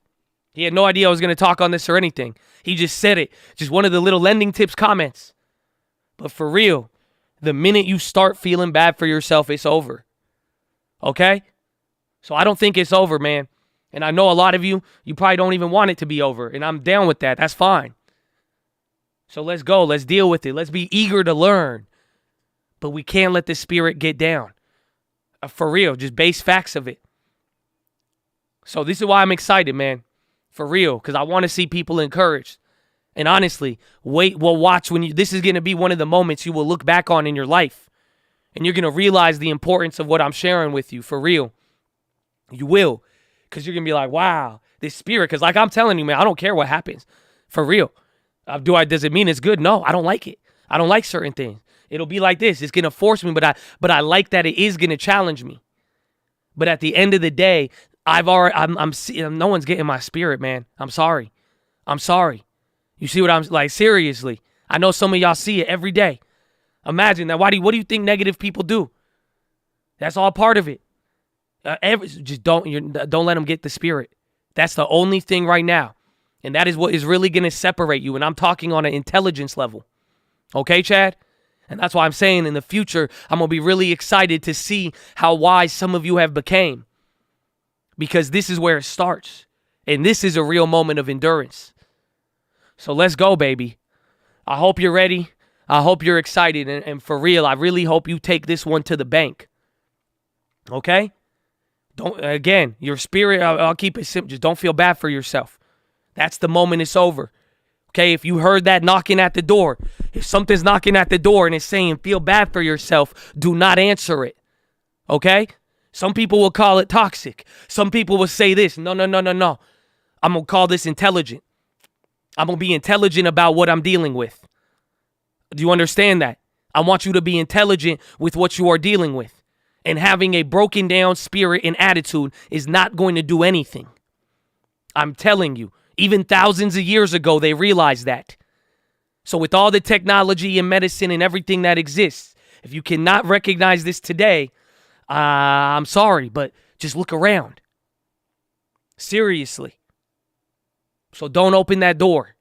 He had no idea I was going to talk on this or anything. He just said it. Just one of the little lending tips comments. But for real, the minute you start feeling bad for yourself, it's over. Okay? So I don't think it's over, man. And I know a lot of you probably don't even want it to be over. And I'm down with that. That's fine. So let's go. Let's deal with it. Let's be eager to learn. But we can't let the spirit get down. For real. Just base facts of it. So this is why I'm excited, man. For real. Because I want to see people encouraged. And honestly, watch when this is going to be one of the moments you will look back on in your life. And you're going to realize the importance of what I'm sharing with you. For real. You will. Because you're going to be like, wow, this spirit. Because like I'm telling you, man, I don't care what happens. For real. Does it mean it's good? No, I don't like it. I don't like certain things. It'll be like this. It's going to force me, but I like that it is going to challenge me. But at the end of the day, no one's getting my spirit, man. I'm sorry. You see what I'm like? Seriously. I know some of y'all see it every day. Imagine that. What do you think negative people do? That's all part of it. Just don't let them get the spirit. That's the only thing right now. And that is what is really going to separate you. And I'm talking on an intelligence level. Okay, Chad? And that's why I'm saying in the future, I'm going to be really excited to see how wise some of you have became. Because this is where it starts. And this is a real moment of endurance. So let's go, baby. I hope you're ready. I hope you're excited. And for real, I really hope you take this one to the bank. Okay? Your spirit, I'll keep it simple. Just don't feel bad for yourself. That's the moment it's over. Okay, if you heard that knocking at the door, if something's knocking at the door and it's saying feel bad for yourself, do not answer it. Okay? Some people will call it toxic. Some people will say this. No. I'm going to call this intelligent. I'm going to be intelligent about what I'm dealing with. Do you understand that? I want you to be intelligent with what you are dealing with. And having a broken down spirit and attitude is not going to do anything. I'm telling you, even thousands of years ago, they realized that. So with all the technology and medicine and everything that exists, if you cannot recognize this today, I'm sorry, but just look around. Seriously. So don't open that door.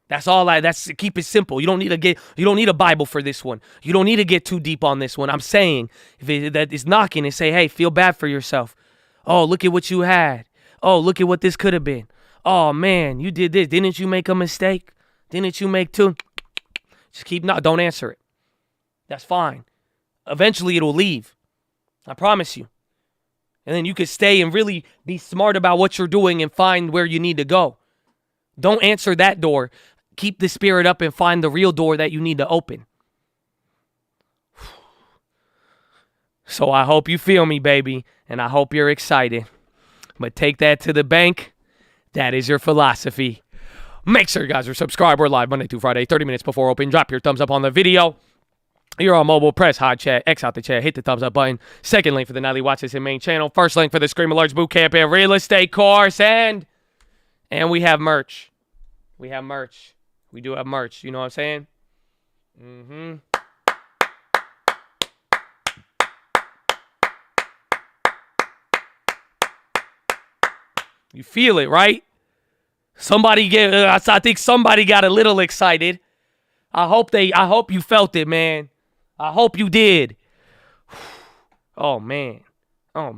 That's keep it simple. You don't need a Bible for this one. You don't need to get too deep on this one. I'm saying that is knocking and say, hey, feel bad for yourself. Oh, look at what you had. Oh, look at what this could have been. Oh man, you did this. Didn't you make a mistake? Didn't you make two? Just don't answer it. That's fine. Eventually it'll leave. I promise you. And then you can stay and really be smart about what you're doing and find where you need to go. Don't answer that door. Keep the spirit up and find the real door that you need to open. So I hope you feel me, baby, and I hope you're excited. But take that to the bank. That is your philosophy. Make sure you guys are subscribed. We're live Monday through Friday, 30 minutes before open. Drop your thumbs up on the video. You're on mobile, press hot chat, X out the chat, hit the thumbs up button. Second link for the nightly Watchlist and main channel. First link for the Scream Alerts Bootcamp and Real Estate course. And we have merch. We have merch. We do have merch. You know what I'm saying? Mm-hmm. You feel it, right? I think somebody got a little excited. I hope you felt it, man. I hope you did. Oh man. All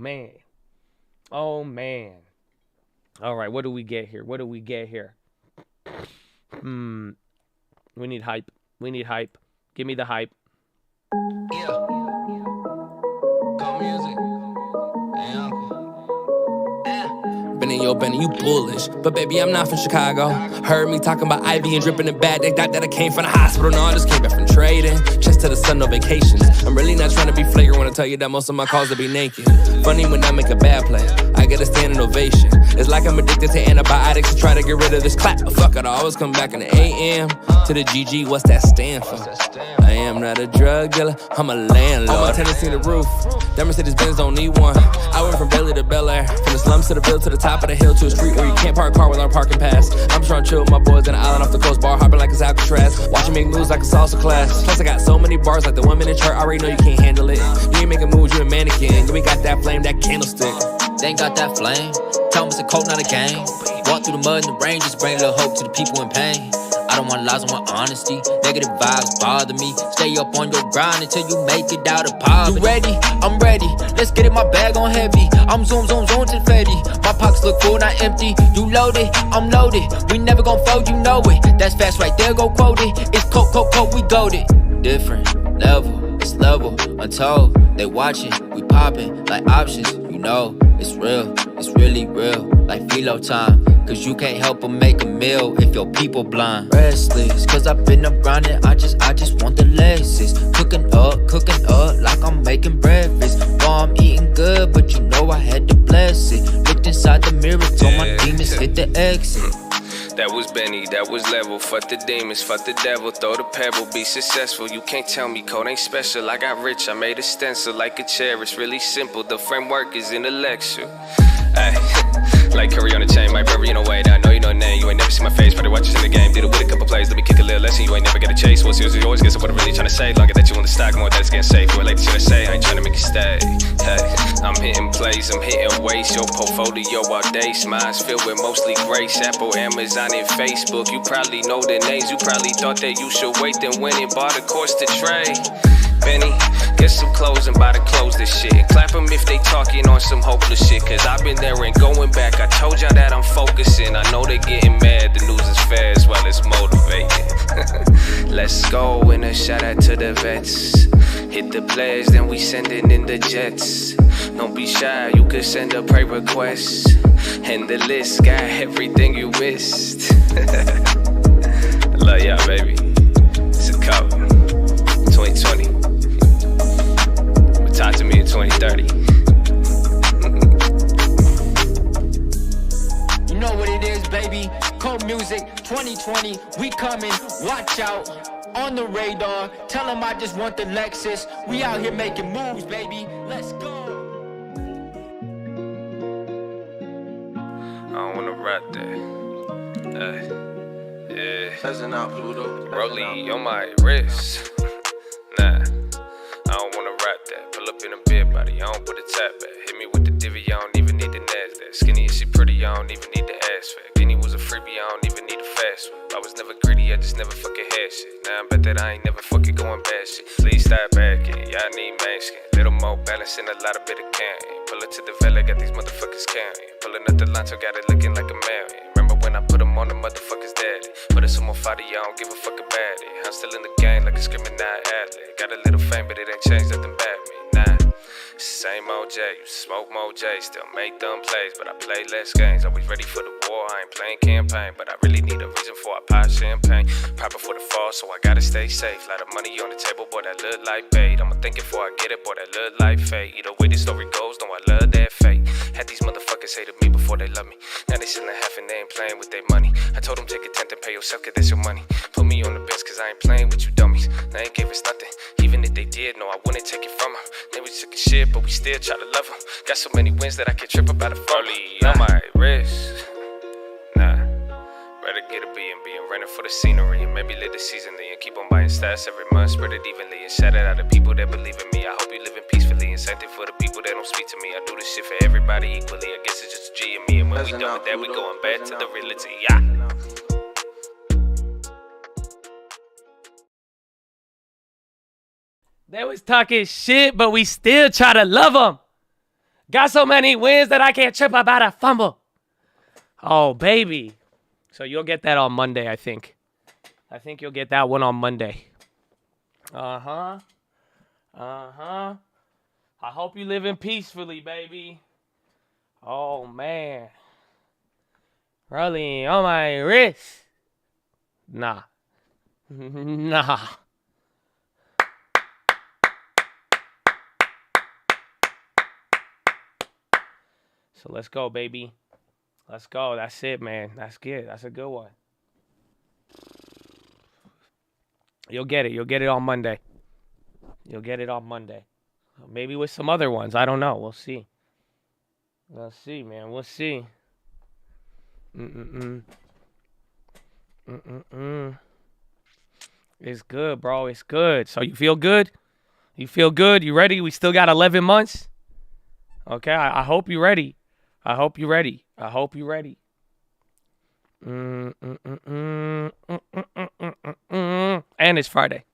right, what do we get here? We need hype. Give me the hype. Yeah. Go music. Benny, you bullish. But baby, I'm not from Chicago. Heard me talking about Ivy and dripping in bad. They thought that I came from the hospital. No, I just came back from trading. Chest to the sun, no vacations. I'm really not trying to be flagrant when I tell you that most of my calls will be naked. Funny when I make a bad play, I get a standing ovation. It's like I'm addicted to antibiotics to try to get rid of this clap. But fuck it, I always come back in the AM to the GG. What's that stand for? I am not a drug dealer, I'm a landlord. All my tenants see the roof. That Mercedes-Benz don't need one. I went from Bailey to Bel Air, from the slums to the Ville to the top of the hill to a street where you can't park a car without a parking pass. I'm trying to chill with my boys in the island off the coast, bar hopping like it's Alcatraz. Watching make moves like a salsa class. Plus I got so many bars like the 1 minute chart. I already know you can't handle it. You ain't making moves, you a mannequin. You ain't got that flame, that candlestick. They ain't got that flame. Tell them it's a coat, not a game. Walk through the mud and the rain, just bring a little hope to the people in pain. I don't want lies, I want honesty. Negative vibes bother me. Stay up on your grind until you make it out of poverty. You ready? I'm ready. Let's get it, my bag on heavy. I'm zoom to the Fetty. My pockets look full, not empty. You loaded, I'm loaded. We never gon' fold, you know it. That's fast right there, go quote it. It's coke, we goated. Different level, it's level, untold. They watching, we popping like options. You know, it's real, it's really real. Like PHILO time. Cause you can't help but make a meal if your people blind. Restless, cause I've been up grinding, I just want the Lexus. Cooking up like I'm making breakfast. Oh, I'm eating good, but you know I had to bless it. Looked inside the mirror, told my demons hit the exit. That was Benny, that was level. Fuck the demons, fuck the devil. Throw the pebble, be successful. You can't tell me code ain't special. I got rich, I made a stencil like a chair. It's really simple, the framework is intellectual. Ay, like curry on the chain, my brother, you know wait. I know you know name, you ain't never seen my face. Probably watch us in the game, did it with a couple plays. Let me kick a little lesson, you ain't never get a chase. What's yours, you always get what I'm really trying to say. Longer that you want to stock, more that it's getting safe. You like the shit I say, I ain't trying to make it stay. Hey, I'm hitting plays, I'm hitting waste. Your portfolio all day, mine's filled with mostly grace. Apple, Amazon, and Facebook. You probably know the names, you probably thought that you should wait, then went and bought a course to trade. Benny, get some clothes and buy the clothes this shit. And clap them if they talking on some hopeless shit. Cause I've been there and going back. I told y'all that I'm focusing. I know they getting mad. The news is fair as well as motivating. Let's go and a shout out to the vets. Hit the players, then we sending in the jets. Don't be shy, you could send a pray request. And the list got everything you missed. Love ya, baby. It's a cup. 2020. But talk to me in 2030. You know what it is, baby. Cold music, 2020, we coming. Watch out, on the radar. Tell them I just want the Lexus. We out here making moves, baby. Let's go. I don't wanna rap that. Yeah. Peasant out, Pluto. Rollie on my wrist. Nah, I don't wanna rap that. Pull up in a bed body, I don't put a tap back. Hit me with the divvy, I don't even need the NASDAQ. Skinny and she pretty, I don't even need the ass fat. Guinea was a freebie, I don't even need a fast one. I was never greedy, I just never fucking had shit. Now I bet that I ain't never fucking going bad shit. Please stop backing, y'all need masking. Little more balance and a lot of bit of counting. Pull it to the valley, got these motherfuckers counting. Pulling up the Lanto, got it looking like a million. Remember when I put them on the motherfuckers daddy? Put it some more fighter, I don't give a fuck about it. I'm still in the game like a screaming athlete. Got a little fame, but it ain't changed nothing about me. Nah, it's the same old J. You smoke more J, still make dumb plays, but I play less games. Always ready for the war, I ain't playing campaign, but I really need a reason for I pop champagne. Proper for the fall, so I gotta stay safe. Lot of money on the table, boy, that look like bait. I'ma think it before I get it, boy, that look like fate. Either way the story goes, no, I love that fate. Had these motherfuckers hated me before they love me. Now they selling half and they ain't playing with their money. I told them take a tenth and pay yourself, cause that's your money. Put me on the bench, cause I ain't playing with you dummies. They ain't gave us nothing, even if they did, no, I wouldn't take it from them. They was took a shit, but we still try to love them. Got so many wins that I can't trip about a Rollie on my wrist. Nah, rather get a B&B and rent it for the scenery. And maybe live the season and keep on buying stats every month. Spread it evenly and shout it out to people that believe in me. I hope you living peacefully and same thing for the people that don't speak to me. I do this shit for everybody equally. I guess it's just G and me. And when we done with that, we going back to the reality. Yeah. They was talking shit, but we still try to love them. Got so many wins that I can't trip about a fumble. Oh, baby. So you'll get that on Monday, I think. I think you'll get that one on Monday. Uh-huh. Uh-huh. I hope you living peacefully, baby. Oh, man. Rolling on my wrist. Nah. Nah. So let's go, baby. Let's go. That's it, man. That's good. That's a good one. You'll get it. You'll get it on Monday. You'll get it on Monday. Maybe with some other ones. I don't know. We'll see. We'll see, man. We'll see. It's good, bro. It's good. So you feel good? You feel good? You ready? We still got 11 months? Okay. I hope you're ready. I hope you're ready. I hope you're ready. And it's Friday.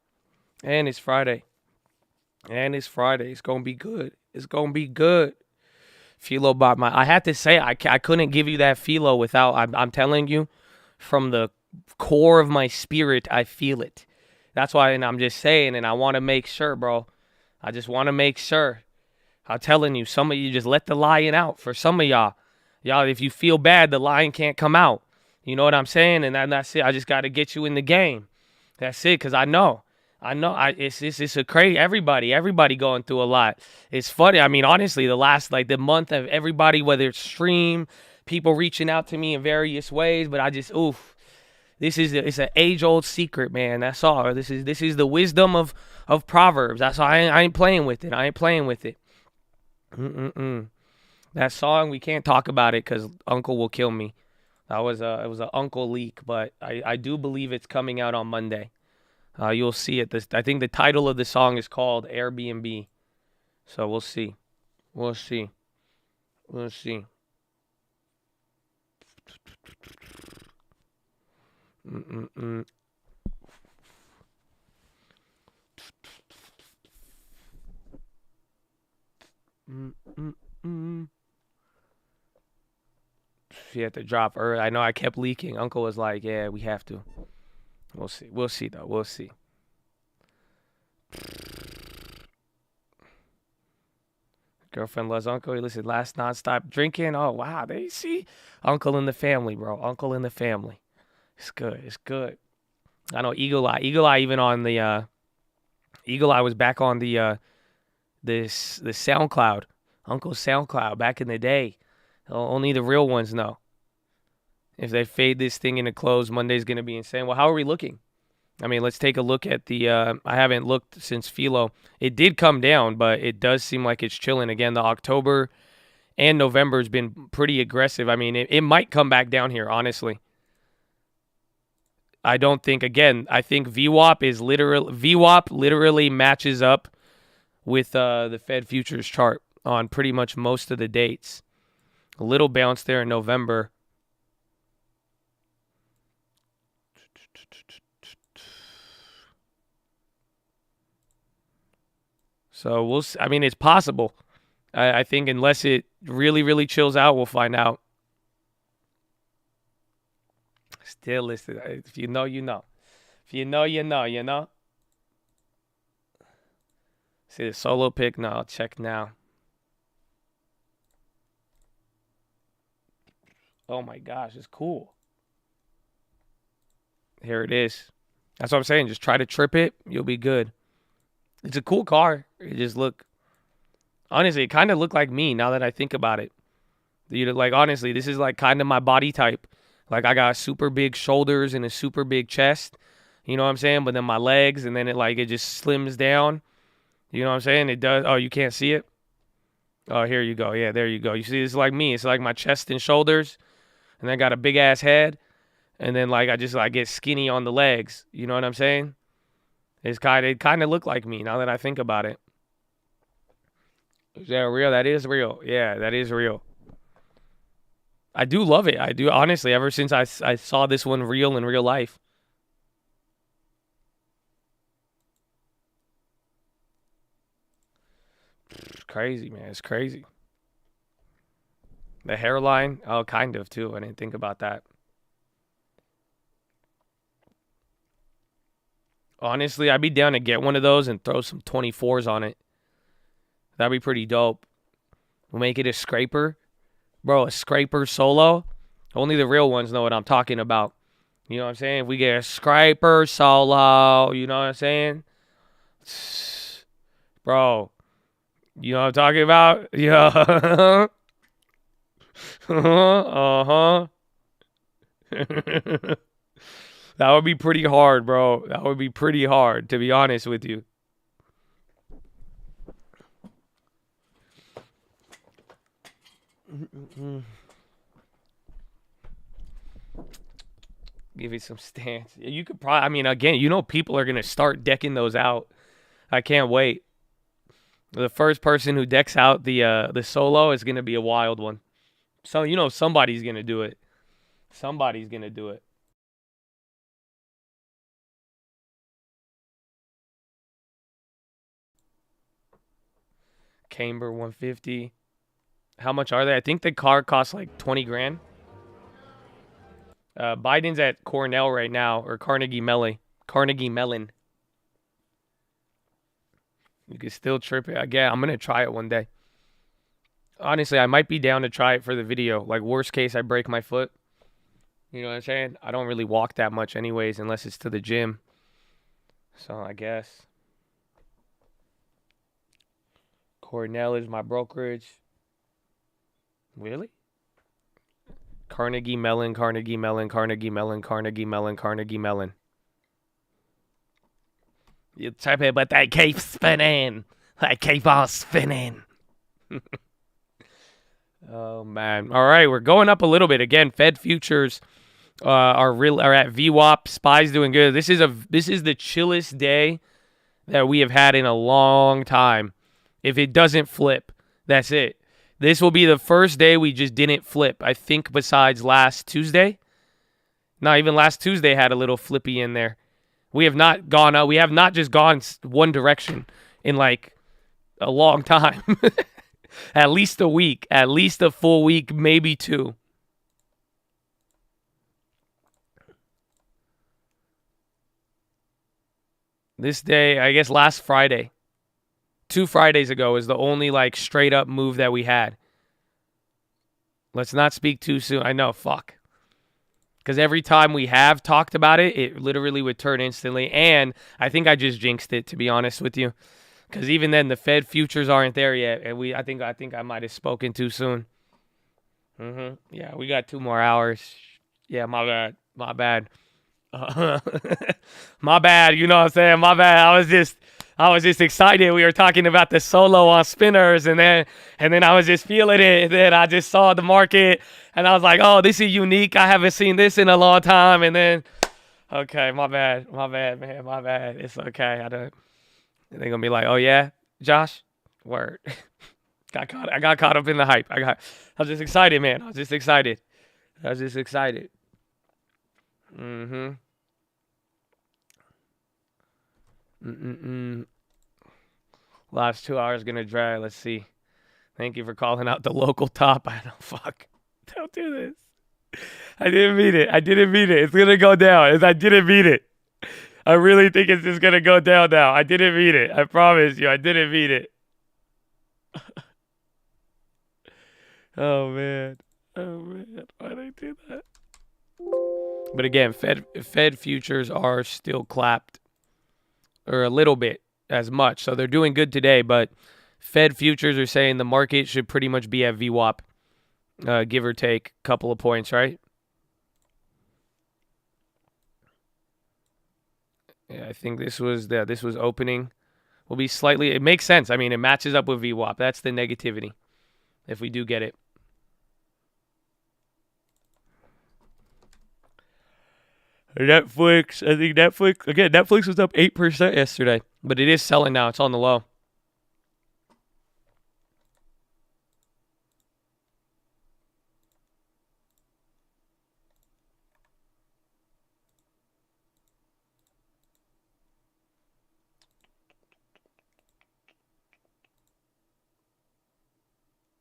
And it's Friday. And it's Friday. It's going to be good. It's going to be good. PHILO bought my... I had to say, I couldn't give you that PHILO without... I'm telling you, from the core of my spirit, I feel it. That's why, and I'm just saying, and I want to make sure, bro. I just want to make sure. I'm telling you, some of you just let the lion out. For some of y'all, if you feel bad, the lion can't come out. You know what I'm saying? And that's it. I just got to get you in the game. That's it, because I know. It's a crazy, everybody going through a lot. It's funny. I mean, honestly, the month of everybody, whether it's stream, people reaching out to me in various ways, but I just, it's an age-old secret, man. That's all. This is the wisdom of Proverbs. That's all. I ain't playing with it. I ain't playing with it. That song, we can't talk about it because Uncle will kill me. It was an Uncle leak, but I do believe it's coming out on Monday. You'll see it. I think the title of the song is called Airbnb. So we'll see. We'll see. We'll see. She had to drop early. I know I kept leaking. Uncle was like, yeah, we have to. We'll see. We'll see, though. We'll see. Girlfriend loves Uncle. He listened last nonstop drinking. Oh, wow. There you see. Uncle in the family, bro. Uncle in the family. It's good. It's good. I know Eagle Eye. Eagle Eye even on the Eagle Eye was back on the SoundCloud. Uncle SoundCloud back in the day. Only the real ones know. If they fade this thing into close, Monday's going to be insane. Well, how are we looking? I mean, let's take a look at the I haven't looked since PHILO. It did come down, but it does seem like it's chilling. Again, the October and November has been pretty aggressive. I mean, it might come back down here, honestly. I don't think, again, I think VWAP literally matches up with the Fed futures chart on pretty much most of the dates. A little bounce there in November. So we'll see. I mean, it's possible. I think unless it really, really chills out, we'll find out. Still listed. If you know, you know. If you know, you know, you know. See the solo pick? No, I'll check now. Oh my gosh, it's cool. Here it is. That's what I'm saying. Just try to trip it. You'll be good. It's a cool car. It just look. Honestly, it kind of looked like me now that I think about it. Like, honestly, this is like kind of my body type. Like, I got super big shoulders and a super big chest. You know what I'm saying? But then my legs, and then it just slims down. You know what I'm saying? It does. Oh, you can't see it? Oh, here you go. Yeah, there you go. You see, it's like me. It's like my chest and shoulders. And then I got a big-ass head. And then, like, I just, like, get skinny on the legs. You know what I'm saying? It kind of looked like me now that I think about it. Is that real? That is real. Yeah, that is real. I do love it. I do, honestly, ever since I saw this one real in real life. It's crazy, man. It's crazy. The hairline, oh, kind of, too. I didn't think about that. Honestly, I'd be down to get one of those and throw some 24s on it. That'd be pretty dope. We'll make it a scraper. Bro, a scraper solo. Only the real ones know what I'm talking about. You know what I'm saying? If we get a scraper solo, you know what I'm saying? Bro, you know what I'm talking about? Yeah. Uh-huh. That would be pretty hard, bro. That would be pretty hard, to be honest with you. Give it some stance. You could probably, I mean, again, you know people are going to start decking those out. I can't wait. The first person who decks out the solo is going to be a wild one. So, you know, somebody's going to do it. Somebody's going to do it. Camber 150. How much are they? I think the car costs like 20 grand. Biden's at Cornell right now, or Carnegie Mellon. Carnegie Mellon. You can still trip it. Again, I'm going to try it one day. Honestly, I might be down to try it for the video. Like, worst case, I break my foot. You know what I'm saying? I don't really walk that much anyways, unless it's to the gym. So, I guess. Cornell is my brokerage. Really? Carnegie Mellon, Carnegie Mellon, Carnegie Mellon, Carnegie Mellon, Carnegie Mellon. You type it, but they keep spinning. They keep on spinning. Oh, man. All right, we're going up a little bit. Again, Fed futures are at VWAP. SPY's doing good. This is the chillest day that we have had in a long time. If it doesn't flip, that's it. This will be the first day we just didn't flip, I think, besides last Tuesday. Not even last Tuesday had a little flippy in there. We have not gone up. We have not just gone one direction in like a long time. At least a week. At least a full week, maybe two. This day, I guess last Friday. 2 Fridays ago is the only like straight up move that we had. Let's not speak too soon. I know, fuck. Because every time we have talked about it, it literally would turn instantly. And I think I just jinxed it, to be honest with you. Because even then, the Fed futures aren't there yet, and I think I might have spoken too soon. Yeah, we got 2 more hours. Yeah, my bad. My bad. You know what I'm saying? My bad. I was just excited. We were talking about the solo on spinners, and then I was just feeling it. And then I just saw the market, and I was like, "Oh, this is unique. I haven't seen this in a long time." And then, okay, my bad, man, my bad. It's okay. They're gonna be like, "Oh yeah, Josh, word." I got caught up in the hype. I was just excited, man. I was just excited. Last 2 hours gonna drag. Let's see. Thank you for calling out the local top. I don't fuck. Don't do this. I didn't mean it. It's gonna go down. I didn't mean it. I really think it's just gonna go down now. I didn't mean it. I promise you, I didn't mean it. Oh man. Why did I do that? But again, Fed futures are still clapped, or a little bit as much. So they're doing good today, but Fed futures are saying the market should pretty much be at VWAP, give or take a couple of points, right? Yeah, I think this was opening. Will be slightly. It makes sense. I mean, it matches up with VWAP. That's the negativity, if we do get it. Netflix, I think Netflix was up 8% yesterday, but it is selling now. It's on the low.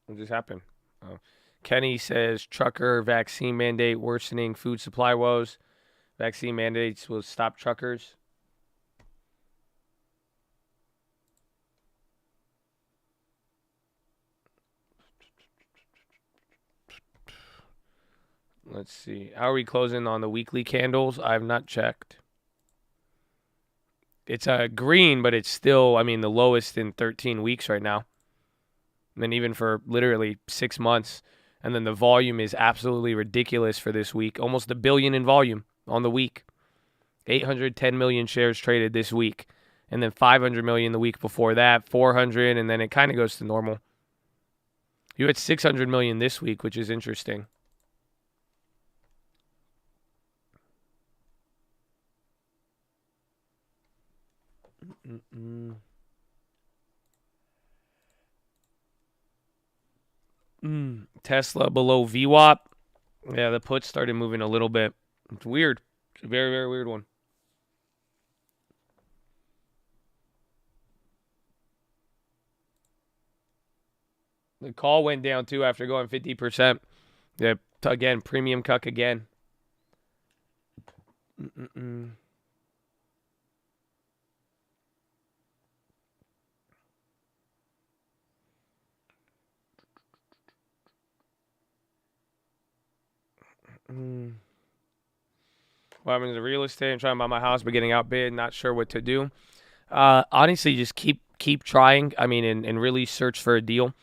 What just happened? Oh. Kenny says trucker vaccine mandate worsening food supply woes. Vaccine mandates will stop truckers. Let's see. How are we closing on the weekly candles? I have not checked. It's green, but it's still, I mean, the lowest in 13 weeks right now. And even for literally 6 months. And then the volume is absolutely ridiculous for this week. Almost $1 billion in volume on the week. 810 million shares traded this week. And then 500 million the week before that. 400, and then it kind of goes to normal. You had 600 million this week, which is interesting. Tesla below VWAP. Yeah, the puts started moving a little bit. It's weird. It's a very, very weird one. The call went down too after going 50%. Yeah, again, premium cuck again. Well, I'm in the real estate. I'm trying to buy my house, but getting outbid. Not sure what to do. Honestly, just keep trying. I mean, and really search for a deal.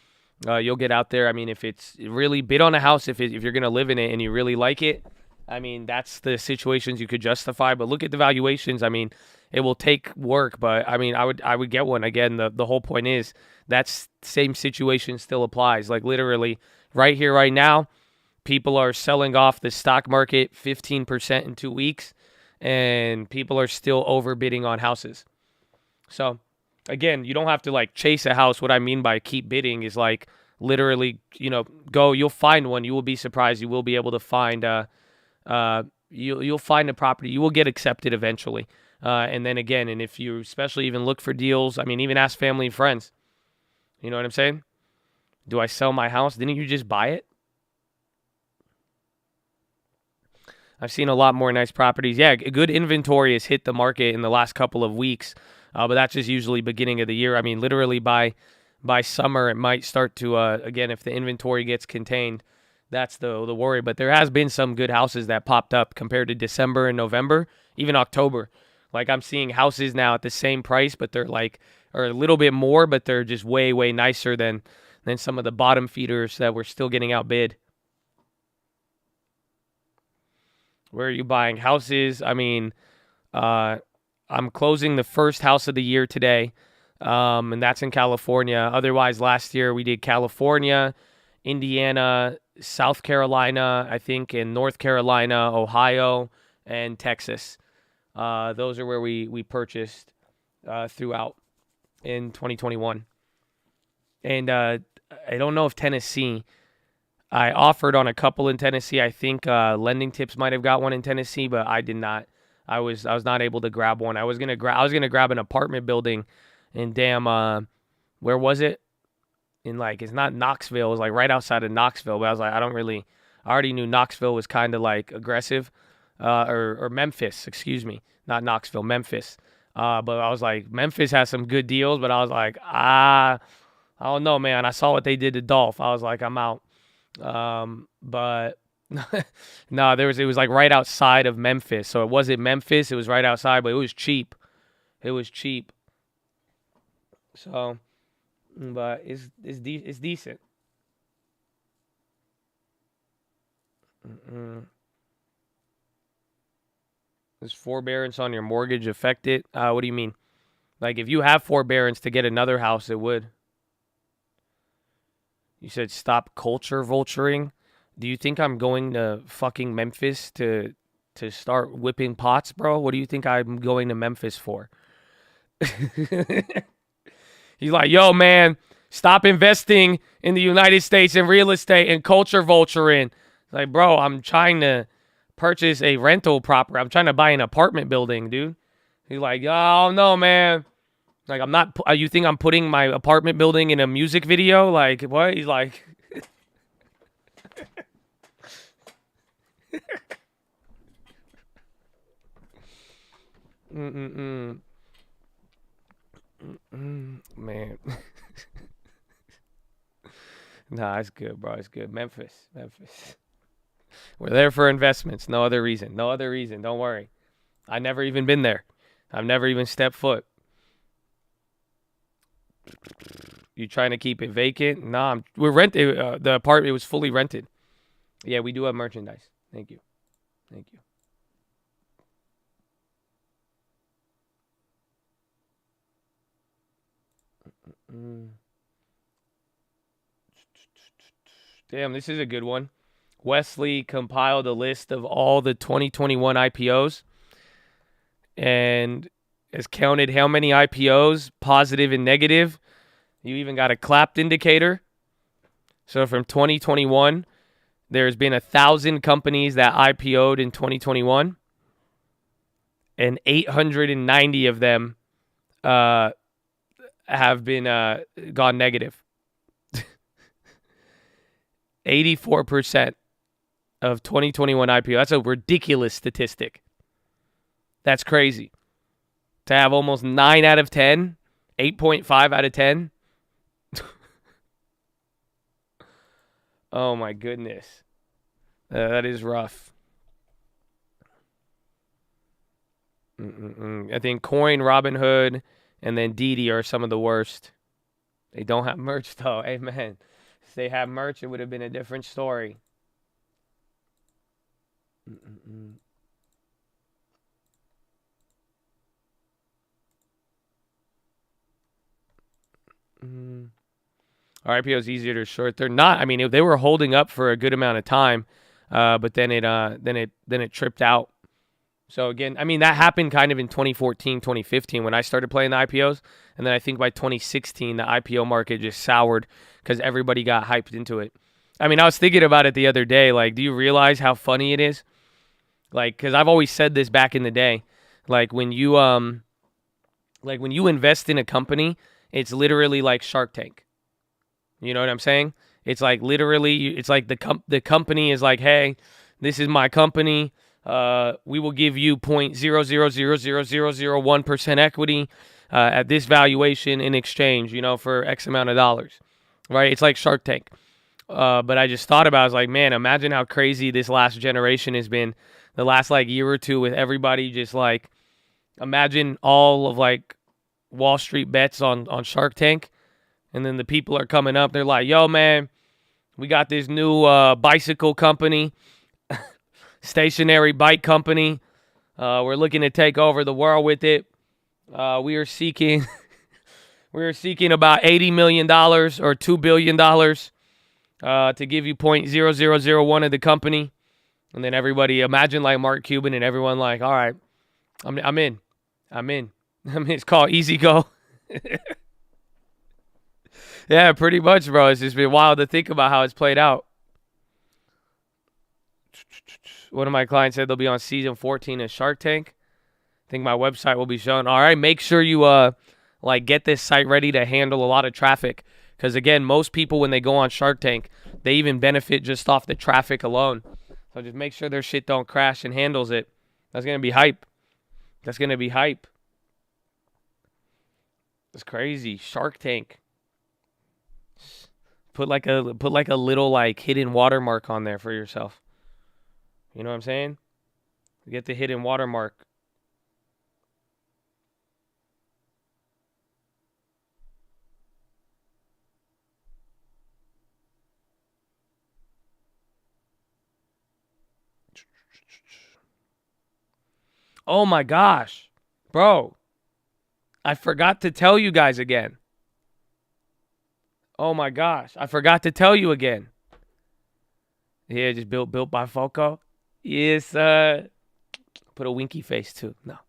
You'll get out there. I mean, if it's really bid on a house, if you're going to live in it and you really like it, I mean, that's the situations you could justify. But look at the valuations. I mean, it will take work, but I mean, I would get one. Again, the whole point is that same situation still applies. Like literally right here, right now, people are selling off the stock market 15% in 2 weeks, and people are still overbidding on houses. So again, you don't have to like chase a house. What I mean by keep bidding is like literally, you'll find one. You will be surprised. You will be able to find you'll find a property. You will get accepted eventually. And then again, and if you especially even look for deals, I mean, even ask family and friends. You know what I'm saying? Do I sell my house? Didn't you just buy it? I've seen a lot more nice properties. Yeah, good inventory has hit the market in the last couple of weeks. But that's just usually beginning of the year. I mean, literally by summer, it might start to, again, if the inventory gets contained, That's the worry. But there has been some good houses that popped up compared to December and November, even October. Like I'm seeing houses now at the same price, but they're like, or a little bit more, but they're just way, way nicer than some of the bottom feeders that were still getting outbid. Where are you buying houses? I mean, I'm closing the first house of the year today, and that's in California. Otherwise, last year we did California, Indiana, South Carolina, I think, in North Carolina, Ohio, and Texas. Those are where we purchased throughout in 2021. And I don't know if Tennessee, I offered on a couple in Tennessee. I think Lending Tips might have got one in Tennessee, but I did not. I was not able to grab one. I was gonna grab an apartment building in where was it? In it's not Knoxville. It was like right outside of Knoxville. But I was like, I already knew Knoxville was kind of like aggressive, or Memphis, excuse me, not Knoxville, Memphis. But I was like, Memphis has some good deals, but I was like, I don't know, man. I saw what they did to Dolph. I was like, I'm out. But no, it was like right outside of Memphis. So it wasn't Memphis. It was right outside, but it was cheap. So. But it's decent. Does forbearance on your mortgage affect it? What do you mean? Like if you have forbearance to get another house, it would. You said stop culture vulturing. Do you think I'm going to fucking Memphis to start whipping pots, bro? What do you think I'm going to Memphis for? He's like, yo, man, stop investing in the United States in real estate and culture vulturing. Like, bro, I'm trying to purchase a rental property. I'm trying to buy an apartment building, dude. He's like, oh, no, man. Like, I'm not, you think I'm putting my apartment building in a music video? Like, what? He's like, man. Nah, it's good, bro. It's good. Memphis. We're there for investments. No other reason. Don't worry. I never even been there. I've never even stepped foot. You trying to keep it vacant? Nah, we're renting. The apartment was fully rented. Yeah, we do have merchandise. Thank you. Damn, this is a good one. Wesley compiled a list of all the 2021 IPOs and has counted how many IPOs, positive and negative. You even got a clapped indicator. So from 2021, there's been 1,000 companies that IPO'd in 2021, and 890 of them have been gone negative. 84% of 2021 IPO. That's a ridiculous statistic. That's crazy. To have almost 9 out of 10, 8.5 out of 10. Oh my goodness. That is rough. I think Coin, Robinhood, and then Didi are some of the worst. They don't have merch though. Hey man, if they had merch, it would have been a different story. RIPO is easier to short. They're not. I mean, they were holding up for a good amount of time, but then it tripped out. So again, I mean, that happened kind of in 2014, 2015 when I started playing the IPOs, and then I think by 2016 the IPO market just soured because everybody got hyped into it. I mean, I was thinking about it the other day. Like, do you realize how funny it is? Like, because I've always said this back in the day. Like when you invest in a company, it's literally like Shark Tank. You know what I'm saying? It's like literally, it's like the company is like, hey, this is my company. We will give you 0.0000001% equity at this valuation in exchange, for X amount of dollars, right? It's like Shark Tank. But I just thought about it. I was like, man, imagine how crazy this last generation has been. The last like year or two with everybody just like, imagine all of like Wall Street bets on Shark Tank. And then the people are coming up. They're like, yo, man, we got this new bicycle company, stationary bike company. We're looking to take over the world with it. We are seeking about $80 million or $2 billion to give you 0.0001 of the company. And then everybody, imagine like Mark Cuban and everyone like, all right, I'm in. It's called Easy Go. Yeah, pretty much, bro. It's just been wild to think about how it's played out. One of my clients said they'll be on season 14 of Shark Tank. I think my website will be shown. All right, make sure you like get this site ready to handle a lot of traffic. Because again, most people when they go on Shark Tank, they even benefit just off the traffic alone. So just make sure their shit don't crash and handles it. That's gonna be hype. That's crazy. Shark Tank. Put like a little like hidden watermark on there for yourself. You know what I'm saying? Get the hidden watermark. Oh my gosh. Bro. I forgot to tell you guys again. Oh my gosh. I forgot to tell you again. Yeah, just built by Foco. Yes, put a winky face too. No.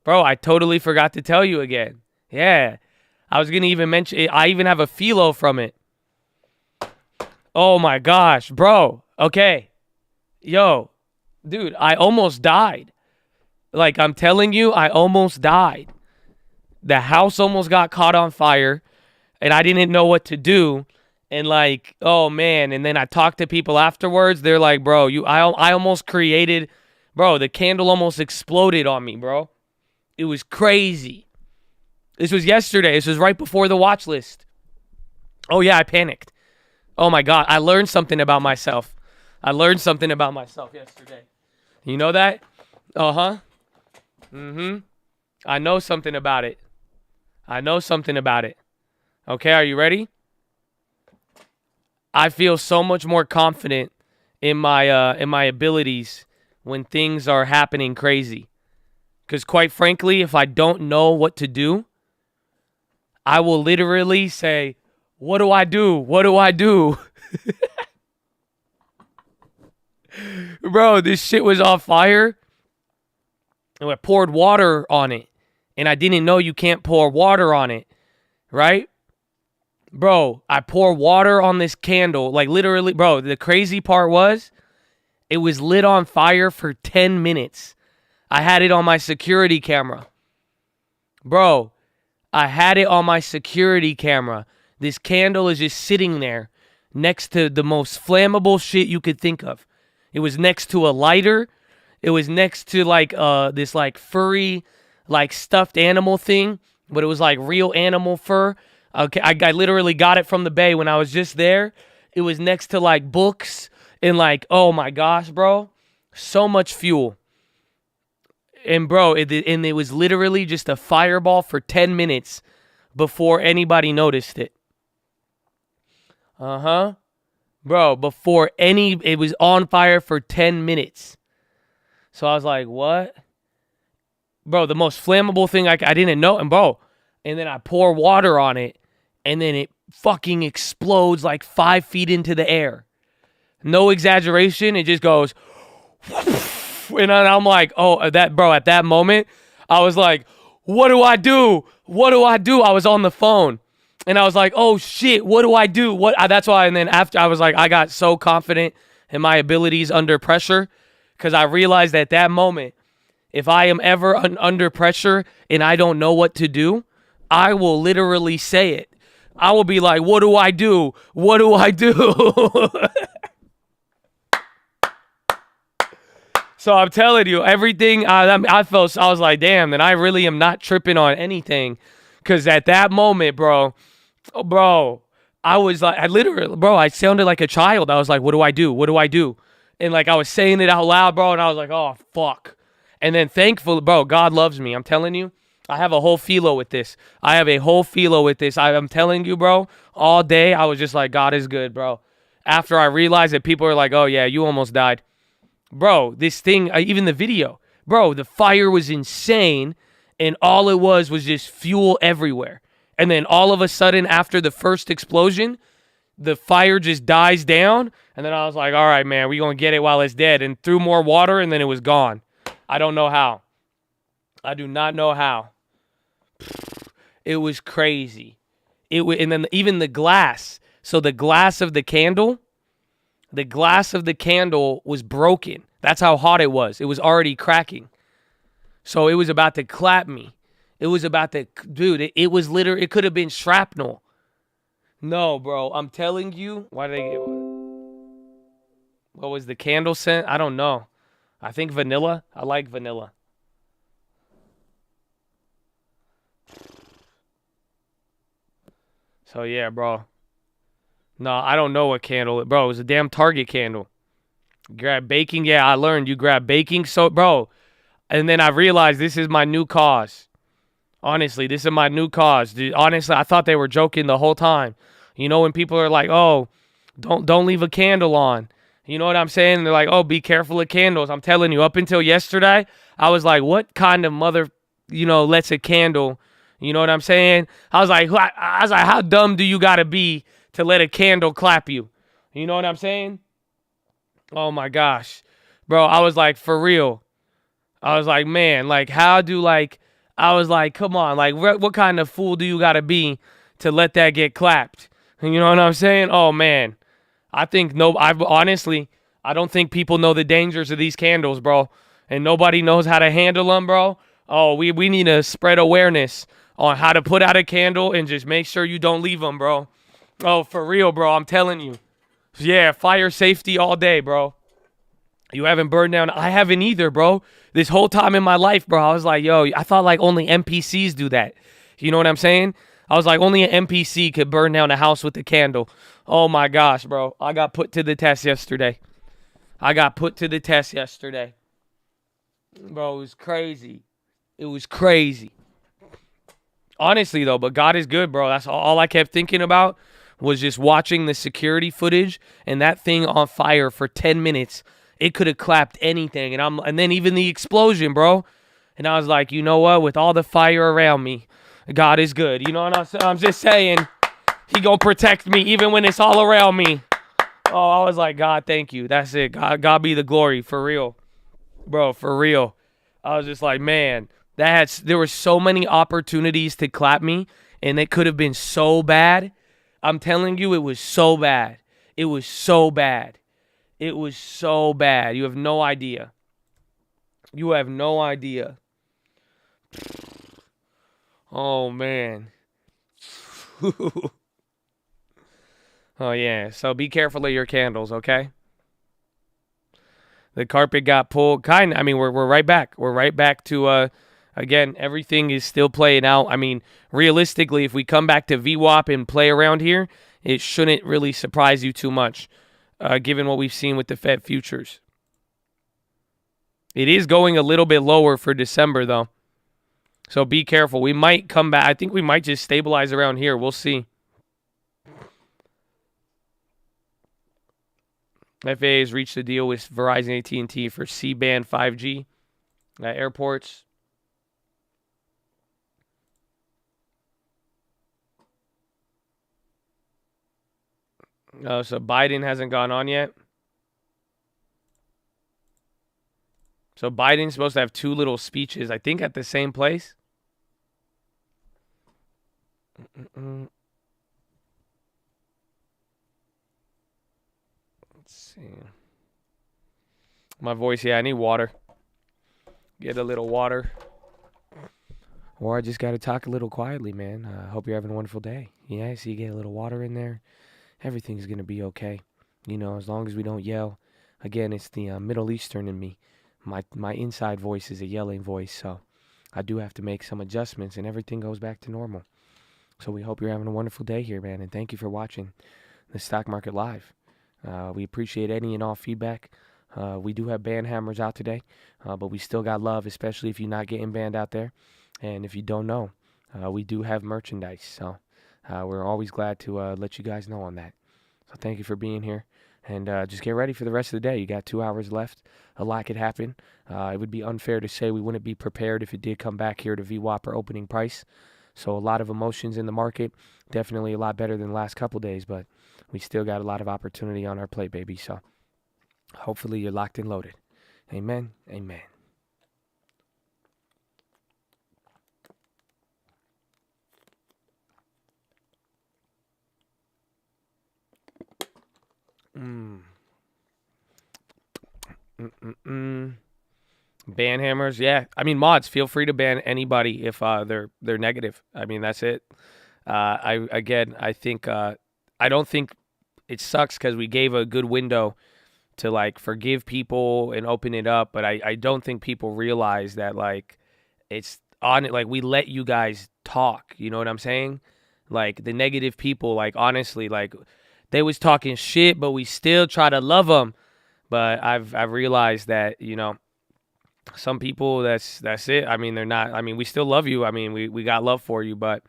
Bro, I totally forgot to tell you again. Yeah. I was going to even mention it. I even have a PHILO from it. Oh my gosh, bro. Okay. Yo, dude, I almost died. Like, I'm telling you, I almost died. The house almost got caught on fire. And I didn't know what to do. And like, oh man. And then I talked to people afterwards. They're like, bro, I almost created, bro, the candle almost exploded on me, bro. It was crazy. This was yesterday. This was right before the watch list. Oh yeah, I panicked. Oh my God. I learned something about myself. Yesterday. You know that? Uh-huh. I know something about it. Okay, are you ready? I feel so much more confident in my abilities when things are happening crazy. Because quite frankly, if I don't know what to do, I will literally say, what do I do? What do I do? Bro, this shit was on fire. And I poured water on it. And I didn't know you can't pour water on it. Right? Bro, I pour water on this candle. Like literally, bro, the crazy part was it was lit on fire for 10 minutes. I had it on my security camera. Bro, I had it on my security camera. This candle is just sitting there next to the most flammable shit you could think of. It was next to a lighter. It was next to like this like furry, like stuffed animal thing, but it was like real animal fur. Okay, I literally got it from the bay when I was just there. It was next to like books and like, oh my gosh, bro, so much fuel. And bro, it was literally just a fireball for 10 minutes before anybody noticed it. Bro, it was on fire for 10 minutes. So I was like, what? Bro, the most flammable thing I didn't know. And bro, and then I pour water on it. And then it fucking explodes like 5 feet into the air. No exaggeration. It just goes. And I'm like, oh, at that moment, I was like, what do I do? I was on the phone. And I was like, oh shit, what do I do? That's why. And then after I was like, I got so confident in my abilities under pressure. Because I realized at that moment, if I am ever under pressure and I don't know what to do, I will literally say it. I will be like, what do I do? What do I do? So I'm telling you, everything I felt, I was like, damn, then I really am not tripping on anything. Because at that moment, bro, I was like, I literally, bro, I sounded like a child. I was like, what do I do? What do I do? And like I was saying it out loud, bro, and I was like, oh, fuck. And then thankfully, bro, God loves me. I'm telling you, I have a whole philo with this. I have a whole philo with this. I'm telling you, bro, all day I was just like, God is good, bro. After I realized that people are like, oh, yeah, you almost died. Bro, this thing, even the video, bro, the fire was insane, and all it was just fuel everywhere. And then all of a sudden, after the first explosion, the fire just dies down. And then I was like, all right, man, we going to get it while it's dead. And threw more water, and then it was gone. I don't know how. I do not know how. It was crazy. And then even the glass. So the glass of the candle was broken. That's how hot it was. It was already cracking. So it was about to clap me. It was about to, dude, it was literally, it could have been shrapnel. No, bro, I'm telling you. Why did they get, what was the candle scent? I don't know. I think vanilla. I like vanilla. So yeah, bro. No, I don't know what candle. Bro, it was a damn Target candle. Grab baking. Yeah, I learned you grab baking soda. Bro, and then I realized this is my new cause. Honestly, this is my new cause. Dude, honestly, I thought they were joking the whole time. You know, when people are like, oh, don't leave a candle on. You know what I'm saying? They're like, oh, be careful of candles. I'm telling you, up until yesterday, I was like, what kind of mother, lets a candle, you know what I'm saying? I was like, how dumb do you got to be to let a candle clap you? You know what I'm saying? Oh, my gosh. Bro, I was like, for real. I was like, man, like, I was like, come on, like, what kind of fool do you got to be to let that get clapped? You know what I'm saying? Oh, man. I don't think people know the dangers of these candles, bro. And nobody knows how to handle them, bro. Oh, we need to spread awareness on how to put out a candle and just make sure you don't leave them, bro. Oh, for real, bro. I'm telling you. Yeah, fire safety all day, bro. You haven't burned down. I haven't either, bro. This whole time in my life, bro, I was like, yo, I thought like only NPCs do that. You know what I'm saying? I was like, only an NPC could burn down a house with a candle. Oh my gosh, bro. I got put to the test yesterday. Bro, it was crazy. It was crazy. Honestly, though, but God is good, bro. That's all I kept thinking about was just watching the security footage and that thing on fire for 10 minutes. It could have clapped anything. And then even the explosion, bro. And I was like, you know what? With all the fire around me, God is good. You know what I'm just saying? He gonna protect me even when it's all around me. Oh, I was like, God, thank you. That's it. God be the glory. For real. Bro, for real. I was just like, man, there were so many opportunities to clap me, and it could have been so bad. I'm telling you, it was so bad. It was so bad. It was so bad. You have no idea. You have no idea. Oh, man. Oh, yeah. So be careful of your candles, okay? The carpet got pulled. We're right back. We're right back to, again, everything is still playing out. I mean, realistically, if we come back to VWAP and play around here, it shouldn't really surprise you too much, given what we've seen with the Fed futures. It is going a little bit lower for December, though. So be careful. We might come back. I think we might just stabilize around here. We'll see. FAA has reached a deal with Verizon AT&T for C-band 5G at airports. So Biden hasn't gone on yet. So Biden's supposed to have two little speeches, I think, at the same place. Let's see. My voice, yeah, I need water. Get a little water. Or I just got to talk a little quietly, man. I hope you're having a wonderful day. Yeah, so you get a little water in there. Everything's going to be okay. You know, as long as we don't yell. Again, it's the Middle Eastern in me. My inside voice is a yelling voice, so I do have to make some adjustments, and everything goes back to normal. So we hope you're having a wonderful day here, man. And thank you for watching the Stock Market Live. We appreciate any and all feedback. We do have band hammers out today, but we still got love, especially if you're not getting banned out there. And if you don't know, we do have merchandise. So we're always glad to let you guys know on that. So thank you for being here. And just get ready for the rest of the day. You got 2 hours left. A lot could happen. It would be unfair to say we wouldn't be prepared if it did come back here to VWAP or opening price. So a lot of emotions in the market. Definitely a lot better than the last couple days, but we still got a lot of opportunity on our plate, baby. So hopefully you're locked and loaded. Amen. Amen. Ban hammers, yeah. I mean, mods, feel free to ban anybody if they're negative. I mean, that's it. I think I don't think it sucks because we gave a good window to like forgive people and open it up, but I don't think people realize that like it's on it. Like we let you guys talk. You know what I'm saying? Like the negative people, like honestly, like they was talking shit, but we still try to love them. But I've realized that, you know, some people that's it. I mean, they're not. I mean, we still love you. I mean, we got love for you, but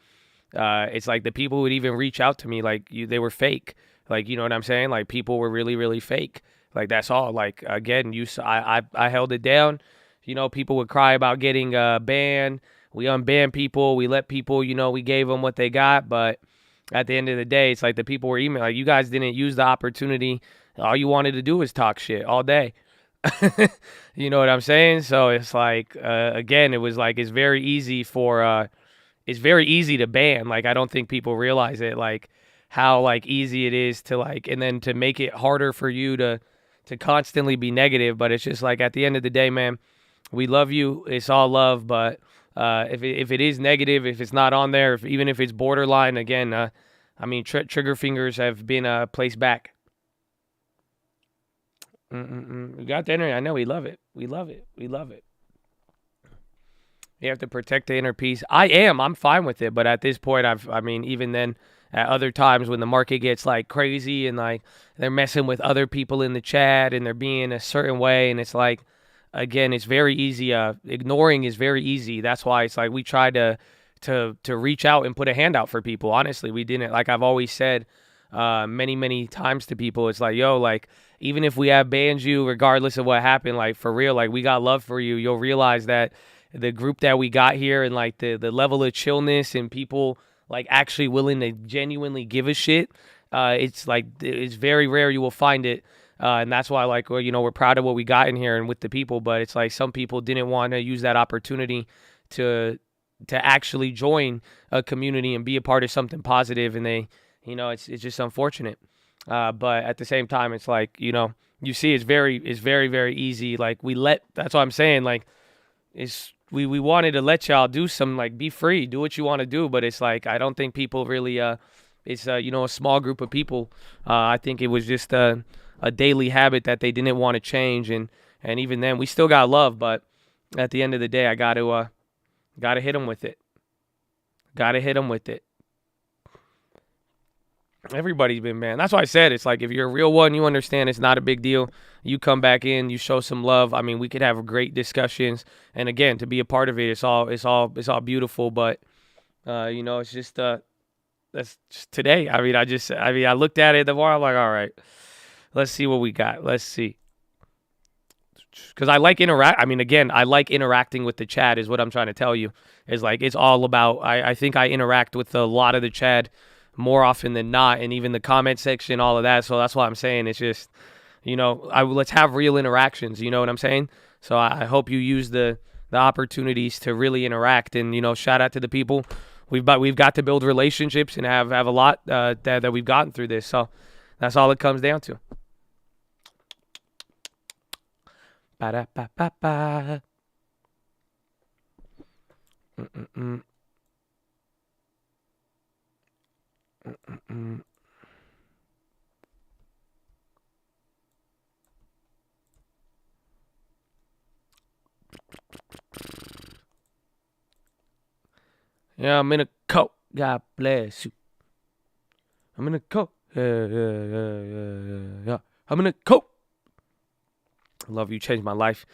it's like the people who would even reach out to me like they were fake. Like, you know what I'm saying? Like people were really, really fake. Like that's all. Like again, I held it down. You know, people would cry about getting banned. We unbanned people. We let people. You know, we gave them what they got. But at the end of the day, it's like the people were emailing. Like you guys didn't use the opportunity. All you wanted to do was talk shit all day. You know what I'm saying? So it's like again, it was like it's very easy to ban. Like I don't think people realize it. Like how like easy it is to like, and then to make it harder for you to constantly be negative. But it's just like at the end of the day, man, we love you. It's all love. But if it is negative, if it's not on there, even if it's borderline, again, I mean, trigger fingers have been placed back. We got the internet. I know we love it. We love it. We love it. You have to protect the inner peace. I'm fine with it. But at this point, I mean, even then, at other times when the market gets like crazy and like they're messing with other people in the chat and they're being a certain way, and it's like, again, it's very easy. Ignoring is very easy. That's why it's like we try to reach out and put a hand out for people. Honestly, we didn't. Like I've always said many times to people, it's like, yo, like even if we have banned you, regardless of what happened, like for real, like we got love for you. You'll realize that the group that we got here and like the level of chillness and people like actually willing to genuinely give a shit, it's like it's very rare you will find it. And that's why, like, well, you know, we're proud of what we got in here and with the people. But it's like some people didn't want to use that opportunity to actually join a community and be a part of something positive, and they, you know, it's just unfortunate. But at the same time, it's like, you know, you see, it's very easy. Like that's what I'm saying. Like, we wanted to let y'all do some, like, be free, do what you want to do. But it's like, I don't think people really, it's, you know, a small group of people. I think it was just a daily habit that they didn't want to change. And even then we still got love, but at the end of the day, I got to hit them with it. Got to hit them with it. Everybody's been banned. That's why I said it's like if you're a real one, you understand it's not a big deal. You come back in, you show some love. I mean, we could have great discussions, and again, to be a part of it, it's all beautiful. But you know, it's just that's just today. I mean, I looked at it the more. I'm like, all right, let's see what we got. Let's see. Because I like I mean, again, I like interacting with the chat is what I'm trying to tell you. Is like it's all about. I think I interact with a lot of the chat more often than not, and even the comment section, all of that. So that's why I'm saying it's just, you know, let's have real interactions. You know what I'm saying? So I hope you use the opportunities to really interact, and, you know, shout out to the people. We've got to build relationships and have a lot that we've gotten through this. So that's all it comes down to. Ba-da-ba-ba-ba. Yeah, I'm in a coat. God bless you. I'm gonna go. Yeah. I'm gonna go. I love you. Changed my life.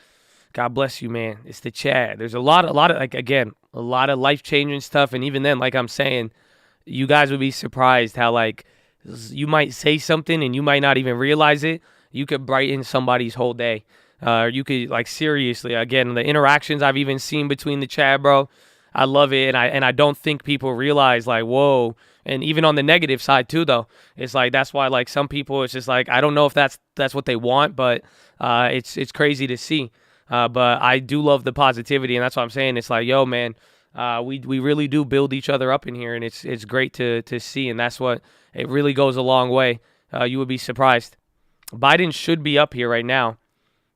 God bless you, man. It's the chat. There's a lot of like, again, a lot of life changing stuff. And even then, like I'm saying, you guys would be surprised how like you might say something and you might not even realize it. You could brighten somebody's whole day. You could, like, seriously, again, the interactions I've even seen between the chat, bro. I love it, and I don't think people realize, like, whoa. And even on the negative side too, though, it's like that's why, like, some people, it's just like I don't know if that's what they want, but it's crazy to see. But I do love the positivity, and that's what I'm saying. It's like, yo, man, we really do build each other up in here, and it's great to see, and that's what it really goes a long way. You would be surprised. Biden should be up here right now,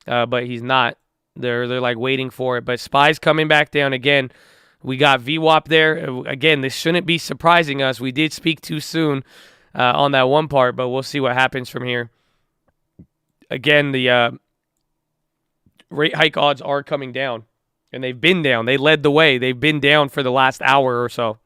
but he's not. They're like waiting for it. But SPY's coming back down again. We got VWAP there. Again, this shouldn't be surprising us. We did speak too soon on that one part, but we'll see what happens from here. Again, the rate hike odds are coming down, and they've been down. They led the way. They've been down for the last hour or so.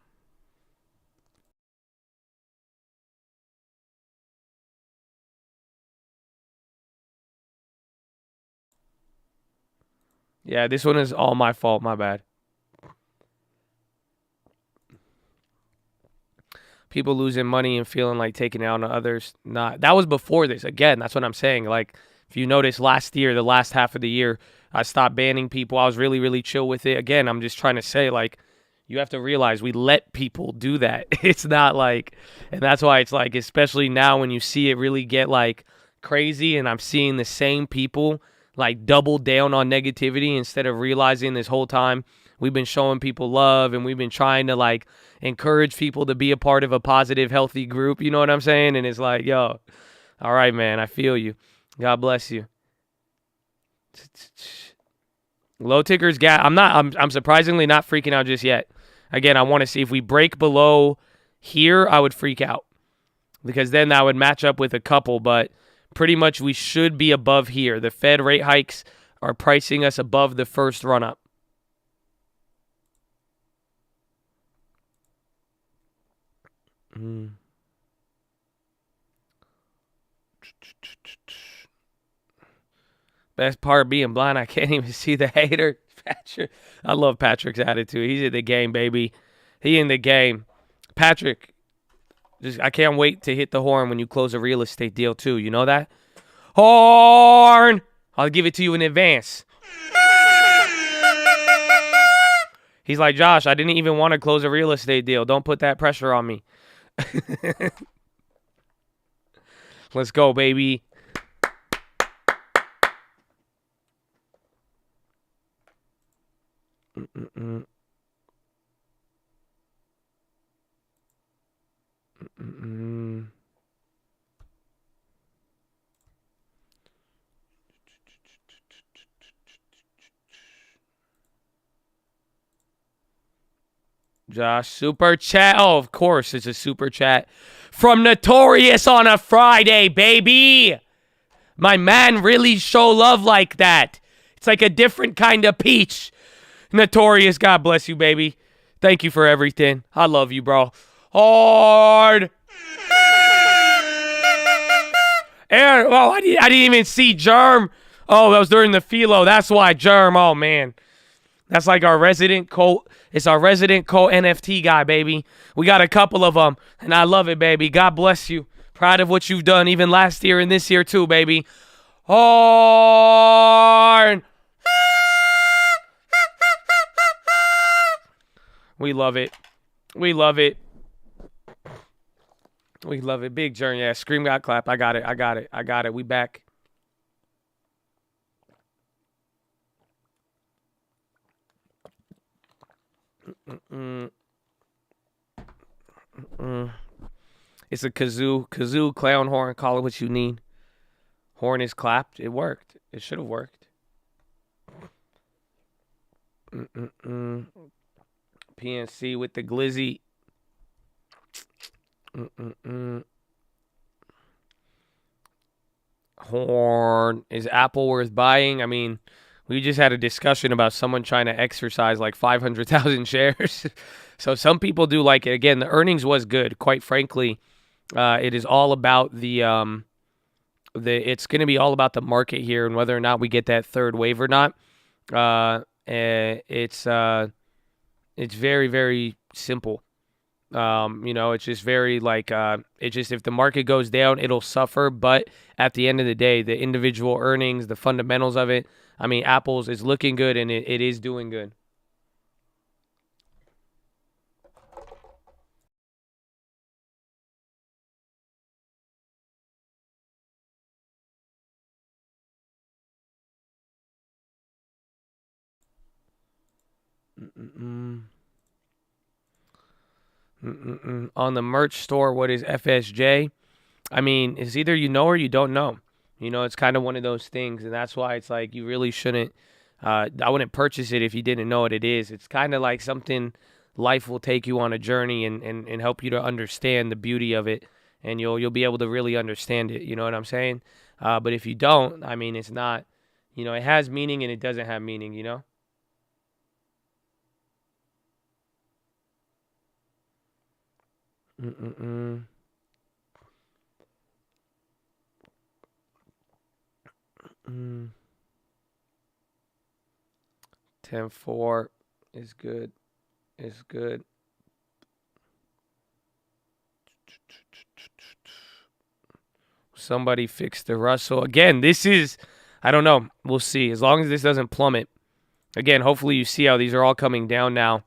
Yeah, this one is all my fault. My bad. People losing money and feeling like taking it out on others. Not that was before this. Again, that's what I'm saying. Like, if you notice last year, the last half of the year, I stopped banning people. I was really, really chill with it. Again, I'm just trying to say, like, you have to realize we let people do that. It's not like, and that's why it's like, especially now when you see it really get like crazy, and I'm seeing the same people like double down on negativity instead of realizing this whole time we've been showing people love and we've been trying to like encourage people to be a part of a positive, healthy group. You know what I'm saying? And it's like, yo, all right, man, I feel you. God bless you. Low tickers gap. I'm surprisingly not freaking out just yet. Again, I want to see if we break below here, I would freak out because then that would match up with a couple, but pretty much we should be above here. The Fed rate hikes are pricing us above the first run up. Best part being blind, I can't even see the hater. Patrick, I love Patrick's attitude. He's in the game, baby. He in the game. Patrick, I can't wait to hit the horn when you close a real estate deal too. You know that? Horn! I'll give it to you in advance. He's like, Josh, I didn't even want to close a real estate deal. Don't put that pressure on me. Let's go, baby. Josh, super chat. Oh, of course, it's a super chat from Notorious on a Friday, baby. My man really show love like that. It's like a different kind of peach. Notorious, God bless you, baby. Thank you for everything. I love you, bro. Hard. And, oh, I didn't even see Germ. Oh, that was during the PHILO. That's why, Germ. Oh, man. That's like our resident cult. It's our resident cult NFT guy, baby. We got a couple of them, and I love it, baby. God bless you. Proud of what you've done, even last year and this year too, baby. Horn. We love it. We love it. We love it. Big journey. Yeah, scream, got clap. I got it. I got it. I got it. We back. It's a kazoo, clown horn. Call it what you need. Horn is clapped. It worked. It should have worked. PNC with the glizzy. Horn. Is Apple worth buying? I mean, We just had a discussion about someone trying to exercise like 500,000 shares. So some people do like it. Again, the earnings was good. Quite frankly, it is all about it's going to be all about the market here and whether or not we get that third wave or not. It's very, very simple. It's just very like it's just if the market goes down, it'll suffer. But at the end of the day, the individual earnings, the fundamentals of it, I mean, Apple's is looking good and it is doing good. On the merch store, what is FSJ? I mean, it's either you know or you don't know. It's kind of one of those things, and that's why it's like you really shouldn't. I wouldn't purchase it if you didn't know what it is. It's kind of like something life will take you on a journey and help you to understand the beauty of it, and you'll be able to really understand it. You know what I'm saying? But if you don't, I mean, it's not. It has meaning and it doesn't have meaning. 10-4 is good. Is good. Somebody fix the Russell. Again, this is, I don't know. We'll see. As long as this doesn't plummet. Again, hopefully you see how these are all coming down now.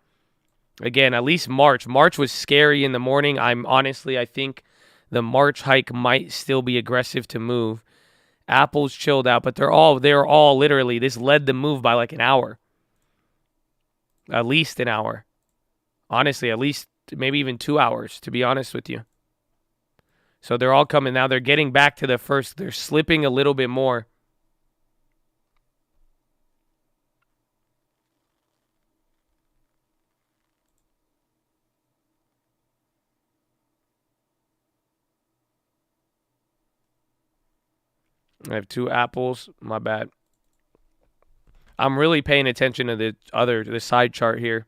Again, at least March. March was scary in the morning. I think the March hike might still be aggressive to move. Apple's chilled out, but they're all literally, this led the move by like an hour. At least an hour. Honestly, at least maybe even 2 hours, to be honest with you. So they're all coming now. They're getting back to the first. They're slipping a little bit more. I have 2 apples. My bad. I'm really paying attention to the side chart here.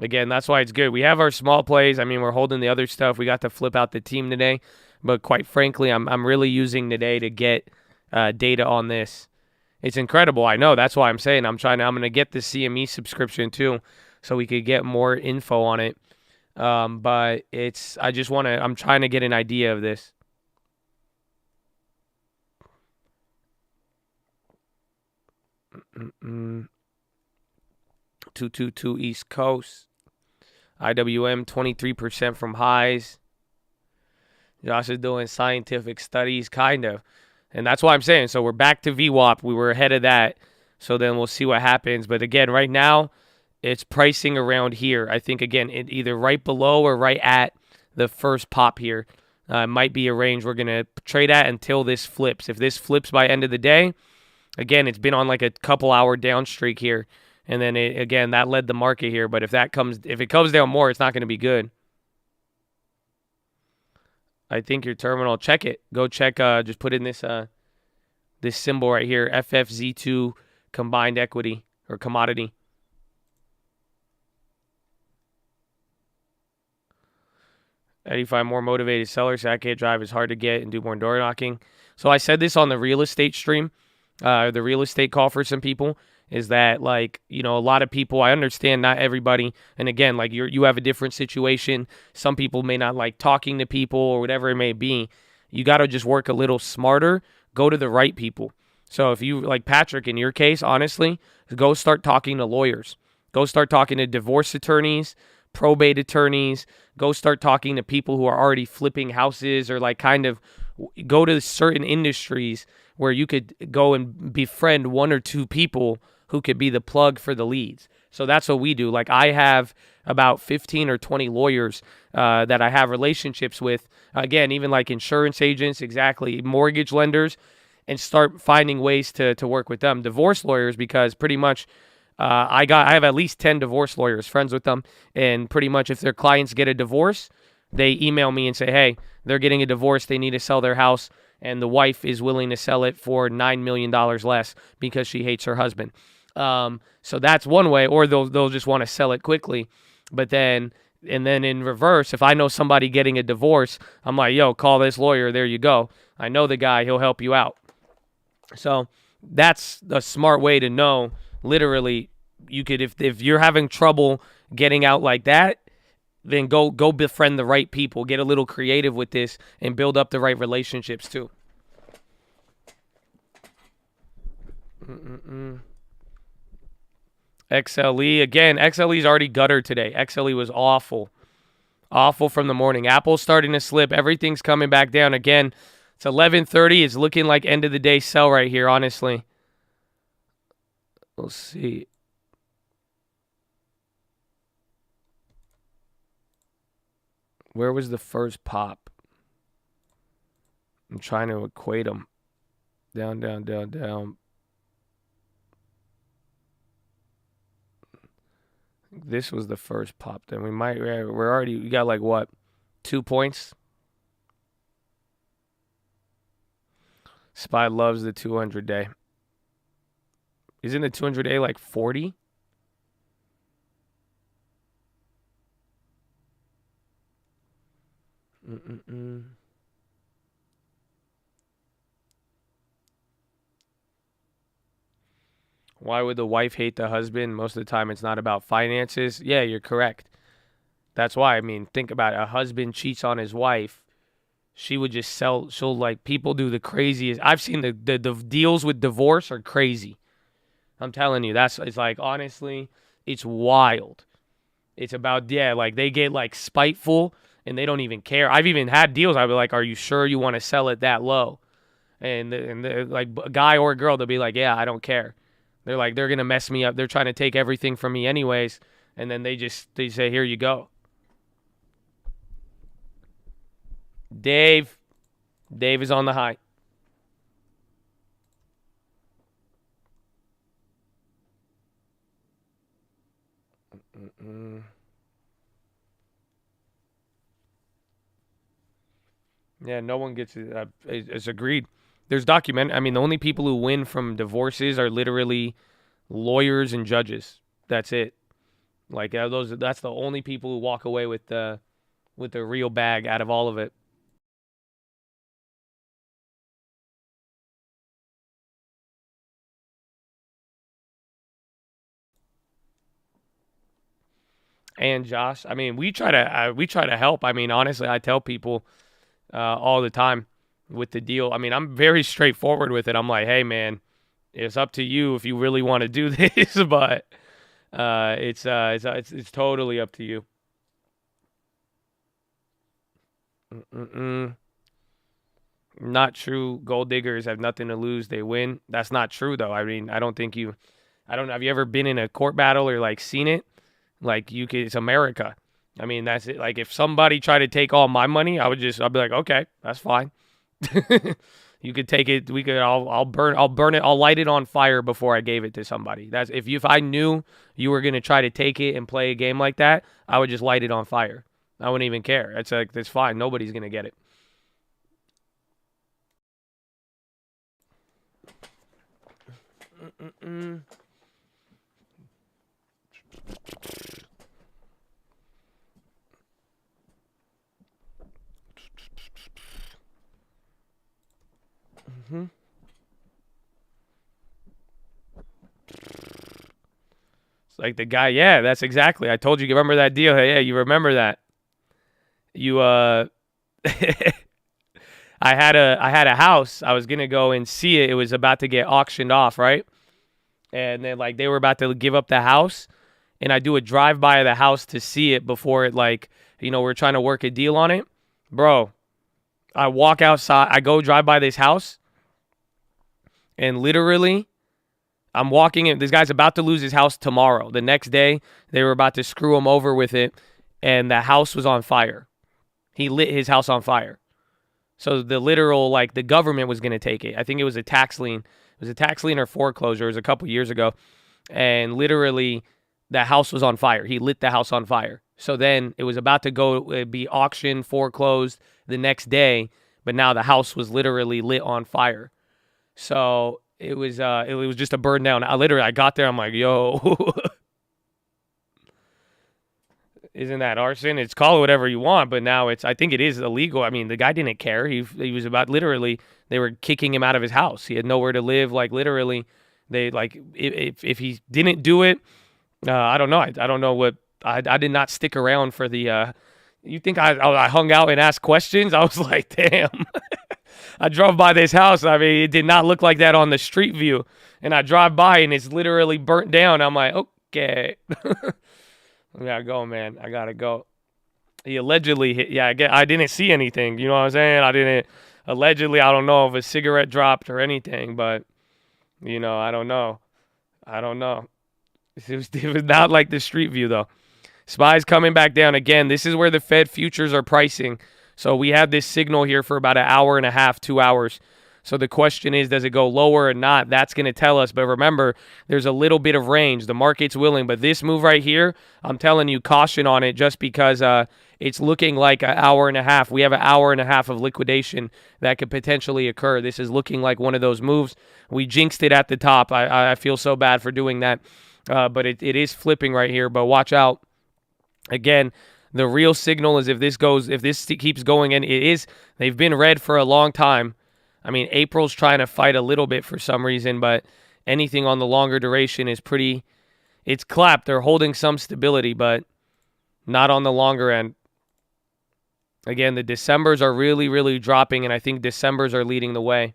Again, that's why it's good. We have our small plays. I mean, we're holding the other stuff. We got to flip out the team today. But quite frankly, I'm really using today to get data on this. It's incredible. I know. That's why I'm saying I'm going to get the CME subscription too so we could get more info on it. But I'm trying to get an idea of this. Mm-mm. 222 East Coast. IWM 23% from highs. Josh is doing scientific studies, kind of. And that's why I'm saying. So we're back to VWAP. We were ahead of that. So then we'll see what happens. But again, right now, it's pricing around here. I think, again, it either right below or right at the first pop here. It might be a range we're going to trade at until this flips. If this flips by end of the day, again, it's been on like a couple hour down streak here. And then, again, that led the market here. But if it comes down more, it's not going to be good. I think your terminal, check it. Go check, just put in this symbol right here, FFZ2 combined equity or commodity. How do you find more motivated sellers? I can't drive is hard to get and do more door knocking. So I said this on the real estate stream, the real estate call for some people. Is that like, a lot of people, I understand not everybody. And again, like you have a different situation. Some people may not like talking to people or whatever it may be. You got to just work a little smarter. Go to the right people. So if you, like Patrick, in your case, honestly, go start talking to lawyers. Go start talking to divorce attorneys, probate attorneys. Go start talking to people who are already flipping houses or like kind of go to certain industries where you could go and befriend 1 or 2 people who could be the plug for the leads. So that's what we do. Like I have about 15 or 20 lawyers that I have relationships with. Again, even like insurance agents, exactly, mortgage lenders, and start finding ways to work with them. Divorce lawyers, because pretty much I have at least 10 divorce lawyers, friends with them, and pretty much if their clients get a divorce, they email me and say, hey, they're getting a divorce, they need to sell their house, and the wife is willing to sell it for $9 million less because she hates her husband. So that's one way, or they'll just want to sell it quickly. But then in reverse, if I know somebody getting a divorce, I'm like, yo, call this lawyer. There you go. I know the guy. He'll help you out. So that's a smart way to know. Literally, you could, if you're having trouble getting out like that, then go befriend the right people. Get a little creative with this and build up the right relationships too. XLE, again, XLE's already guttered today. XLE was awful. Awful from the morning. Apple's starting to slip. Everything's coming back down again. It's 11:30. It's looking like end of the day sell right here, honestly. We'll see. Where was the first pop? I'm trying to equate them. Down, down, down, down. This was the first pop. Then we got like what? 2 points? SPY loves the 200 day. Isn't the 200 day like 40? Why would the wife hate the husband? Most of the time it's not about finances. Yeah, you're correct. That's why. I mean, think about it. A husband cheats on his wife. She would just sell. She'll like, people do the craziest. I've seen the deals with divorce are crazy. I'm telling you, it's like, honestly, it's wild. It's about, like they get like spiteful and they don't even care. I've even had deals. I'd be like, are you sure you want to sell it that low? And like a guy or a girl, they'll be like, yeah, I don't care. They're like, they're going to mess me up. They're trying to take everything from me anyways. And then they say, here you go. Dave is on the high. Yeah, no one gets it. It's agreed. There's I mean, the only people who win from divorces are literally lawyers and judges. That's it. Like that's the only people who walk away with the real bag out of all of it. And Josh, I mean, we try to help. I mean, honestly, I tell people all the time with the deal. I mean, I'm very straightforward with it. I'm like, hey, man, it's up to you if you really want to do this, but it's totally up to you. Not true. Gold diggers have nothing to lose. They win. That's not true, though. I mean, I don't know. Have you ever been in a court battle or like seen it? Like it's America. I mean, that's it. Like if somebody tried to take all my money, I'd be like, okay, that's fine. You could take it. I'll burn it. I'll light it on fire before I gave it to somebody. That's if I knew you were gonna try to take it and play a game like that, I would just light it on fire. I wouldn't even care. It's like, that's fine. Nobody's gonna get it. It's like the guy, yeah, that's exactly. I told you, remember that deal? Hey, yeah, you remember that. I had a house. I was gonna go and see it. It was about to get auctioned off, right? And then like they were about to give up the house, and I do a drive by of the house to see it before it, like, we're trying to work a deal on it. Bro, I walk outside, I go drive by this house, and literally I'm walking in. This guy's about to lose his house tomorrow. The next day, they were about to screw him over with it, and the house was on fire. He lit his house on fire. So the literal, like, the government was going to take it. I think it was a tax lien. It was a tax lien or foreclosure. It was a couple years ago. And literally, the house was on fire. He lit the house on fire. So then it was about to go be auctioned, foreclosed the next day. but now the house was literally lit on fire. So it was just a burn down. I got there, I'm like, yo, isn't that arson? It's call it whatever you want, but now I think it is illegal. I mean, the guy didn't care. He was about literally, they were kicking him out of his house. He had nowhere to live. Like literally, they like if he didn't do it, I don't know. I don't know what I did not stick around for the. You think I hung out and asked questions? I was like, damn. I drove by this house. I mean, it did not look like that on the street view, and I drive by and it's literally burnt down. I'm like, okay. I gotta go, man. I gotta go. He allegedly hit. Yeah, I didn't see anything. You know what I'm saying? I didn't. Allegedly, I don't know if a cigarette dropped or anything, but you know, I don't know. It was not like the street view though. SPY's coming back down again. This is where the Fed futures are pricing. So we have this signal here for about an hour and a half, 2 hours. So the question is, does it go lower or not? That's going to tell us. But remember, there's a little bit of range. The market's willing. But this move right here, I'm telling you, caution on it just because it's looking like an hour and a half. We have an hour and a half of liquidation that could potentially occur. This is looking like one of those moves. We jinxed it at the top. I feel so bad for doing that. But it is flipping right here. But watch out. Again, the real signal is if this keeps going, and it is, they've been red for a long time. I mean, April's trying to fight a little bit for some reason, but anything on the longer duration is it's clapped. They're holding some stability, but not on the longer end. Again, the Decembers are really, really dropping, and I think Decembers are leading the way.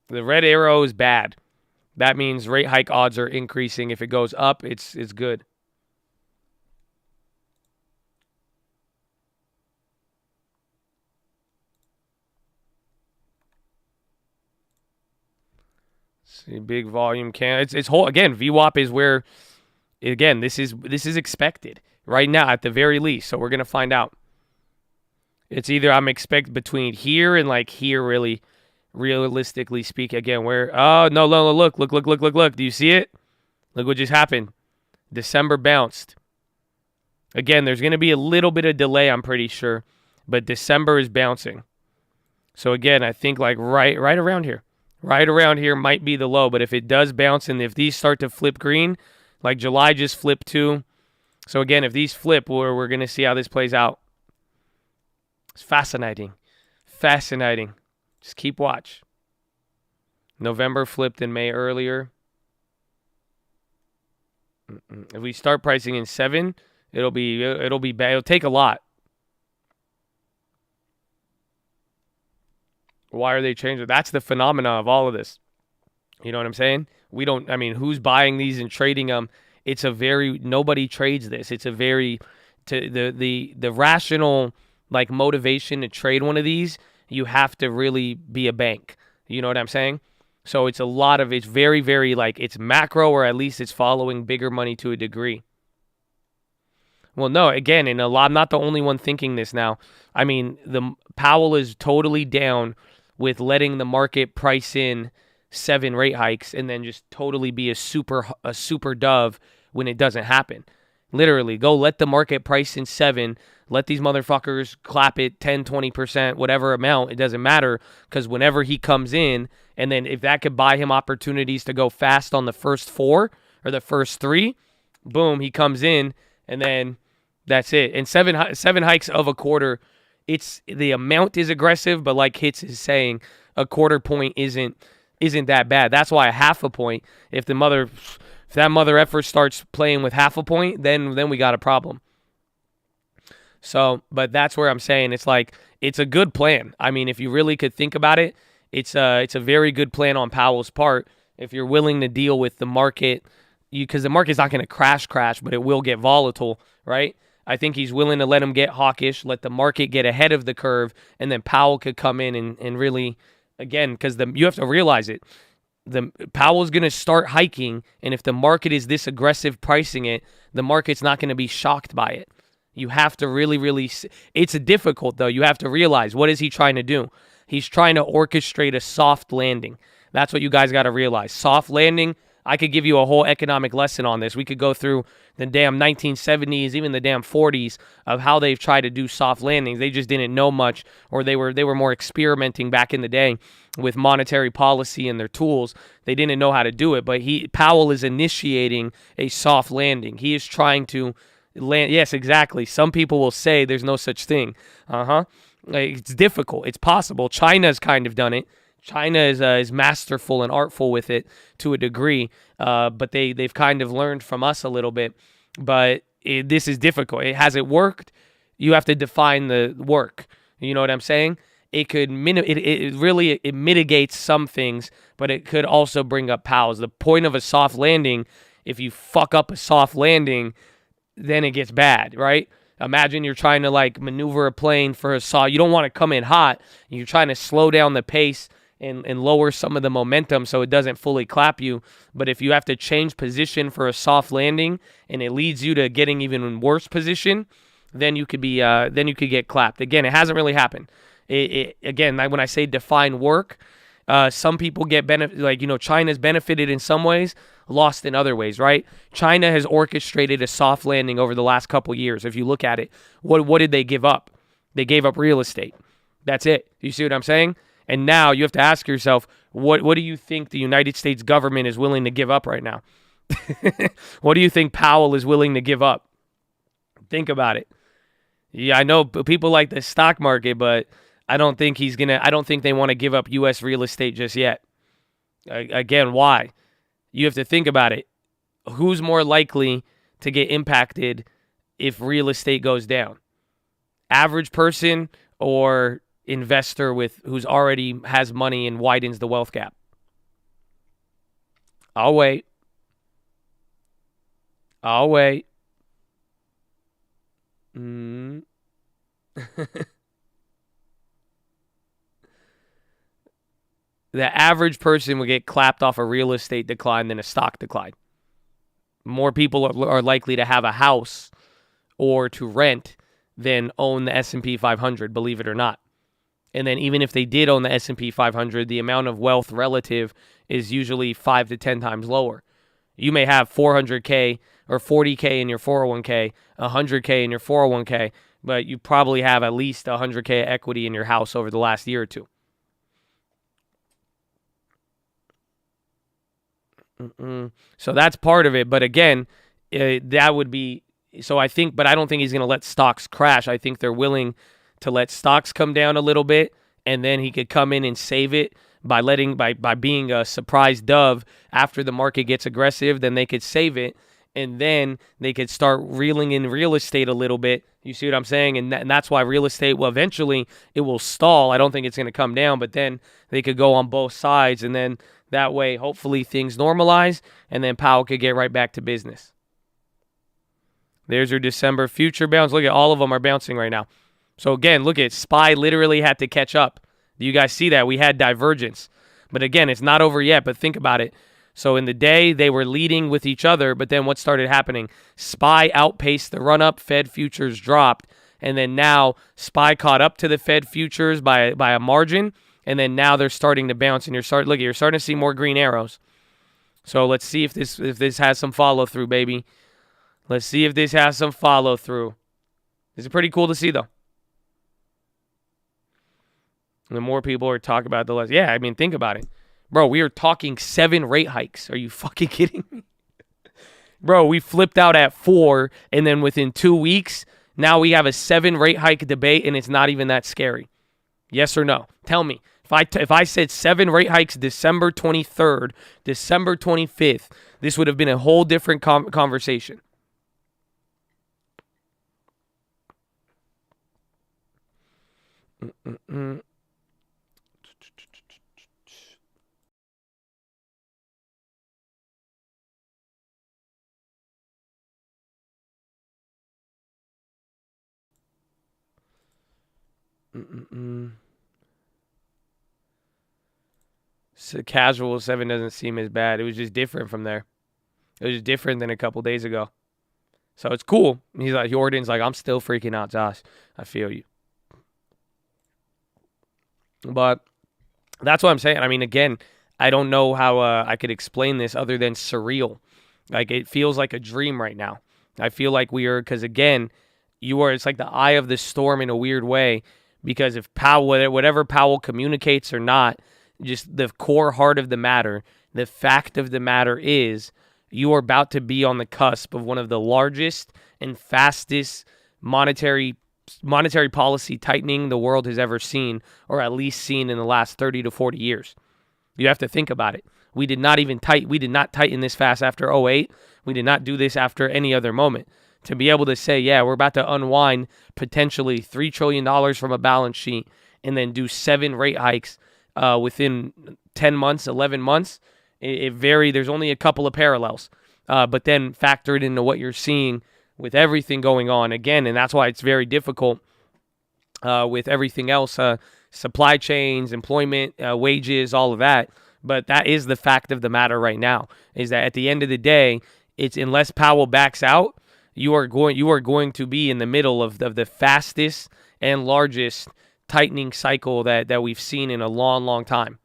The red arrow is bad. That means rate hike odds are increasing. If it goes up, it's good. See, big volume it's whole again. VWAP is where again this is expected right now at the very least. So we're gonna find out. It's either I'm expect between here and like here really. Realistically speaking, again, where no, look, do you see it? Look what just happened. December bounced. Again, there's going to be a little bit of delay, I'm pretty sure, but December is bouncing. So again, I think like right around here might be the low, but if it does bounce and if these start to flip green, like July just flipped too. So again, if these flip, we're going to see how this plays out. It's fascinating. Just keep watch. November flipped in May earlier. If we start pricing in 7, it'll be bad. It'll take a lot. Why are they changing? That's the phenomena of all of this. You know what I'm saying? Who's buying these and trading them? Nobody trades this. It's a very the rational like motivation to trade one of these. You have to really be a bank. You know what I'm saying? So it's very, very like it's macro, or at least it's following bigger money to a degree. Well, no, again, I'm not the only one thinking this now. I mean, Powell is totally down with letting the market price in 7 rate hikes and then just totally be a super dove when it doesn't happen. Literally, go let the market price in 7. Let these motherfuckers clap it 10, 20%, whatever amount. It doesn't matter because whenever he comes in, and then if that could buy him opportunities to go fast on the first 4 or the first 3, boom, he comes in, and then that's it. And 7 hikes of a quarter, the amount is aggressive, but like Hitz is saying, a quarter point isn't that bad. That's why a half a point, if that mother effer starts playing with half a point, then we got a problem. So, but that's where I'm saying it's like it's a good plan. I mean, if you really could think about it, it's a very good plan on Powell's part. If you're willing to deal with the market, because the market's not going to crash, but it will get volatile, right? I think he's willing to let him get hawkish, let the market get ahead of the curve, and then Powell could come in and really, again, because you have to realize it. Powell's going to start hiking, and if the market is this aggressive pricing it, the market's not going to be shocked by it. You have to really, it's difficult though. You have to realize, what is he trying to do? He's trying to orchestrate a soft landing. That's what you guys got to realize. Soft landing, I could give you a whole economic lesson on this. We could go through the damn 1970s, even the damn 40s of how they've tried to do soft landings. They just didn't know much, or they were more experimenting back in the day with monetary policy and their tools. They didn't know how to do it, but Powell is initiating a soft landing. He is trying to land. Yes, exactly. Some people will say there's no such thing. It's difficult. It's possible. China's kind of done it. China is masterful and artful with it to a degree, but they've kind of learned from us a little bit. But this is difficult. Has it worked? You have to define the work. You know what I'm saying? It could it mitigates some things, but it could also bring up pals. The point of a soft landing, if you fuck up a soft landing, then it gets bad, right? Imagine you're trying to like maneuver a plane for a soft. You don't want to come in hot. You're trying to slow down the pace and lower some of the momentum so it doesn't fully clap you. But if you have to change position for a soft landing and it leads you to getting even worse position, then you could get clapped. Again, it hasn't really happened. Again, when I say define work, some people get benefit. Like, China's benefited in some ways, lost in other ways, right? China has orchestrated a soft landing over the last couple years. If you look at it, what did they give up? They gave up real estate. That's it. You see what I'm saying? And now you have to ask yourself, what do you think the United States government is willing to give up right now? What do you think Powell is willing to give up? Think about it. Yeah, I know people like the stock market, but I don't think they want to give up U.S. real estate just yet. Again, why? You have to think about it. Who's more likely to get impacted if real estate goes down? Average person or investor who's already has money and widens the wealth gap? I'll wait. The average person will get clapped off a real estate decline than a stock decline. More people are likely to have a house or to rent than own the S&P 500, believe it or not. And then even if they did own the S&P 500, the amount of wealth relative is usually 5 to 10 times lower. You may have 400K or 40K in your 401K, 100K in your 401K, but you probably have at least 100K equity in your house over the last year or two. So that's part of it. But again, that would be, so I think, but I don't think he's going to let stocks crash. I think they're willing to let stocks come down a little bit, and then he could come in and save it by being a surprise dove after the market gets aggressive. Then they could save it, and then they could start reeling in real estate a little bit. You see what I'm saying? And that's why real estate, well, eventually it will stall. I don't think it's going to come down, but then they could go on both sides, and then that way, hopefully, things normalize, and then Powell could get right back to business. There's your December future bounce. Look at all of them are bouncing right now. So again, look at SPY literally had to catch up. Do you guys see that? We had divergence. But again, it's not over yet, but think about it. So in the day, they were leading with each other, but then what started happening? SPY outpaced the run-up, Fed futures dropped, and then now SPY caught up to the Fed futures by a margin, and then now they're starting to bounce, and you're starting to see more green arrows. So let's see if this has some follow-through, baby. Let's see if this has some follow-through. This is pretty cool to see, though. The more people are talking about it, the less. Yeah, I mean, think about it. Bro, we are talking 7 rate hikes. Are you fucking kidding me? Bro, we flipped out at 4, and then within 2 weeks, now we have a 7 rate hike debate, and it's not even that scary. Yes or no? Tell me. If I said 7 rate hikes December 23rd, December 25th, this would have been a whole different conversation. So casual 7 doesn't seem as bad. It was just different from there. It was different than a couple days ago. So it's cool. He's like, Jordan's like, I'm still freaking out, Josh. I feel you. But that's what I'm saying. I mean, again, I don't know how I could explain this other than surreal. Like, it feels like a dream right now. I feel like we are, because again, it's like the eye of the storm in a weird way, because if Powell, whatever Powell communicates or not, just the core heart of the matter, the fact of the matter is you are about to be on the cusp of one of the largest and fastest monetary policy tightening the world has ever seen, or at least seen in the last 30 to 40 years. You have to think about it. We did not tighten this fast after '08. We did not do this after any other moment. To be able to say, yeah, we're about to unwind potentially $3 trillion from a balance sheet and then do 7 rate hikes within 10 months, 11 months, there's only a couple of parallels. But then factor it into what you're seeing with everything going on again, and that's why it's very difficult with everything else, supply chains, employment, wages, all of that. But that is the fact of the matter right now, is that at the end of the day, it's unless Powell backs out, you are going to be in the middle of the fastest and largest tightening cycle that we've seen in a long, long time.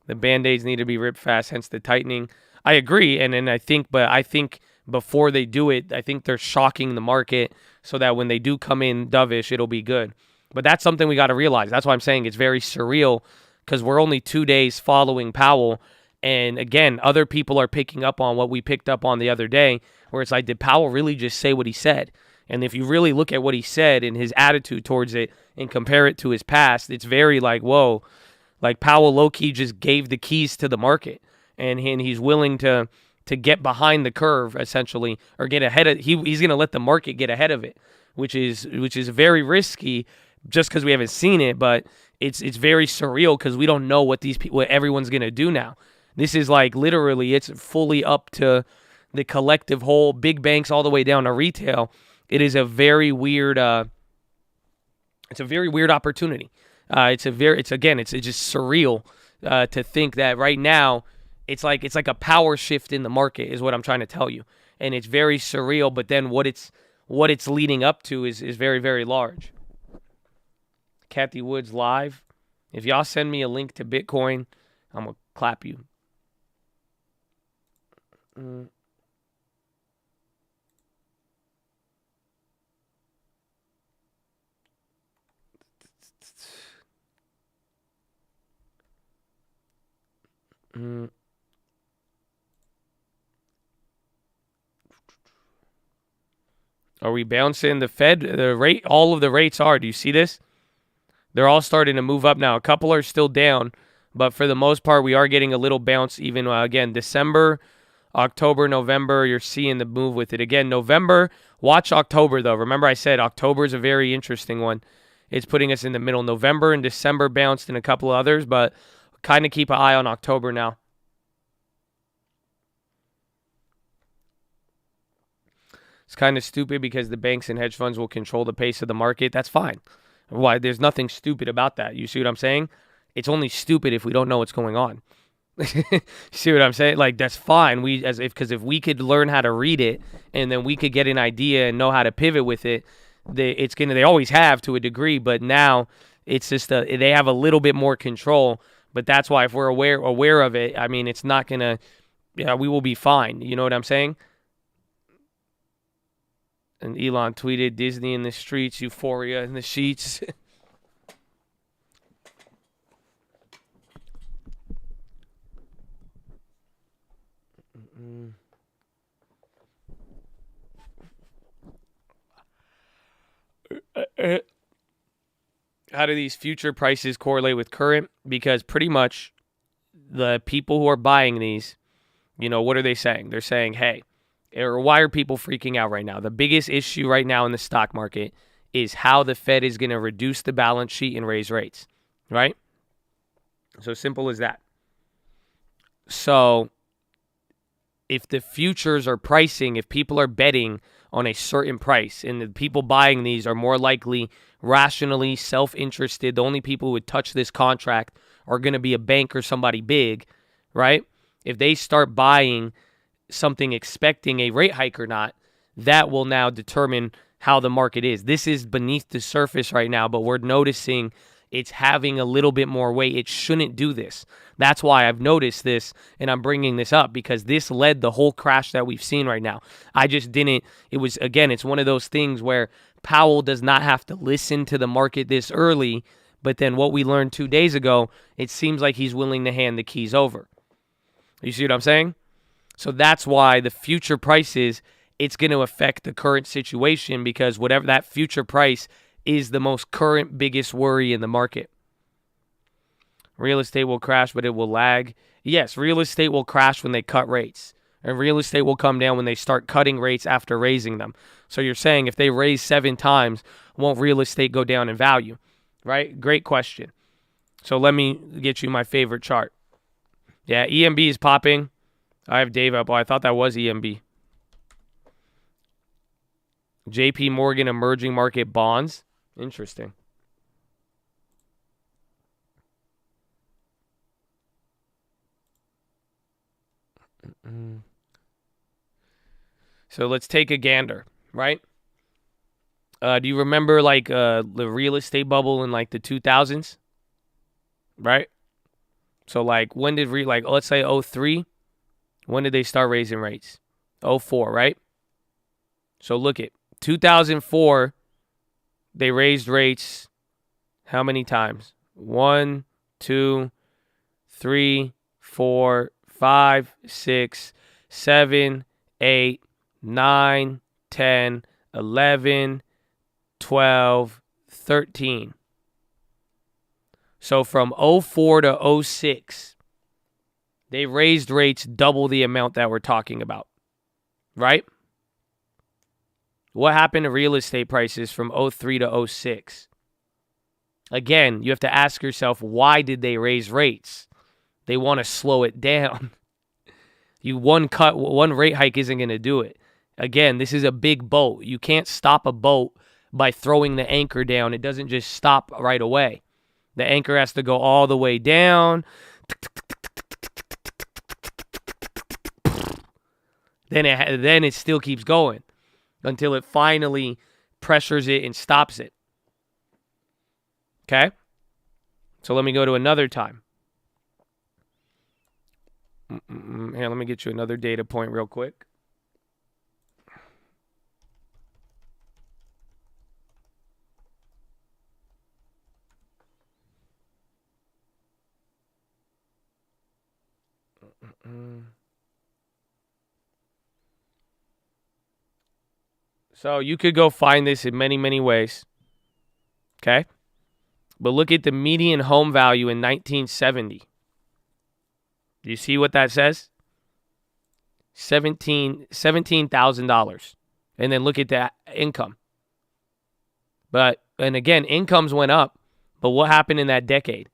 The Band-Aids need to be ripped fast, hence the tightening. I agree, and I think before they do it, I think they're shocking the market so that when they do come in dovish, it'll be good. But that's something we got to realize. That's why I'm saying it's very surreal, because we're only 2 days following Powell. And again, other people are picking up on what we picked up on the other day, where it's like, did Powell really just say what he said? And if you really look at what he said and his attitude towards it and compare it to his past, it's very like, whoa, like Powell low-key just gave the keys to the market. And he's willing to get behind the curve, essentially, or get ahead of he's going to let the market get ahead of it, which is very risky just because we haven't seen it, but it's very surreal because we don't know what everyone's going to do now. This is like literally, it's fully up to the collective whole, big banks all the way down to retail. It is a very weird opportunity. It's just surreal to think that right now it's like a power shift in the market is what I'm trying to tell you. And it's very surreal, but then what it's leading up to is very, very large. Kathy Woods live. If y'all send me a link to Bitcoin, I'm going to clap you. Are we bouncing the Fed? The rate, all of the rates are. Do you see this? They're all starting to move up now. A couple are still down, but for the most part, we are getting a little bounce. Even again, December, October, November, you're seeing the move with it. Again, November, watch October though. Remember I said October is a very interesting one. It's putting us in the middle. November and December bounced and a couple of others, but kind of keep an eye on October now. It's kind of stupid because the banks and hedge funds will control the pace of the market. That's fine. Why? There's nothing stupid about that. You see what I'm saying? It's only stupid if we don't know what's going on. See what I'm saying? Like, that's fine. Because if we could learn how to read it and then we could get an idea and know how to pivot with it, they always have to a degree, but now it's just they have a little bit more control. But that's why if we're aware of it, I mean, it's not gonna, we will be fine. You know what I'm saying? And Elon tweeted, Disney in the streets, euphoria in the sheets. How do these future prices correlate with current? Because pretty much the people who are buying these, what are they saying? They're saying, hey, or why are people freaking out right now? The biggest issue right now in the stock market is how the Fed is going to reduce the balance sheet and raise rates, right? So simple as that. So if the futures are pricing, if people are betting on a certain price and the people buying these are more likely rationally self-interested, the only people who would touch this contract are going to be a bank or somebody big, right? If they start buying something expecting a rate hike or not, that will now determine how the market is. This is beneath the surface right now, but we're noticing it's having a little bit more weight. It shouldn't do this. That's why I've noticed this, and I'm bringing this up because this led the whole crash that we've seen right now. I just didn't. It was, again, it's one of those things where Powell does not have to listen to the market this early, but then what we learned 2 days ago, it seems like he's willing to hand the keys over. You see what I'm saying? So that's why the future prices, it's going to affect the current situation because whatever that future price is the most current biggest worry in the market. Real estate will crash, but it will lag. Yes, real estate will crash when they cut rates. And real estate will come down when they start cutting rates after raising them. So you're saying if they raise 7 times, won't real estate go down in value? Right? Great question. So let me get you my favorite chart. Yeah, EMB is popping. I have Dave up. Oh, I thought that was EMB. JP Morgan emerging market bonds. Interesting. So let's take a gander, right? Do you remember like the real estate bubble in like the 2000s? Right? So like when did let's say 03, when did they start raising rates? 04, right? So look at 2004, they raised rates how many times? 1, 2, 3, 4, 5, 6, 7, 8, 9, 10, 11, 12, 13. So from 04 to 06, they raised rates double the amount that we're talking about, right? What happened to real estate prices from 03 to 06? Again, you have to ask yourself, why did they raise rates? They want to slow it down. One rate hike isn't going to do it. Again, this is a big boat. You can't stop a boat by throwing the anchor down. It doesn't just stop right away. The anchor has to go all the way down. Then it still keeps going until it finally pressures it and stops it. Okay? So let me go to another time. Here, let me get you another data point real quick. So you could go find this in many, many ways. Okay? But look at the median home value in 1970. Do you see what that says? $17,000. And then look at that income. And again, incomes went up. But what happened in that decade?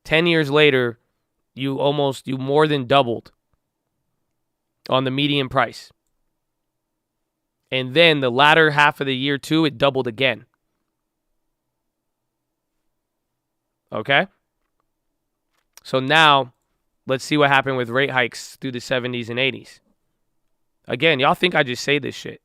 10 years later, you more than doubled on the median price. And then the latter half of the year too, it doubled again. Okay? So now, let's see what happened with rate hikes through the 70s and 80s. Again, y'all think I just say this shit.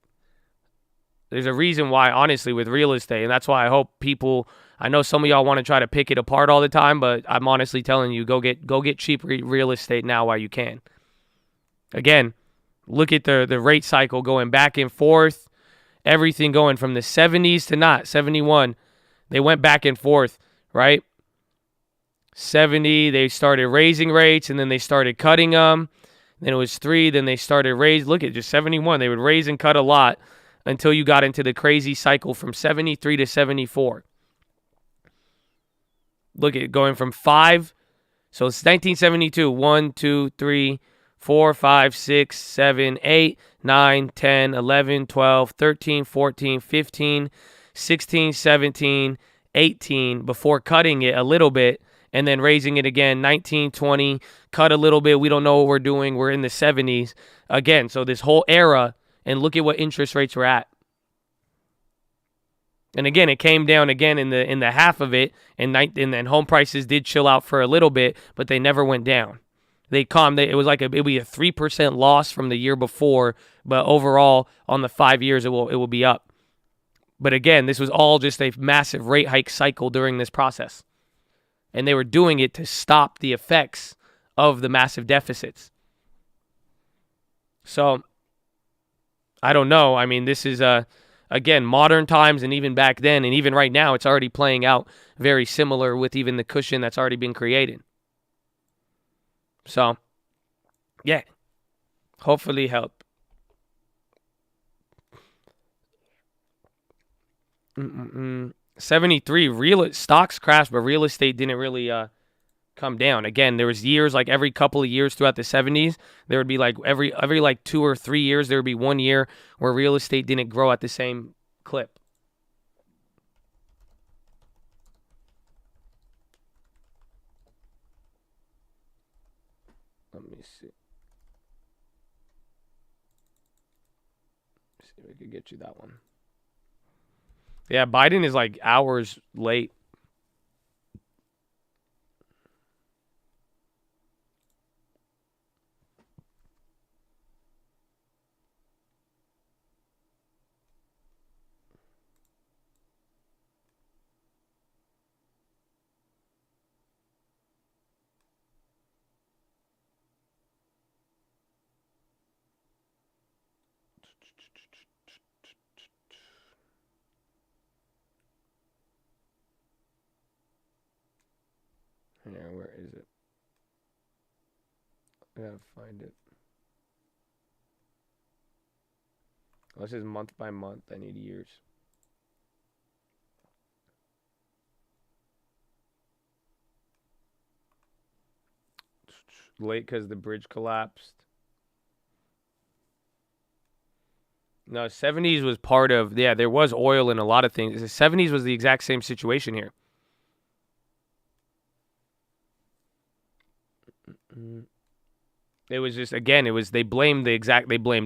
There's a reason why, honestly, with real estate, and that's why I hope people, I know some of y'all want to try to pick it apart all the time, but I'm honestly telling you, go get cheap real estate now while you can. Again, look at the rate cycle going back and forth, everything going from the 70s to 71. They went back and forth, right? 70, they started raising rates, and then they started cutting them. Then it was 3, then they started raise. Look at just 71. They would raise and cut a lot until you got into the crazy cycle from 73 to 74. Look at going from 5. So it's 1972. 1, 2, 3, 4, 5, 6, 7, 8, 9, 10, 11, 12, 13, 14, 15, 16, 17, 18 before cutting it a little bit and then raising it again. 19, 20, cut a little bit. We don't know what we're doing. We're in the 70s again. So this whole era, and look at what interest rates were at. And again, it came down again in the half of it, and then home prices did chill out for a little bit, but they never went down. It was like it would be a 3% loss from the year before, but overall on the 5 years it will be up. But again, this was all just a massive rate hike cycle during this process. And they were doing it to stop the effects of the massive deficits. So, I don't know. I mean, this is, again, modern times, and even back then, and even right now, it's already playing out very similar with even the cushion that's already been created. So, yeah, hopefully help. 73, real stocks crashed, but real estate didn't really come down. Again, there was years, like every couple of years throughout the 70s, there would be like every like 2 or 3 years, there would be 1 year where real estate didn't grow at the same clip. Let me see. See if I could get you that one. Yeah, Biden is like hours late. Yeah, where is it? I gotta find it. Oh, this is month by month. I need years. Late because the bridge collapsed. No, 70s was part of, yeah, there was oil in a lot of things. The 70s was the exact same situation here. It was just, again, it was, they blamed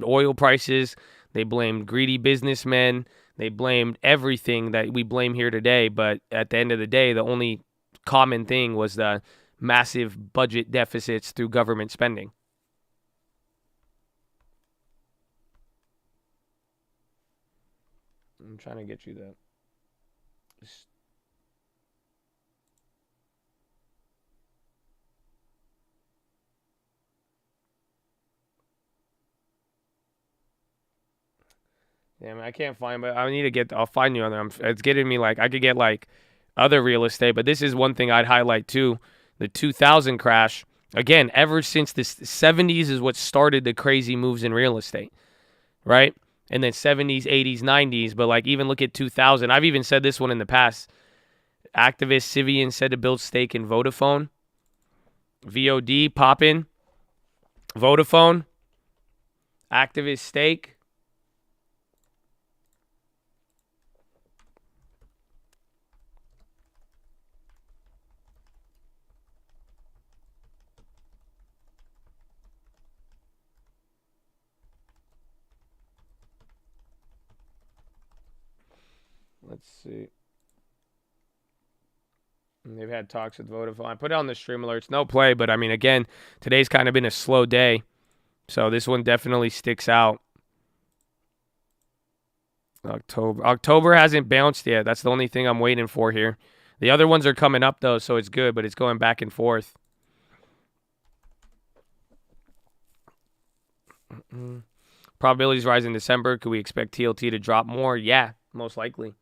oil prices, they blamed greedy businessmen, they blamed everything that we blame here today, but at the end of the day, the only common thing was the massive budget deficits through government spending. I'm trying to get you that. Yeah, I can't find, but I need to get. I'll find you on there. It's getting me like I could get like other real estate, but this is one thing I'd highlight too: the 2000 crash. Again, ever since the 70s is what started the crazy moves in real estate, right? And then 70s, 80s, 90s. But like even look at 2000. I've even said this one in the past. Activist Civian said to build stake in Vodafone. VOD poppin'. Vodafone. Activist stake. Let's see. And they've had talks with Vodafone. I put it on the stream alerts. No play, but I mean, again, today's kind of been a slow day. So this one definitely sticks out. October hasn't bounced yet. That's the only thing I'm waiting for here. The other ones are coming up, though, so it's good, but it's going back and forth. Probabilities rise in December. Could we expect TLT to drop more? Yeah, most likely.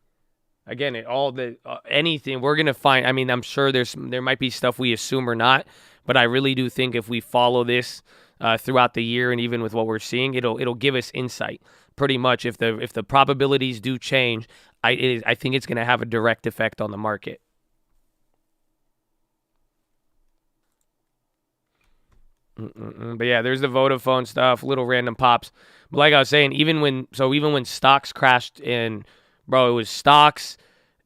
Again, anything we're gonna find. I mean, I'm sure there might be stuff we assume or not, but I really do think if we follow this throughout the year and even with what we're seeing, it'll give us insight. Pretty much, if the probabilities do change, I think it's gonna have a direct effect on the market. But yeah, there's the Vodafone stuff, little random pops. But like I was saying, even when stocks crashed in. Bro, it was stocks,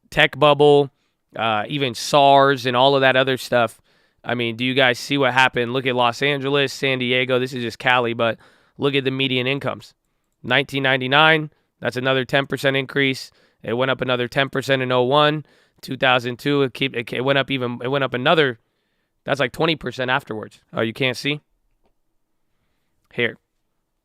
tech bubble, even SARS and all of that other stuff. I mean, do you guys see what happened? Look at Los Angeles, San Diego. This is just Cali, but look at the median incomes. 1999, that's another 10% increase. It went up another 10% in 01. 2002, it went up another, that's like 20% afterwards. Oh, you can't see? Here.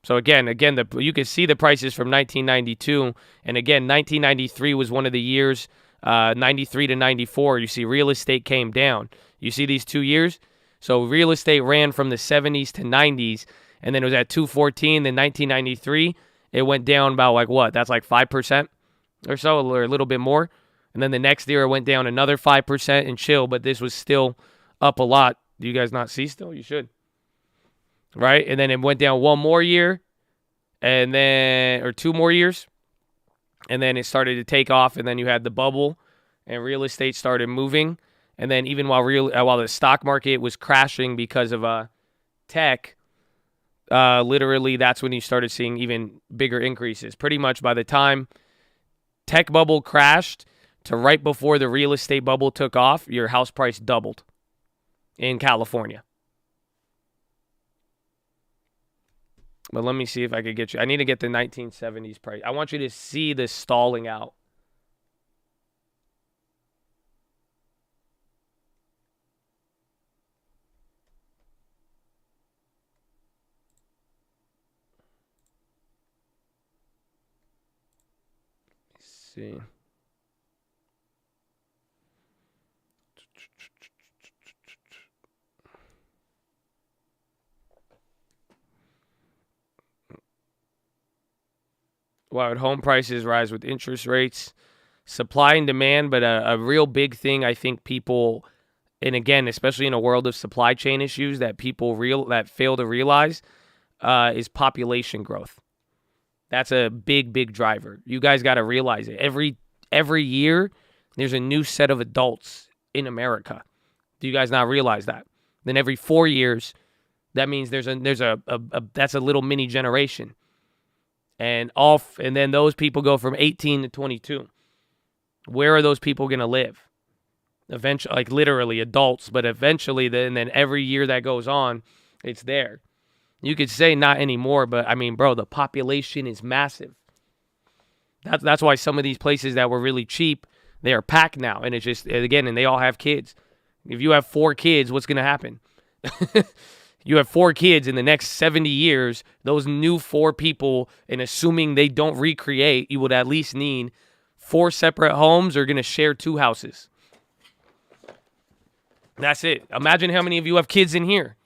So again, you can see the prices from 1992, and again, 1993 was one of the years. 93 to 94, you see real estate came down. You see these 2 years? So real estate ran from the 70s to 90s, and then it was at 214. Then 1993, it went down about like what? That's like 5% or so, or a little bit more. And then the next year, it went down another 5% and chill, but this was still up a lot. Do you guys not see still? You should. Right? And then it went down one more year, and then, or 2 more years, and then it started to take off, and then you had the bubble, and real estate started moving. And then even while the stock market was crashing because of tech, literally that's when you started seeing even bigger increases. Pretty much by the time tech bubble crashed to right before the real estate bubble took off, your house price doubled in California. But let me see if I could get you. I need to get the 1970s price. I want you to see this stalling out. Let's see. Why would home prices rise with interest rates? Supply and demand, but a real big thing I think people, and again, especially in a world of supply chain issues that people fail to realize, is population growth. That's a big driver. You guys got to realize it. Every year, there's a new set of adults in America. Do you guys not realize that? Then every 4 years, that means there's that's a little mini generation. And then those people go from 18 to 22. Where are those people going to live? Eventually, like literally adults, but eventually, and then every year that goes on, it's there. You could say not anymore, but I mean, bro, the population is massive. That's why some of these places that were really cheap, they are packed now. And it's just, again, and they all have kids. If you have 4 kids, what's going to happen? You have 4 kids in the next 70 years, those new 4 people, and assuming they don't recreate, you would at least need 4 separate homes or going to share 2 houses. That's it. Imagine how many of you have kids in here.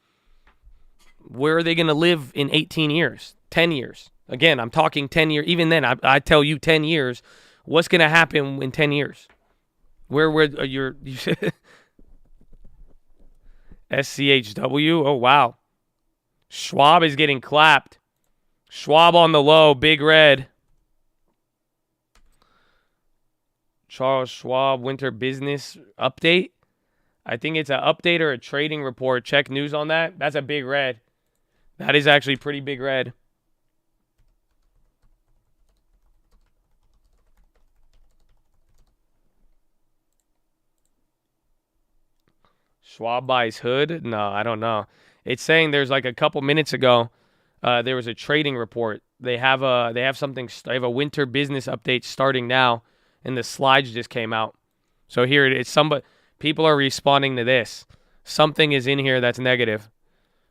Where are they going to live in 18 years, 10 years? Again, I'm talking 10 years. Even then, I tell you 10 years. What's going to happen in 10 years? Where are your... SCHW? Oh, wow. Schwab is getting clapped. Schwab on the low, big red. Charles Schwab winter business update. I think it's an update or a trading report. Check news on that. That's a big red. That is actually pretty big red. Schwab buys hood? No, I don't know. It's saying there's like a couple minutes ago, there was a trading report. They have a winter business update starting now, and the slides just came out. So here it is. People are responding to this. Something is in here that's negative.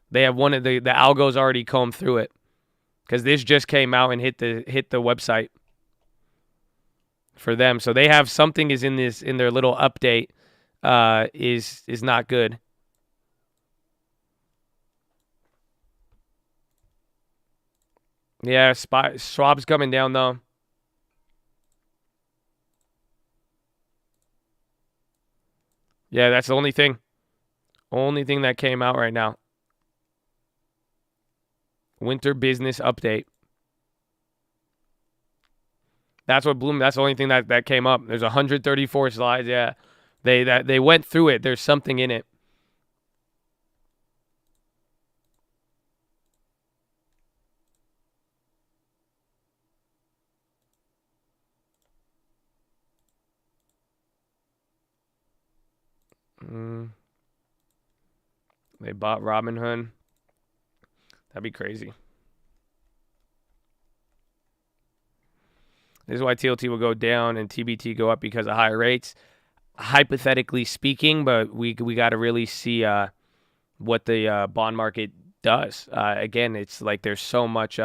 They have one of the algos already combed through it because this just came out and hit the website for them. So they have something is in their little update. Is not good. Yeah, Schwab's coming down though. Yeah, that's the only thing that came out right now. Winter business update. That's what that's the only thing that came up. There's 134 slides. Yeah. They went through it. There's something in it. They bought Robinhood. That'd be crazy. This is why TLT will go down and TBT go up because of higher rates. Hypothetically speaking, but we got to really see what the bond market does. Again, it's like there's so much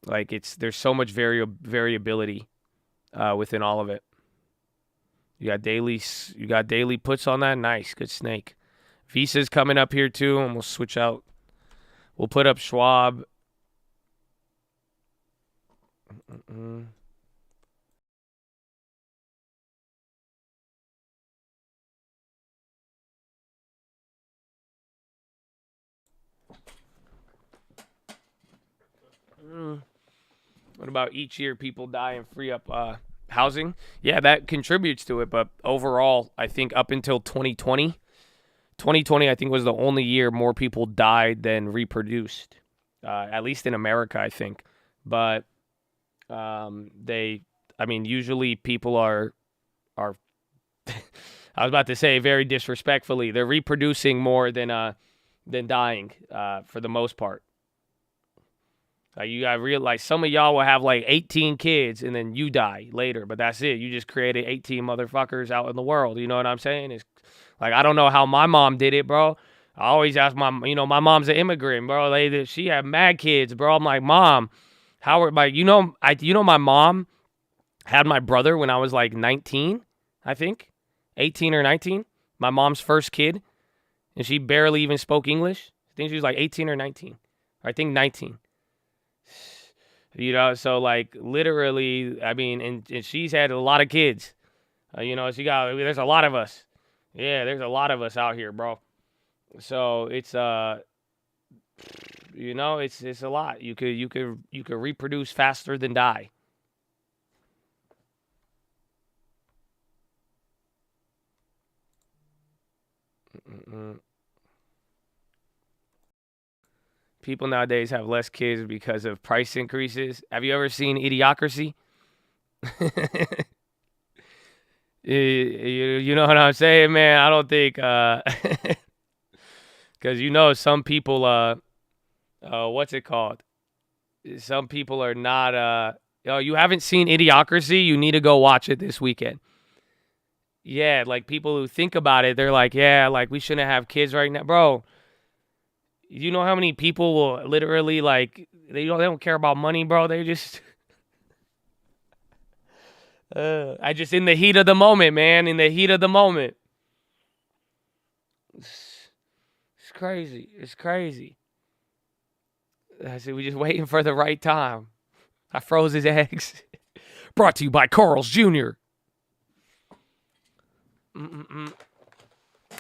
there's so much variability within all of it. You got daily puts on that. Nice, good snake. Visa's coming up here too, and we'll switch out. We'll put up Schwab. What about each year people die and free up housing? Yeah, that contributes to it. But overall, I think up until 2020, I think was the only year more people died than reproduced, at least in America, I think. But usually people are I was about to say very disrespectfully, they're reproducing more than dying for the most part. You gotta realize some of y'all will have like 18 kids and then you die later, but that's it. You just created 18 motherfuckers out in the world. You know what I'm saying? It's like, I don't know how my mom did it, bro. I always ask my mom's an immigrant, bro. She had mad kids, bro. I'm like, Mom, how are my, my mom had my brother when I was like 19, I think, 18 or 19. My mom's first kid, and she barely even spoke English. I think she was like 18 or 19. I think 19. So like literally, and she's had a lot of kids. There's a lot of us. Yeah, there's a lot of us out here, bro. So it's it's a lot. You could reproduce faster than die. People nowadays have less kids because of price increases. Have you ever seen Idiocracy? You know what I'm saying, man? I don't think, because some people, what's it called? Some people are not, you haven't seen Idiocracy? You need to go watch it this weekend. Yeah, like people who think about it, they're like, yeah, like we shouldn't have kids right now. Bro, you know how many people will literally like, they don't care about money, bro. They just... I just in the heat of the moment, man. In the heat of the moment. It's crazy. It's crazy. I said, we just waiting for the right time. I froze his eggs. Brought to you by Carl's Jr.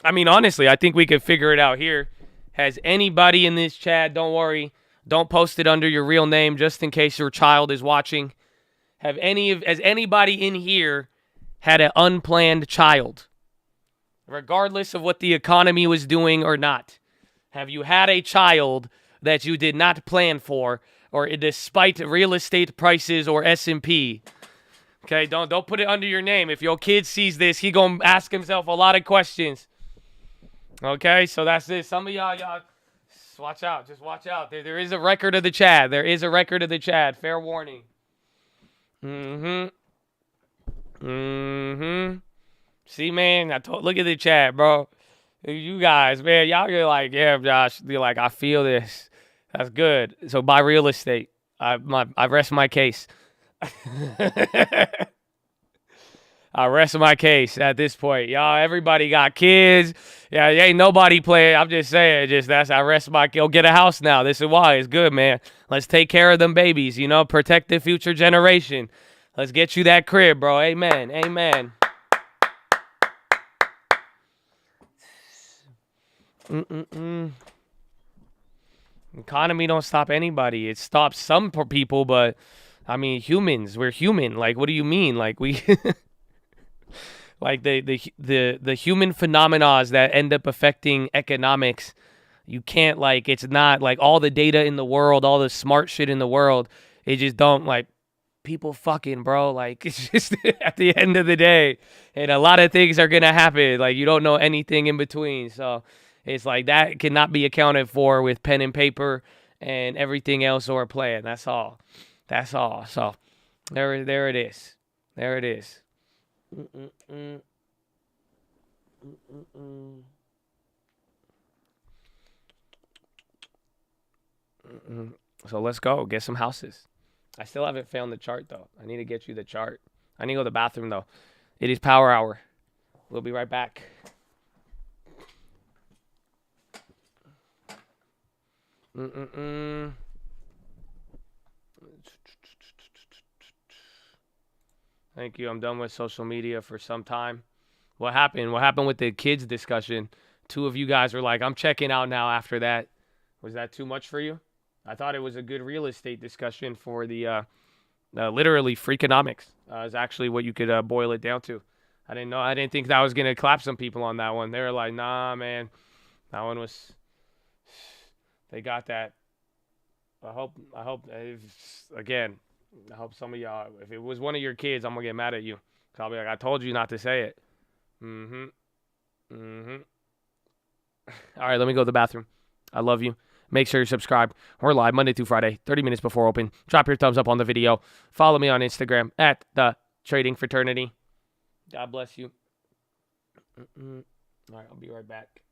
Honestly, I think we could figure it out here. Has anybody in this chat, don't worry, don't post it under your real name just in case your child is watching. Has anybody in here had an unplanned child? Regardless of what the economy was doing or not. Have you had a child that you did not plan for, or despite real estate prices or S&P? Okay, don't put it under your name. If your kid sees this, he gonna ask himself a lot of questions. Okay, so that's it. Some of y'all just watch out. Just watch out. There is a record of the chat. There is a record of the chat. Fair warning. See, man, look at the chat, bro. You guys, man, y'all are like, yeah, Josh. You're like, I feel this. That's good. So buy real estate. I rest my case. I rest my case at this point. Y'all, everybody got kids. Yeah, ain't nobody playing. I'm just saying, I rest my case. Go get a house now. This is why. It's good, man. Let's take care of them babies, protect the future generation. Let's get you that crib, bro. Amen. Amen. Economy don't stop anybody. It stops some people, but humans. We're human. Like, what do you mean? Like we, like the human phenomena that end up affecting economics. You can't it's not like all the data in the world, all the smart shit in the world. It just don't people fucking, bro. Like, it's just at the end of the day, and a lot of things are gonna happen. Like, you don't know anything in between. So it's like that cannot be accounted for with pen and paper and everything else or a plan. That's all. So there it is. There it is. So let's go. Get some houses. I still haven't found the chart, though. I need to get you the chart. I need to go to the bathroom, though. It is power hour. We'll be right back. Thank you. I'm done with social media for some time. What happened? What happened with the kids discussion? 2 of you guys were like, I'm checking out now after that. Was that too much for you? I thought it was a good real estate discussion for the literally Freakonomics is actually what you could boil it down to. I didn't think that was going to clap some people on that one. They were like, nah, man. That one was, they got that. I hope, again, I hope some of y'all, if it was one of your kids, I'm going to get mad at you. Cause I'll be like, I told you not to say it. All right, let me go to the bathroom. I love you. Make sure you subscribe. We're live Monday through Friday, 30 minutes before open. Drop your thumbs up on the video. Follow me on Instagram at The Trading Fraternity. God bless you. All right, I'll be right back.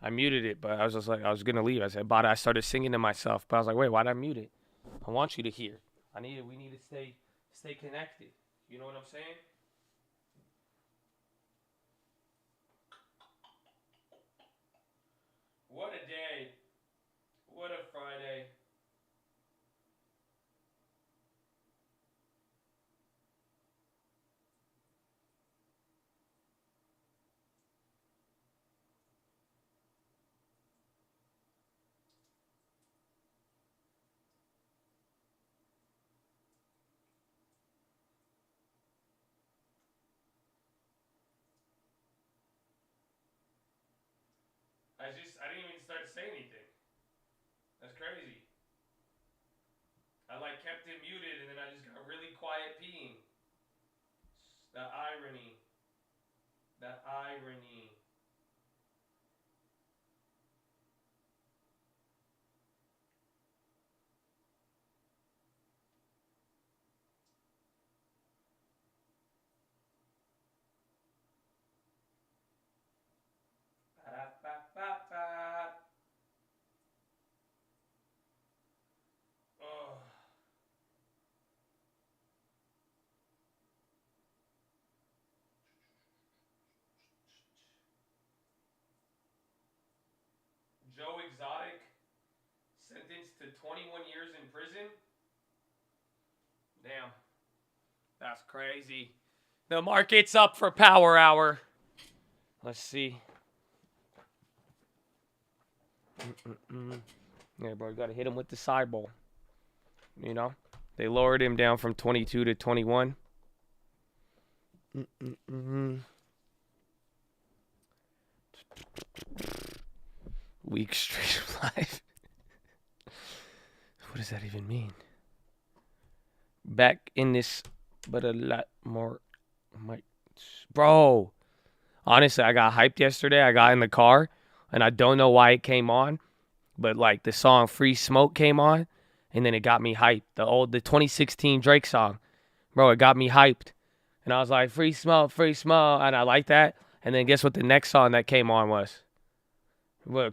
I muted it, but I was just like, I was going to leave. I said, but I started singing to myself. But I was like, wait, why'd I mute it? I want you to hear. We need to stay connected. You know what I'm saying? What a day. What a Friday. I didn't even start to say anything. That's crazy. I kept it muted and then I just got really quiet peeing. The irony. The irony. Oh. Joe Exotic sentenced to 21 years in prison. Damn. That's crazy. The market's up for power hour. Let's see. Yeah, bro, you got to hit him with the side ball. You know? They lowered him down from 22 to 21. Week straight of life. What does that even mean? Back in this, but a lot more. Bro, honestly, I got hyped yesterday. I got in the car, and I don't know why it came on, but like the song Free Smoke came on, and then it got me hyped. The 2016 Drake song. Bro, it got me hyped. And I was like, free smoke, and I like that. And then guess what the next song that came on was?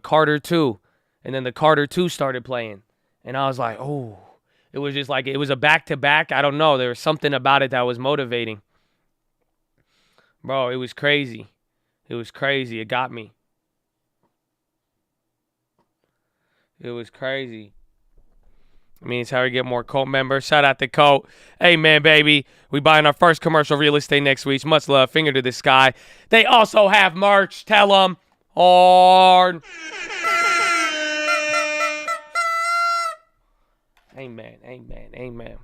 Carter 2. And then the Carter 2 started playing. And I was like, oh. It was just like, it was a back-to-back. I don't know. There was something about it that was motivating. Bro, it was crazy. It was crazy. It got me. It was crazy. It means how we get more cult members. Shout out to Cult. Hey, man, baby. We buying our first commercial real estate next week. Much love. Finger to the sky. They also have merch. Tell them. Or... Amen. Amen. Amen.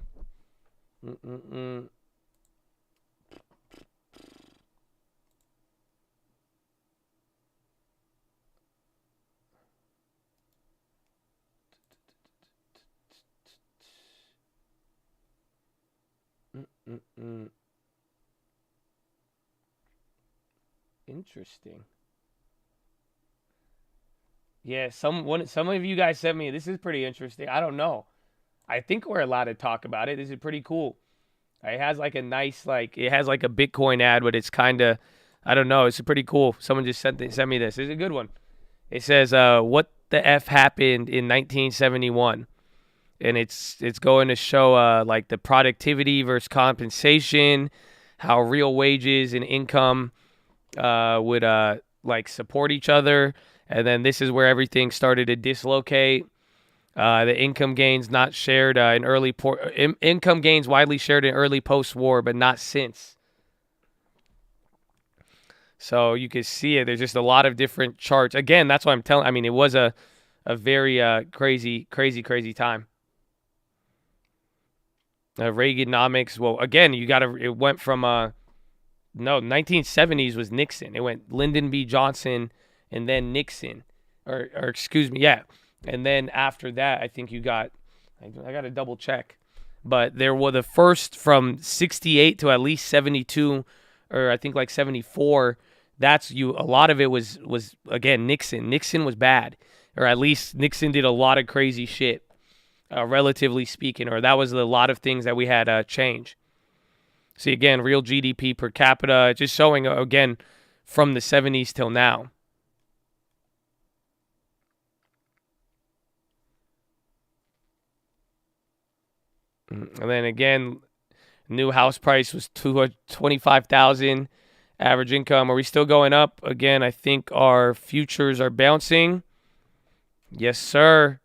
Interesting. Yeah, some of you guys sent me. This is pretty interesting. I don't know. I think we're allowed to talk about it. This is pretty cool. It has like a nice, it has like a Bitcoin ad, but it's kind of, I don't know. It's pretty cool. Someone just sent me this. It's a good one. It says, what the F happened in 1971? And it's going to show like the productivity versus compensation, how real wages and income would like support each other. And then this is where everything started to dislocate. The income gains not shared in early income gains widely shared in early post-war, but not since. So you can see it. There's just a lot of different charts. Again, that's what I'm telling. I mean, it was a very crazy time. Reaganomics. Well, again, it went from 1970s was Nixon. It went Lyndon B. Johnson and then Nixon, or excuse me, yeah. And then after that, I think you got. I got to double check, but there were the first from 68 to at least 72, or I think like 74. A lot of it was again Nixon. Nixon was bad, or at least Nixon did a lot of crazy shit, relatively speaking, or that was a lot of things that we had change. See, again, real GDP per capita, just showing, again, from the 70s till now. And then again, new house price was $225,000. Average income, are we still going up? Again, I think our futures are bouncing. Yes, sir.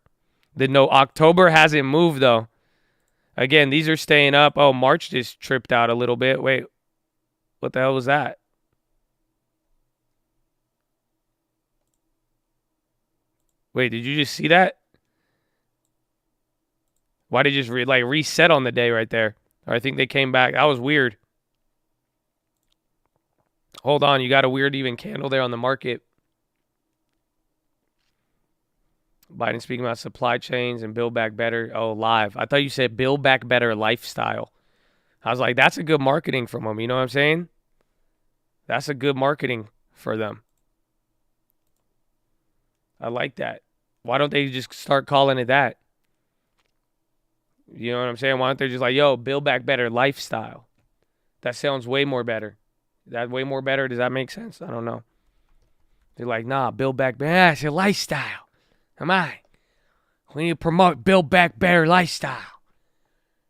October hasn't moved, though. Again, these are staying up. Oh, March just tripped out a little bit. Wait, what the hell was that? Wait, did you just see that? Why did it just reset on the day right there? Or I think they came back. That was weird. Hold on, you got a weird even candle there on the market. Biden speaking about supply chains and build back better. Oh, live. I thought you said build back better lifestyle. I was like, that's a good marketing from them. You know what I'm saying? That's a good marketing for them. I like that. Why don't they just start calling it that? You know what I'm saying? Why don't they just like, yo, build back better lifestyle? That sounds way more better. Is that way more better? Does that make sense? I don't know. They're like, nah, build back better. It's a lifestyle. Come on. We need to promote build back better lifestyle.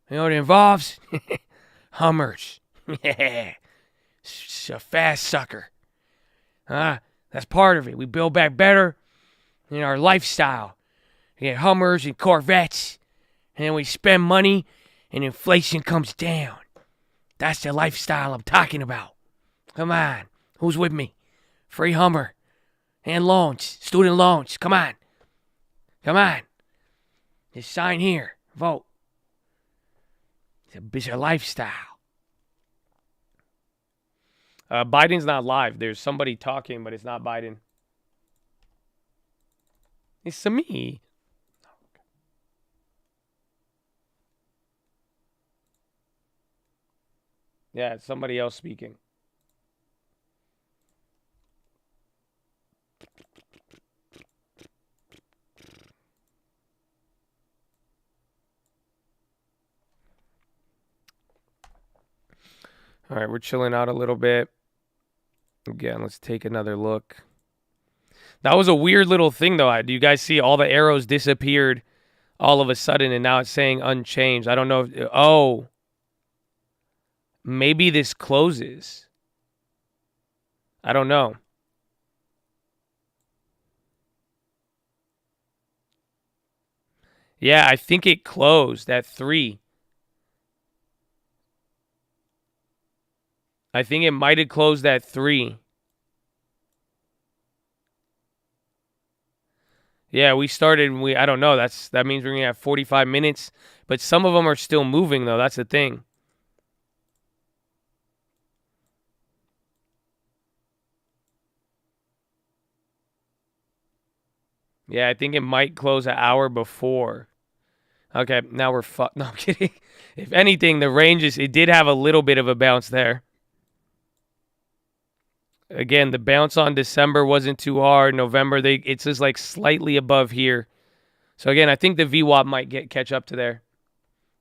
You know what it involves? Hummers. Yeah. It's a fast sucker. That's part of it. We build back better in our lifestyle. We get Hummers and Corvettes. And then we spend money and inflation comes down. That's the lifestyle I'm talking about. Come on. Who's with me? Free Hummer. And loans. Student loans. Come on. Come on. Just sign here. Vote. It's a lifestyle. Biden's not live. There's somebody talking, but it's not Biden. It's me. Yeah, it's somebody else speaking. All right, we're chilling out a little bit. Again, let's take another look. That was a weird little thing, though. Do you guys see all the arrows disappeared all of a sudden, and now it's saying unchanged? I don't know. Maybe this closes. I don't know. Yeah, I think it closed at 3. I think it might have closed at 3. Yeah, we started. I don't know. That means we're gonna have 45 minutes. But some of them are still moving, though. That's the thing. Yeah, I think it might close an hour before. Okay, now we're fucked. No, I'm kidding. If anything, the ranges, it did have a little bit of a bounce there. Again, the bounce on December wasn't too hard. November, it's just like slightly above here. So again, I think the VWAP might catch up to there.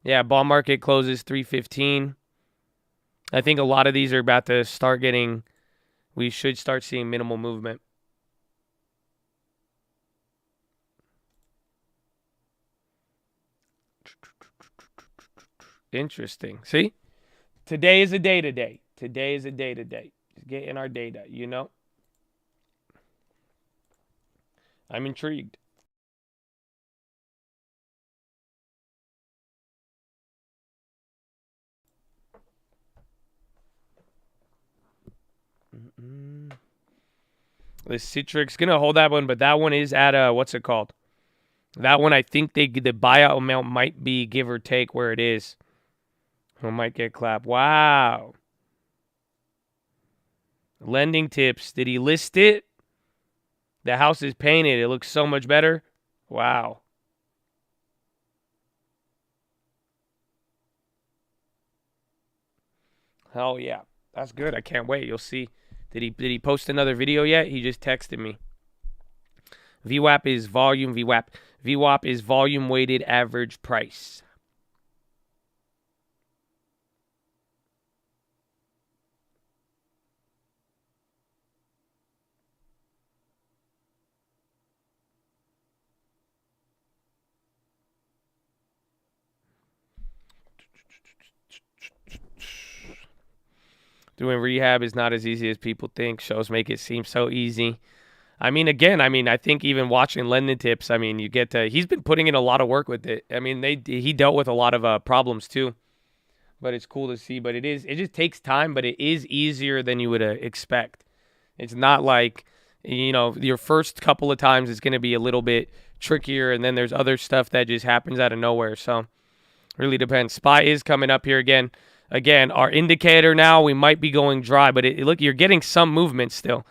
Yeah, bond market closes 315. I think a lot of these are about to start getting, we should start seeing minimal movement. Interesting. See? Today is a day today. Today is a day today. Just get in our data, you know? I'm intrigued. The Citrix gonna hold that one, but that one is at what's it called? That one I think the buyout amount might be give or take where it is. It might get clapped. Wow. Lending tips. Did he list it? The house is painted. It looks so much better. Wow. Hell yeah. That's good. I can't wait. You'll see. Did he post another video yet? He just texted me. VWAP is volume. VWAP is volume weighted average price. Doing rehab is not as easy as people think. Shows make it seem so easy. I mean, again, I think even watching lending tips, I mean, you get to, he's been putting in a lot of work with it. I mean, he dealt with a lot of problems too, but it's cool to see. But it just takes time, but it is easier than you would expect. It's not like, you know, your first couple of times it's going to be a little bit trickier, and then there's other stuff that just happens out of nowhere. So really depends. SPY is coming up here again. Again, our indicator now, we might be going dry, but look, you're getting some movement still.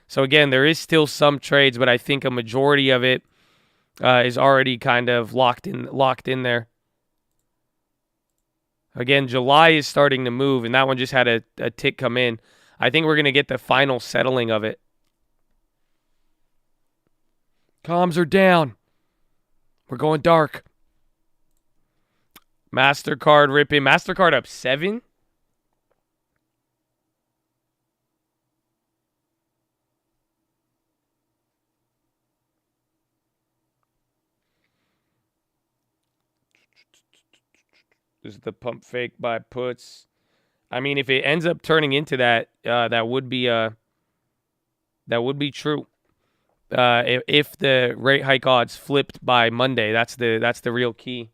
So again, there is still some trades, but I think a majority of it is already kind of locked in there. Again, July is starting to move, and that one just had a tick come in. I think we're going to get the final settling of it. Comms are down. We're going dark. MasterCard ripping. MasterCard up 7. This is the pump fake by puts. I mean, if it ends up turning into that, that would be true. If the rate hike odds flipped by Monday, that's the real key.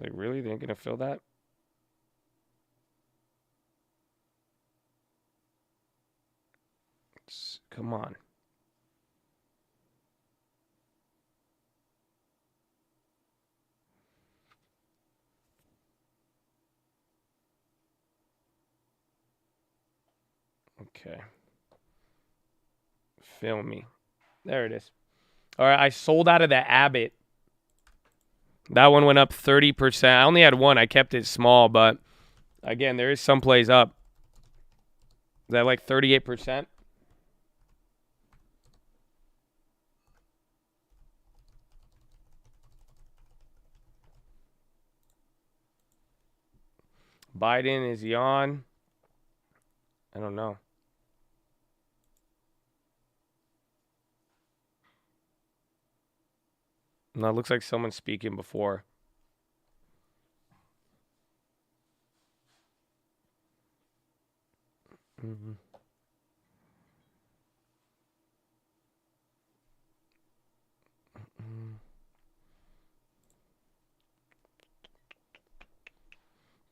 Like, really? They ain't gonna fill that? Come on. Okay. Fill me. There it is. All right, I sold out of the Abbott. That one went up 30%. I only had one. I kept it small, but again, there is some plays up. Is that like 38%? Biden, is he on? I don't know. No, it looks like someone's speaking before. Mm-hmm.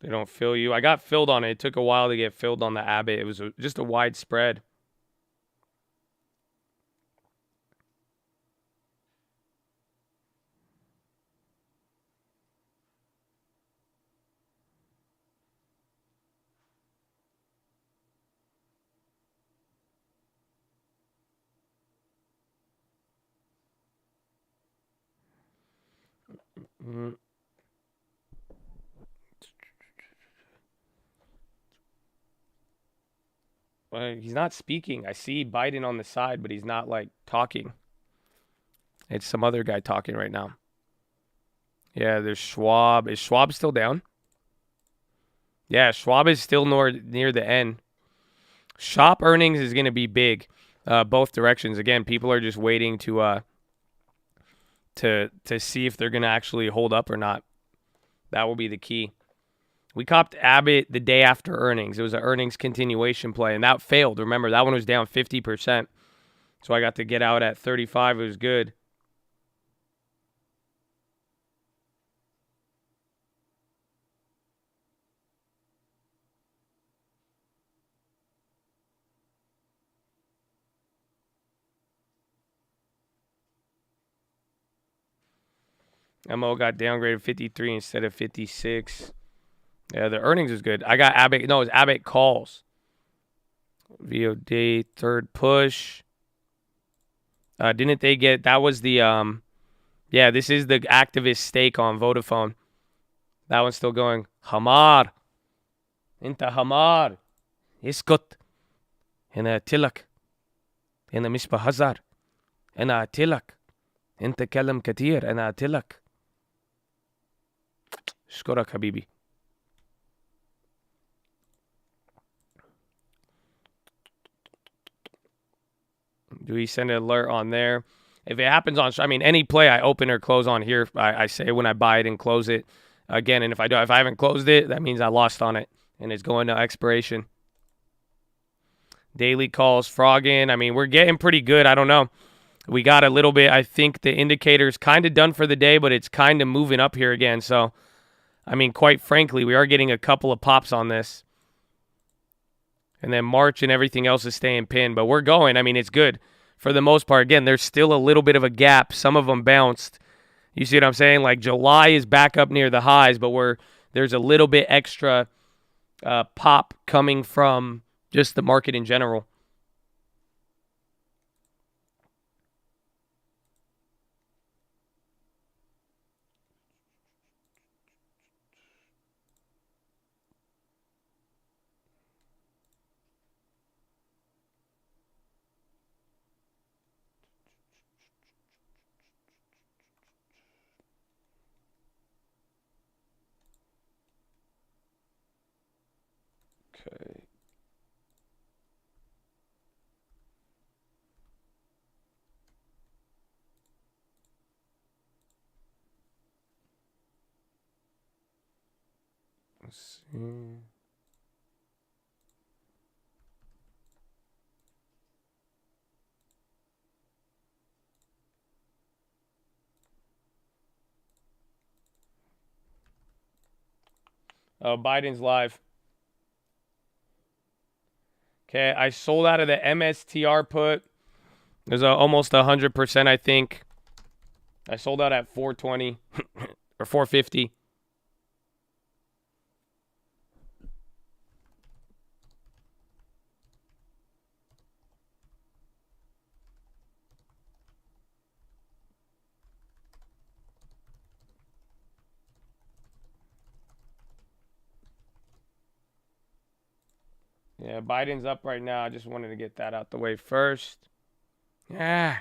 They don't fill you. I got filled on it. It took a while to get filled on the Abbott. It was just a wide spread. Mm-hmm. He's not speaking. I see Biden on the side, but he's not like talking. It's some other guy talking right now. Yeah, there's Schwab. Is Schwab still down? Yeah, Schwab is still near the end. Shop earnings is going to be big, both directions. Again, people are just waiting to see if they're going to actually hold up or not. That will be the key. We copped Abbott the day after earnings. It was an earnings continuation play, and that failed. Remember, that one was down 50%. So I got to get out at 35. It was good. MO got downgraded 53 instead of 56. Yeah, the earnings is good. I got Abbott. No, it was Abbott calls. VOD, third push. Didn't they get... That was the... Yeah, this is the activist stake on Vodafone. That one's still going. Hamar. Inta Hamar. Iskut. Hina Tilak. Hina Mishpa Hazar. Hina Tilak. Inta Kalam Katir. Hina Tilak. Shkorak, Habibi. Do we send an alert on there? If it happens on, I mean, any play I open or close on here, I say when I buy it and close it again. And if I haven't closed it, that means I lost on it and it's going to expiration. Daily calls, frogging. I mean, we're getting pretty good. I don't know. We got a little bit. I think the indicator's kind of done for the day, but it's kind of moving up here again. So, I mean, quite frankly, we are getting a couple of pops on this. And then March and everything else is staying pinned. But we're going. I mean, it's good. For the most part, again, there's still a little bit of a gap. Some of them bounced. You see what I'm saying? Like July is back up near the highs, but there's a little bit extra pop coming from just the market in general. Okay. Let's see. Oh, Biden's live. Okay, I sold out of the MSTR put. There's almost 100%, I think. I sold out at 420 or 450. Yeah, Biden's up right now. I just wanted to get that out the way first. Yeah.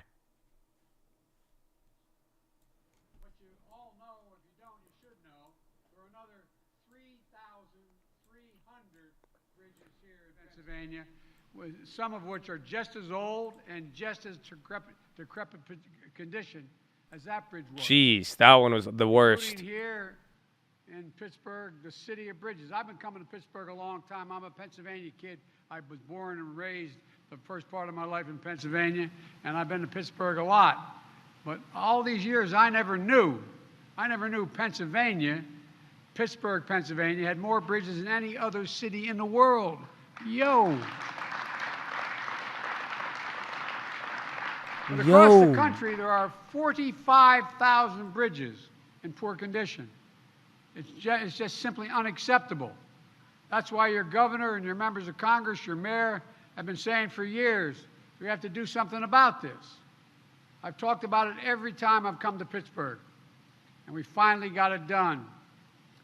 But you all know, if you don't, you should know, there are another 3,300 bridges here in Pennsylvania, some of which are just as old and just as decrepit condition as that bridge was. Jeez, that one was the worst. Including here in Pittsburgh, the city of bridges. I've been coming to Pittsburgh a long time. I'm a Pennsylvania kid. I was born and raised the first part of my life in Pennsylvania, and I've been to Pittsburgh a lot. But all these years, I never knew Pennsylvania, Pittsburgh, Pennsylvania, had more bridges than any other city in the world. Yo! But across the country, there are 45,000 bridges in poor condition. It's just simply unacceptable. That's why your governor and your members of Congress, your mayor, have been saying for years, we have to do something about this. I've talked about it every time I've come to Pittsburgh, and we finally got it done.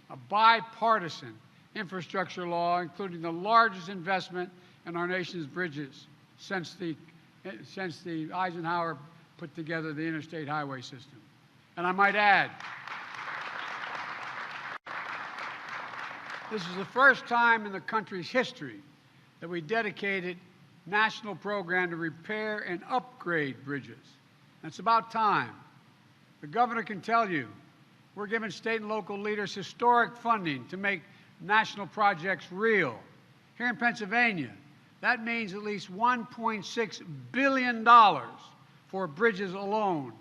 A bipartisan infrastructure law, including the largest investment in our nation's bridges since the Eisenhower put together the interstate highway system. And I might add, this is the first time in the country's history that we dedicated national program to repair and upgrade bridges. And it's about time. The governor can tell you we're giving state and local leaders historic funding to make national projects real. Here in Pennsylvania, that means at least $1.6 billion for bridges alone,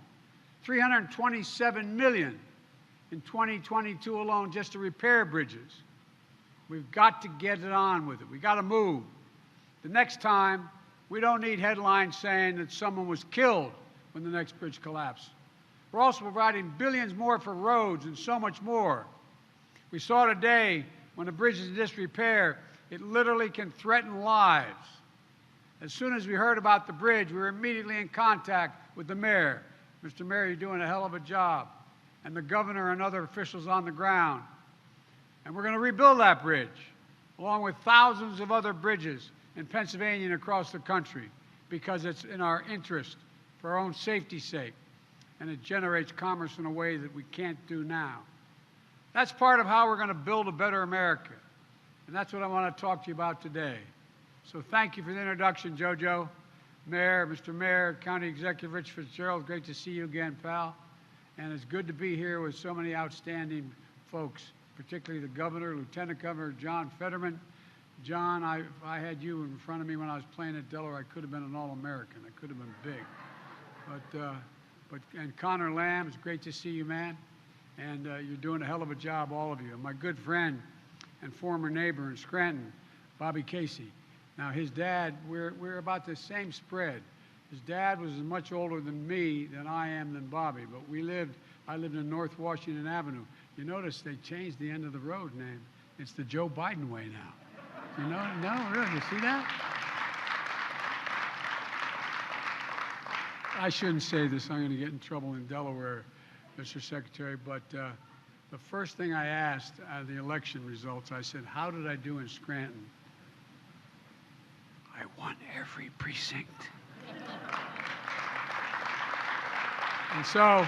$327 million in 2022 alone just to repair bridges. We've got to get it on with it. We've got to move. The next time, we don't need headlines saying that someone was killed when the next bridge collapsed. We're also providing billions more for roads and so much more. We saw today when a bridge is in disrepair, it literally can threaten lives. As soon as we heard about the bridge, we were immediately in contact with the mayor. Mr. Mayor, you're doing a hell of a job. And the governor and other officials on the ground. And we're going to rebuild that bridge, along with thousands of other bridges in Pennsylvania and across the country, because it's in our interest, for our own safety's sake, and it generates commerce in a way that we can't do now. That's part of how we're going to build a better America, and that's what I want to talk to you about today. So thank you for the introduction, JoJo, Mayor, Mr. Mayor, County Executive Rich Fitzgerald. Great to see you again, pal. And it's good to be here with so many outstanding folks, particularly the governor, Lieutenant Governor John Fetterman. John, if I had you in front of me when I was playing at Delaware, I could have been an All-American. I could have been big. And Connor Lamb, it's great to see you, man. And you're doing a hell of a job, all of you. And my good friend and former neighbor in Scranton, Bobby Casey. Now, his dad, we're about the same spread. His dad was as much older than me than I am than Bobby, but I lived in North Washington Avenue. You notice they changed the end of the road name. It's the Joe Biden way now. You know? No, really, you see that? I shouldn't say this. I'm going to get in trouble in Delaware, Mr. Secretary, but the first thing I asked out of the election results, I said, how did I do in Scranton? I won every precinct. And so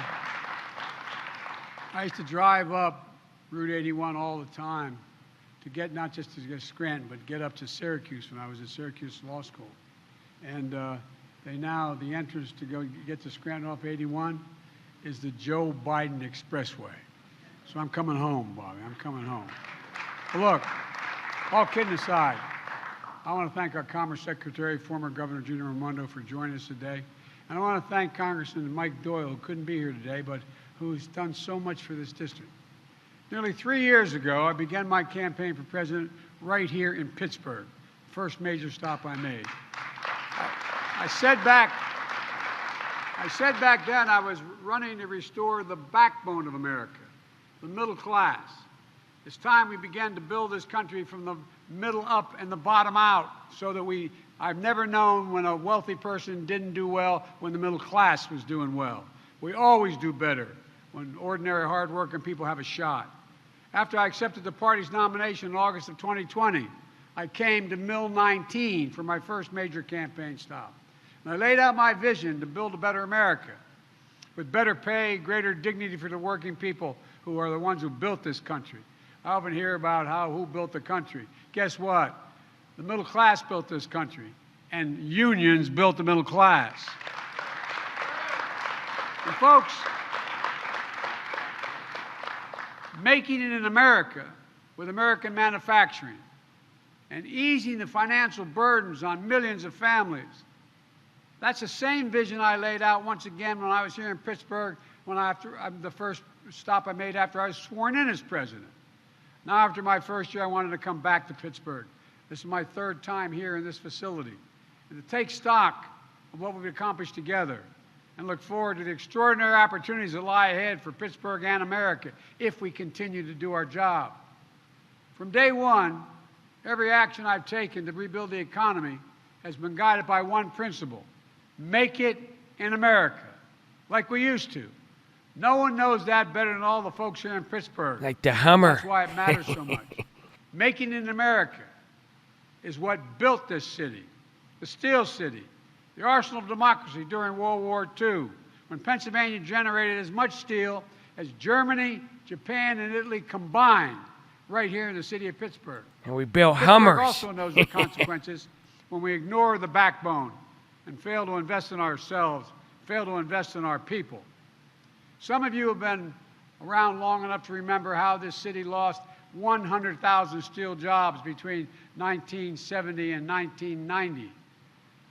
I used to drive up Route 81 all the time to get, not just to get Scranton, but get up to Syracuse when I was at Syracuse Law School. And the entrance to go get to Scranton off 81 is the Joe Biden Expressway. So I'm coming home, Bobby, I'm coming home. But look, all kidding aside, I want to thank our Commerce Secretary, former Governor Gina Raimondo, for joining us today. And I want to thank Congressman Mike Doyle, who couldn't be here today, but who's done so much for this district. Nearly 3 years ago, I began my campaign for president right here in Pittsburgh, first major stop I made. I said back then I was running to restore the backbone of America, the middle class. It's time we began to build this country from the middle up and the bottom out, so that I've never known when a wealthy person didn't do well when the middle class was doing well. We always do better when ordinary, hard-working people have a shot. After I accepted the party's nomination in August of 2020, I came to Mill 19 for my first major campaign stop. And I laid out my vision to build a better America with better pay, greater dignity for the working people who are the ones who built this country. I often hear about who built the country. Guess what? The middle class built this country, and unions built the middle class. And folks, making it in America with American manufacturing and easing the financial burdens on millions of families, that's the same vision I laid out once again when I was here in Pittsburgh, the first stop I made after I was sworn in as president. Now, after my first year, I wanted to come back to Pittsburgh. This is my third time here in this facility. And to take stock of what we've accomplished together and look forward to the extraordinary opportunities that lie ahead for Pittsburgh and America if we continue to do our job. From day one, every action I've taken to rebuild the economy has been guided by one principle: make it in America, like we used to. No one knows that better than all the folks here in Pittsburgh. Like the Hummer. That's why it matters so much. Making it in America. is what built this city, the Steel City, the arsenal of democracy during World War II, when Pennsylvania generated as much steel as Germany, Japan, and Italy combined right here in the city of Pittsburgh. And we built Pittsburgh Hummers. also knows the consequences when we ignore the backbone and fail to invest in ourselves, fail to invest in our people. Some of you have been around long enough to remember how this city lost 100,000 steel jobs between 1970 and 1990.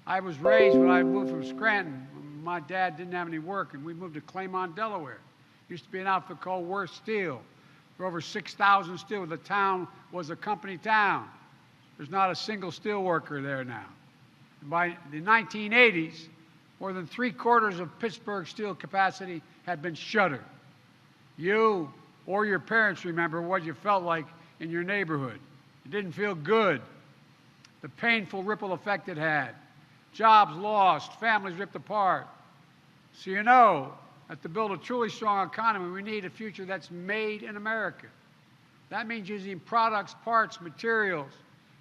I was raised when I moved from Scranton. My dad didn't have any work, and we moved to Claymont, Delaware. Used to be an outfit called Worth Steel. There were over 6,000 steel. The town was a company town. There's not a single steel worker there now. And by the 1980s, more than 3/4 of Pittsburgh's steel capacity had been shuttered. You or your parents remember what you felt like in your neighborhood. It didn't feel good. The painful ripple effect it had. Jobs lost, families ripped apart. So you know that to build a truly strong economy, we need a future that's made in America. That means using products, parts, materials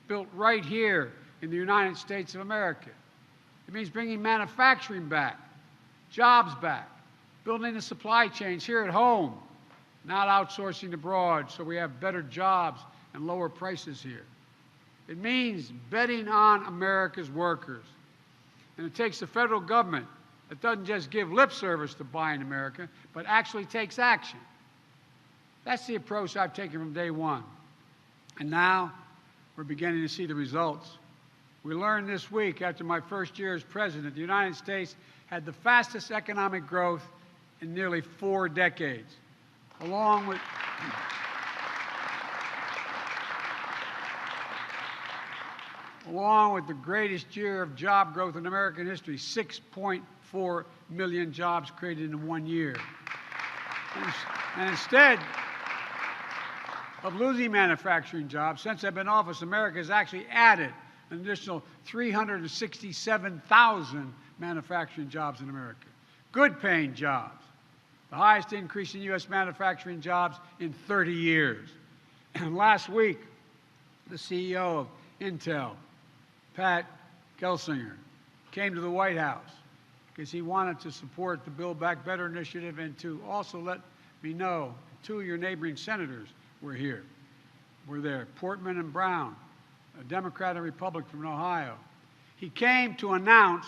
built right here in the United States of America. It means bringing manufacturing back, jobs back, building the supply chains here at home, not outsourcing abroad so we have better jobs and lower prices here. It means betting on America's workers. And it takes the federal government that doesn't just give lip service to buying America, but actually takes action. That's the approach I've taken from day one. And now we're beginning to see the results. We learned this week, after my first year as president, the United States had the fastest economic growth in nearly 4 decades, along with the greatest year of job growth in American history, 6.4 million jobs created in 1 year. And instead of losing manufacturing jobs, since I've been in office, America has actually added an additional 367,000 manufacturing jobs in America. Good-paying jobs. The highest increase in U.S. manufacturing jobs in 30 years. And last week, the CEO of Intel, Pat Gelsinger, came to the White House because he wanted to support the Build Back Better initiative and to also let me know 2 of your neighboring senators were here. Were there, Portman and Brown, a Democrat and Republican from Ohio. He came to announce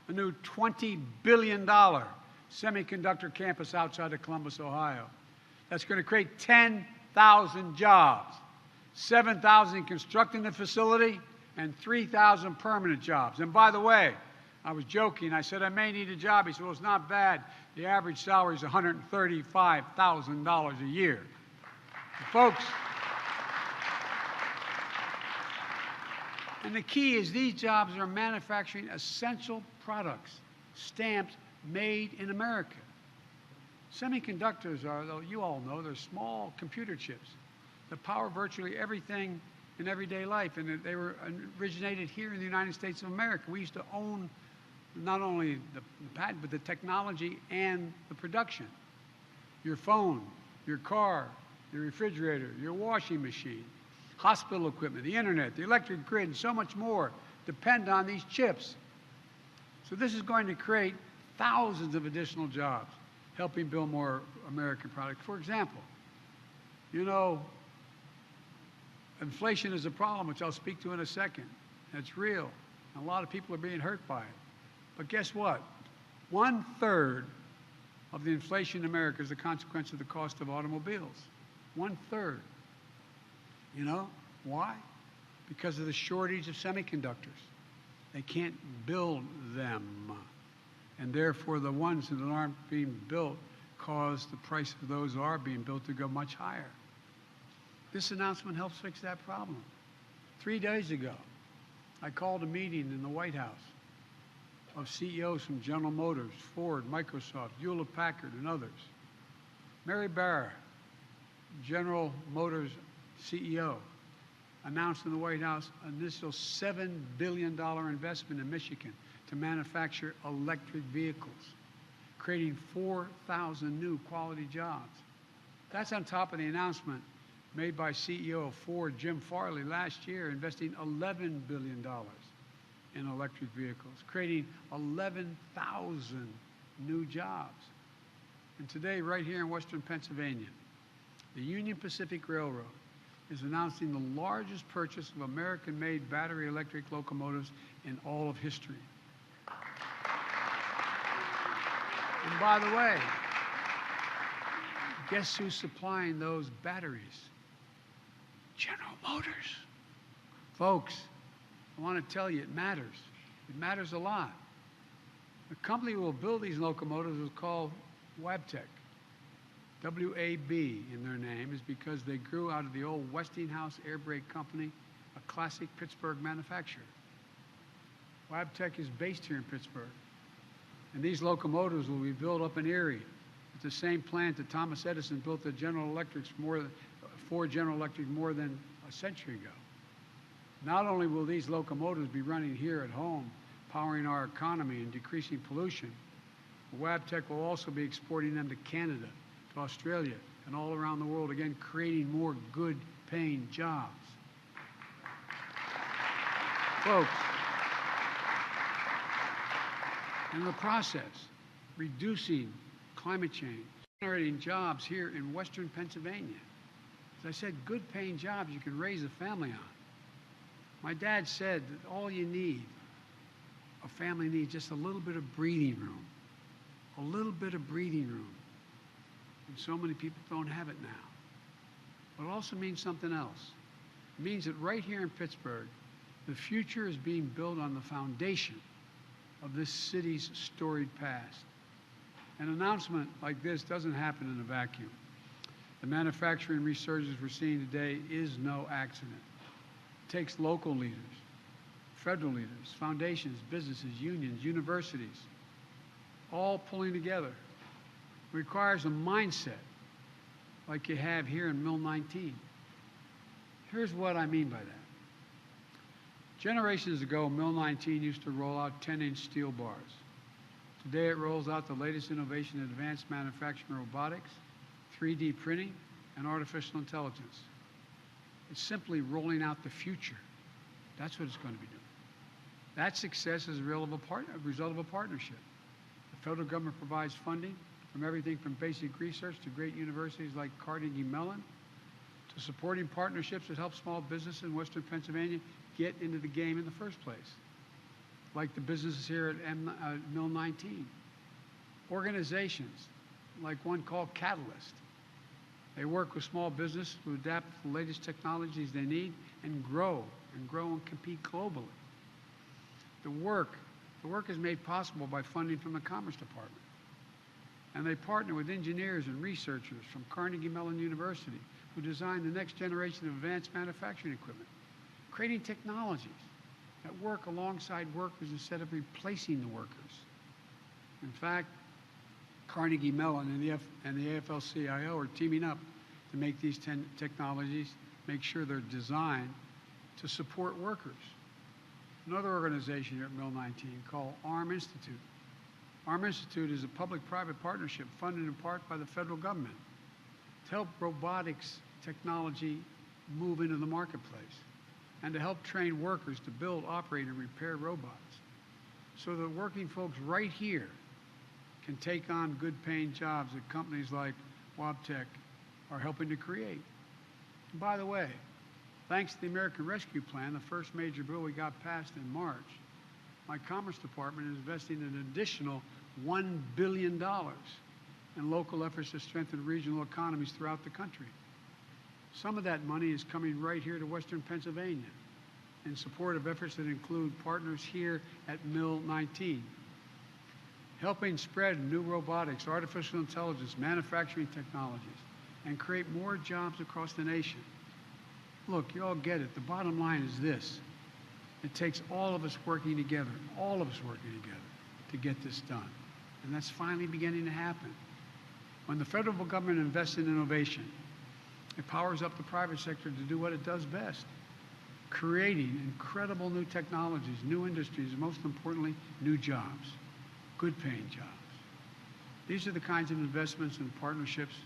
a new $20 billion semiconductor campus outside of Columbus, Ohio. That's going to create 10,000 jobs, 7,000 in constructing the facility, and 3,000 permanent jobs. And by the way, I was joking. I said, I may need a job. He said, well, it's not bad. The average salary is $135,000 a year. Folks, and the key is these jobs are manufacturing essential products, stamped made in America. Semiconductors are, though you all know, they're small computer chips that power virtually everything in everyday life, and they were originated here in the United States of America. We used to own not only the patent, but the technology and the production. Your phone, your car, your refrigerator, your washing machine, hospital equipment, the internet, the electric grid, and so much more depend on these chips. So this is going to create thousands of additional jobs, helping build more American products. For example, you know, inflation is a problem, which I'll speak to in a second. It's real. And a lot of people are being hurt by it. But guess what? 1/3 of the inflation in America is a consequence of the cost of automobiles. 1/3. You know why? Because of the shortage of semiconductors. They can't build them. And therefore, the ones that aren't being built cause the price of those that are being built to go much higher. This announcement helps fix that problem. 3 days ago, I called a meeting in the White House of CEOs from General Motors, Ford, Microsoft, Hewlett-Packard, and others. Mary Barra, General Motors CEO, announced in the White House an initial $7 billion investment in Michigan to manufacture electric vehicles, creating 4,000 new quality jobs. That's on top of the announcement made by CEO of Ford, Jim Farley, last year, investing $11 billion in electric vehicles, creating 11,000 new jobs. And today, right here in Western Pennsylvania, the Union Pacific Railroad is announcing the largest purchase of American-made battery electric locomotives in all of history. And by the way, guess who's supplying those batteries? General Motors. Folks, I want to tell you, it matters. It matters a lot. The company who will build these locomotives is called Wabtec. W-A-B in their name is because they grew out of the old Westinghouse Air Brake Company, a classic Pittsburgh manufacturer. Wabtec is based here in Pittsburgh. And these locomotives will be built up in Erie at the same plant that Thomas Edison built the Ford General Electric more than a century ago. Not only will these locomotives be running here at home, powering our economy and decreasing pollution, Wabtec will also be exporting them to Canada, to Australia, and all around the world, again, creating more good-paying jobs. Folks, in the process, reducing climate change, generating jobs here in Western Pennsylvania. As I said, good-paying jobs you can raise a family on. My dad said that all you need, a family needs just a little bit of breathing room. A little bit of breathing room. And so many people don't have it now. But it also means something else. It means that right here in Pittsburgh, the future is being built on the foundation of this city's storied past. An announcement like this doesn't happen in a vacuum. The manufacturing resurgence we're seeing today is no accident. It takes local leaders, federal leaders, foundations, businesses, unions, universities, all pulling together. It requires a mindset like you have here in Mill 19. Here's what I mean by that. Generations ago, Mill 19 used to roll out 10-inch steel bars. Today it rolls out the latest innovation in advanced manufacturing robotics, 3D printing, and artificial intelligence. It's simply rolling out the future. That's what it's going to be doing. That success is a result of a partnership. The federal government provides funding from everything from basic research to great universities like Carnegie Mellon, to supporting partnerships that help small businesses in Western Pennsylvania get into the game in the first place, like the businesses here at Mill 19. Organizations like one called Catalyst. They work with small business to adapt to the latest technologies they need and grow and compete globally. The work is made possible by funding from the Commerce Department. And they partner with engineers and researchers from Carnegie Mellon University who design the next generation of advanced manufacturing equipment, creating technologies that work alongside workers instead of replacing the workers. In fact, Carnegie Mellon and the AFL-CIO are teaming up to make these technologies, make sure they're designed to support workers. Another organization here at Mill 19 called ARM Institute. ARM Institute is a public-private partnership funded in part by the federal government to help robotics technology move into the marketplace and to help train workers to build, operate, and repair robots so that working folks right here can take on good-paying jobs that companies like Wabtec are helping to create. And by the way, thanks to the American Rescue Plan, the first major bill we got passed in March, my Commerce Department is investing an additional $1 billion in local efforts to strengthen regional economies throughout the country. Some of that money is coming right here to Western Pennsylvania in support of efforts that include partners here at Mill 19, helping spread new robotics, artificial intelligence, manufacturing technologies, and create more jobs across the nation. Look, you all get it. The bottom line is this. It takes all of us working together, to get this done. And that's finally beginning to happen. When the federal government invests in innovation, it powers up the private sector to do what it does best, creating incredible new technologies, new industries, and most importantly, new jobs, good-paying jobs. These are the kinds of investments and partnerships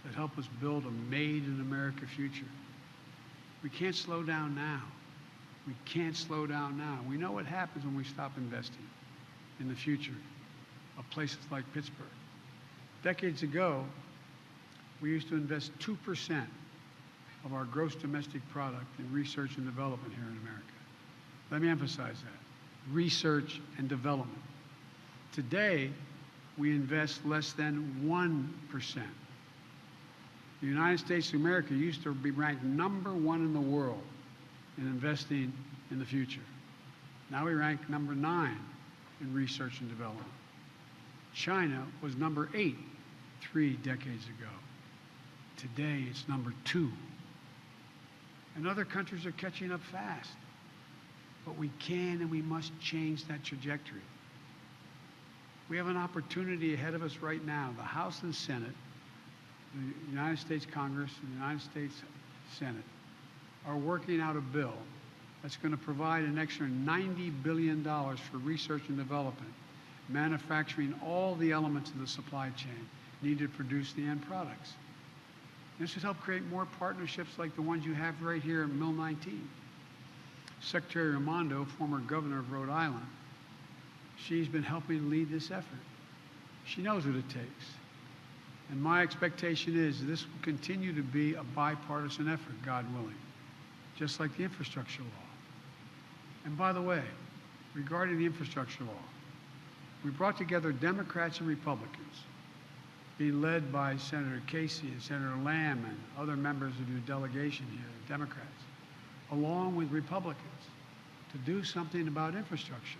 that help us build a made-in-America future. We can't slow down now. We can't slow down now. We know what happens when we stop investing in the future of places like Pittsburgh. Decades ago, we used to invest 2% of our gross domestic product in research and development here in America. Let me emphasize that. Research and development. Today, we invest less than 1%. The United States of America used to be ranked #1 in the world in investing in the future. Now we rank #9 in research and development. China was #8 3 decades ago. Today it's #2. And other countries are catching up fast. But we can and we must change that trajectory. We have an opportunity ahead of us right now. The House and Senate, the United States Congress and the United States Senate are working out a bill that's going to provide an extra $90 billion for research and development, manufacturing all the elements of the supply chain needed to produce the end products. This would help create more partnerships like the ones you have right here at Mill 19. Secretary Raimondo, former governor of Rhode Island, she's been helping lead this effort. She knows what it takes. And my expectation is this will continue to be a bipartisan effort, God willing, just like the infrastructure law. And by the way, regarding the infrastructure law, we brought together Democrats and Republicans, being led by Senator Casey and Senator Lamb and other members of your delegation here, Democrats, along with Republicans, to do something about infrastructure.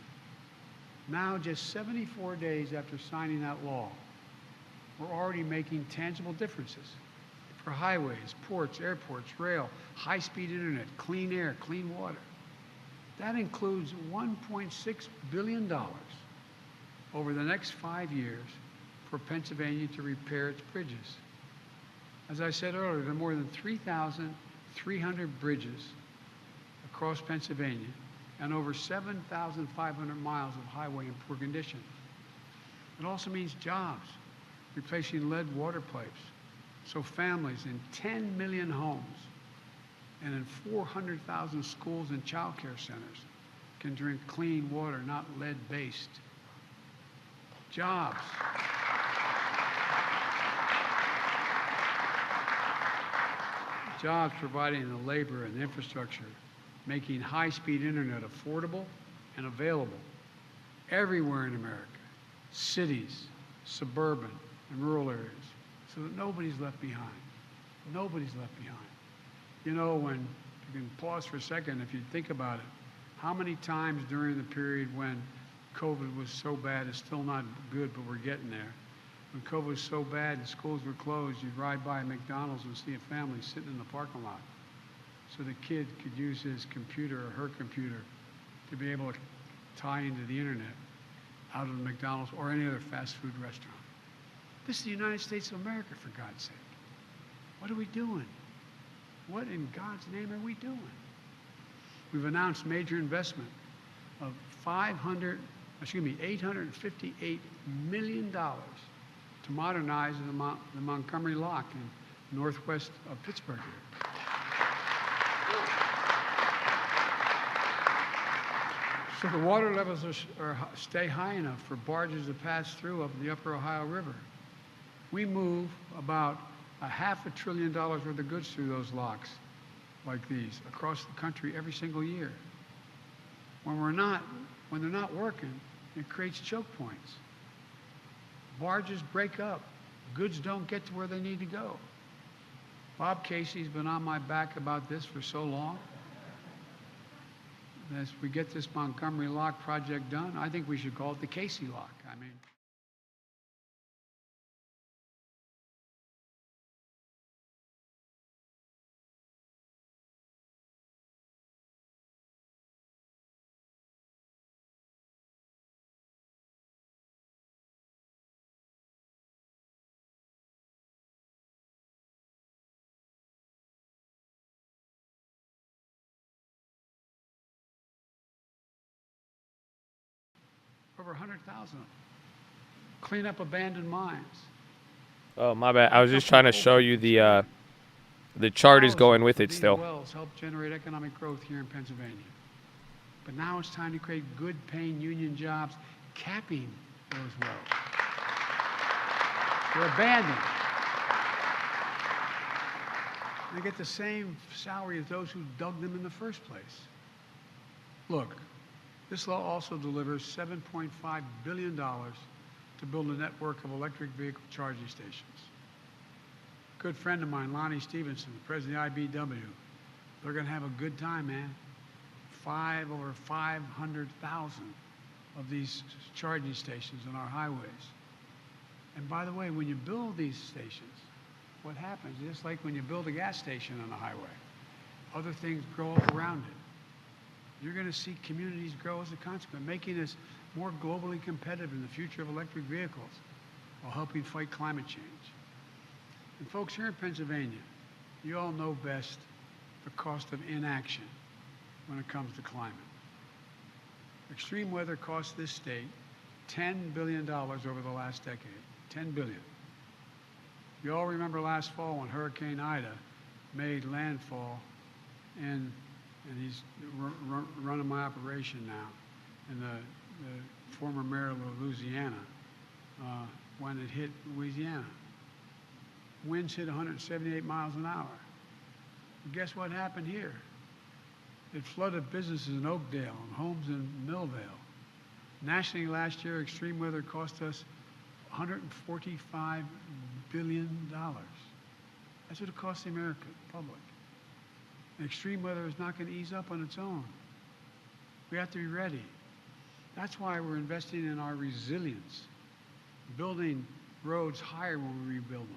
Now, just 74 days after signing that law, we're already making tangible differences for highways, ports, airports, rail, high-speed internet, clean air, clean water. That includes $1.6 billion over the next 5 years for Pennsylvania to repair its bridges. As I said earlier, there are more than 3,300 bridges across Pennsylvania and over 7,500 miles of highway in poor condition. It also means jobs, replacing lead water pipes, so families in 10 million homes and in 400,000 schools and child care centers can drink clean water, not lead-based. Jobs. Jobs providing the labor and infrastructure, making high-speed internet affordable and available everywhere in America, cities, suburban, and rural areas, so that nobody's left behind. Nobody's left behind. You know, when you can pause for a second, if you think about it, how many times during the period when COVID was so bad, it's still not good, but we're getting there. When COVID was so bad and schools were closed, you'd ride by a McDonald's and see a family sitting in the parking lot so the kid could use his computer or her computer to be able to tie into the internet out of the McDonald's or any other fast food restaurant. This is the United States of America, for God's sake. What are we doing? What in God's name are we doing? We've announced major investment of $858 million to modernize the Montgomery Lock in northwest of Pittsburgh here. So the water levels stay high enough for barges to pass through up the upper Ohio River. We move about $500 billion worth of goods through those locks like these across the country every single year. When they're not working, it creates choke points. Barges break up. Goods don't get to where they need to go. Bob Casey's been on my back about this for so long. As we get this Montgomery Lock project done, I think we should call it the Casey Lock. I mean, over 100,000 of them. Clean up abandoned mines. Oh, my bad. I was just trying to show you the chart is going with it still. Wells help generate economic growth here in Pennsylvania. But now it's time to create good-paying union jobs, capping those wells. They're abandoned. They get the same salary as those who dug them in the first place. Look, this law also delivers $7.5 billion to build a network of electric vehicle charging stations. A good friend of mine, Lonnie Stevenson, the president of the IBW, they're going to have a good time, man. Over 500,000 of these charging stations on our highways. And by the way, when you build these stations, what happens, just like when you build a gas station on a highway, other things grow up around it. You're going to see communities grow as a consequence, making us more globally competitive in the future of electric vehicles while helping fight climate change. And folks, here in Pennsylvania, you all know best the cost of inaction when it comes to climate. Extreme weather cost this state $10 billion over the last decade. $10 billion. You all remember last fall when Hurricane Ida made landfall, and he's running my operation now, and the former mayor of Louisiana, when it hit Louisiana. Winds hit 178 miles an hour. And guess what happened here? It flooded businesses in Oakdale and homes in Millvale. Nationally last year, extreme weather cost us $145 billion. That's what it costs the American public. And extreme weather is not going to ease up on its own. We have to be ready. That's why we're investing in our resilience, building roads higher when we rebuild them,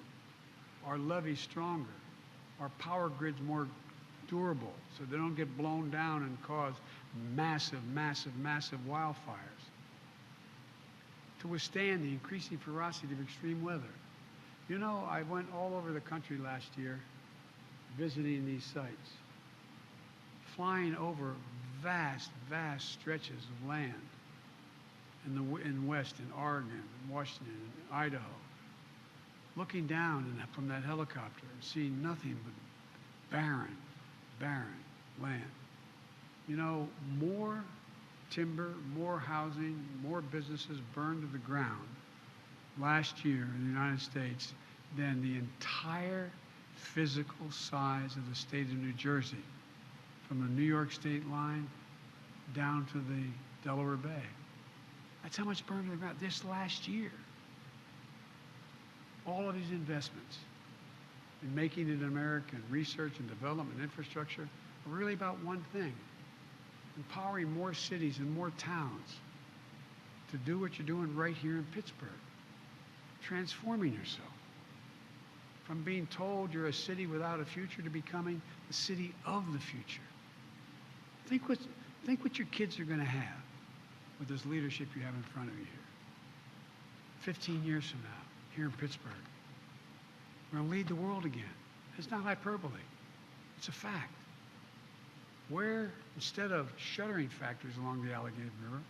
our levees stronger, our power grids more durable so they don't get blown down and cause massive, massive, massive wildfires, to withstand the increasing ferocity of extreme weather. You know, I went all over the country last year visiting these sites, flying over vast, vast stretches of land in West, in Oregon, in Washington, in Idaho, looking down from that helicopter and seeing nothing but barren, barren land. You know, more timber, more housing, more businesses burned to the ground last year in the United States than the entire physical size of the state of New Jersey, from the New York state line down to the Delaware Bay. That's how much burned to the ground this last year. All of these investments in making it American, research and development, infrastructure, are really about one thing: empowering more cities and more towns to do what you're doing right here in Pittsburgh, transforming yourself from being told you're a city without a future to becoming the city of the future. Think what your kids are going to have with this leadership you have in front of you here. 15 years from now, here in Pittsburgh, we're going to lead the world again. It's not hyperbole. It's a fact. Where, instead of shuttering factories along the Allegheny River,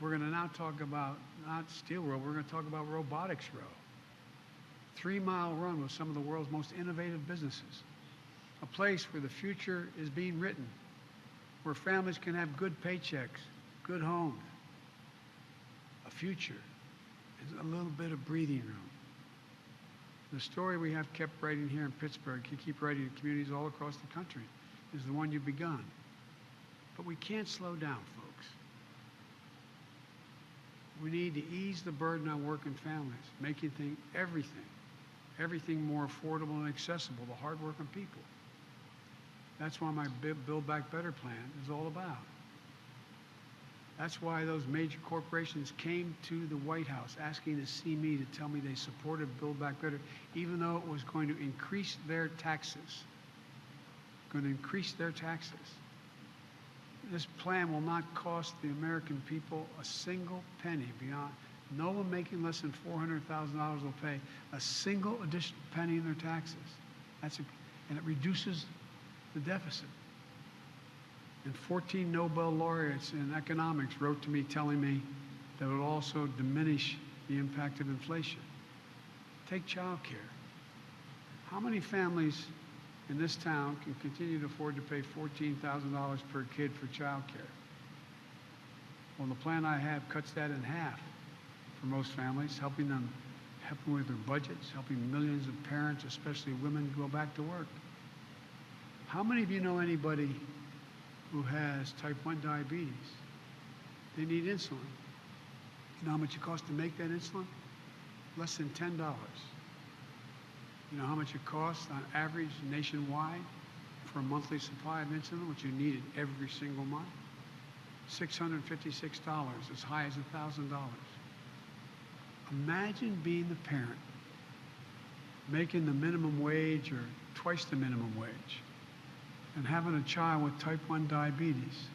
we're going to now talk about, not Steel World, we're going to talk about Robotics Row. 3-mile run with some of the world's most innovative businesses. A place where the future is being written, where families can have good paychecks, good homes, a future, and a little bit of breathing room. The story we have kept writing here in Pittsburgh, you keep writing in communities all across the country, is the one you've begun. But we can't slow down, folks. We need to ease the burden on working families, making everything more affordable and accessible to hardworking people. That's why my Build Back Better plan is all about. That's why those major corporations came to the White House asking to see me to tell me they supported Build Back Better, even though it was going to increase their taxes. Going to increase their taxes. This plan will not cost the American people a single penny beyond. No one making less than $400,000 will pay a single additional penny in their taxes. And it reduces the deficit. And 14 Nobel laureates in economics wrote to me telling me that it would also diminish the impact of inflation. Take child care. How many families in this town can continue to afford to pay $14,000 per kid for child care? Well, the plan I have cuts that in half for most families, helping with their budgets, helping millions of parents, especially women, go back to work. How many of you know anybody who has type 1 diabetes? They need insulin. You know how much it costs to make that insulin? Less than $10. You know how much it costs on average nationwide for a monthly supply of insulin, which you needed every single month? $656, as high as $1,000. Imagine being the parent making the minimum wage or twice the minimum wage and having a child with type 1 diabetes,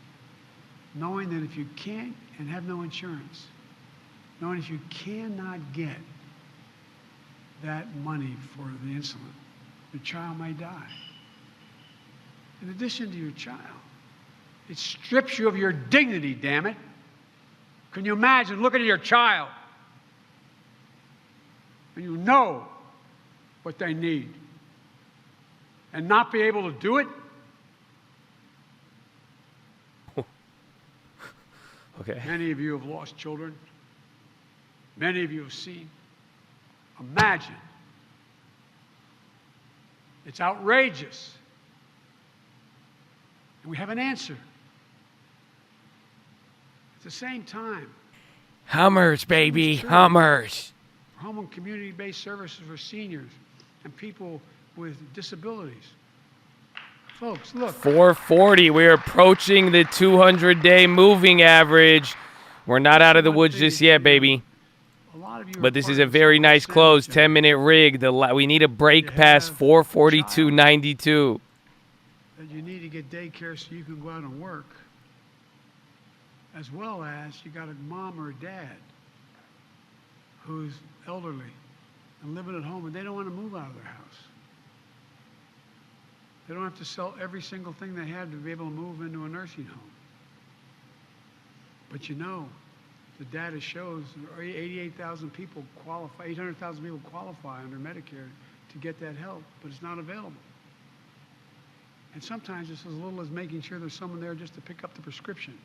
knowing that if you can't, and have no insurance, knowing if you cannot get that money for the insulin, your child may die. In addition to your child, it strips you of your dignity, damn it. Can you imagine looking at your child and you know what they need and not be able to do it? Okay. Many of you have lost children. Many of you have seen. Imagine. It's outrageous. And we have an answer. At the same time, Hummers, baby, Hummers. home and community-based services for seniors and people with disabilities. Folks, look. 440. We're approaching the 200-day moving average. We're not out of the woods just yet, baby. But this is a very nice close. 10-minute rig. We need a break past 442.92. That you need to get daycare so you can go out and work, as well as you got a mom or a dad who's elderly and living at home and they don't want to move out of their house. They don't have to sell every single thing they have to be able to move into a nursing home. But you know, the data shows 88,000 people qualify, 800,000 people qualify under Medicare to get that help, but it's not available. And sometimes it's as little as making sure there's someone there just to pick up the prescription,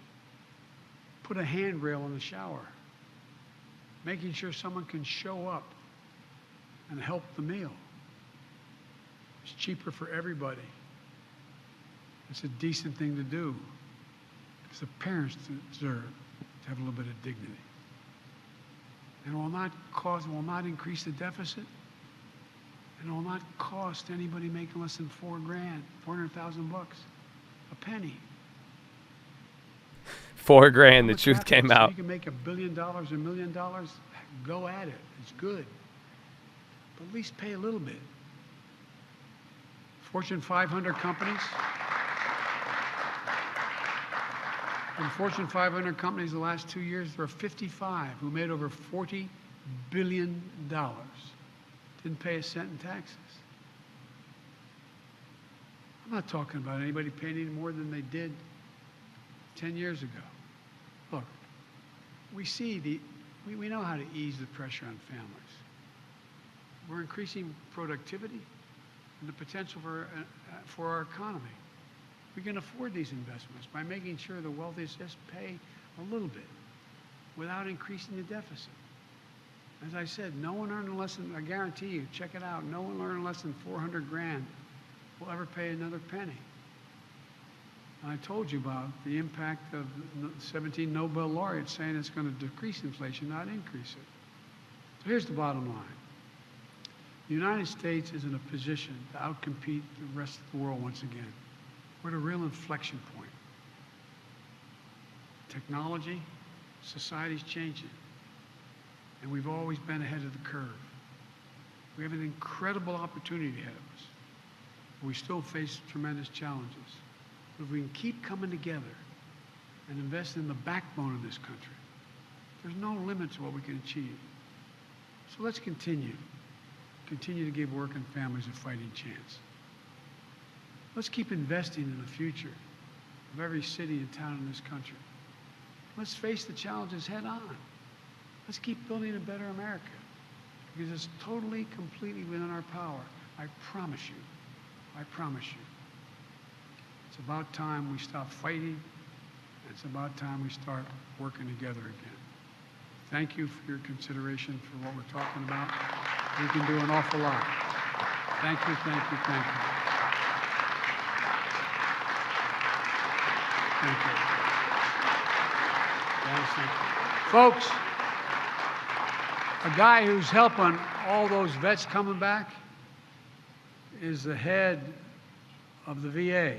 put a handrail in the shower, making sure someone can show up and help the meal. It's cheaper for everybody. It's a decent thing to do because the parents deserve to have a little bit of dignity. And it will not increase the deficit. And it will not cost anybody making less than $4,000, $400,000 a penny. $4,000. The truth came out. You can make $1 billion, $1 million. Go at it. It's good. But at least pay a little bit. Fortune 500 companies. In Fortune 500 companies the last 2 years, there are 55 who made over $40 billion. Didn't pay a cent in taxes. I'm not talking about anybody paying any more than they did 10 years ago. Look, we know how to ease the pressure on families. We're increasing productivity and the potential for our economy. We can afford these investments by making sure the wealthiest just pay a little bit without increasing the deficit. As I said, no one earning less than, I guarantee you, check it out, no one earning less than $400,000 will ever pay another penny. And I told you about the impact of 17 Nobel laureates saying it's going to decrease inflation, not increase it. So here's the bottom line. The United States is in a position to outcompete the rest of the world once again. We're at a real inflection point. Technology, society's changing, and we've always been ahead of the curve. We have an incredible opportunity ahead of us. We still face tremendous challenges. But if we can keep coming together and invest in the backbone of this country, there's no limit to what we can achieve. So let's continue to give working families a fighting chance. Let's keep investing in the future of every city and town in this country. Let's face the challenges head on. Let's keep building a better America. because it's totally, completely within our power. I promise you. I promise you. It's about time we stop fighting. It's about time we start working together again. Thank you for your consideration for what we're talking about. We can do an awful lot. Thank you, thank you, thank you. Thank you. Yes, thank you. Folks, a guy who's helping all those vets coming back is the head of the VA,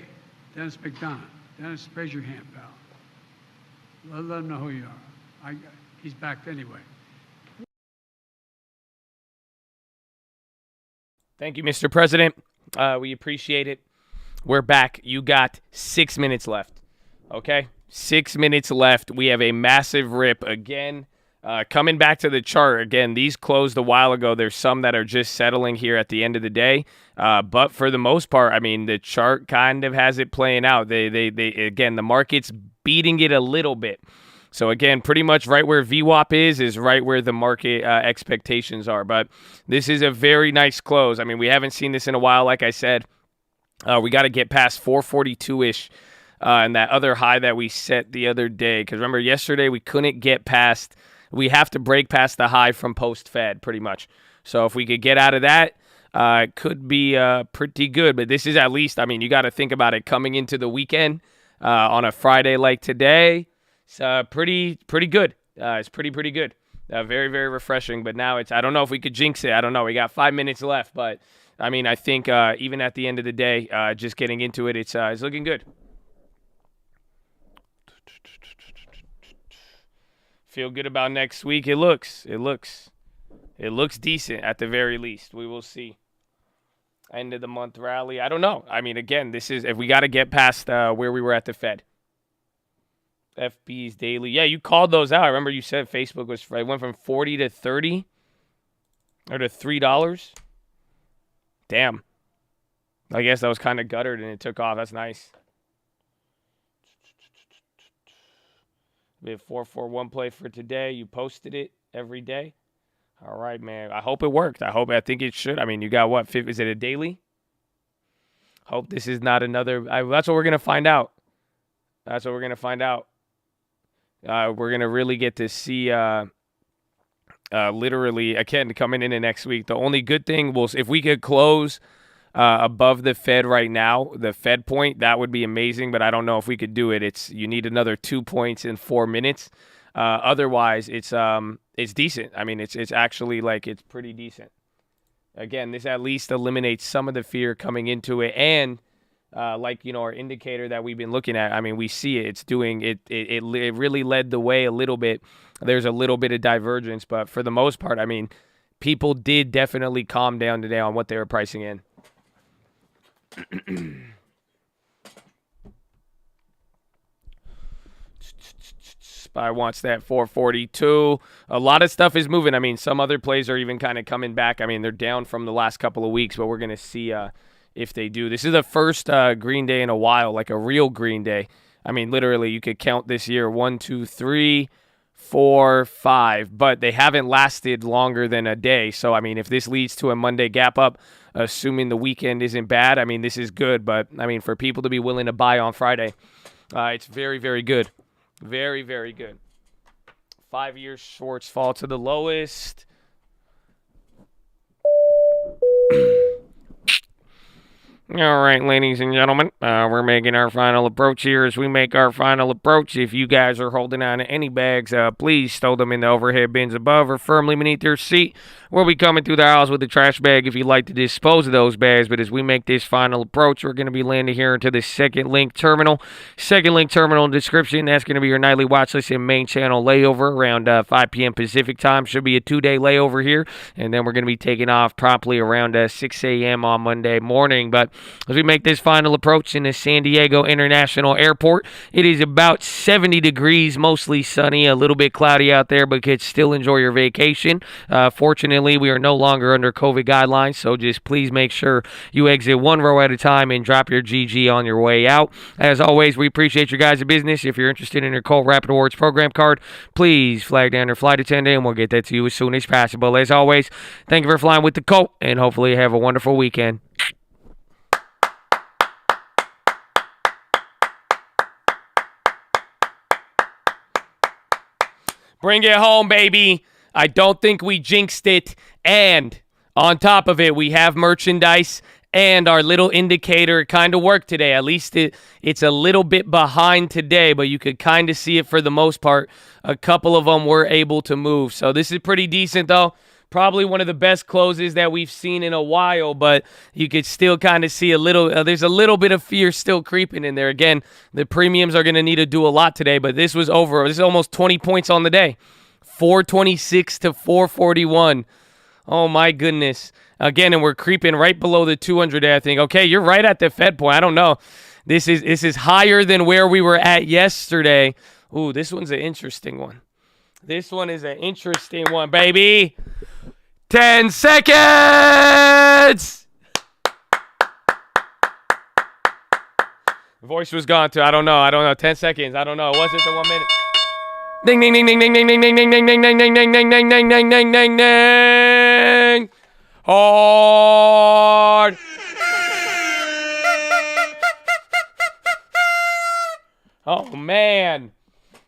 Dennis McDonough. Dennis, raise your hand, pal. Let him know who you are. He's back anyway. Thank you, Mr. President. We appreciate it. We're back. You got 6 minutes left. Okay? 6 minutes left. We have a massive rip again. Coming back to the chart, again, these closed a while ago. There's some that are just settling here at the end of the day. But for the most part, I mean, the chart kind of has it playing out. Again, the market's beating it a little bit. So, again, pretty much right where VWAP is right where the market expectations are. But this is a very nice close. I mean, we haven't seen this in a while, like I said. We got to get past 442-ish and that other high that we set the other day. Because, remember, yesterday we couldn't get past – we have to break past the high from post-Fed pretty much. So if we could get out of that, it could be pretty good. But this is at least, I mean, you got to think about it coming into the weekend on a Friday like today. It's pretty good. It's pretty good. Very, very refreshing. But now I don't know if we could jinx it. I don't know. We got 5 minutes left. But, I mean, I think even at the end of the day, just getting into it, it's looking good. Feel good about next week. It looks decent at the very least. We will see. End of the month rally. I don't know. I mean, again, this is if we got to get past where we were at the Fed. FB's daily. Yeah, you called those out. I remember you said Facebook it went from 40 to 30 or to $3. Damn. I guess that was kind of guttered and it took off. That's nice. We have 441 play for today. You posted it every day. All right, man. I hope it worked. I think it should. I mean, you got what? Is it a daily? Hope this is not another. That's what we're going to find out. That's what we're going to find out. We're going to really get to see literally, again, coming into next week. The only good thing was if we could close above the Fed right now, the Fed point, that would be amazing, but I don't know if we could do it. You need another 2 points in 4 minutes. Otherwise, it's decent. I mean, it's actually it's pretty decent. Again, this at least eliminates some of the fear coming into it, and our indicator that we've been looking at. I mean, we see it. It's doing it. It really led the way a little bit. There's a little bit of divergence, but for the most part, I mean, people did definitely calm down today on what they were pricing in. SPY wants that 442. A lot of stuff is moving. I mean, some other plays are even kind of coming back. I mean, they're down from the last couple of weeks, but we're going to see if they do. This is the first green day in a while, like a real green day. I mean, literally, you could count this year 1, 2, 3, 4, 5, but they haven't lasted longer than a day. So, I mean, if this leads to a Monday gap up, assuming the weekend isn't bad, I mean, this is good. But, I mean, for people to be willing to buy on Friday, it's very, very good. Very, very good. 5-year shorts fall to the lowest. All right, ladies and gentlemen, we're making our final approach here. As we make our final approach, if you guys are holding on to any bags, please stow them in the overhead bins above or firmly beneath your seat. We'll be coming through the aisles with a trash bag if you'd like to dispose of those bags. But as we make this final approach, we're going to be landing here into the second link terminal. Second link terminal in the description. That's going to be your nightly watch list and main channel layover around 5 p.m. Pacific time. Should be a 2-day layover here. And then we're going to be taking off promptly around 6 a.m. on Monday morning. But as we make this final approach in the San Diego International Airport. It is about 70 degrees, mostly sunny, a little bit cloudy out there, but kids, still enjoy your vacation. Fortunately, we are no longer under COVID guidelines, so just please make sure you exit one row at a time and drop your GG on your way out. As always, we appreciate your guys' business. If you're interested in your Colt Rapid Rewards program card, please flag down your flight attendant, and we'll get that to you as soon as possible. As always, thank you for flying with the Colt, and hopefully you have a wonderful weekend. Bring it home, baby. I don't think we jinxed it. And on top of it, we have merchandise, and our little indicator kind of worked today. At least it's a little bit behind today, but you could kind of see it for the most part. A couple of them were able to move. So this is pretty decent, though. Probably one of the best closes that we've seen in a while, but you could still kind of see a little, there's a little bit of fear still creeping in there. Again, the premiums are going to need to do a lot today, but this is almost 20 points on the day. 426 to 441. Oh, my goodness. Again, and we're creeping right below the 200 day, I think. Okay, you're right at the Fed point. I don't know. This is higher than where we were at yesterday. Ooh, this one's an interesting one. This one is an interesting one, baby. 10 seconds! Voice was gone too. I don't know. 10 seconds. I don't know. It wasn't the 1 minute. Ding, ding, ding, ding, ding, ding, ding, ding, ding, ding, ding, ding, ding, ding, ding, ding, ding, ding, ding, ding. Hard. Oh, man.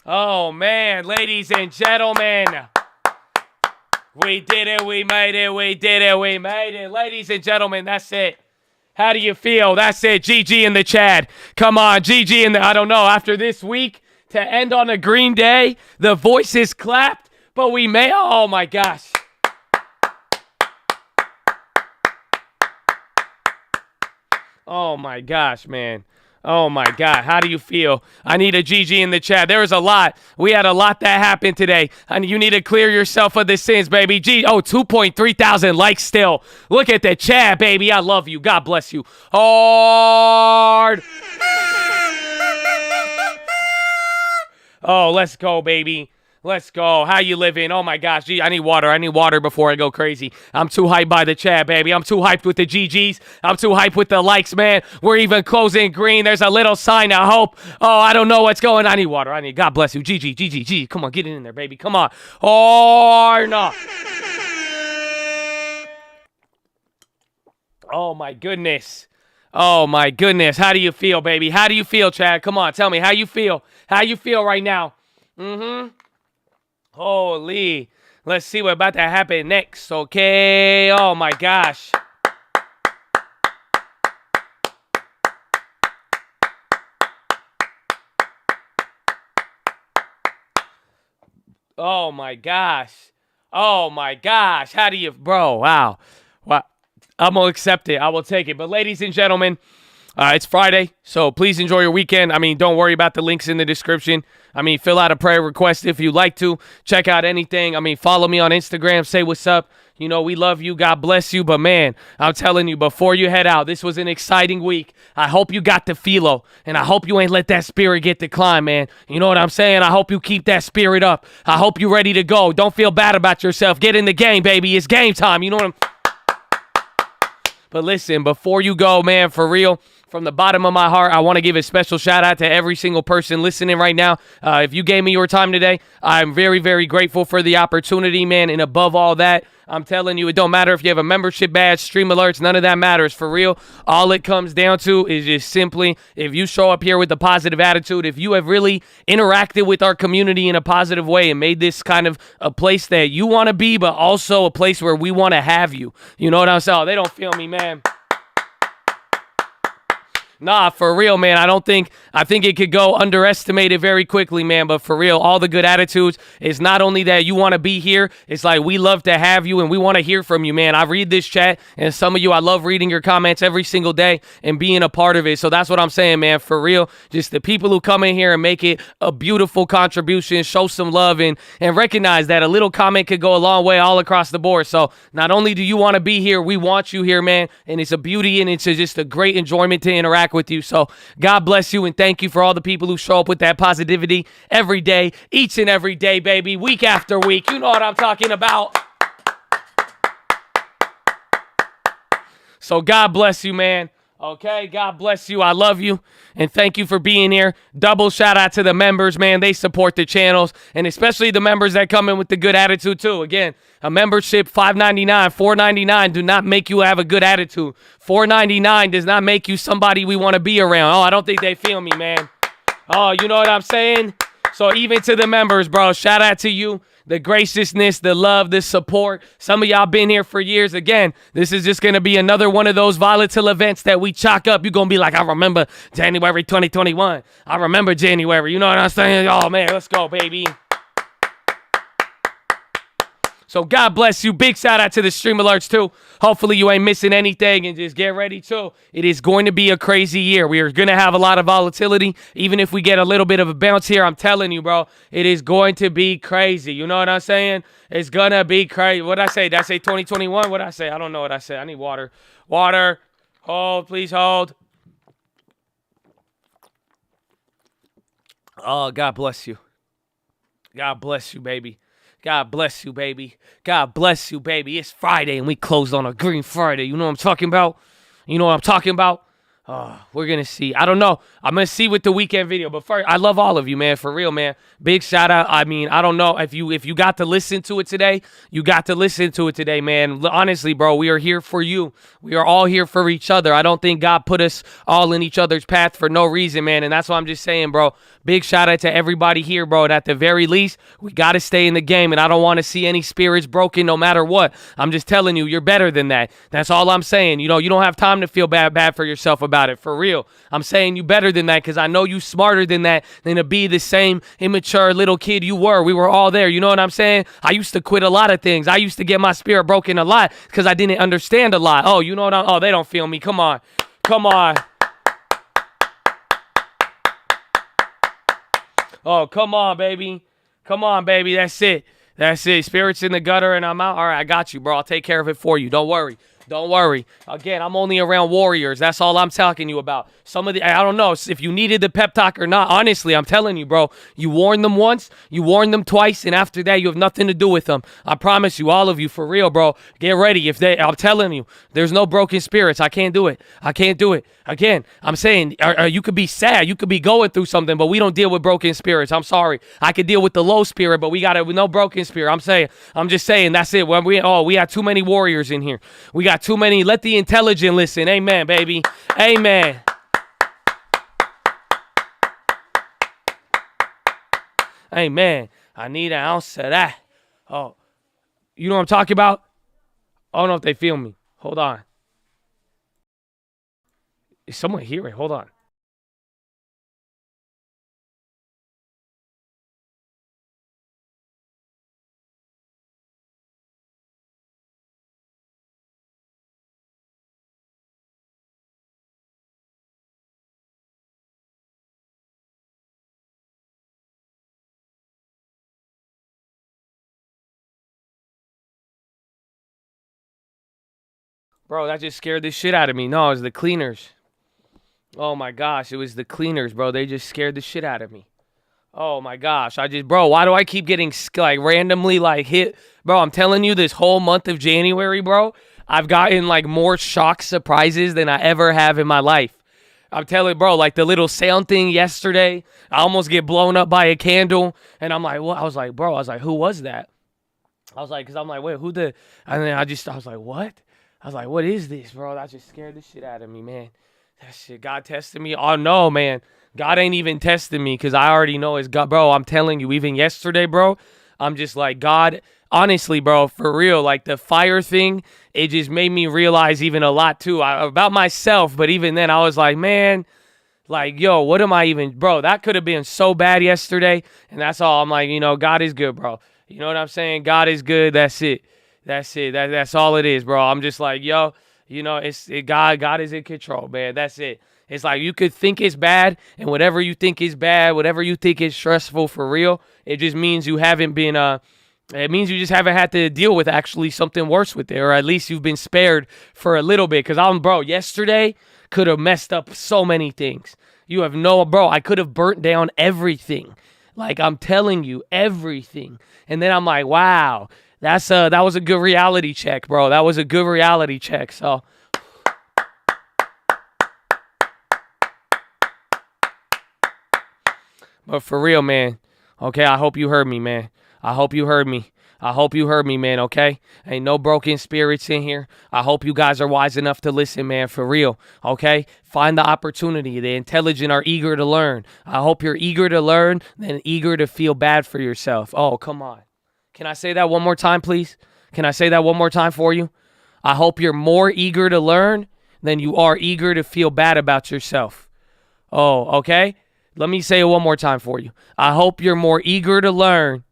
Oh, man. Ladies and gentlemen. We did it. We made it. We did it. We made it. Ladies and gentlemen, that's it. How do you feel? That's it. GG in the chat. Come on. GG in the... I don't know. After this week, to end on a green day, the voices clapped, but we may... Oh, my gosh. Oh, my gosh, man. Oh, my God. How do you feel? I need a GG in the chat. There was a lot. We had a lot that happened today. And you need to clear yourself of the sins, baby. 2.3 thousand likes still. Look at the chat, baby. I love you. God bless you. Hard. Oh, let's go, baby. Let's go. How you living? Oh, my gosh. Gee, I need water. I need water before I go crazy. I'm too hyped by the chat, baby. I'm too hyped with the GGs. I'm too hyped with the likes, man. We're even closing green. There's a little sign of hope. Oh, I don't know what's going on. I need water. I need... God bless you. GG. Come on, get it in there, baby. Come on. Or no. Oh, my goodness. Oh, my goodness. How do you feel, baby? How do you feel, Chad? Come on, tell me how you feel. How you feel right now? Holy. Let's see what's about to happen next, okay? Oh, my gosh. Oh, my gosh. Oh, my gosh. How do you... Bro, wow. I'm going to accept it. I will take it. But ladies and gentlemen, it's Friday, so please enjoy your weekend. I mean, don't worry about the links in the description. I mean, fill out a prayer request if you'd like to. Check out anything. I mean, follow me on Instagram. Say what's up. You know, we love you. God bless you. But, man, I'm telling you, before you head out, this was an exciting week. I hope you got the PHILO, and I hope you ain't let that spirit get declined, man. You know what I'm saying? I hope you keep that spirit up. I hope you're ready to go. Don't feel bad about yourself. Get in the game, baby. It's game time. You know what I'm... But listen, before you go, man, for real, from the bottom of my heart, I want to give a special shout out to every single person listening right now. If you gave me your time today, I'm very, very grateful for the opportunity, man. And above all that, I'm telling you, it don't matter if you have a membership badge, stream alerts, none of that matters. For real, all it comes down to is just simply, if you show up here with a positive attitude, if you have really interacted with our community in a positive way and made this kind of a place that you want to be, but also a place where we want to have you. You know what I'm saying? Oh, they don't feel me, man. Nah, for real, man. I think it could go underestimated very quickly, man. But for real, all the good attitudes. It's not only that you want to be here. It's like we love to have you and we want to hear from you, man. I read this chat and some of you, I love reading your comments every single day and being a part of it. So that's what I'm saying, man. For real, just the people who come in here and make it a beautiful contribution, show some love and recognize that a little comment could go a long way all across the board. So not only do you want to be here, we want you here, man. And it's a beauty and it's just a great enjoyment to interact with you. So God bless you and thank you for all the people who show up with that positivity every day, each and every day, baby, week after week. You know what I'm talking about. So God bless you, man. Okay, God bless you. I love you. And thank you for being here. Double shout out to the members, man. They support the channels. And especially the members that come in with the good attitude, too. Again, a membership, $5.99, $4.99 do not make you have a good attitude. $4.99 does not make you somebody we want to be around. Oh, I don't think they feel me, man. Oh, you know what I'm saying? So even to the members, bro, shout out to you. The graciousness, the love, the support. Some of y'all been here for years. Again, this is just going to be another one of those volatile events that we chalk up. You're going to be like, I remember January 2021. I remember January. You know what I'm saying? Oh, man, let's go, baby. So God bless you. Big shout out to the stream alerts too. Hopefully you ain't missing anything and just get ready too. It is going to be a crazy year. We are going to have a lot of volatility. Even if we get a little bit of a bounce here, I'm telling you, bro, it is going to be crazy. You know what I'm saying? It's going to be crazy. What did I say? Did I say 2021? What did I say? I don't know what I said. I need water. Water. Hold, please hold. Oh, God bless you. God bless you, baby. God bless you, baby. God bless you, baby. It's Friday and we closed on a Green Friday. You know what I'm talking about? You know what I'm talking about? We're going to see. I don't know. I'm going to see with the weekend video. But first, I love all of you, man. For real, man. Big shout out. I mean, I don't know if you got to listen to it today. You got to listen to it today, man. Honestly, bro, we are here for you. We are all here for each other. I don't think God put us all in each other's path for no reason, man. And that's what I'm just saying, bro. Big shout out to everybody here, bro. And at the very least, we got to stay in the game. And I don't want to see any spirits broken no matter what. I'm just telling you, you're better than that. That's all I'm saying. You know, you don't have time to feel bad for yourself about it. For real. I'm saying you better than that because I know you smarter than that than to be the same immature little kid you were. We were all there. You know what I'm saying? I used to quit a lot of things. I used to get my spirit broken a lot because I didn't understand a lot. Oh, you know what oh, they don't feel me. Come on. Come on. Oh, come on, baby. Come on, baby. That's it. That's it. Spirits in the gutter and I'm out. All right, I got you, bro. I'll take care of it for you. Don't worry. Don't worry. Again, I'm only around warriors. That's all I'm talking to you about. Some of the, I don't know if you needed the pep talk or not. Honestly, I'm telling you, bro. You warned them once, you warned them twice, and after that, you have nothing to do with them. I promise you, all of you, for real, bro. Get ready. I'm telling you, there's no broken spirits. I can't do it. I can't do it. Again, I'm saying, you could be sad. You could be going through something, but we don't deal with broken spirits. I'm sorry. I could deal with the low spirit, but we got it with no broken spirit. I'm just saying, that's it. When we have too many warriors in here. We got too many. Let the intelligent listen. Amen, baby. Amen. Amen. I need an ounce of that. Oh, you know what I'm talking about? I don't know if they feel me. Hold on. Is someone hearing? Hold on. Bro, that just scared the shit out of me. No, it was the cleaners. Oh my gosh, it was the cleaners, bro. They just scared the shit out of me. Oh my gosh, bro, why do I keep getting like randomly like hit? Bro, I'm telling you, this whole month of January, bro, I've gotten like more shock surprises than I ever have in my life. I'm telling you, bro, like the little sound thing yesterday, I almost get blown up by a candle. And I'm like, what? I was like, who was that? I was like, because I'm like, wait, who the? And then I was like, what? I was like, what is this, bro? That just scared the shit out of me, man. That shit, God tested me. Oh, no, man. God ain't even testing me because I already know it's God. Bro, I'm telling you, even yesterday, bro, I'm just like, God, honestly, bro, for real, like the fire thing, it just made me realize even a lot too about myself. But even then, I was like, man, like, yo, what am I even, bro? That could have been so bad yesterday. And that's all. I'm like, God is good, bro. You know what I'm saying? God is good. That's it. That's all it is, bro. I'm just like, yo, God is in control, man. That's it. It's like you could think it's bad, and whatever you think is bad, whatever you think is stressful for real, it just means you haven't been, it means you just haven't had to deal with actually something worse with it, or at least you've been spared for a little bit. Because yesterday could have messed up so many things. I could have burnt down everything. Like, I'm telling you, everything. And then I'm like, wow, that was a good reality check, bro. That was a good reality check. So, but for real, man, okay, I hope you heard me, man. I hope you heard me. Man, okay? Ain't no broken spirits in here. I hope you guys are wise enough to listen, man, for real, okay? Find the opportunity. The intelligent are eager to learn. I hope you're eager to learn than eager to feel bad for yourself. Oh, come on. Can I say that one more time, please? Can I say that one more time for you? I hope you're more eager to learn than you are eager to feel bad about yourself. Oh, okay? Let me say it one more time for you. I hope you're more eager to learn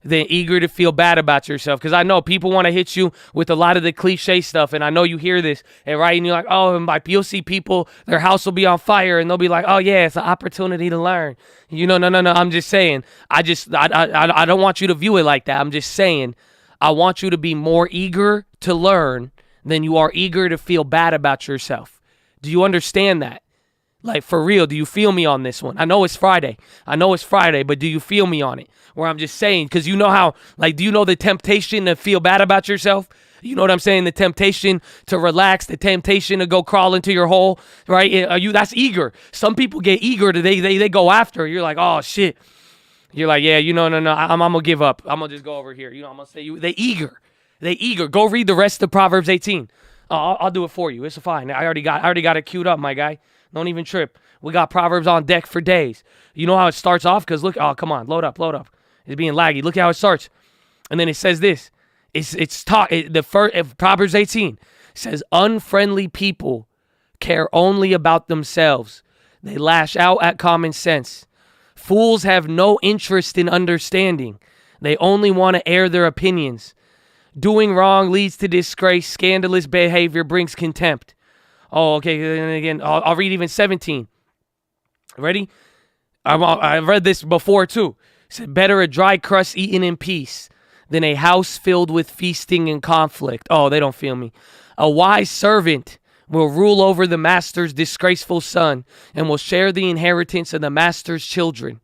than eager to feel bad about yourself. Because I know people want to hit you with a lot of the cliche stuff, and I know you hear this, and you're like, oh, and like you'll see people, their house will be on fire, and they'll be like, oh yeah, it's an opportunity to learn. No. I'm just saying, I don't want you to view it like that. I'm just saying, I want you to be more eager to learn than you are eager to feel bad about yourself. Do you understand that? Like, for real, do you feel me on this one? I know it's Friday, but do you feel me on it? Where I'm just saying, because you know how, like, do you know the temptation to feel bad about yourself? You know what I'm saying? The temptation to relax, the temptation to go crawl into your hole, right? That's eager. Some people get eager to, they go after. You're like, oh, shit. You're like, yeah, no, I'm going to give up. I'm going to just go over here. I'm going to say, they eager. Go read the rest of Proverbs 18. I'll do it for you. It's fine. I already got it queued up, my guy. Don't even trip. We got Proverbs on deck for days. You know how it starts off? Because look, oh, come on, load up. It's being laggy. Look how it starts. And then it says this. Proverbs 18 says, unfriendly people care only about themselves. They lash out at common sense. Fools have no interest in understanding. They only want to air their opinions. Doing wrong leads to disgrace. Scandalous behavior brings contempt. Oh, okay. And again, I'll read even 17. Ready? I've read this before too. It said, better a dry crust eaten in peace than a house filled with feasting and conflict. Oh, they don't feel me. A wise servant will rule over the master's disgraceful son and will share the inheritance of the master's children.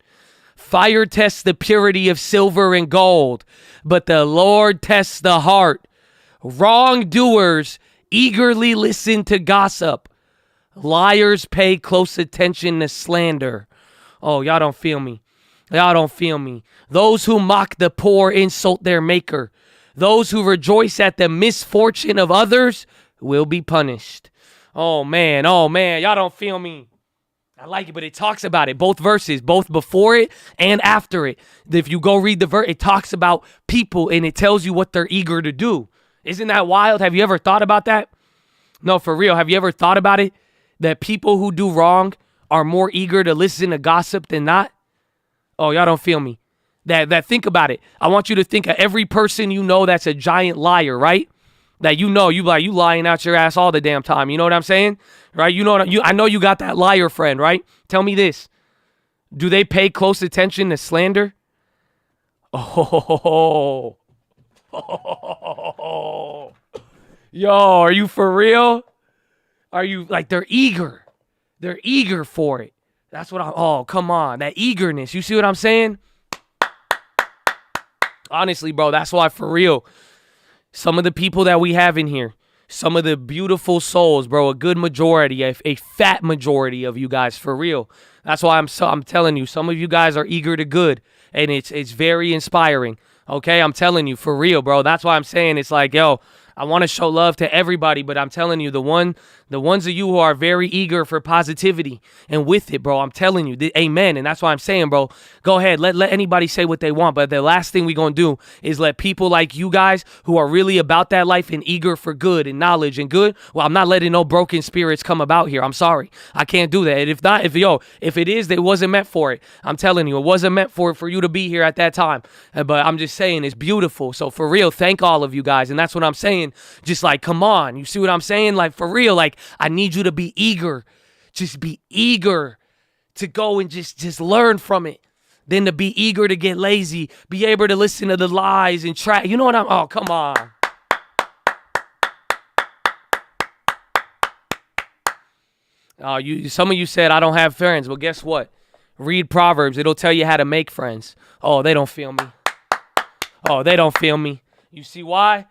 Fire tests the purity of silver and gold, but the Lord tests the heart. Wrongdoers eagerly listen to gossip. Liars pay close attention to slander. Oh, y'all don't feel me. Those who mock the poor insult their maker. Those who rejoice at the misfortune of others will be punished. Oh man, y'all don't feel me. I like it, but it talks about it. Both verses, both before it and after it. If you go read the verse, it talks about people and it tells you what they're eager to do. Isn't that wild? Have you ever thought about that? No, for real. Have you ever thought about it? That people who do wrong are more eager to listen to gossip than not? Oh, y'all don't feel me. That think about it. I want you to think of every person you know that's a giant liar, right? That you lying out your ass all the damn time. You know what I'm saying? Right? I know you got that liar friend, right? Tell me this. Do they pay close attention to slander? Oh. Yo, are you for real? Are you like they're eager? They're eager for it. That's what oh, come on. That eagerness. You see what I'm saying? Honestly, bro, that's why for real, some of the people that we have in here, some of the beautiful souls, bro, a good majority, a fat majority of you guys, for real. That's why I'm telling you, some of you guys are eager to good, and it's very inspiring. Okay, I'm telling you, for real, bro. That's why I'm saying it's like, yo, I want to show love to everybody, but I'm telling you, the one The ones of you who are very eager for positivity and with it, bro, I'm telling you, amen. And that's why I'm saying, bro, go ahead. Let anybody say what they want. But the last thing we're going to do is let people like you guys who are really about that life and eager for good and knowledge and good. Well, I'm not letting no broken spirits come about here. I'm sorry. I can't do that. And if not, if it is, it wasn't meant for it. I'm telling you, it wasn't meant for you to be here at that time. But I'm just saying it's beautiful. So for real, thank all of you guys. And that's what I'm saying. Just like, come on. You see what I'm saying? Like, for real, like, I need you to be eager. Just be eager to go and just learn from it. Then to be eager to get lazy, be able to listen to the lies and try. You know what oh, come on. Some of you said I don't have friends. Well, guess what? Read Proverbs. It'll tell you how to make friends. Oh, they don't feel me. Oh, they don't feel me. You see why?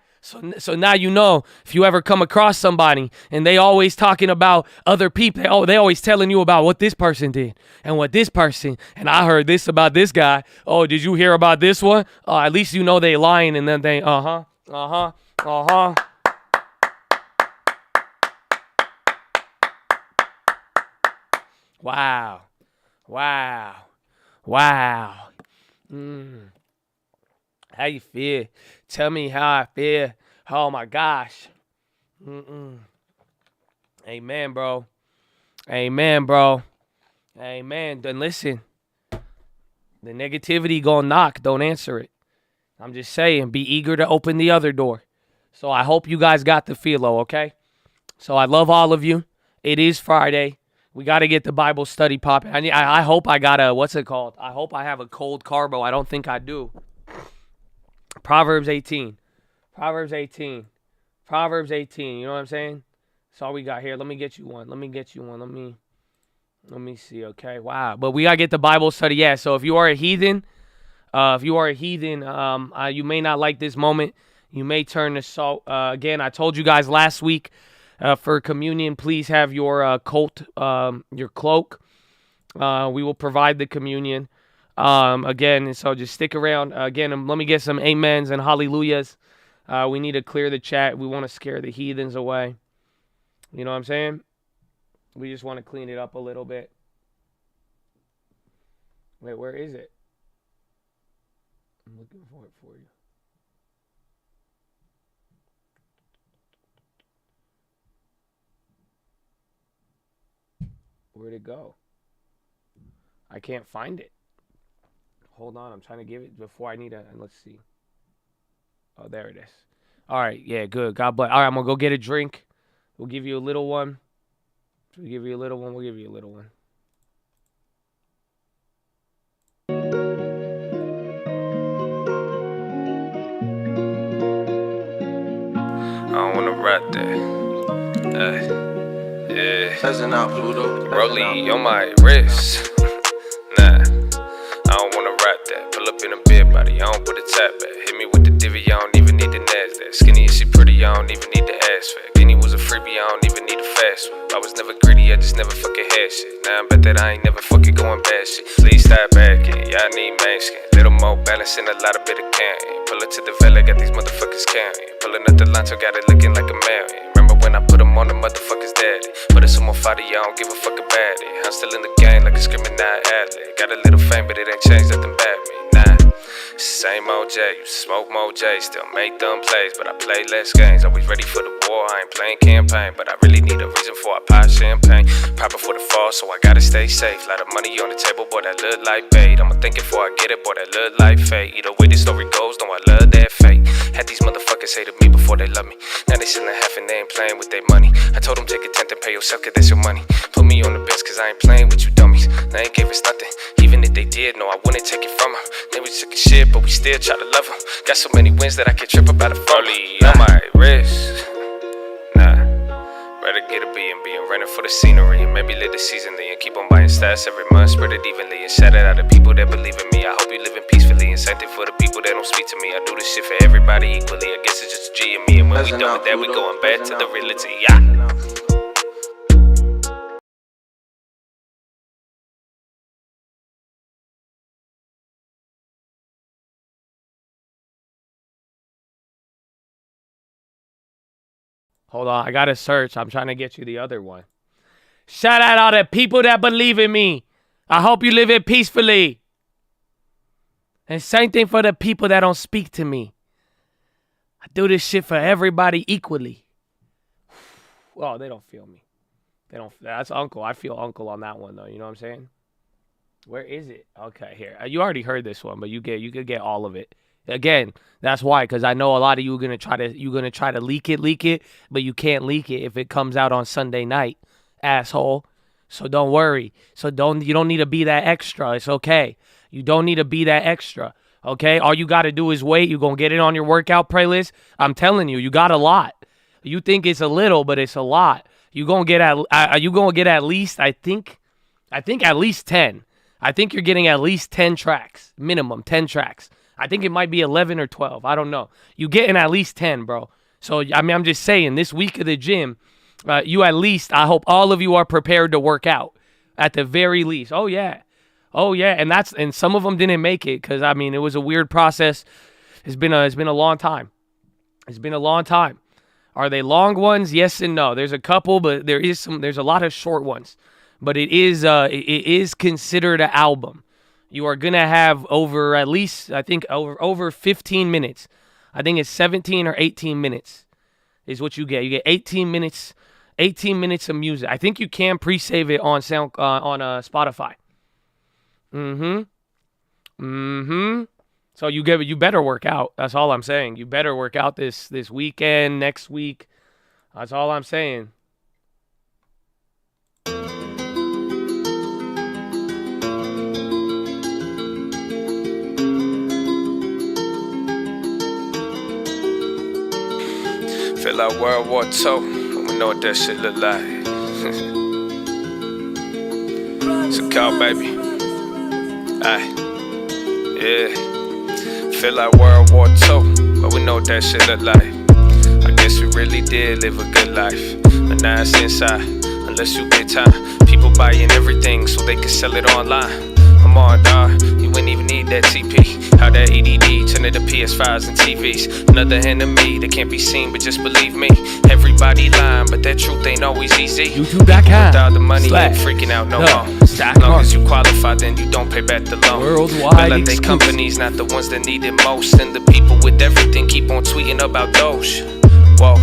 So now you know if you ever come across somebody and they always talking about other people, they always telling you about what this person did and what this person, and I heard this about this guy. Oh, did you hear about this one? At least you know they lying, and then they, Wow. How you feel? Tell me how I feel. Oh my gosh. Amen, bro. Amen. Then listen. The negativity gonna knock. Don't answer it. I'm just saying, be eager to open the other door. So I hope you guys got the philo, okay? So I love all of you. It is Friday. We got to get the Bible study popping. I hope I got what's it called? I hope I have a cold carbo. I don't think I do. Proverbs 18. You know what I'm saying? That's all we got here. Let me get you one. Let me see, okay? Wow. But we got to get the Bible study. Yeah, so if you are a heathen, you may not like this moment. You may turn to salt. Again, I told you guys last week, for communion, please have your coat, your cloak. We will provide the communion. Again, so just stick around. Again, let me get some amens and hallelujahs. We need to clear the chat. We want to scare the heathens away. You know what I'm saying? We just want to clean it up a little bit. Wait, where is it? I'm looking for it for you. Where'd it go? I can't find it. Hold on, I'm trying to give it before I need it. Let's see. Oh, there it is. All right, yeah, good. God bless. All right, I'm going to go get a drink. We'll give you a little one. We'll give you a little one. I don't wanna rap that. Yeah. Buzzing out, Pluto. Rollie on my wrist. Nah, I don't wanna rap that. Pull up in a big body, I don't put a tap back. Hit me with the divvy, I don't even need the NASDAQ. Skinny and she pretty, I don't even need the ass fat. Guinea was a freebie, I don't even need a fast one. I was never greedy, I just never fucking had shit. Now I bet that I ain't never fucking going bad shit. Please stop backing, y'all need man skin. Little more balance and a lot of bit of counting. Pull it to the valley, got these motherfuckers counting. Pulling up the Lanto, got it looking like a million. Remember when I put them on the motherfuckers daddy? Put it some more fighty, I don't give a fuck about it. I'm still in the game like a screaming athlete. Got a little fame, but it ain't changed nothing about me. Nah, same OJ, you smoke more J, still make dumb plays, but I play less games. Always ready for the war, I ain't playing campaign, but I really need a reason for I pop champagne. Proper for the fall, so I gotta stay safe. Lot of money on the table, boy, that look like bait. I'ma think it before I get it, boy, that look like fate. Either way the story goes, no, I love that fate. Had these motherfuckers hated me before they love me. Now they selling half and they ain't playing with their money. I told them take a tenth and pay yourself, cause that's your money. Put me on the bench, cause I ain't playing with you dummies. They ain't gave us nothing, even if they did, no, I wouldn't take it from them. They was took a shit, but we still try to love them. Got so many wins that I can't trip about a Rollie on my wrist. Nah, rather get a B&B and rent it for the scenery. And maybe live the season and keep on buying stats every month, spread it evenly. And shout out to people that believe in me. I hope you living peacefully. And same thing for the people that don't speak to me. I do this shit for everybody equally. I guess it's just G and me. And when we done with that, we going back to the reality. Yeah. Hold on, I gotta search. I'm trying to get you the other one. Shout out all the people that believe in me. I hope you live it peacefully. And same thing for the people that don't speak to me. I do this shit for everybody equally. Oh, they don't feel me. They don't. That's Uncle. I feel Uncle on that one though. You know what I'm saying? Where is it? Okay, here. You already heard this one, but you could get all of it. Again, that's why, because I know a lot of you are gonna try to leak it, but you can't leak it if it comes out on Sunday night, asshole. So don't worry. You don't need to be that extra. It's okay. You don't need to be that extra. Okay? All you gotta do is wait. You're gonna get it on your workout playlist. I'm telling you, you got a lot. You think it's a little, but it's a lot. You're gonna get at least, I think at least 10. I think you're getting at least 10 tracks. Minimum 10 tracks. I think it might be 11 or 12. I don't know. You getting at least 10, bro. So, I mean, I'm just saying, this week of the gym, you at least, I hope all of you are prepared to work out at the very least. Oh, yeah. And some of them didn't make it because, I mean, it was a weird process. It's been a long time. It's been a long time. Are they long ones? Yes and no. There's a couple, but there's a lot of short ones. But it is considered an album. You are gonna have over at least, I think, over 15 minutes. I think it's 17 or 18 minutes is what you get. You get 18 minutes of music. I think you can pre-save it on Spotify. So you better work out. That's all I'm saying. You better work out this weekend, next week. That's all I'm saying. Feel like World War II, we know what that shit look like. It's a call, baby. Aye, yeah. Feel like World War II, but we know what that shit look like. I guess we really did live a good life, but now it's inside, unless you get time. People buying everything so they can sell it online. Come on, dawg, you wouldn't even need that TP. How that EDD turn into PS5s and TVs. Another enemy that can't be seen, but just believe me. Everybody lying, but that truth ain't always easy. YouTube.com. Without the money, you ain't freaking out no more. As long as you qualify, then you don't pay back the loan. Worldwide but they companies, not the ones that need it most. And the people with everything keep on tweeting about those. Whoa.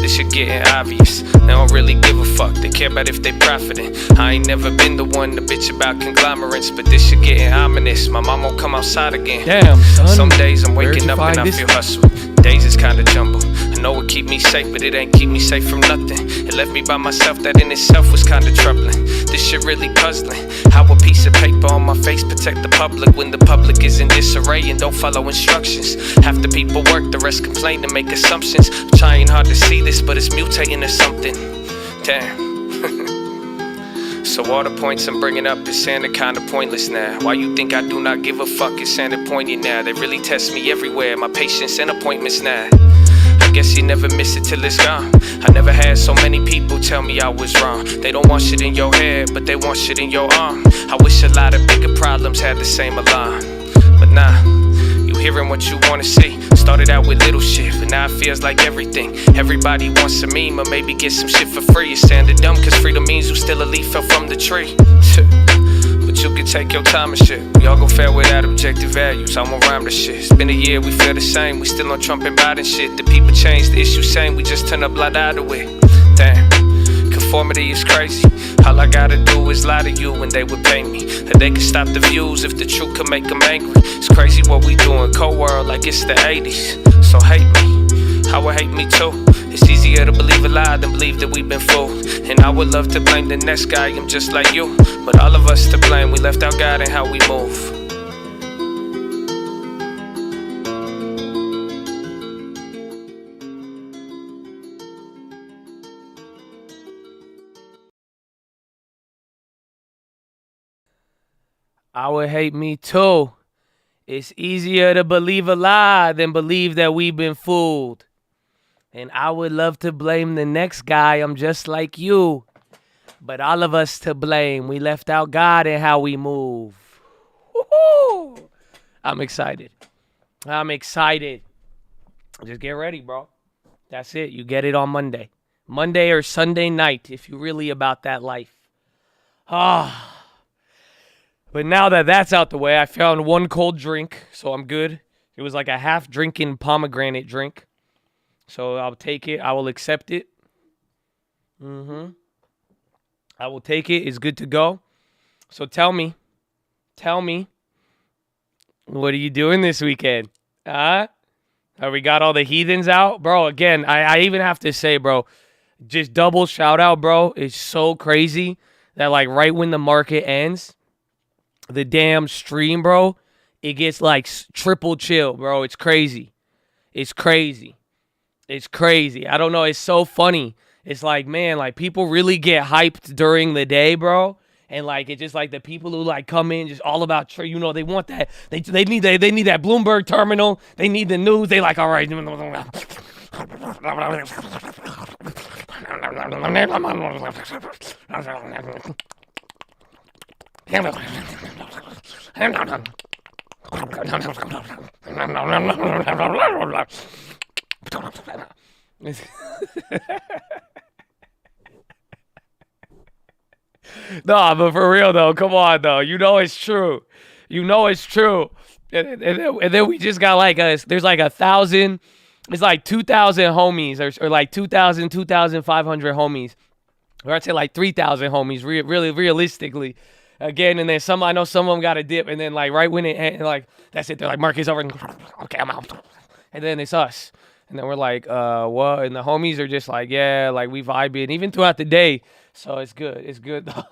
This shit getting obvious. They don't really give a fuck. They care about if they profiting. I ain't never been the one to bitch about conglomerates, but this shit getting ominous. My mom won't come outside again. Damn, son. Some days I'm waking up and I feel hustle. Days is kinda jumbled. I know it keep me safe, but it ain't keep me safe from nothing. It left me by myself, that in itself was kinda troubling. This shit really puzzling. How a piece of paper on my face protect the public when the public is in disarray and don't follow instructions. Half the people work, the rest complain and make assumptions. I'm trying hard to see this, but it's mutating or something. Damn. So all the points I'm bringing up is sounding kinda pointless now. Why you think I do not give a fuck? It's sounding poignant now. They really test me everywhere, my patience and appointments now. I guess you never miss it till it's gone. I never had so many people tell me I was wrong. They don't want shit in your head, but they want shit in your arm. I wish a lot of bigger problems had the same alarm. But nah, you hearing what you wanna see. Started out with little shit, but now it feels like everything. Everybody wants a meme or maybe get some shit for free. It sounded dumb cause freedom means you still a leaf fell from the tree. But you can take your time and shit. We all gon' fail without objective values. I won't rhyme the shit. It's been a year, we feel the same. We still on Trump and Biden shit. The people change, the issue same. We just turn a blind eye to it. Damn, conformity is crazy. All I gotta do is lie to you when they would pay me. That they could stop the views if the truth could make them angry. It's crazy what we do in cold world like it's the 80s. So hate me, how would hate me too. It's easier to believe a lie than believe that we've been fooled. And I would love to blame the next guy, I'm just like you. But all of us to blame, we left out God in how we move. I would hate me too. It's easier to believe a lie than believe that we've been fooled. And I would love to blame the next guy, I'm just like you. But all of us to blame, we left out God in how we move. Woo-hoo! I'm excited. Just get ready, bro. That's it. You get it on Monday. Monday or Sunday night if you're really about that life. Ah. But now that that's out the way, I found one cold drink, so I'm good. It was like a half drinking pomegranate drink. So I'll take it. I will accept it. I will take it. It's good to go. So tell me, what are you doing this weekend? Have we got all the heathens out? Bro, again, I even have to say, bro, just double shout out, bro. It's so crazy that like right when the market ends, the damn stream, bro, it gets like triple chill, bro. It's crazy. It's crazy. I don't know. It's so funny. It's like, man, like people really get hyped during the day, bro. And like it's just like the people who like come in just all about, you know, they want that. They need that Bloomberg terminal. They need the news. They like, all right. No, but for real though, come on though. You know it's true. And then we just got like there's like 1,000, it's like 2,000 homies or like 2,500 homies. Or I'd say like 3,000 homies, really realistically. Again, and then I know some of them got a dip, and then like right when it, like that's it, they're like, market's over, okay, I'm out. And then it's us. And then we're like, what? And the homies are just like, yeah, like we vibing, even throughout the day. So it's good. It's good though.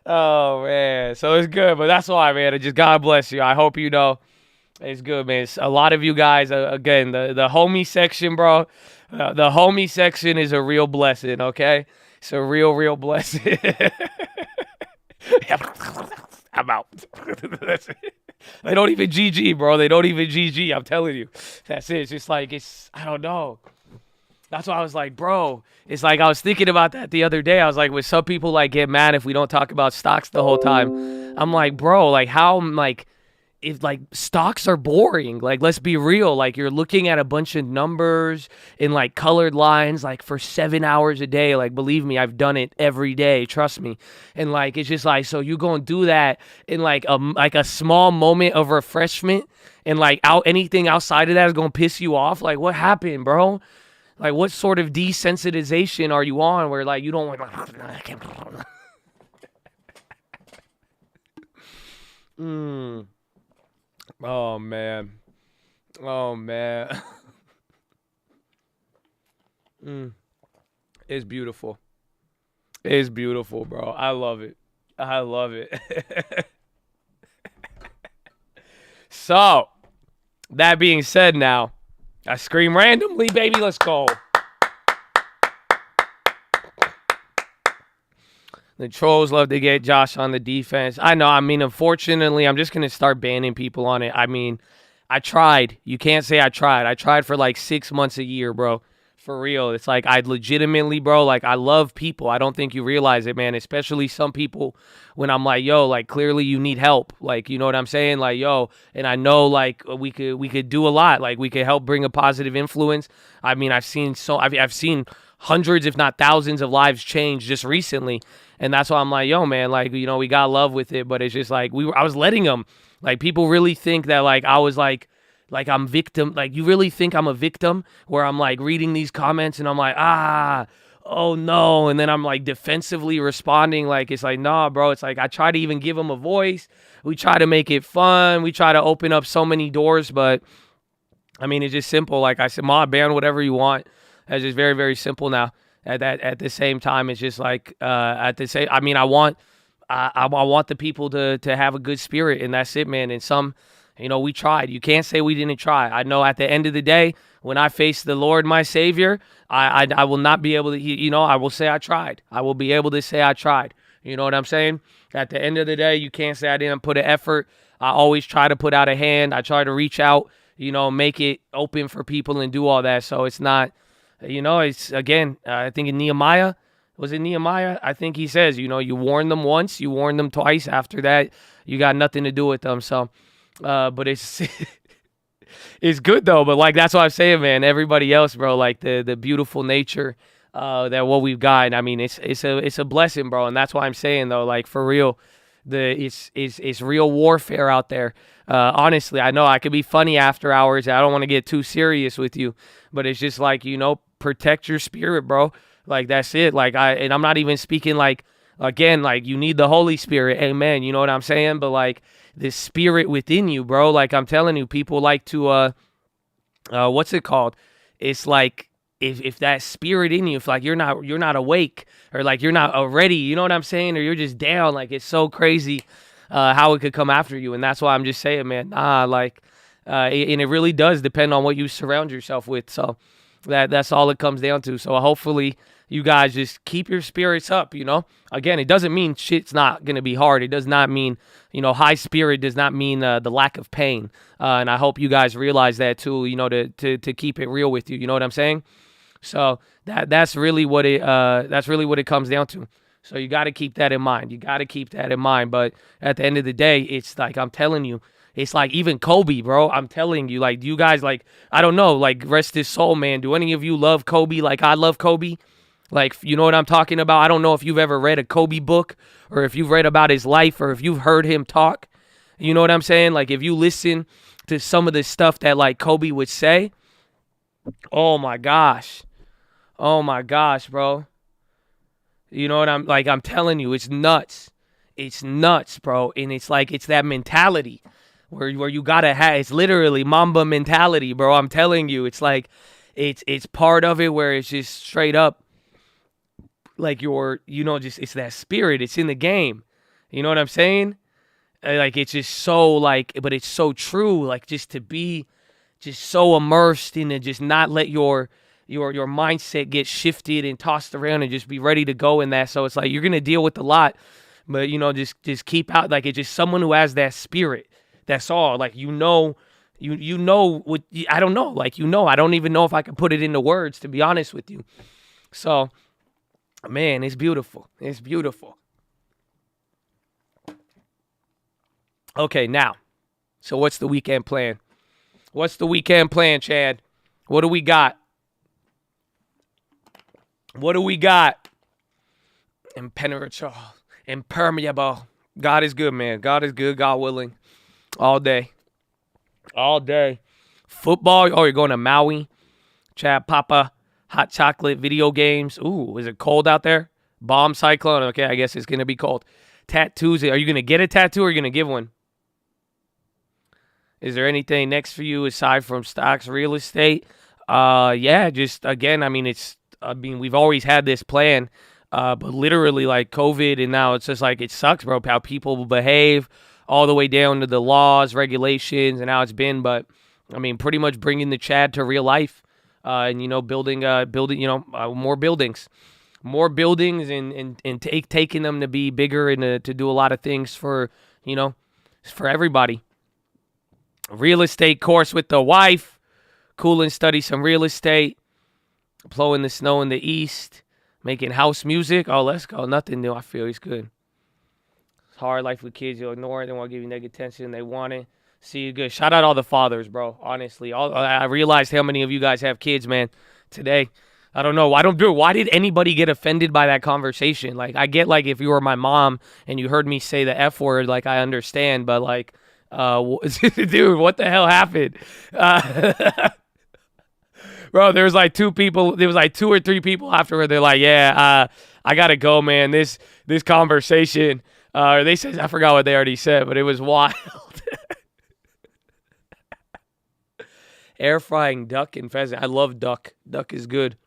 Oh man, so it's good, but that's why, man. Just God bless you. I hope you know it's good, man. It's a lot of you guys, again, the homie section, bro. The homie section is a real blessing. Okay, it's a real blessing. I'm out. That's it. They don't even GG, bro. They don't even GG. I'm telling you, that's it. It's just like I don't know. That's why I was like, bro, it's like I was thinking about that the other day. I was like, when some people like get mad if we don't talk about stocks the whole time. I'm like, bro, like how, like, if like stocks are boring, like let's be real, like you're looking at a bunch of numbers in like colored lines like for 7 hours a day. Like believe me, I've done it every day, trust me. And like it's just like, so you gonna do that in like a small moment of refreshment, and like anything outside of that is gonna piss you off. Like what happened, bro? Like what sort of desensitization are you on where like you don't want Oh man. It's beautiful. It's beautiful, bro. I love it. So, that being said now, I scream randomly, baby. Let's go. The trolls love to get Josh on the defense. I know. I mean, unfortunately, I'm just going to start banning people on it. I mean, I tried. You can't say I tried. I tried for like 6 months a year, bro. For real. It's like I legitimately, bro, like I love people. I don't think you realize it, man. Especially some people when I'm like, yo, like clearly you need help. Like, you know what I'm saying? Like, yo, and I know like we could do a lot. Like we could help bring a positive influence. I mean, I've seen hundreds, if not thousands of lives change just recently. And that's why I'm like, yo, man, like, you know, we got love with it. But it's just like I was letting them, like people really think that like I was like I'm victim. Like you really think I'm a victim where I'm like reading these comments and I'm like, oh no. And then I'm like defensively responding. Like, it's like, nah, bro. It's like, I try to even give them a voice. We try to make it fun. We try to open up so many doors, but I mean, it's just simple. Like I said, ban whatever you want. It's just very, very simple now. At the same time, it's just like, I want the people to have a good spirit, and that's it, man. And you know, we tried. You can't say we didn't try. I know at the end of the day, when I face the Lord, my Savior, I will not be able to, you know, I will say I tried. I will be able to say I tried. You know what I'm saying? At the end of the day, you can't say I didn't put an effort. I always try to put out a hand. I try to reach out, you know, make it open for people and do all that. So it's not, you know, it's, again, I think in Nehemiah, Was it Nehemiah? I think he says, you know, you warn them once, you warn them twice. After that, you got nothing to do with them. So, but it's it's good though. But like that's what I'm saying, man. Everybody else, bro, like the beautiful nature that what we've got. I mean, it's a blessing, bro. And that's why I'm saying though, like for real, it's real warfare out there. Honestly, I know I could be funny after hours. I don't want to get too serious with you, but it's just like, you know, protect your spirit, bro. Like that's it. Like I'm not even speaking like, again, like you need the Holy Spirit. Amen. You know what I'm saying? But like this spirit within you, bro. Like I'm telling you, people like to what's it called? It's like if that spirit in you, if like you're not awake or like you're not ready, you know what I'm saying? Or you're just down, like it's so crazy how it could come after you. And that's why I'm just saying, man, and it really does depend on what you surround yourself with. So that's all it comes down to. So hopefully you guys just keep your spirits up, you know? Again, it doesn't mean shit's not going to be hard. It does not mean, you know, high spirit does not mean the lack of pain. And I hope you guys realize that too, you know, to keep it real with you. You know what I'm saying? So that's really what it comes down to. So you got to keep that in mind. You got to keep that in mind. But at the end of the day, it's like, I'm telling you, it's like even Kobe, bro. I'm telling you, like, you guys, like, I don't know, like, rest his soul, man. Do any of you love Kobe like I love Kobe? Like, you know what I'm talking about? I don't know if you've ever read a Kobe book or if you've read about his life or if you've heard him talk. You know what I'm saying? Like, if you listen to some of the stuff that, like, Kobe would say, oh, my gosh. Oh, my gosh, bro. You know what I'm telling you, it's nuts. It's nuts, bro. And it's like, it's that mentality where you gotta have, it's literally Mamba mentality, bro. I'm telling you, it's like, it's part of it where it's just straight up, like just, it's that spirit. It's in the game. You know what I'm saying? Like, it's just so like, but it's so true. Like, just to be just so immersed in it, just not let your mindset get shifted and tossed around and just be ready to go in that. So it's like, you're going to deal with a lot, but you know, just keep out. Like, it's just someone who has that spirit. That's all. Like, you know what, I don't know. Like, I don't even know if I can put it into words, to be honest with you. So, man, it's beautiful. It's beautiful. Okay, now, so what's the weekend plan? What's the weekend plan, Chad? What do we got? What do we got? Impermeable. God is good, man. God is good. God willing. All day. All day. Football. Oh, you're going to Maui. Chad Papa. Hot chocolate. Video games. Ooh, is it cold out there? Bomb cyclone. Okay, I guess it's going to be cold. Tattoos. Are you going to get a tattoo or are you going to give one? Is there anything next for you aside from stocks, real estate? Yeah, just, again, we've always had this plan, but literally like COVID, and now it's just like, it sucks, bro, how people behave all the way down to the laws, regulations, and how it's been. But I mean, pretty much bringing the Chad to real life, and, you know, building, more buildings, and taking them to be bigger and to do a lot of things for, you know, for everybody. Real estate course with the wife, cool and study some real estate. Blowing the snow in the east, making house music. Oh, let's go. Nothing new. I feel it's good. It's hard life with kids. You'll ignore it. They want to give you negative attention. They want it. See you good. Shout out all the fathers, bro. Honestly, I realized how many of you guys have kids, man. Today, I don't know. Why did anybody get offended by that conversation? Like, I get, like, if you were my mom and you heard me say the F word, like, I understand. But like, dude, what the hell happened? Bro, there was like two or three people afterward. They're like, yeah, I gotta go, man. This conversation, they said, I forgot what they already said, but it was wild. Air frying duck and pheasant. I love duck. Duck is good.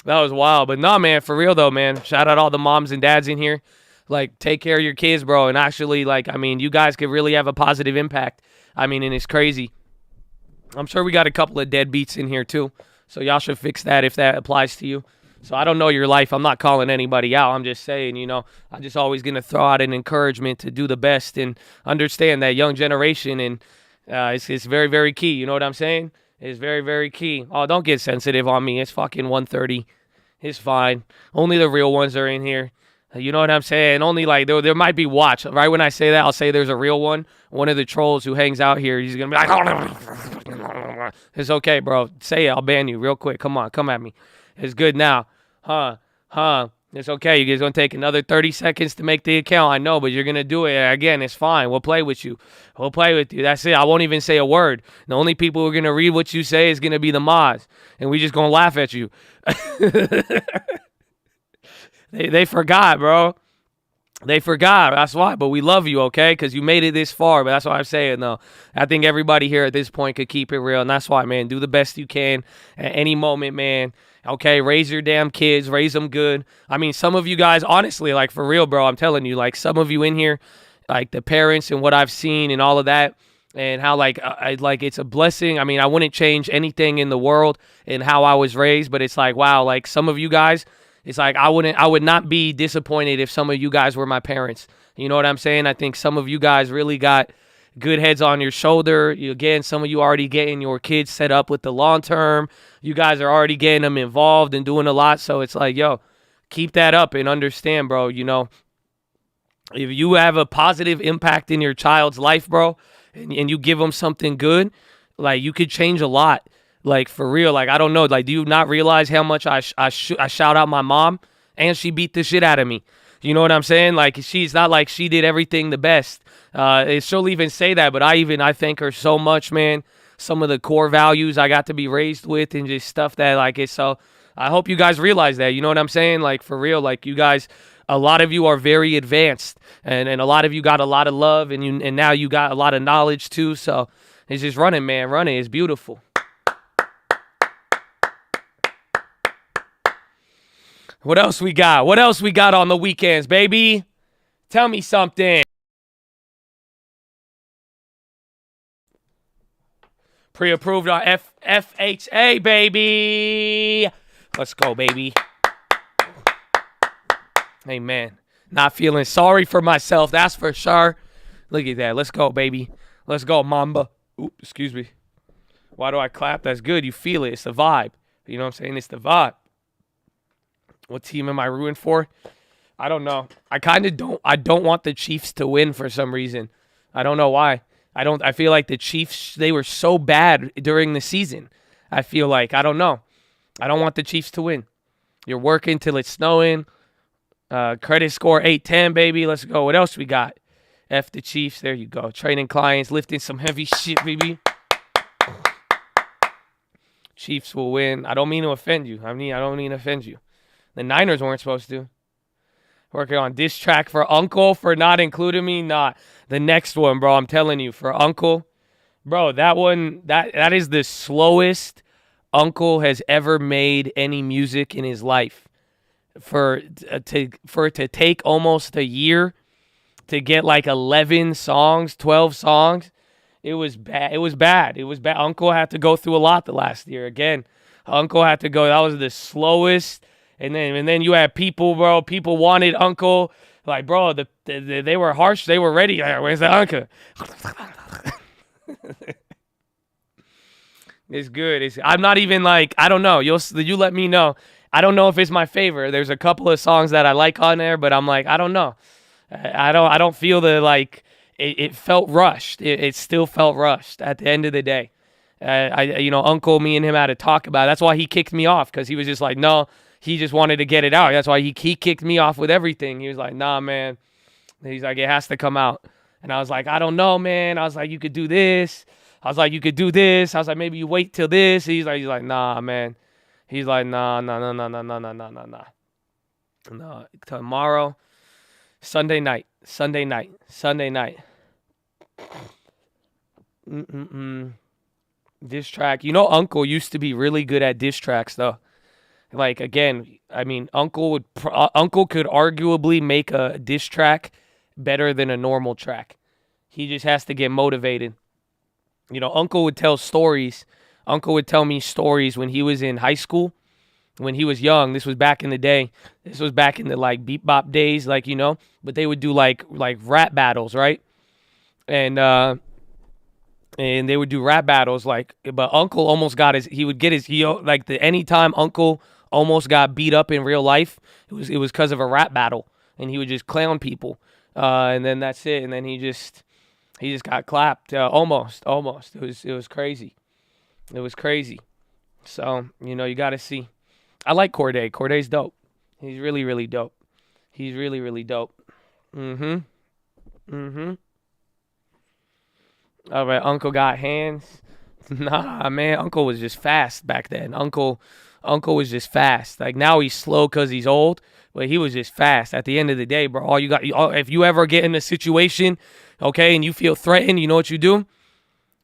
That was wild. But nah, man, for real though, man. Shout out all the moms and dads in here. Like, take care of your kids, bro. And actually, like, I mean, you guys could really have a positive impact. I mean, and it's crazy. I'm sure we got a couple of deadbeats in here too. So y'all should fix that if that applies to you. So I don't know your life. I'm not calling anybody out. I'm just saying, you know, I'm just always going to throw out an encouragement to do the best and understand that young generation. And it's very, very key. You know what I'm saying? It's very, very key. Oh, don't get sensitive on me. It's fucking 1:30. It's fine. Only the real ones are in here. You know what I'm saying? Only like there might be watch. Right when I say that, I'll say there's a real one. One of the trolls who hangs out here, he's going to be like, it's okay, bro. Say it. I'll ban you real quick. Come on. Come at me. It's good now. Huh. It's okay. You guys going to take another 30 seconds to make the account. I know, but you're going to do it. Again, it's fine. We'll play with you. We'll play with you. That's it. I won't even say a word. The only people who are going to read what you say is going to be the mods. And we just going to laugh at you. They forgot, bro. They forgot. That's why. But we love you, okay? Because you made it this far. But that's why I'm saying, though. I think everybody here at this point could keep it real. And that's why, man, do the best you can at any moment, man. Okay, raise your damn kids. Raise them good. I mean, some of you guys, honestly, like, for real, bro, I'm telling you, like, some of you in here, like, the parents and what I've seen and all of that, and how, like, it's a blessing. I mean, I wouldn't change anything in the world in how I was raised. But it's like, wow, like, some of you guys, it's like I would not be disappointed if some of you guys were my parents. You know what I'm saying? I think some of you guys really got good heads on your shoulder. Again, some of you already getting your kids set up with the long term. You guys are already getting them involved and doing a lot. So it's like, yo, keep that up and understand, bro. You know, if you have a positive impact in your child's life, bro, and you give them something good, like, you could change a lot. Like, for real, like, I don't know. Like, do you not realize how much I shout out my mom, and she beat the shit out of me? You know what I'm saying? Like, she's not like she did everything the best. She'll even say that, but I thank her so much, man. Some of the core values I got to be raised with and just stuff that, like, it's so. I hope you guys realize that. You know what I'm saying? Like, for real, like, you guys, a lot of you are very advanced, and a lot of you got a lot of love, and now you got a lot of knowledge too. So it's just running, man. Running is beautiful. What else we got? What else we got on the weekends, baby? Tell me something. Pre-approved on FHA, baby. Let's go, baby. Hey, man. Not feeling sorry for myself, that's for sure. Look at that. Let's go, baby. Let's go, Mamba. Oops, excuse me. Why do I clap? That's good. You feel it. It's the vibe. You know what I'm saying? It's the vibe. What team am I rooting for? I don't know. I don't want the Chiefs to win for some reason. I don't know why. I feel like the Chiefs, they were so bad during the season. I feel like, I don't know. I don't want the Chiefs to win. You're working till it's snowing. Credit score 810, baby. Let's go. What else we got? F the Chiefs. There you go. Training clients, lifting some heavy shit, baby. Chiefs will win. I don't mean to offend you. I don't mean to offend you. The Niners weren't supposed to. Working on diss track for Uncle for not including me. Nah, the next one, bro. I'm telling you, for Uncle, bro, that one, that is the slowest Uncle has ever made any music in his life. For it to take almost a year to get like 11 songs, 12 songs, it was bad. It was bad. Uncle had to go through a lot the last year. Again, Uncle had to go. That was the slowest. And then you had people, bro. People wanted Uncle. Like, bro, they were harsh. They were ready. Like, where's the Uncle? It's good. I'm not even like, I don't know. You let me know. I don't know if it's my favorite. There's a couple of songs that I like on there, but I'm like, I don't know. I don't feel the, like, it felt rushed. It still felt rushed at the end of the day. Uncle, me and him had to talk about it. That's why he kicked me off, because he was just like, no. He just wanted to get it out. That's why he kicked me off with everything. He was like, nah, man. He's like, it has to come out. And I was like, I don't know, man. I was like, you could do this. I was like, you could do this. I was like, maybe you wait till this. He's like, nah, man. He's like, nah. No, tomorrow, Sunday night. Diss track. You know, Uncle used to be really good at diss tracks, though. Like, again, I mean, Uncle could arguably make a diss track better than a normal track. He just has to get motivated. You know, Uncle would tell stories. Uncle would tell me stories when he was in high school, when he was young. This was back in the day. This was back in the, like, beep bop days, like, you know. But they would do, like rap battles, right? And they would do rap battles, like, but Uncle almost got anytime Uncle almost got beat up in real life. It was because of a rap battle, and he would just clown people, and then that's it. And then he just got clapped. Almost. It was crazy. It was crazy. So you got to see. I like Corday. Corday's dope. He's really, really dope. He's really, really dope. All right, Uncle got hands. Nah, man, Uncle was just fast back then. Uncle was just fast. Like now he's slow because he's old, but he was just fast. At the end of the day, bro, if you ever get in a situation, okay, and you feel threatened, you know what you do?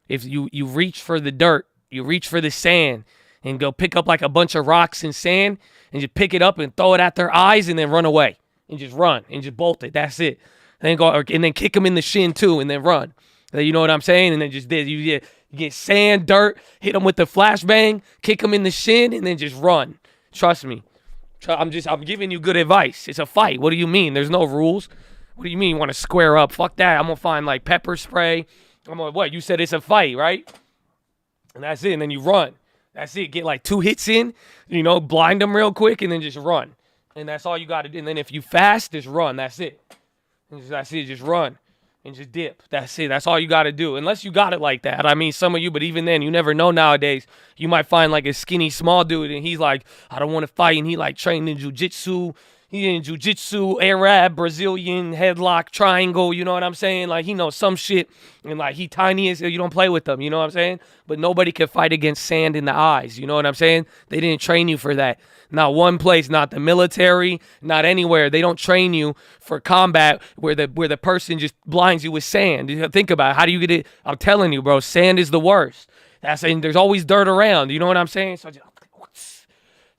If you reach for the dirt, you reach for the sand, and go pick up like a bunch of rocks and sand, and just pick it up and throw it at their eyes, and then run away, and just run, and just bolt it. That's it. And then kick them in the shin too, and then run. You know what I'm saying? And then just you get sand, dirt, hit them with the flashbang, kick them in the shin, and then just run. Trust me. I'm giving you good advice. It's a fight. What do you mean? There's no rules. What do you mean you want to square up? Fuck that. I'm going to find like pepper spray. What? You said it's a fight, right? And that's it. And then you run. That's it. Get like 2 hits in, blind them real quick, and then just run. And that's all you got to do. And then if you fast, just run. That's it. That's it. Just run. And just dip. That's it. That's all you got to do. Unless you got it like that. I mean, some of you, but even then, you never know nowadays. You might find like a skinny, small dude, and he's like, I don't want to fight. And he like trained in jiu-jitsu. He in jiu-jitsu, Arab, Brazilian, headlock, triangle. You know what I'm saying? Like, he knows some shit. And like, he tiny as you don't play with them. You know what I'm saying? But nobody can fight against sand in the eyes. You know what I'm saying? They didn't train you for that. Not one place, not the military, not anywhere. They don't train you for combat where the person just blinds you with sand. Think about it. How do you get it? I'm telling you, bro, sand is the worst. And there's always dirt around. You know what I'm saying? So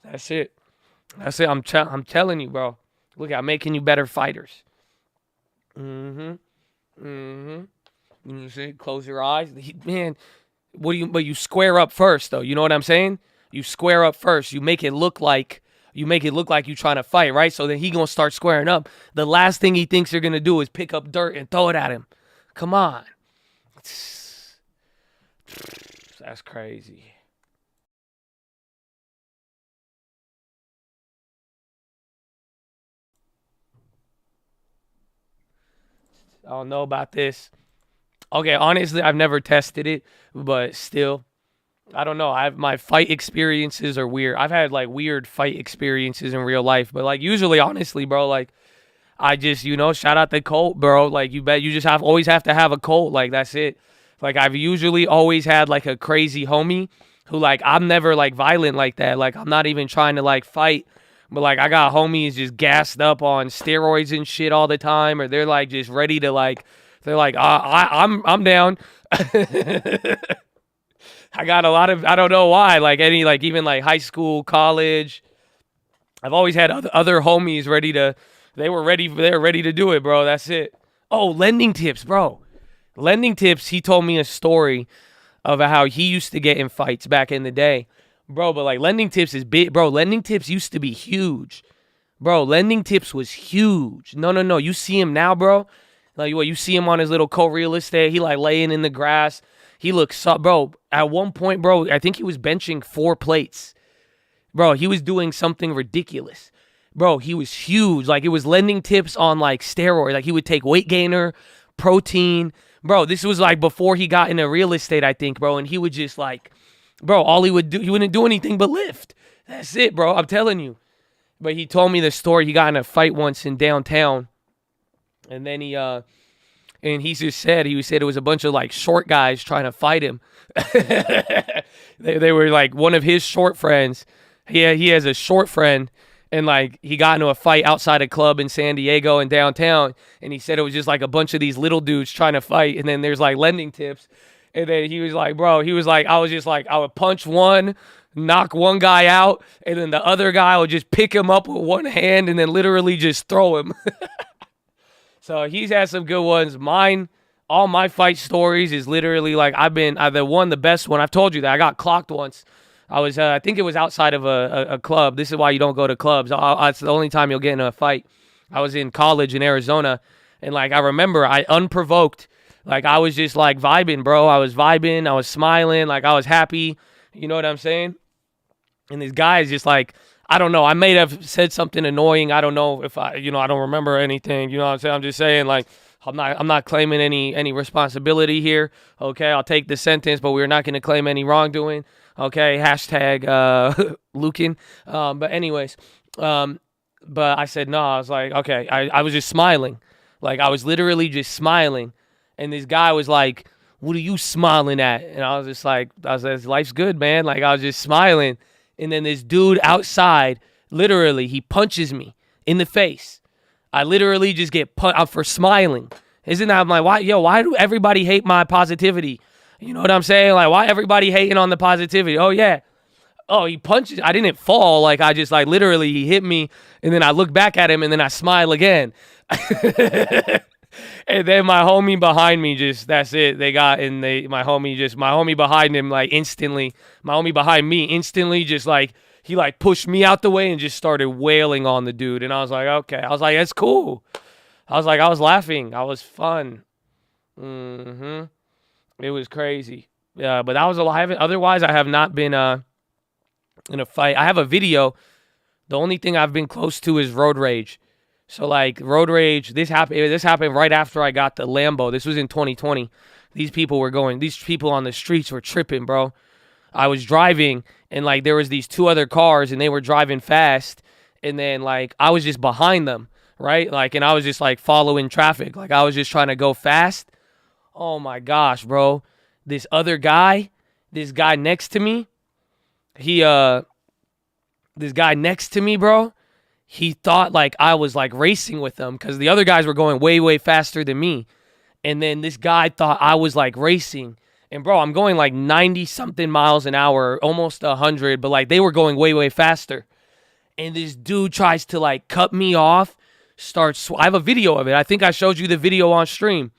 that's it. That's it. I'm telling you, bro. Look, I'm making you better fighters. You see, close your eyes. Man, but you square up first, though. You know what I'm saying? You square up first. You make it look like you trying to fight, right? So then he gonna start squaring up. The last thing he thinks you're gonna do is pick up dirt and throw it at him. Come on. That's crazy. I don't know about this. Okay, honestly, I've never tested it, but still. I don't know. My fight experiences are weird. I've had like weird fight experiences in real life, but like usually, honestly, bro, like I just, shout out the Colt, bro. Like you just always have to have a Colt. Like that's it. Like I've usually always had like a crazy homie who like I'm never like violent like that. Like I'm not even trying to like fight, but like I got homies just gassed up on steroids and shit all the time, or they're like just ready to like they're like I'm down. I got a lot of, I don't know why, like even like high school, college. I've always had other homies they were ready to do it, bro. That's it. Oh, lending tips, bro. Lending tips, he told me a story of how he used to get in fights back in the day. Bro, but like lending tips is big, bro. Lending tips used to be huge. Bro, lending tips was huge. No. You see him now, bro. Like you see him on his little co-real estate. He like laying in the grass. He looks up, bro. At one point, bro, I think he was benching 4 plates. Bro, he was doing something ridiculous. Bro, he was huge. Like, it was lending tips on, like, steroids. Like, he would take weight gainer, protein. Bro, this was, like, before he got into real estate, I think, bro. And he would just, like, bro, all he would do, he wouldn't do anything but lift. That's it, bro. I'm telling you. But he told me the story. He got in a fight once in downtown. And then he just said, it was a bunch of like short guys trying to fight him. they were like one of his short friends. He has a short friend, and like he got into a fight outside a club in San Diego and downtown. And he said it was just like a bunch of these little dudes trying to fight. And then there's like lending tips. And then he was like, bro, I would punch one, knock one guy out, and then the other guy would just pick him up with one hand and then literally just throw him. So he's had some good ones. All my fight stories is literally like I've won the best one. I've told you that. I got clocked once. I think it was outside of a club. This is why you don't go to clubs. It's the only time you'll get in a fight. I was in college in Arizona, and like I remember, I unprovoked, like I was just like vibing, bro. I was vibing. I was smiling. Like I was happy. You know what I'm saying? And this guy is just like, I don't know. I may have said something annoying. I don't know if I don't remember anything. You know what I'm saying? I'm just saying, like, I'm not claiming any responsibility here. Okay, I'll take the sentence, but we're not going to claim any wrongdoing. Okay, hashtag Lukin. But anyways, but I said no. I was like, okay. I was just smiling, like I was literally just smiling, and this guy was like, "What are you smiling at?" And I was just like, "Life's good, man." Like I was just smiling, and then this dude outside, literally, he punches me in the face. I literally just get punched for smiling. Isn't that, I'm like, why do everybody hate my positivity? You know what I'm saying? Like, why everybody hating on the positivity? Oh, yeah. Oh, he punches. I didn't fall. Like, I just, like, literally, he hit me, and then I look back at him, and then I smile again. And then my homie behind me that's it. My homie behind him, like, instantly, my homie behind me instantly just, like, he, like, pushed me out the way and just started wailing on the dude. And I was like, okay. I was like, that's cool. I was like, I was laughing. I was fun. It was crazy. Yeah, but that was a lot. Otherwise, I have not been in a fight. I have a video. The only thing I've been close to is road rage. So, like, road rage, this happened right after I got the Lambo. This was in 2020. These people on the streets were tripping, bro. I was driving, and, like, there was these two other cars, and they were driving fast, and then, like, I was just behind them, right? Like, and I was just, like, following traffic. Like, I was just trying to go fast. Oh, my gosh, bro. This guy next to me, bro, he thought, like, I was, like, racing with them because the other guys were going way, way faster than me. And then this guy thought I was, like, racing. And, bro, I'm going, like, 90-something miles an hour, almost 100, but, like, they were going way, way faster. And this dude tries to, like, cut me off, I have a video of it. I think I showed you the video on stream.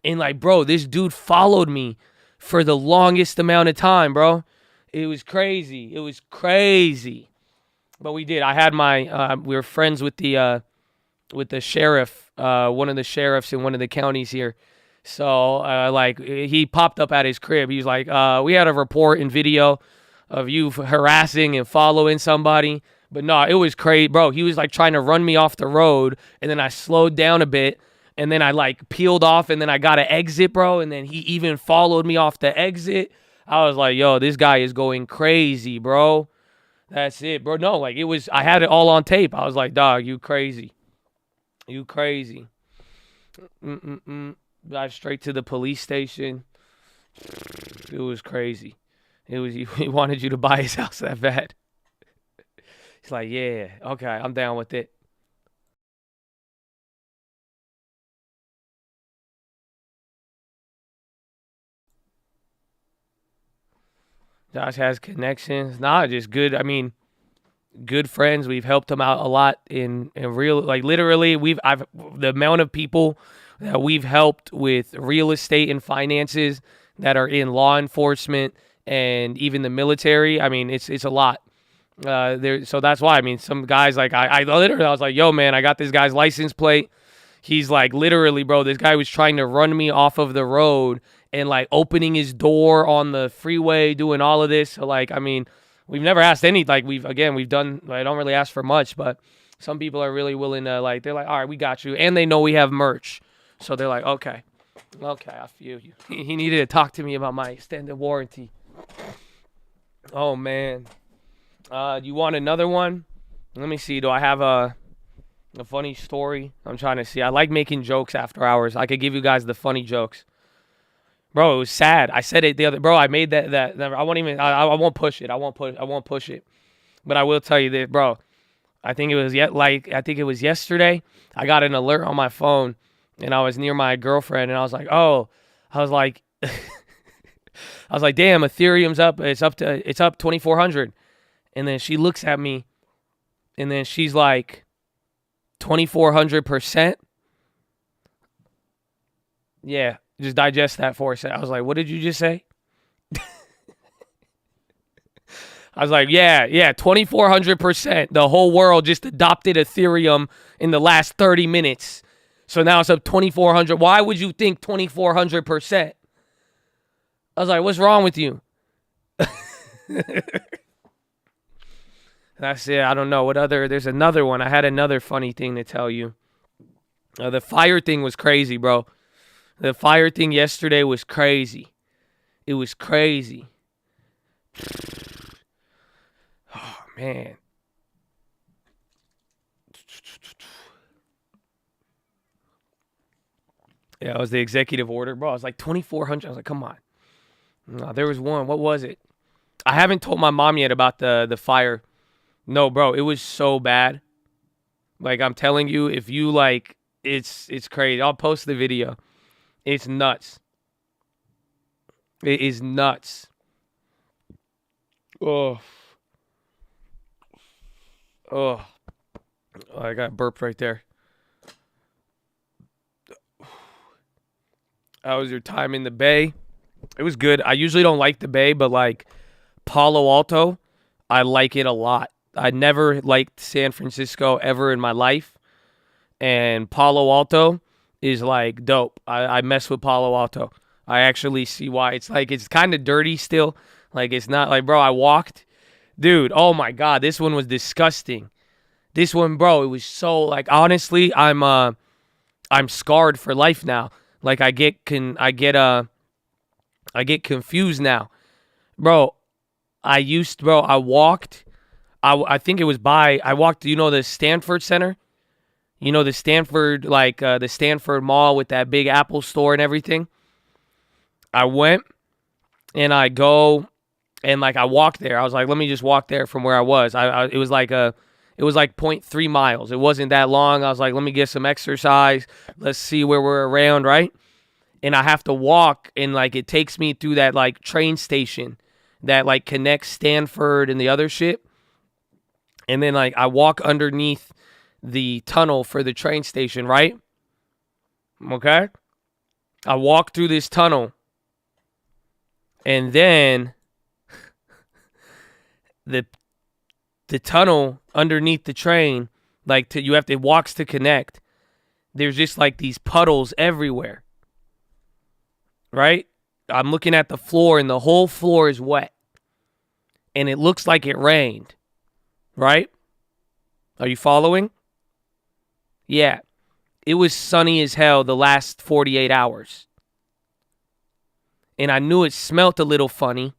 And, like, bro, this dude followed me for the longest amount of time, bro. It was crazy. But we did. I had we were friends with the sheriff, one of the sheriffs in one of the counties here. So, like, he popped up at his crib. He was like, we had a report and video of you harassing and following somebody. But no, it was crazy, bro. He was, like, trying to run me off the road, and then I slowed down a bit, and then I, like, peeled off, and then I got an exit, bro, and then he even followed me off the exit. I was like, yo, this guy is going crazy, bro. That's it, bro. No, like, I had it all on tape. I was like, dog, you crazy. Drive straight to the police station. It was crazy. He wanted you to buy his house that bad. He's like, yeah, okay, I'm down with it. Josh has connections. Nah, just good. I mean, good friends. We've helped him out a lot in real, like, literally. The amount of people that we've helped with real estate and finances that are in law enforcement and even the military. I mean, it's a lot. So that's why. I mean, some guys, like, I literally, I was like, yo, man, I got this guy's license plate. He's like, literally, bro, this guy was trying to run me off of the road and, like, opening his door on the freeway, doing all of this. So, like, I mean, we've never asked any, like, we've done, I don't really ask for much, but some people are really willing to, like, they're like, all right, we got you. And they know we have merch. So they're like, okay, I feel you. He needed to talk to me about my extended warranty. Oh, man. You want another one? Let me see. Do I have a funny story? I'm trying to see. I like making jokes after hours. I could give you guys the funny jokes. Bro, it was sad. I said it the other. Bro, I made that. I won't even. I won't push it. I won't push it. But I will tell you that, bro. I think it was yesterday. I got an alert on my phone, and I was near my girlfriend, and I was like, damn, Ethereum's up. It's up 2,400. And then she looks at me, and then she's like, 2,400%? Yeah, just digest that for a second. I was like, what did you just say? I was like, yeah, 2,400%. The whole world just adopted Ethereum in the last 30 minutes. So now it's up 2,400. Why would you think 2,400%? I was like, what's wrong with you? That's it. I don't know what other. There's another one. I had another funny thing to tell you. The fire thing was crazy, bro. The fire thing yesterday was crazy. It was crazy. Oh, man. Yeah, it was the executive order, bro. It was like 2,400. I was like, come on. No, there was one. What was it? I haven't told my mom yet about the fire. No, bro, it was so bad. Like, I'm telling you, if you like, it's crazy. I'll post the video. It's nuts. It is nuts. Oh. Oh. I got burped right there. How was your time in the Bay? It was good. I usually don't like the Bay, but like Palo Alto, I like it a lot. I never liked San Francisco ever in my life. And Palo Alto is like dope. I mess with Palo Alto. I actually see why. It's like, it's kind of dirty still. Like, it's not like, bro, I walked. Dude, oh my God, this one was disgusting. This one, bro, it was so, like, honestly, I'm scarred for life now. Like, I get confused now. Bro, I walked. I think it was I walked, the Stanford Center? You know, the Stanford, like, the Stanford Mall with that big Apple store and everything? I went, and I go, and, like, I walked there. I was like, let me just walk there from where I was. It was like 0.3 miles. It wasn't that long. I was like, let me get some exercise. Let's see where we're around, right? And I have to walk, and, like, it takes me through that, like, train station that, like, connects Stanford and the other shit. And then, like, I walk underneath the tunnel for the train station, right? Okay? I walk through this tunnel. And then the tunnel underneath the train, like, it walks to connect. There's just, like, these puddles everywhere. Right? I'm looking at the floor, and the whole floor is wet. And it looks like it rained. Right? Are you following? Yeah. It was sunny as hell the last 48 hours. And I knew it smelt a little funny,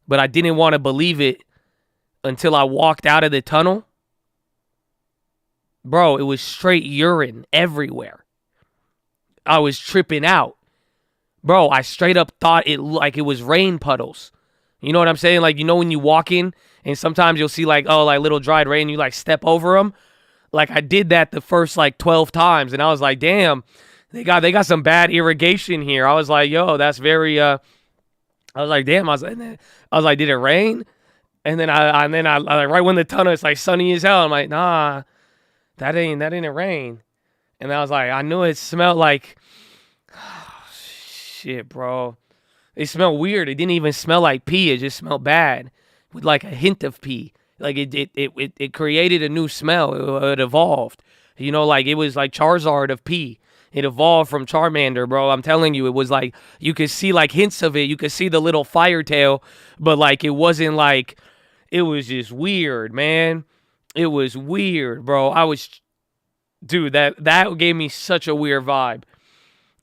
but I didn't want to believe it until I walked out of the tunnel. Bro, it was straight urine everywhere. I was tripping out. Bro, I straight up thought it was rain puddles. You know what I'm saying? Like, you know when you walk in and sometimes you'll see like, oh, like little dried rain, you like step over them? Like, I did that the first like 12 times, and I was like, damn, they got some bad irrigation here. I was like, yo, that's very I was like, damn, I was like, did it rain? And then I like, right when the tunnel, it's like sunny as hell. I'm like, nah, that ain't rain. And I was like, I knew it smelled like, oh, shit, bro. It smelled weird. It didn't even smell like pee. It just smelled bad with like a hint of pee. Like it created a new smell. It evolved. You know, like it was like Charizard of pee. It evolved from Charmander, bro. I'm telling you, it was like, you could see like hints of it. You could see the little fire tail, but like it wasn't like, it was just weird, man. It was weird, bro. Dude, that gave me such a weird vibe.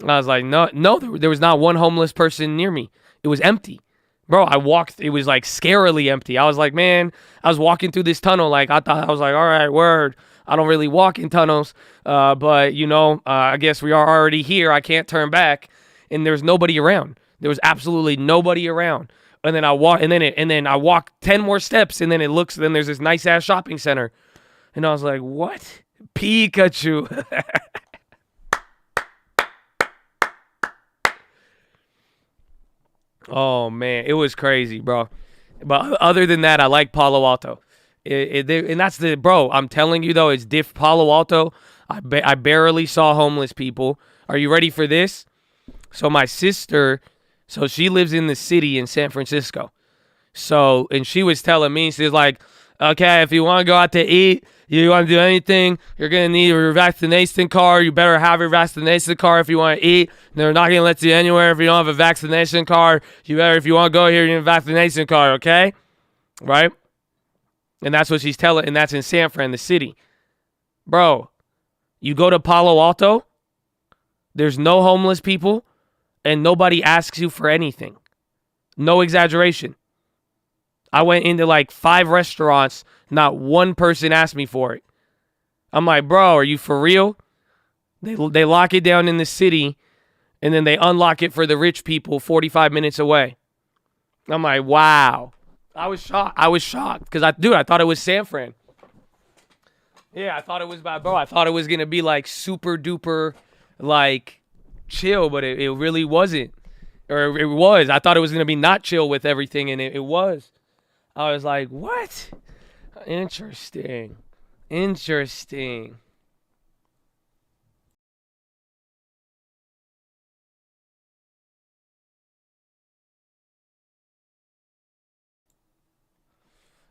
I was like, no, there was not one homeless person near me. It was empty. Bro, I walked, it was like scarily empty. I was like, man, I was walking through this tunnel. Like, I was like, all right, word. I don't really walk in tunnels, but, you know, I guess we are already here. I can't turn back. And there's nobody around. There was absolutely nobody around. And then I walk 10 more steps, and then then there's this nice ass shopping center. And I was like, what? Pikachu. Oh man, it was crazy, bro. But other than that, I like Palo Alto. And that's bro, I'm telling you though, it's Palo Alto. I barely saw homeless people. Are you ready for this? So my sister, she lives in the city in San Francisco. And she was telling me, she's like, okay, if you want to go out to eat, you want to do anything, you're going to need your vaccination card. You better have your vaccination card if you want to eat. They're not going to let you anywhere if you don't have a vaccination card. If you want to go here, you need a vaccination card, okay? Right? And that's what she's telling, and that's in San Fran, the city. Bro, you go to Palo Alto, there's no homeless people, and nobody asks you for anything. No exaggeration. I went into like 5 restaurants, not one person asked me for it. I'm like, bro, are you for real? They lock it down in the city, and then they unlock it for the rich people 45 minutes away. I'm like, wow. I was shocked because I thought it was San Fran. Yeah, I thought it was bad, bro. I thought it was gonna be like super duper, like chill, but it really wasn't. Or it was. I thought it was gonna be not chill with everything, and it was. I was like, what? Interesting.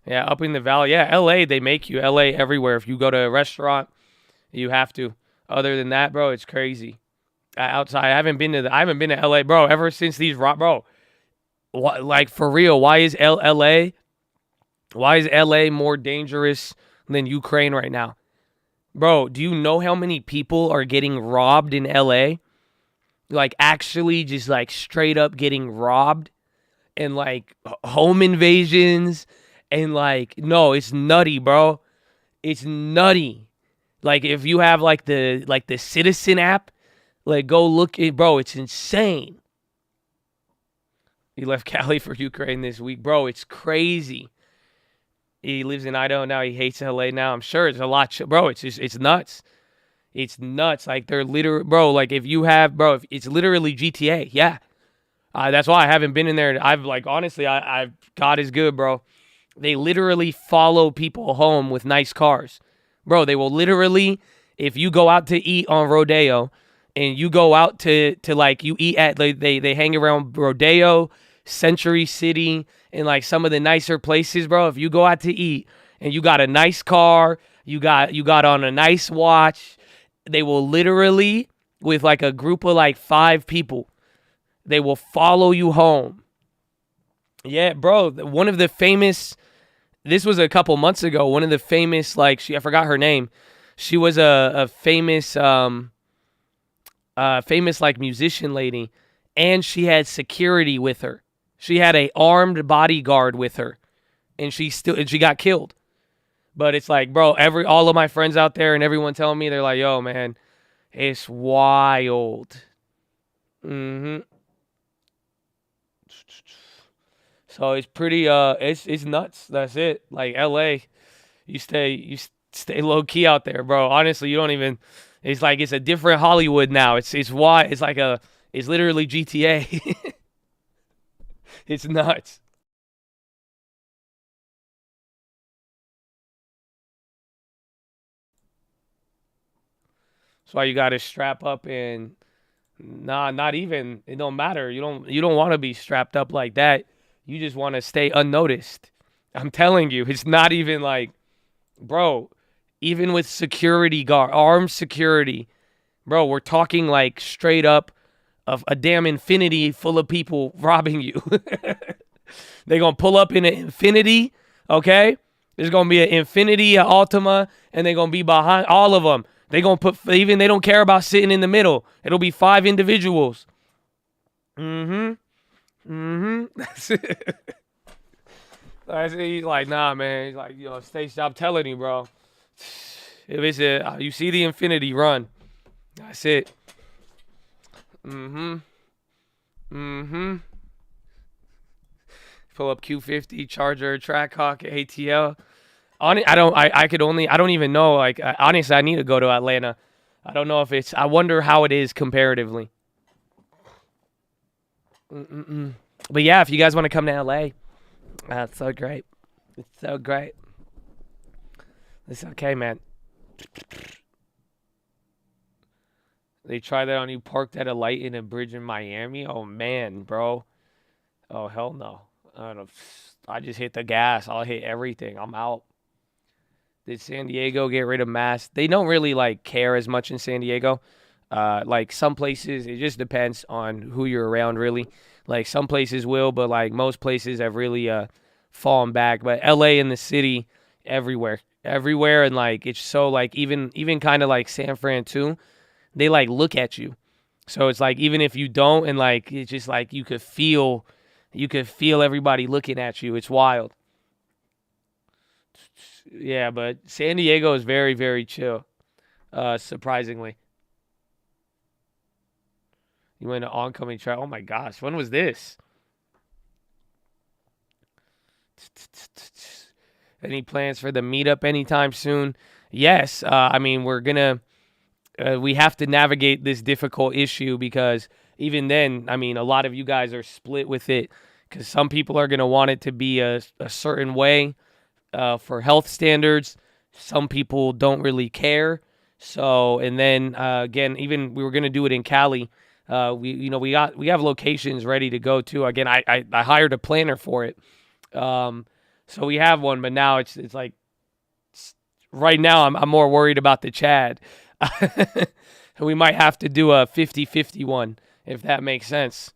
Yeah, up in the valley. Yeah, LA, they make you. LA everywhere. If you go to a restaurant, you have to. Other than that, bro, it's crazy. Outside, I haven't been to LA, bro, ever since these bro. Like for real, why is LA more dangerous than Ukraine right now? Bro, do you know how many people are getting robbed in LA? Like actually just like straight up getting robbed and like home invasions and like no, it's nutty, bro. It's nutty. Like if you have like the Citizen app, like go look it, bro, it's insane. He left Cali for Ukraine this week, bro. It's crazy. He lives in Idaho now. He hates LA now. I'm sure it's a lot, bro. It's nuts. It's nuts. Like they're literally, bro. Like if it's literally GTA. Yeah, that's why I haven't been in there. I've like honestly, God is good, bro. They literally follow people home with nice cars, bro. They will literally, if you go out to eat on Rodeo, and you go out to like you eat at they hang around Rodeo, Century City, and like some of the nicer places, bro. If you go out to eat and you got a nice car, you got on a nice watch, they will literally, with like a group of like 5 people, they will follow you home. Yeah, bro. One of the famous, this was a couple months ago. One of the famous, like I forgot her name. She was a famous like musician lady, and she had security with her. She had a armed bodyguard with her, and she got killed. But it's like, bro, all of my friends out there and everyone telling me, they're like, yo, man, it's wild. So it's pretty it's nuts. That's it. Like LA, you stay low key out there, bro. Honestly, you don't even. It's like it's a different Hollywood now. It's why it's like it's literally GTA. It's nuts. That's why you gotta strap up and not even. It don't matter. You don't want to be strapped up like that. You just want to stay unnoticed. I'm telling you, it's not even like, bro. Even with security guard, armed security, bro, we're talking like straight up of a damn Infinity full of people robbing you. They're going to pull up in an Infinity, okay? There's going to be an Infinity, an Altima, and they're going to be behind all of them. They're going to they don't care about sitting in the middle. It'll be 5 individuals. That's it. He's like, nah, man. He's like, Stacey, I'm telling you, bro. If it's you see the Infinity, run. That's it. Pull up Q50, Charger, Trackhawk, ATL. I don't even know. Like, honestly, I need to go to Atlanta. I don't know if I wonder how it is comparatively. But yeah, if you guys want to come to LA, that's so great. It's so great. It's okay, man. They try that on you parked at a light in a bridge in Miami? Oh, man, bro. Oh, hell no. I just hit the gas. I'll hit everything. I'm out. Did San Diego get rid of masks? They don't really, like, care as much in San Diego. Like, some places, it just depends on who you're around, really. Like, some places will, but, like, most places have really fallen back. But L.A. in the city, everywhere. And like it's so like even kind of like San Fran too, they like look at you. So it's like even if you don't, and like it's just like you could feel everybody looking at you. It's wild. Yeah, but San Diego is very, very chill. Surprisingly. You went to oncoming track. Oh my gosh, when was this? Any plans for the meetup anytime soon? Yes. I mean, we're gonna. We have to navigate this difficult issue because even then, I mean, a lot of you guys are split with it because some people are gonna want it to be a certain way for health standards. Some people don't really care. So, and then again, even we were gonna do it in Cali. We have locations ready to go too. Again, I hired a planner for it. So we have one, but now it's like right now I'm more worried about the Chad. We might have to do a 50-50 one, if that makes sense.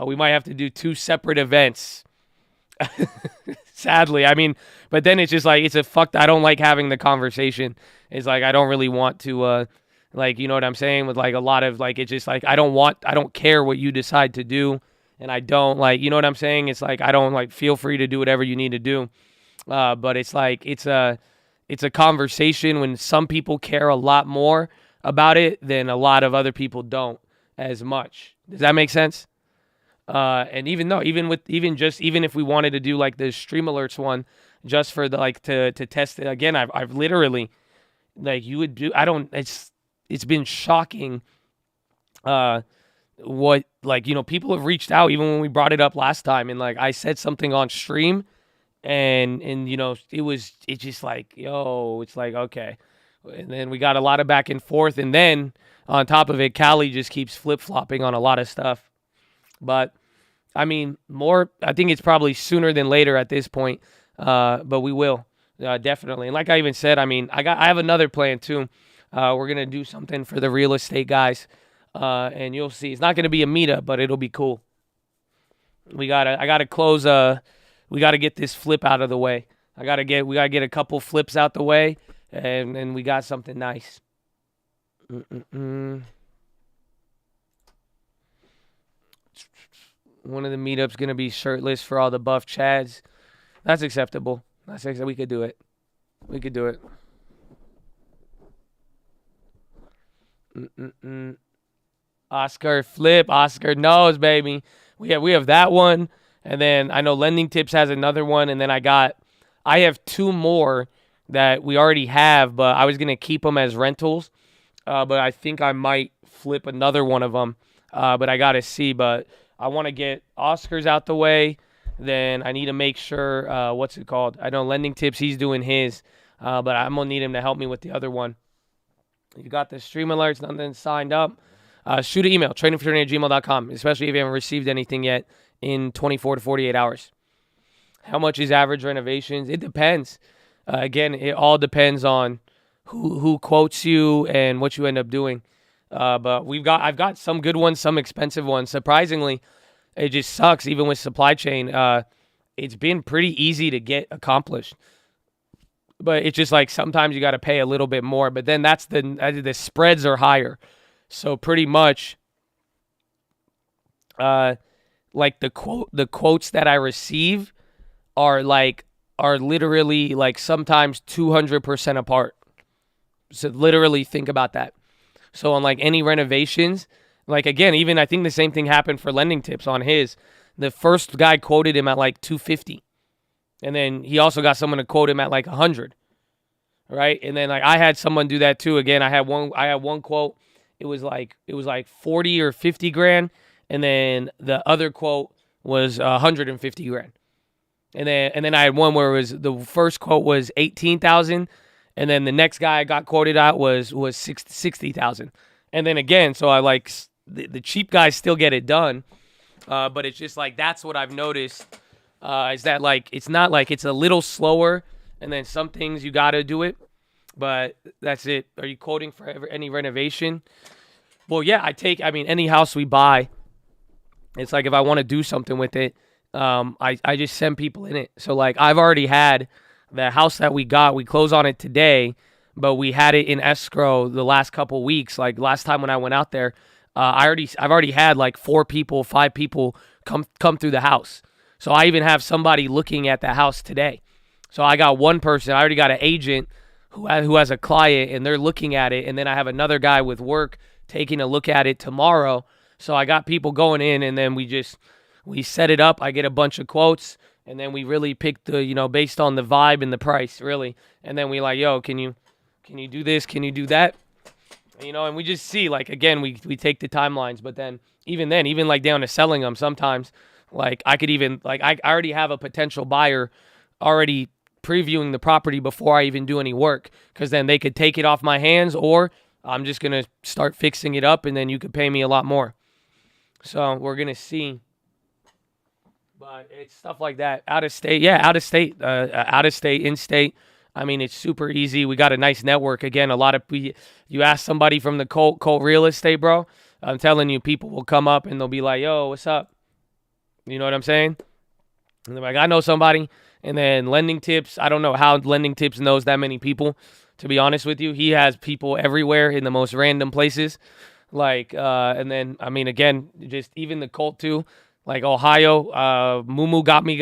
We might have to do 2 separate events. Sadly, I mean, but then it's just like I don't like having the conversation. It's like I don't really want to like, you know what I'm saying, with like a lot of like, it's just like I don't care what you decide to do, and I don't like, you know what I'm saying, it's like I don't like, feel free to do whatever you need to do, but it's like it's a conversation when some people care a lot more about it than a lot of other people don't as much. Does that make sense? And even if we wanted to do like the stream alerts one just for the like to test it again, I've literally like you would do. I don't. It's been shocking. What like people have reached out even when we brought it up last time, and like I said something on stream, and it's just like it's like okay, and then we got a lot of back and forth, and then on top of it, Cali just keeps flip flopping on a lot of stuff. But I mean, I think it's probably sooner than later at this point. But we will definitely. And like I even said, I mean, I have another plan too. We're gonna do something for the real estate guys, and you'll see. It's not gonna be a meetup, but it'll be cool. I gotta close. We gotta get this flip out of the way. We gotta get a couple flips out the way, and we got something nice. One of the meetups gonna be shirtless for all the buff Chads. That's acceptable. We could do it. We could do it. Oscar flip. Oscar knows, baby. We have that one, and then I know Lending Tips has another one, and then I have 2 more that we already have, but I was gonna keep them as rentals. But I think I might flip another one of them. But I gotta see. But I want to get Oscar's out the way. Then I need to make sure, what's it called? I know Lending Tips, he's doing his. But I'm going to need him to help me with the other one. You got the stream alerts, nothing signed up. Shoot an email, tradingfraternity@gmail.com, especially if you haven't received anything yet in 24 to 48 hours. How much is average renovations? It depends. Again, it all depends on who quotes you and what you end up doing. But I've got some good ones, some expensive ones. Surprisingly, it just sucks. Even with supply chain, it's been pretty easy to get accomplished. But it's just like sometimes you got to pay a little bit more. But then that's the spreads are higher. So pretty much, like the quotes that I receive are literally like sometimes 200% apart. So literally think about that. So on like any renovations, like again, even I think the same thing happened for Lending Tips on his. The first guy quoted him at like 250. And then he also got someone to quote him at like 100. Right? And then like I had someone do that too. Again, I had one quote. It was like 40 or 50 grand. And then the other quote was 150 grand. And then I had one where the first quote was 18,000. And then the next guy I got quoted out was 60,000. And then again, so I like the cheap guys still get it done. But it's just like, that's what I've noticed, is that like, it's not like it's a little slower and then some things you got to do it, but that's it. Are you quoting for any renovation? Well, yeah, any house we buy, it's like, if I want to do something with it, I just send people in it. So like I've already had the house that we got, we closed on it today, but we had it in escrow the last couple weeks. Like last time when I went out there, I've already had like 5 people come through the house. So I even have somebody looking at the house today. So I got one person. I already got an agent who has a client, and they're looking at it. And then I have another guy with work taking a look at it tomorrow. So I got people going in, and then we set it up. I get a bunch of quotes, and then we really pick the, based on the vibe and the price, really. And then we like, yo, can you do this? Can you do that? And we just see, like, again, we take the timelines, but then even like down to selling them sometimes, like I could even, like I already have a potential buyer already previewing the property before I even do any work, because then they could take it off my hands, or I'm just going to start fixing it up, and then you could pay me a lot more. So we're going to see. But it's stuff like that. Out of state, in state. I mean, it's super easy. We got a nice network. Again, you ask somebody from the Colt real estate, bro, I'm telling you, people will come up and they'll be like, yo, what's up? You know what I'm saying? And they're like, I know somebody. And then Lending Tips, I don't know how Lending Tips knows that many people, to be honest with you. He has people everywhere in the most random places. Like, and then, I mean, again, just even the Colt too. Like Ohio, Mumu got me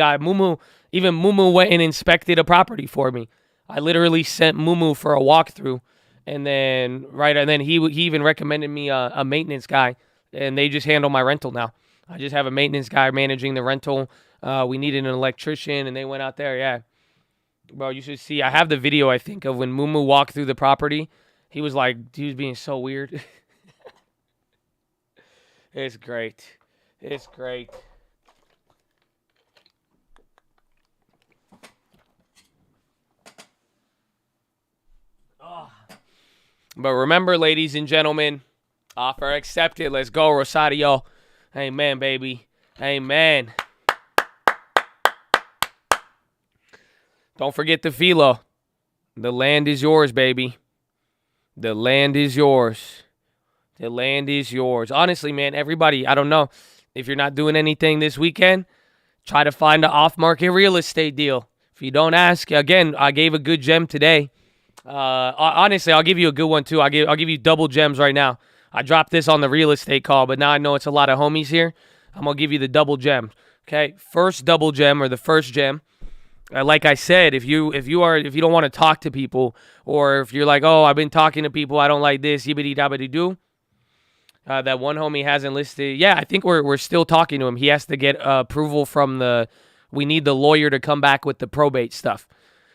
even Mumu went and inspected a property for me. I literally sent Mumu for a walkthrough, and then he even recommended me a maintenance guy, and they just handle my rental now. I just have a maintenance guy managing the rental. We needed an electrician, and they went out there. Yeah, bro, you should see. I have the video, I think, of when Mumu walked through the property. He was being so weird. It's great. It's great. Oh. But remember, ladies and gentlemen, offer accepted. Let's go, Rosario. Amen, baby. Amen. Don't forget the PHILO. The land is yours, baby. The land is yours. The land is yours. Honestly, man, everybody, I don't know. If you're not doing anything this weekend, try to find an off-market real estate deal. If you don't ask, again, I gave a good gem today. Honestly, I'll give you a good one too. I'll give you double gems right now. I dropped this on the real estate call, but now I know it's a lot of homies here. I'm gonna give you the double gem. Okay, first double gem, or the first gem. Like I said, if you don't want to talk to people, or if you're like, oh, I've been talking to people, I don't like this, yibbity dabbity doo. That one homie hasn't listed. Yeah, I think we're still talking to him. He has to get approval from we need the lawyer to come back with the probate stuff.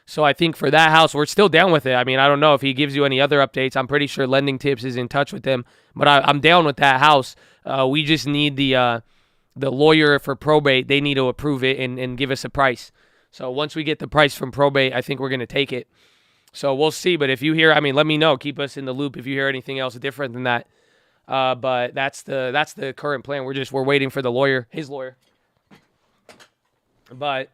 So I think for that house, we're still down with it. I mean, I don't know if he gives you any other updates. I'm pretty sure Lending Tips is in touch with him. But I'm down with that house. We just need the lawyer for probate. They need to approve it and give us a price. So once we get the price from probate, I think we're going to take it. So we'll see. But if you hear, let me know. Keep us in the loop if you hear anything else different than that. But that's the current plan. We're waiting for the lawyer, his lawyer. But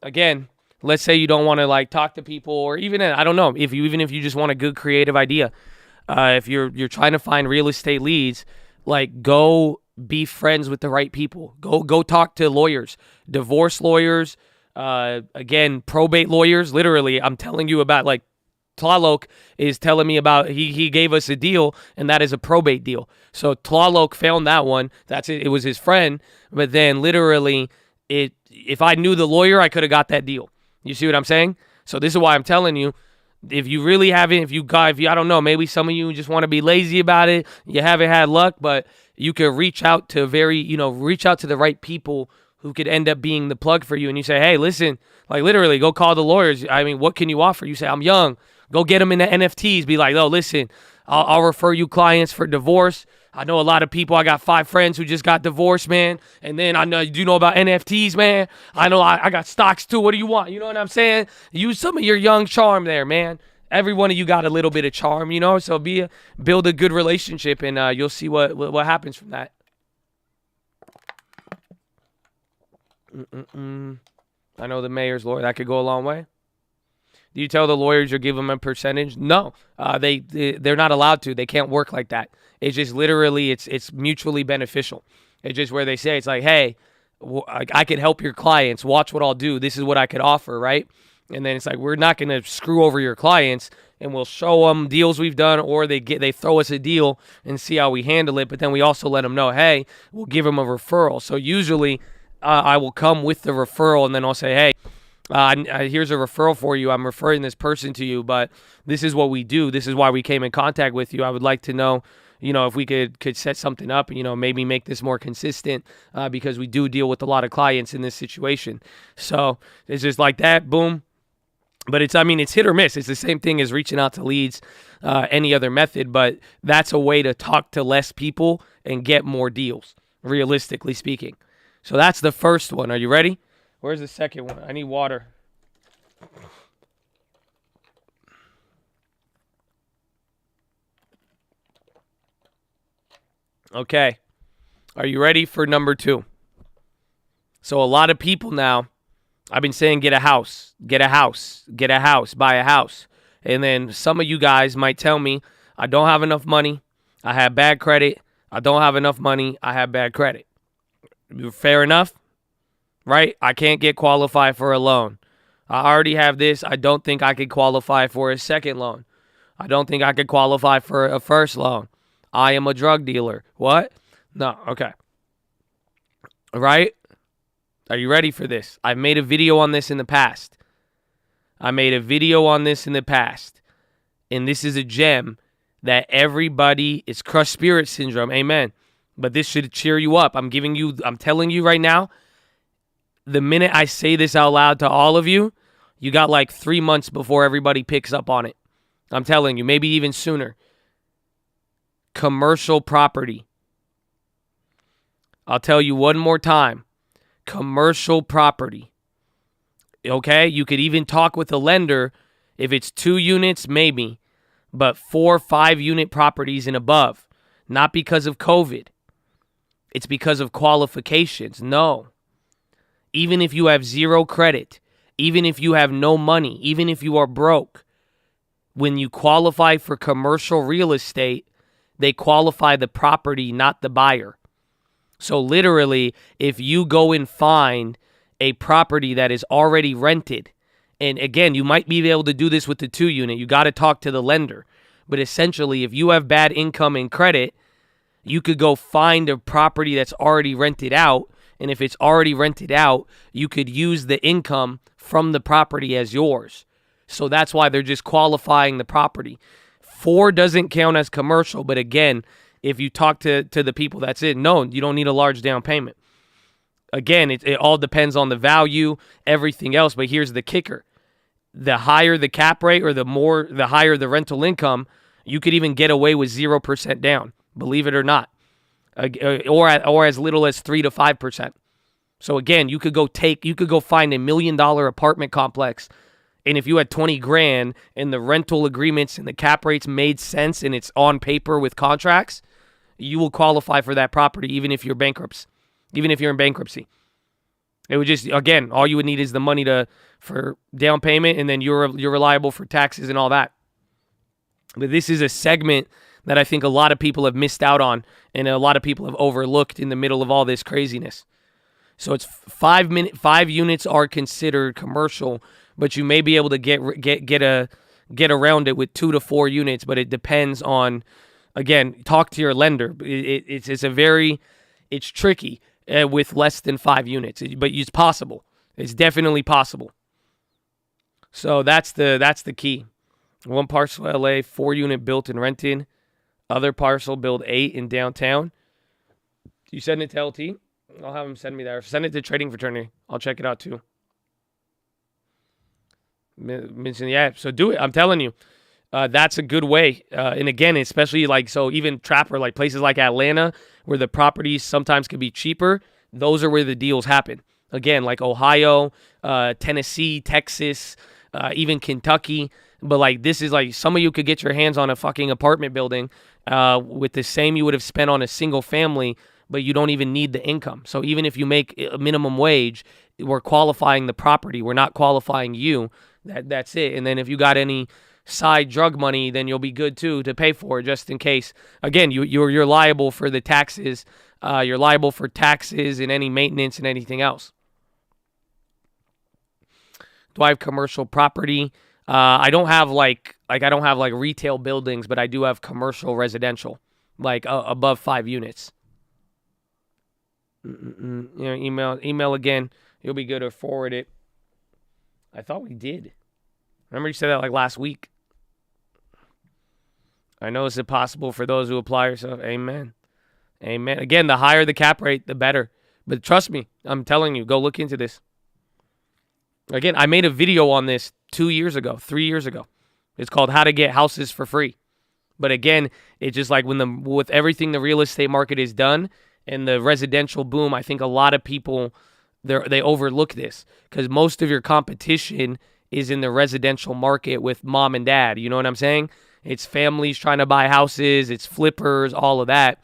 again, let's say you don't want to talk to people, or even I don't know if you just want a good creative idea. If you're trying to find real estate leads, go be friends with the right people. Go talk to lawyers, divorce lawyers, again, probate lawyers. Literally, I'm telling you about Tlaloc is telling me about, he gave us a deal, and that is a probate deal. So Tlaloc found that one. That's it. It was his friend. But then literally, if I knew the lawyer, I could have got that deal. You see what I'm saying? So this is why I'm telling you, if you really haven't, I don't know, maybe some of you just want to be lazy about it. You haven't had luck, but you could reach out to the right people who could end up being the plug for you. And you say, hey, listen, literally go call the lawyers. What can you offer? You say, I'm young. Go get them into NFTs. Be like, oh, listen, I'll refer you clients for divorce. I know a lot of people. I got 5 friends who just got divorced, man. And then I know you know about NFTs, man. I know I got stocks too. What do you want? You know what I'm saying? Use some of your young charm there, man. Every one of you got a little bit of charm, So build a good relationship, and you'll see what happens from that. I know the mayor's lawyer. That could go a long way. Do you tell the lawyers you'll give them a percentage? No, they're not allowed to. They can't work like that. It's just literally, it's mutually beneficial. It's just where they say, it's like, hey, I could help your clients. Watch what I'll do. This is what I could offer, right? And then it's like, we're not going to screw over your clients, and we'll show them deals we've done, or they throw us a deal and see how we handle it. But then we also let them know, hey, we'll give them a referral. So usually I will come with the referral, and then I'll say, hey, here's a referral for you. I'm referring this person to you, but this is what we do. This is why we came in contact with you. I would like to know, if we could set something up, maybe make this more consistent, because we do deal with a lot of clients in this situation. So it's just like that, boom. But it's hit or miss. It's the same thing as reaching out to leads, any other method, but that's a way to talk to less people and get more deals, realistically speaking. So that's the first one. Are you ready? Where's the second one? I need water. Okay. Are you ready for number 2? So a lot of people now, I've been saying get a house, buy a house. And then some of you guys might tell me, I don't have enough money, I have bad credit. I don't have enough money, I have bad credit. Fair enough, right? I can't get qualified for a loan. I already have this. I don't think I could qualify for a second loan. I don't think I could qualify for a first loan. I am a drug dealer. What? No, okay. Right? Are you ready for this? I've made a video on this in the past. And this is a gem that everybody is crushed spirit syndrome. Amen. But this should cheer you up. I'm telling you right now, the minute I say this out loud to all of you, you got like 3 months before everybody picks up on it. I'm telling you, maybe even sooner. Commercial property. I'll tell you one more time. Commercial property. Okay? You could even talk with a lender if it's 2 units, maybe, but 4 or 5 unit properties and above. Not because of COVID. It's because of qualifications. No. Even if you have zero credit, even if you have no money, even if you are broke, when you qualify for commercial real estate, they qualify the property, not the buyer. So literally, if you go and find a property that is already rented, and again, you might be able to do this with the 2 unit, you got to talk to the lender. But essentially, if you have bad income and credit, you could go find a property that's already rented out. And if it's already rented out, you could use the income from the property as yours. So that's why they're just qualifying the property. 4 doesn't count as commercial, but again, if you talk to the people that's it, no, you don't need a large down payment. Again, it all depends on the value, everything else, but here's the kicker. The higher the cap rate or the higher the rental income, you could even get away with 0% down, believe it or not, or as little as 3 to 5%. So again, you could go find $1 million apartment complex, and if you had 20 grand and the rental agreements and the cap rates made sense and it's on paper with contracts, you will qualify for that property even if you're in bankruptcy. It would just, again, all you would need is the money for down payment, and then you're reliable for taxes and all that. But this is a segment that I think a lot of people have missed out on and a lot of people have overlooked in the middle of all this craziness. So it's 5 units are considered commercial, but you may be able to get around it with 2 to 4 units, but it depends on, again, talk to your lender. It's tricky with less than 5 units, but it's possible. It's definitely possible. So that's the key. 1 parcel LA, 4 unit built and rented. Other parcel build 8 in downtown. You send it to LT? I'll have him send me that. Send it to Trading Fraternity. I'll check it out too. Yeah, so do it. I'm telling you. That's a good way. And again, especially even Trapper, like places like Atlanta, where the properties sometimes can be cheaper, those are where the deals happen. Again, like Ohio, Tennessee, Texas, even Kentucky. But this is some of you could get your hands on a fucking apartment building with the same you would have spent on a single family, but you don't even need the income. So even if you make a minimum wage, we're qualifying the property. We're not qualifying you. That's it. And then if you got any side drug money, then you'll be good too to pay for it, just in case. Again, you're liable for the taxes. You're liable for taxes and any maintenance and anything else. Do I have commercial property? I don't have like I don't have like retail buildings, but I do have commercial residential, like above 5 units. You know, email again. You'll be good, or forward it. I thought we did. Remember you said that like last week. I know it's impossible for those who apply yourself. Amen. Amen. Again, the higher the cap rate, the better. But trust me, I'm telling you, go look into this. Again, I made a video on this 2 years ago, 3 years ago. It's called How to Get Houses for Free. But again, it's just like with everything the real estate market is done and the residential boom, I think a lot of people, they overlook this because most of your competition is in the residential market with mom and dad. You know what I'm saying? It's families trying to buy houses. It's flippers, all of that.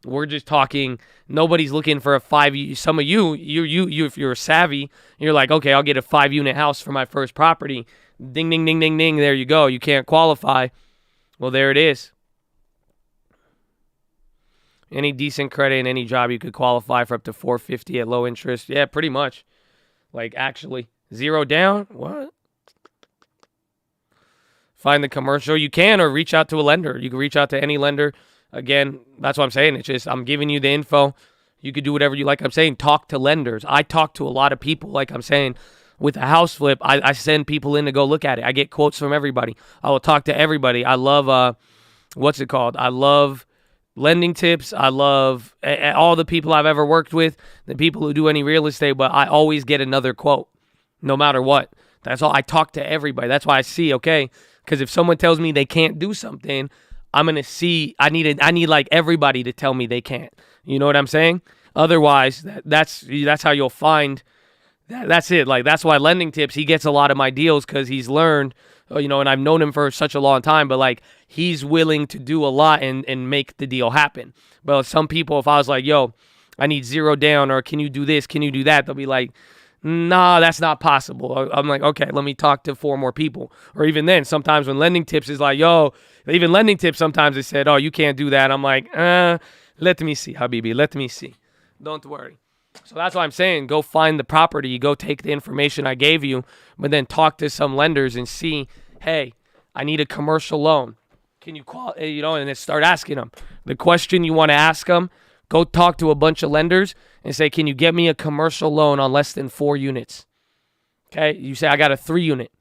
We're just talking, nobody's looking for a 5. Some of you, if you're savvy, you're like, okay, I'll get a 5-unit house for my first property. Ding, ding, ding, ding, ding. There you go. You can't qualify. Well, there it is. Any decent credit in any job, you could qualify for up to $450 at low interest. Yeah, pretty much. Like, actually, 0 down? What? Find the commercial. You can, or reach out to a lender. You can reach out to any lender. Again, that's what I'm saying. It's just, I'm giving you the info. You could do whatever you like. I'm saying talk to lenders. I talk to a lot of people, like I'm saying. With a house flip, I send people in to go look at it. I get quotes from everybody. I will talk to everybody. I love, what's it called? I love lending tips. I love all the people I've ever worked with, the people who do any real estate, but I always get another quote, no matter what. That's all. I talk to everybody. That's why I see, okay, because if someone tells me they can't do something, I'm going to see, I need like everybody to tell me they can't. You know what I'm saying? Otherwise, that's how you'll find, that's it. Like, that's why lending tips, he gets a lot of my deals because he's learned, you know, and I've known him for such a long time, but like, he's willing to do a lot and make the deal happen. But some people, if I was like, yo, I need 0 down, or can you do this? Can you do that? They'll be like, nah, that's not possible. I'm like, okay, let me talk to 4 more people. Or even then, sometimes when lending tips is like, yo, even lending tips, sometimes they said, oh, you can't do that. I'm like, let me see, Habibi, let me see. Don't worry. So that's why I'm saying, go find the property, go take the information I gave you, but then talk to some lenders and see, hey, I need a commercial loan. Can you call, you know, and then start asking them. The question you want to ask them, go talk to a bunch of lenders and say, can you get me a commercial loan on less than 4 units? Okay, you say, I got a 3-unit.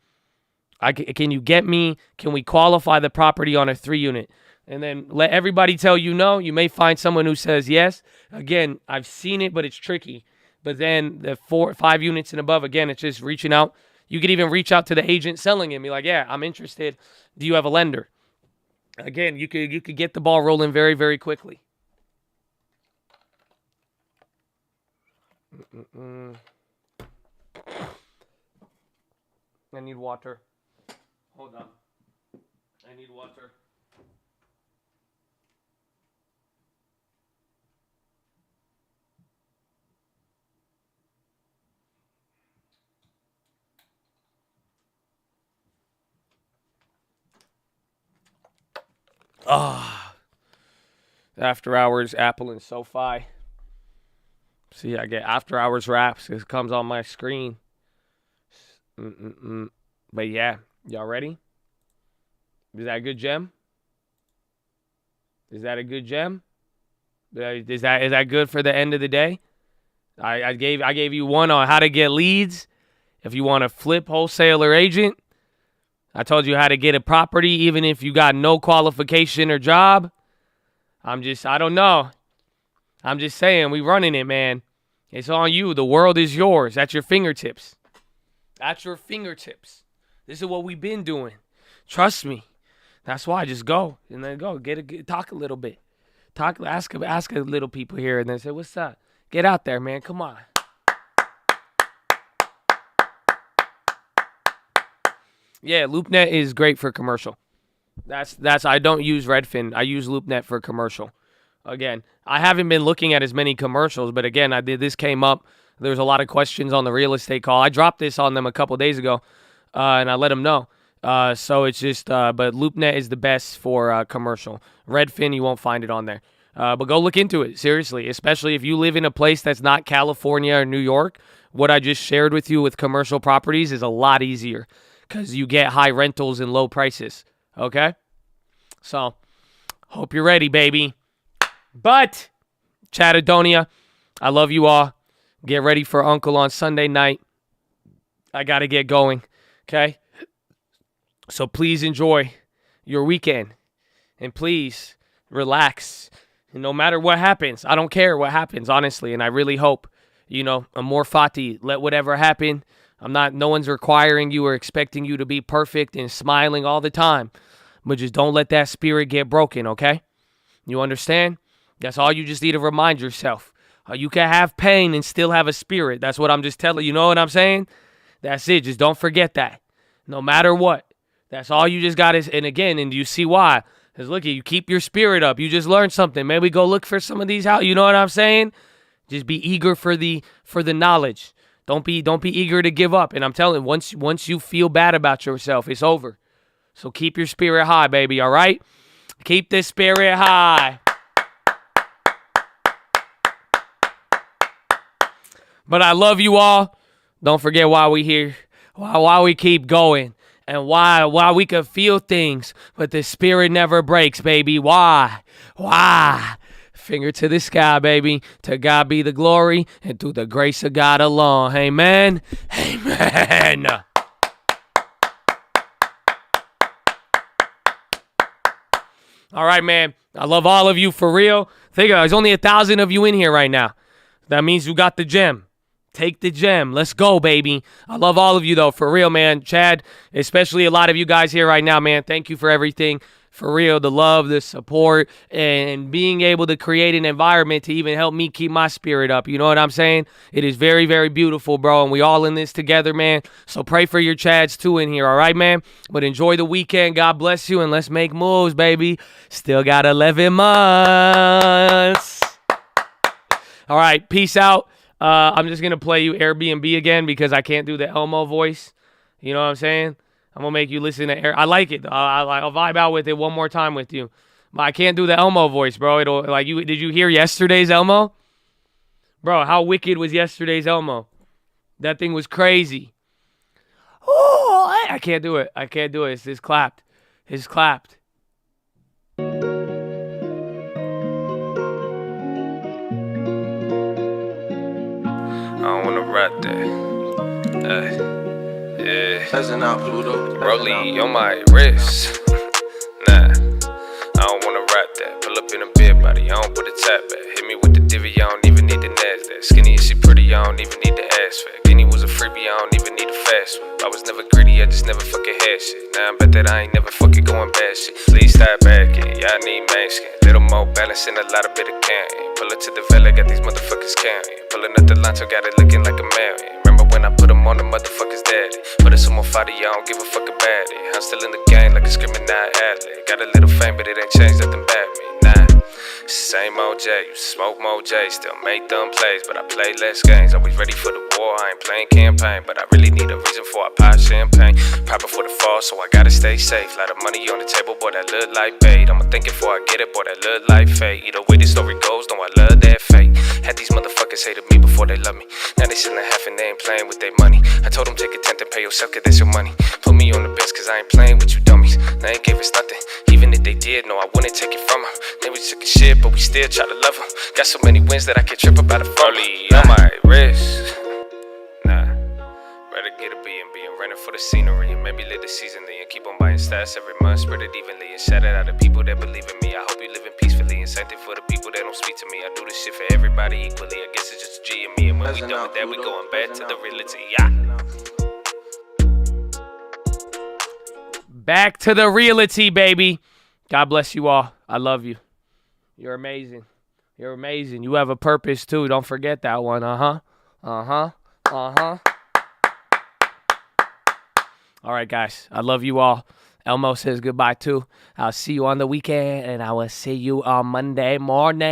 Can you get me, can we qualify the property on a 3-unit? And then let everybody tell you no. You may find someone who says yes. Again, I've seen it, but it's tricky. But then the 4 or 5 units and above, again, it's just reaching out. You could even reach out to the agent selling it and be like, yeah, I'm interested. Do you have a lender? Again, you could get the ball rolling very, very quickly. I need water. Hold on. I need water. After hours, Apple and SoFi. See, I get after hours wraps. It comes on my screen. But yeah, y'all ready? Is that a good gem? Is that a good gem? Is that good for the end of the day? I gave you one on how to get leads. If you want to flip wholesaler agent, I told you how to get a property even if you got no qualification or job. I don't know. I'm just saying, we running it, man. It's on you. The world is yours. At your fingertips. At your fingertips. This is what we've been doing. Trust me. That's why I just go and then go talk a little bit. Ask a little people here and then say, what's up? Get out there, man. Come on. Yeah, LoopNet is great for commercial. That's I don't use Redfin. I use LoopNet for commercial. Again, I haven't been looking at as many commercials, but again, this came up. There's a lot of questions on the real estate call. I dropped this on them a couple days ago, and I let them know. So it's just, but LoopNet is the best for commercial. Redfin, you won't find it on there. But go look into it, seriously, especially if you live in a place that's not California or New York. What I just shared with you with commercial properties is a lot easier because you get high rentals and low prices, okay? So, hope you're ready, baby. But, Chattadonia, I love you all. Get ready for Uncle on Sunday night. I got to get going, okay? So please enjoy your weekend. And please relax. And no matter what happens, I don't care what happens, honestly. And I really hope, amor fati, let whatever happen. No one's requiring you or expecting you to be perfect and smiling all the time. But just don't let that spirit get broken, okay? You understand? That's all you just need to remind yourself. You can have pain and still have a spirit. That's what I'm just telling you. You know what I'm saying? That's it. Just don't forget that. No matter what. That's all you just got is, and you see why. Because look, you keep your spirit up. You just learned something. Maybe go look for some of these out. You know what I'm saying? Just be eager for the knowledge. Don't be eager to give up. And I'm telling you, once you feel bad about yourself, it's over. So keep your spirit high, baby, all right? Keep this spirit high. But I love you all. Don't forget why we here, why we keep going, and why we can feel things, but the spirit never breaks, baby. Why? Finger to the sky, baby. To God be the glory, and through the grace of God alone. Amen. Amen. All right, man. I love all of you for real. Think there's only 1,000 of you in here right now. That means you got the gem. Take the gem. Let's go, baby. I love all of you, though, for real, man. Chad, especially a lot of you guys here right now, man. Thank you for everything. For real, the love, the support, and being able to create an environment to even help me keep my spirit up. You know what I'm saying? It is very, very beautiful, bro, and we all in this together, man. So pray for your Chads, too, in here, all right, man? But enjoy the weekend. God bless you, and let's make moves, baby. Still got 11 months. All right, peace out. I'm just going to play you Airbnb again because I can't do the Elmo voice. You know what I'm saying? I'm going to make you listen to I like it. I'll vibe out with it one more time with you. But I can't do the Elmo voice, bro. Did you hear yesterday's Elmo? Bro, how wicked was yesterday's Elmo? That thing was crazy. Oh, I can't do it. It's clapped. It's clapped. I don't wanna rap that. Yeah. Peasant out, Pluto. Rollie on my wrist. Nah, I don't wanna rap that. Pull up in a bed body, I don't put a tap back. Hit me with the divvy, I don't even need the NASDAQ. Skinny and she pretty, I don't even need the ass fat. Guinea was a freebie, I don't even need a fast one. I was never greedy, I just never fucking had shit. Now I bet that I ain't never fucking going bad shit. Please stop backing, y'all need masking. Little more balance and a lot of bit of counting. Pull it to the villa, got these motherfuckers counting. Pulling up the Lanto, got it looking like a million. Remember when I put them on the motherfuckers daddy? Put it some more fighter, I don't give a fuck about it. I'm still in the game like a screaming athlete. Got a little fame, but it ain't changed nothing about me. Nah, same old J, you smoke more J. Still make dumb plays, but I play less games. Always ready for the war, I ain't playing campaign. But I really need a reason for I pop champagne. Proper for the fall, so I gotta stay safe. Lot of money on the table, boy, that look like bait. I'ma think it before I get it, boy, that look like fate. Either way the story goes, no, I love that fate. Had these motherfuckers hated me before they love me. Now they selling half and they ain't playing with their money. I told them take a tenth and pay yourself, cause that's your money. Put me on the bench, cause I ain't playing with you dummies. They ain't gave us nothing, even if they did, no, I wouldn't take it from them. They was took a shit, but we still try to love them. Got so many wins that I can trip about a Rollie on my wrist. Nah, rather get a B&B and rent it for the scenery. And maybe live the season and keep on buying stats every month. Spread it evenly and shout it out to people that believe in me. I hope you living peacefully and same thing for the people that don't speak to me. I do this shit for everybody equally. I guess it's just G and me. And when we done with that, we going back to the reality. Yeah. Back to the reality, baby. God bless you all. I love you. You're amazing. You're amazing. You have a purpose, too. Don't forget that one. Uh-huh. All right, guys. I love you all. Elmo says goodbye, too. I'll see you on the weekend, and I will see you on Monday morning.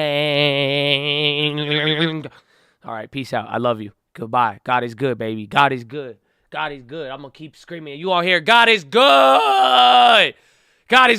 All right, peace out. I love you. Goodbye. God is good, baby. God is good. God is good. I'm going to keep screaming. You all hear, God is good. God is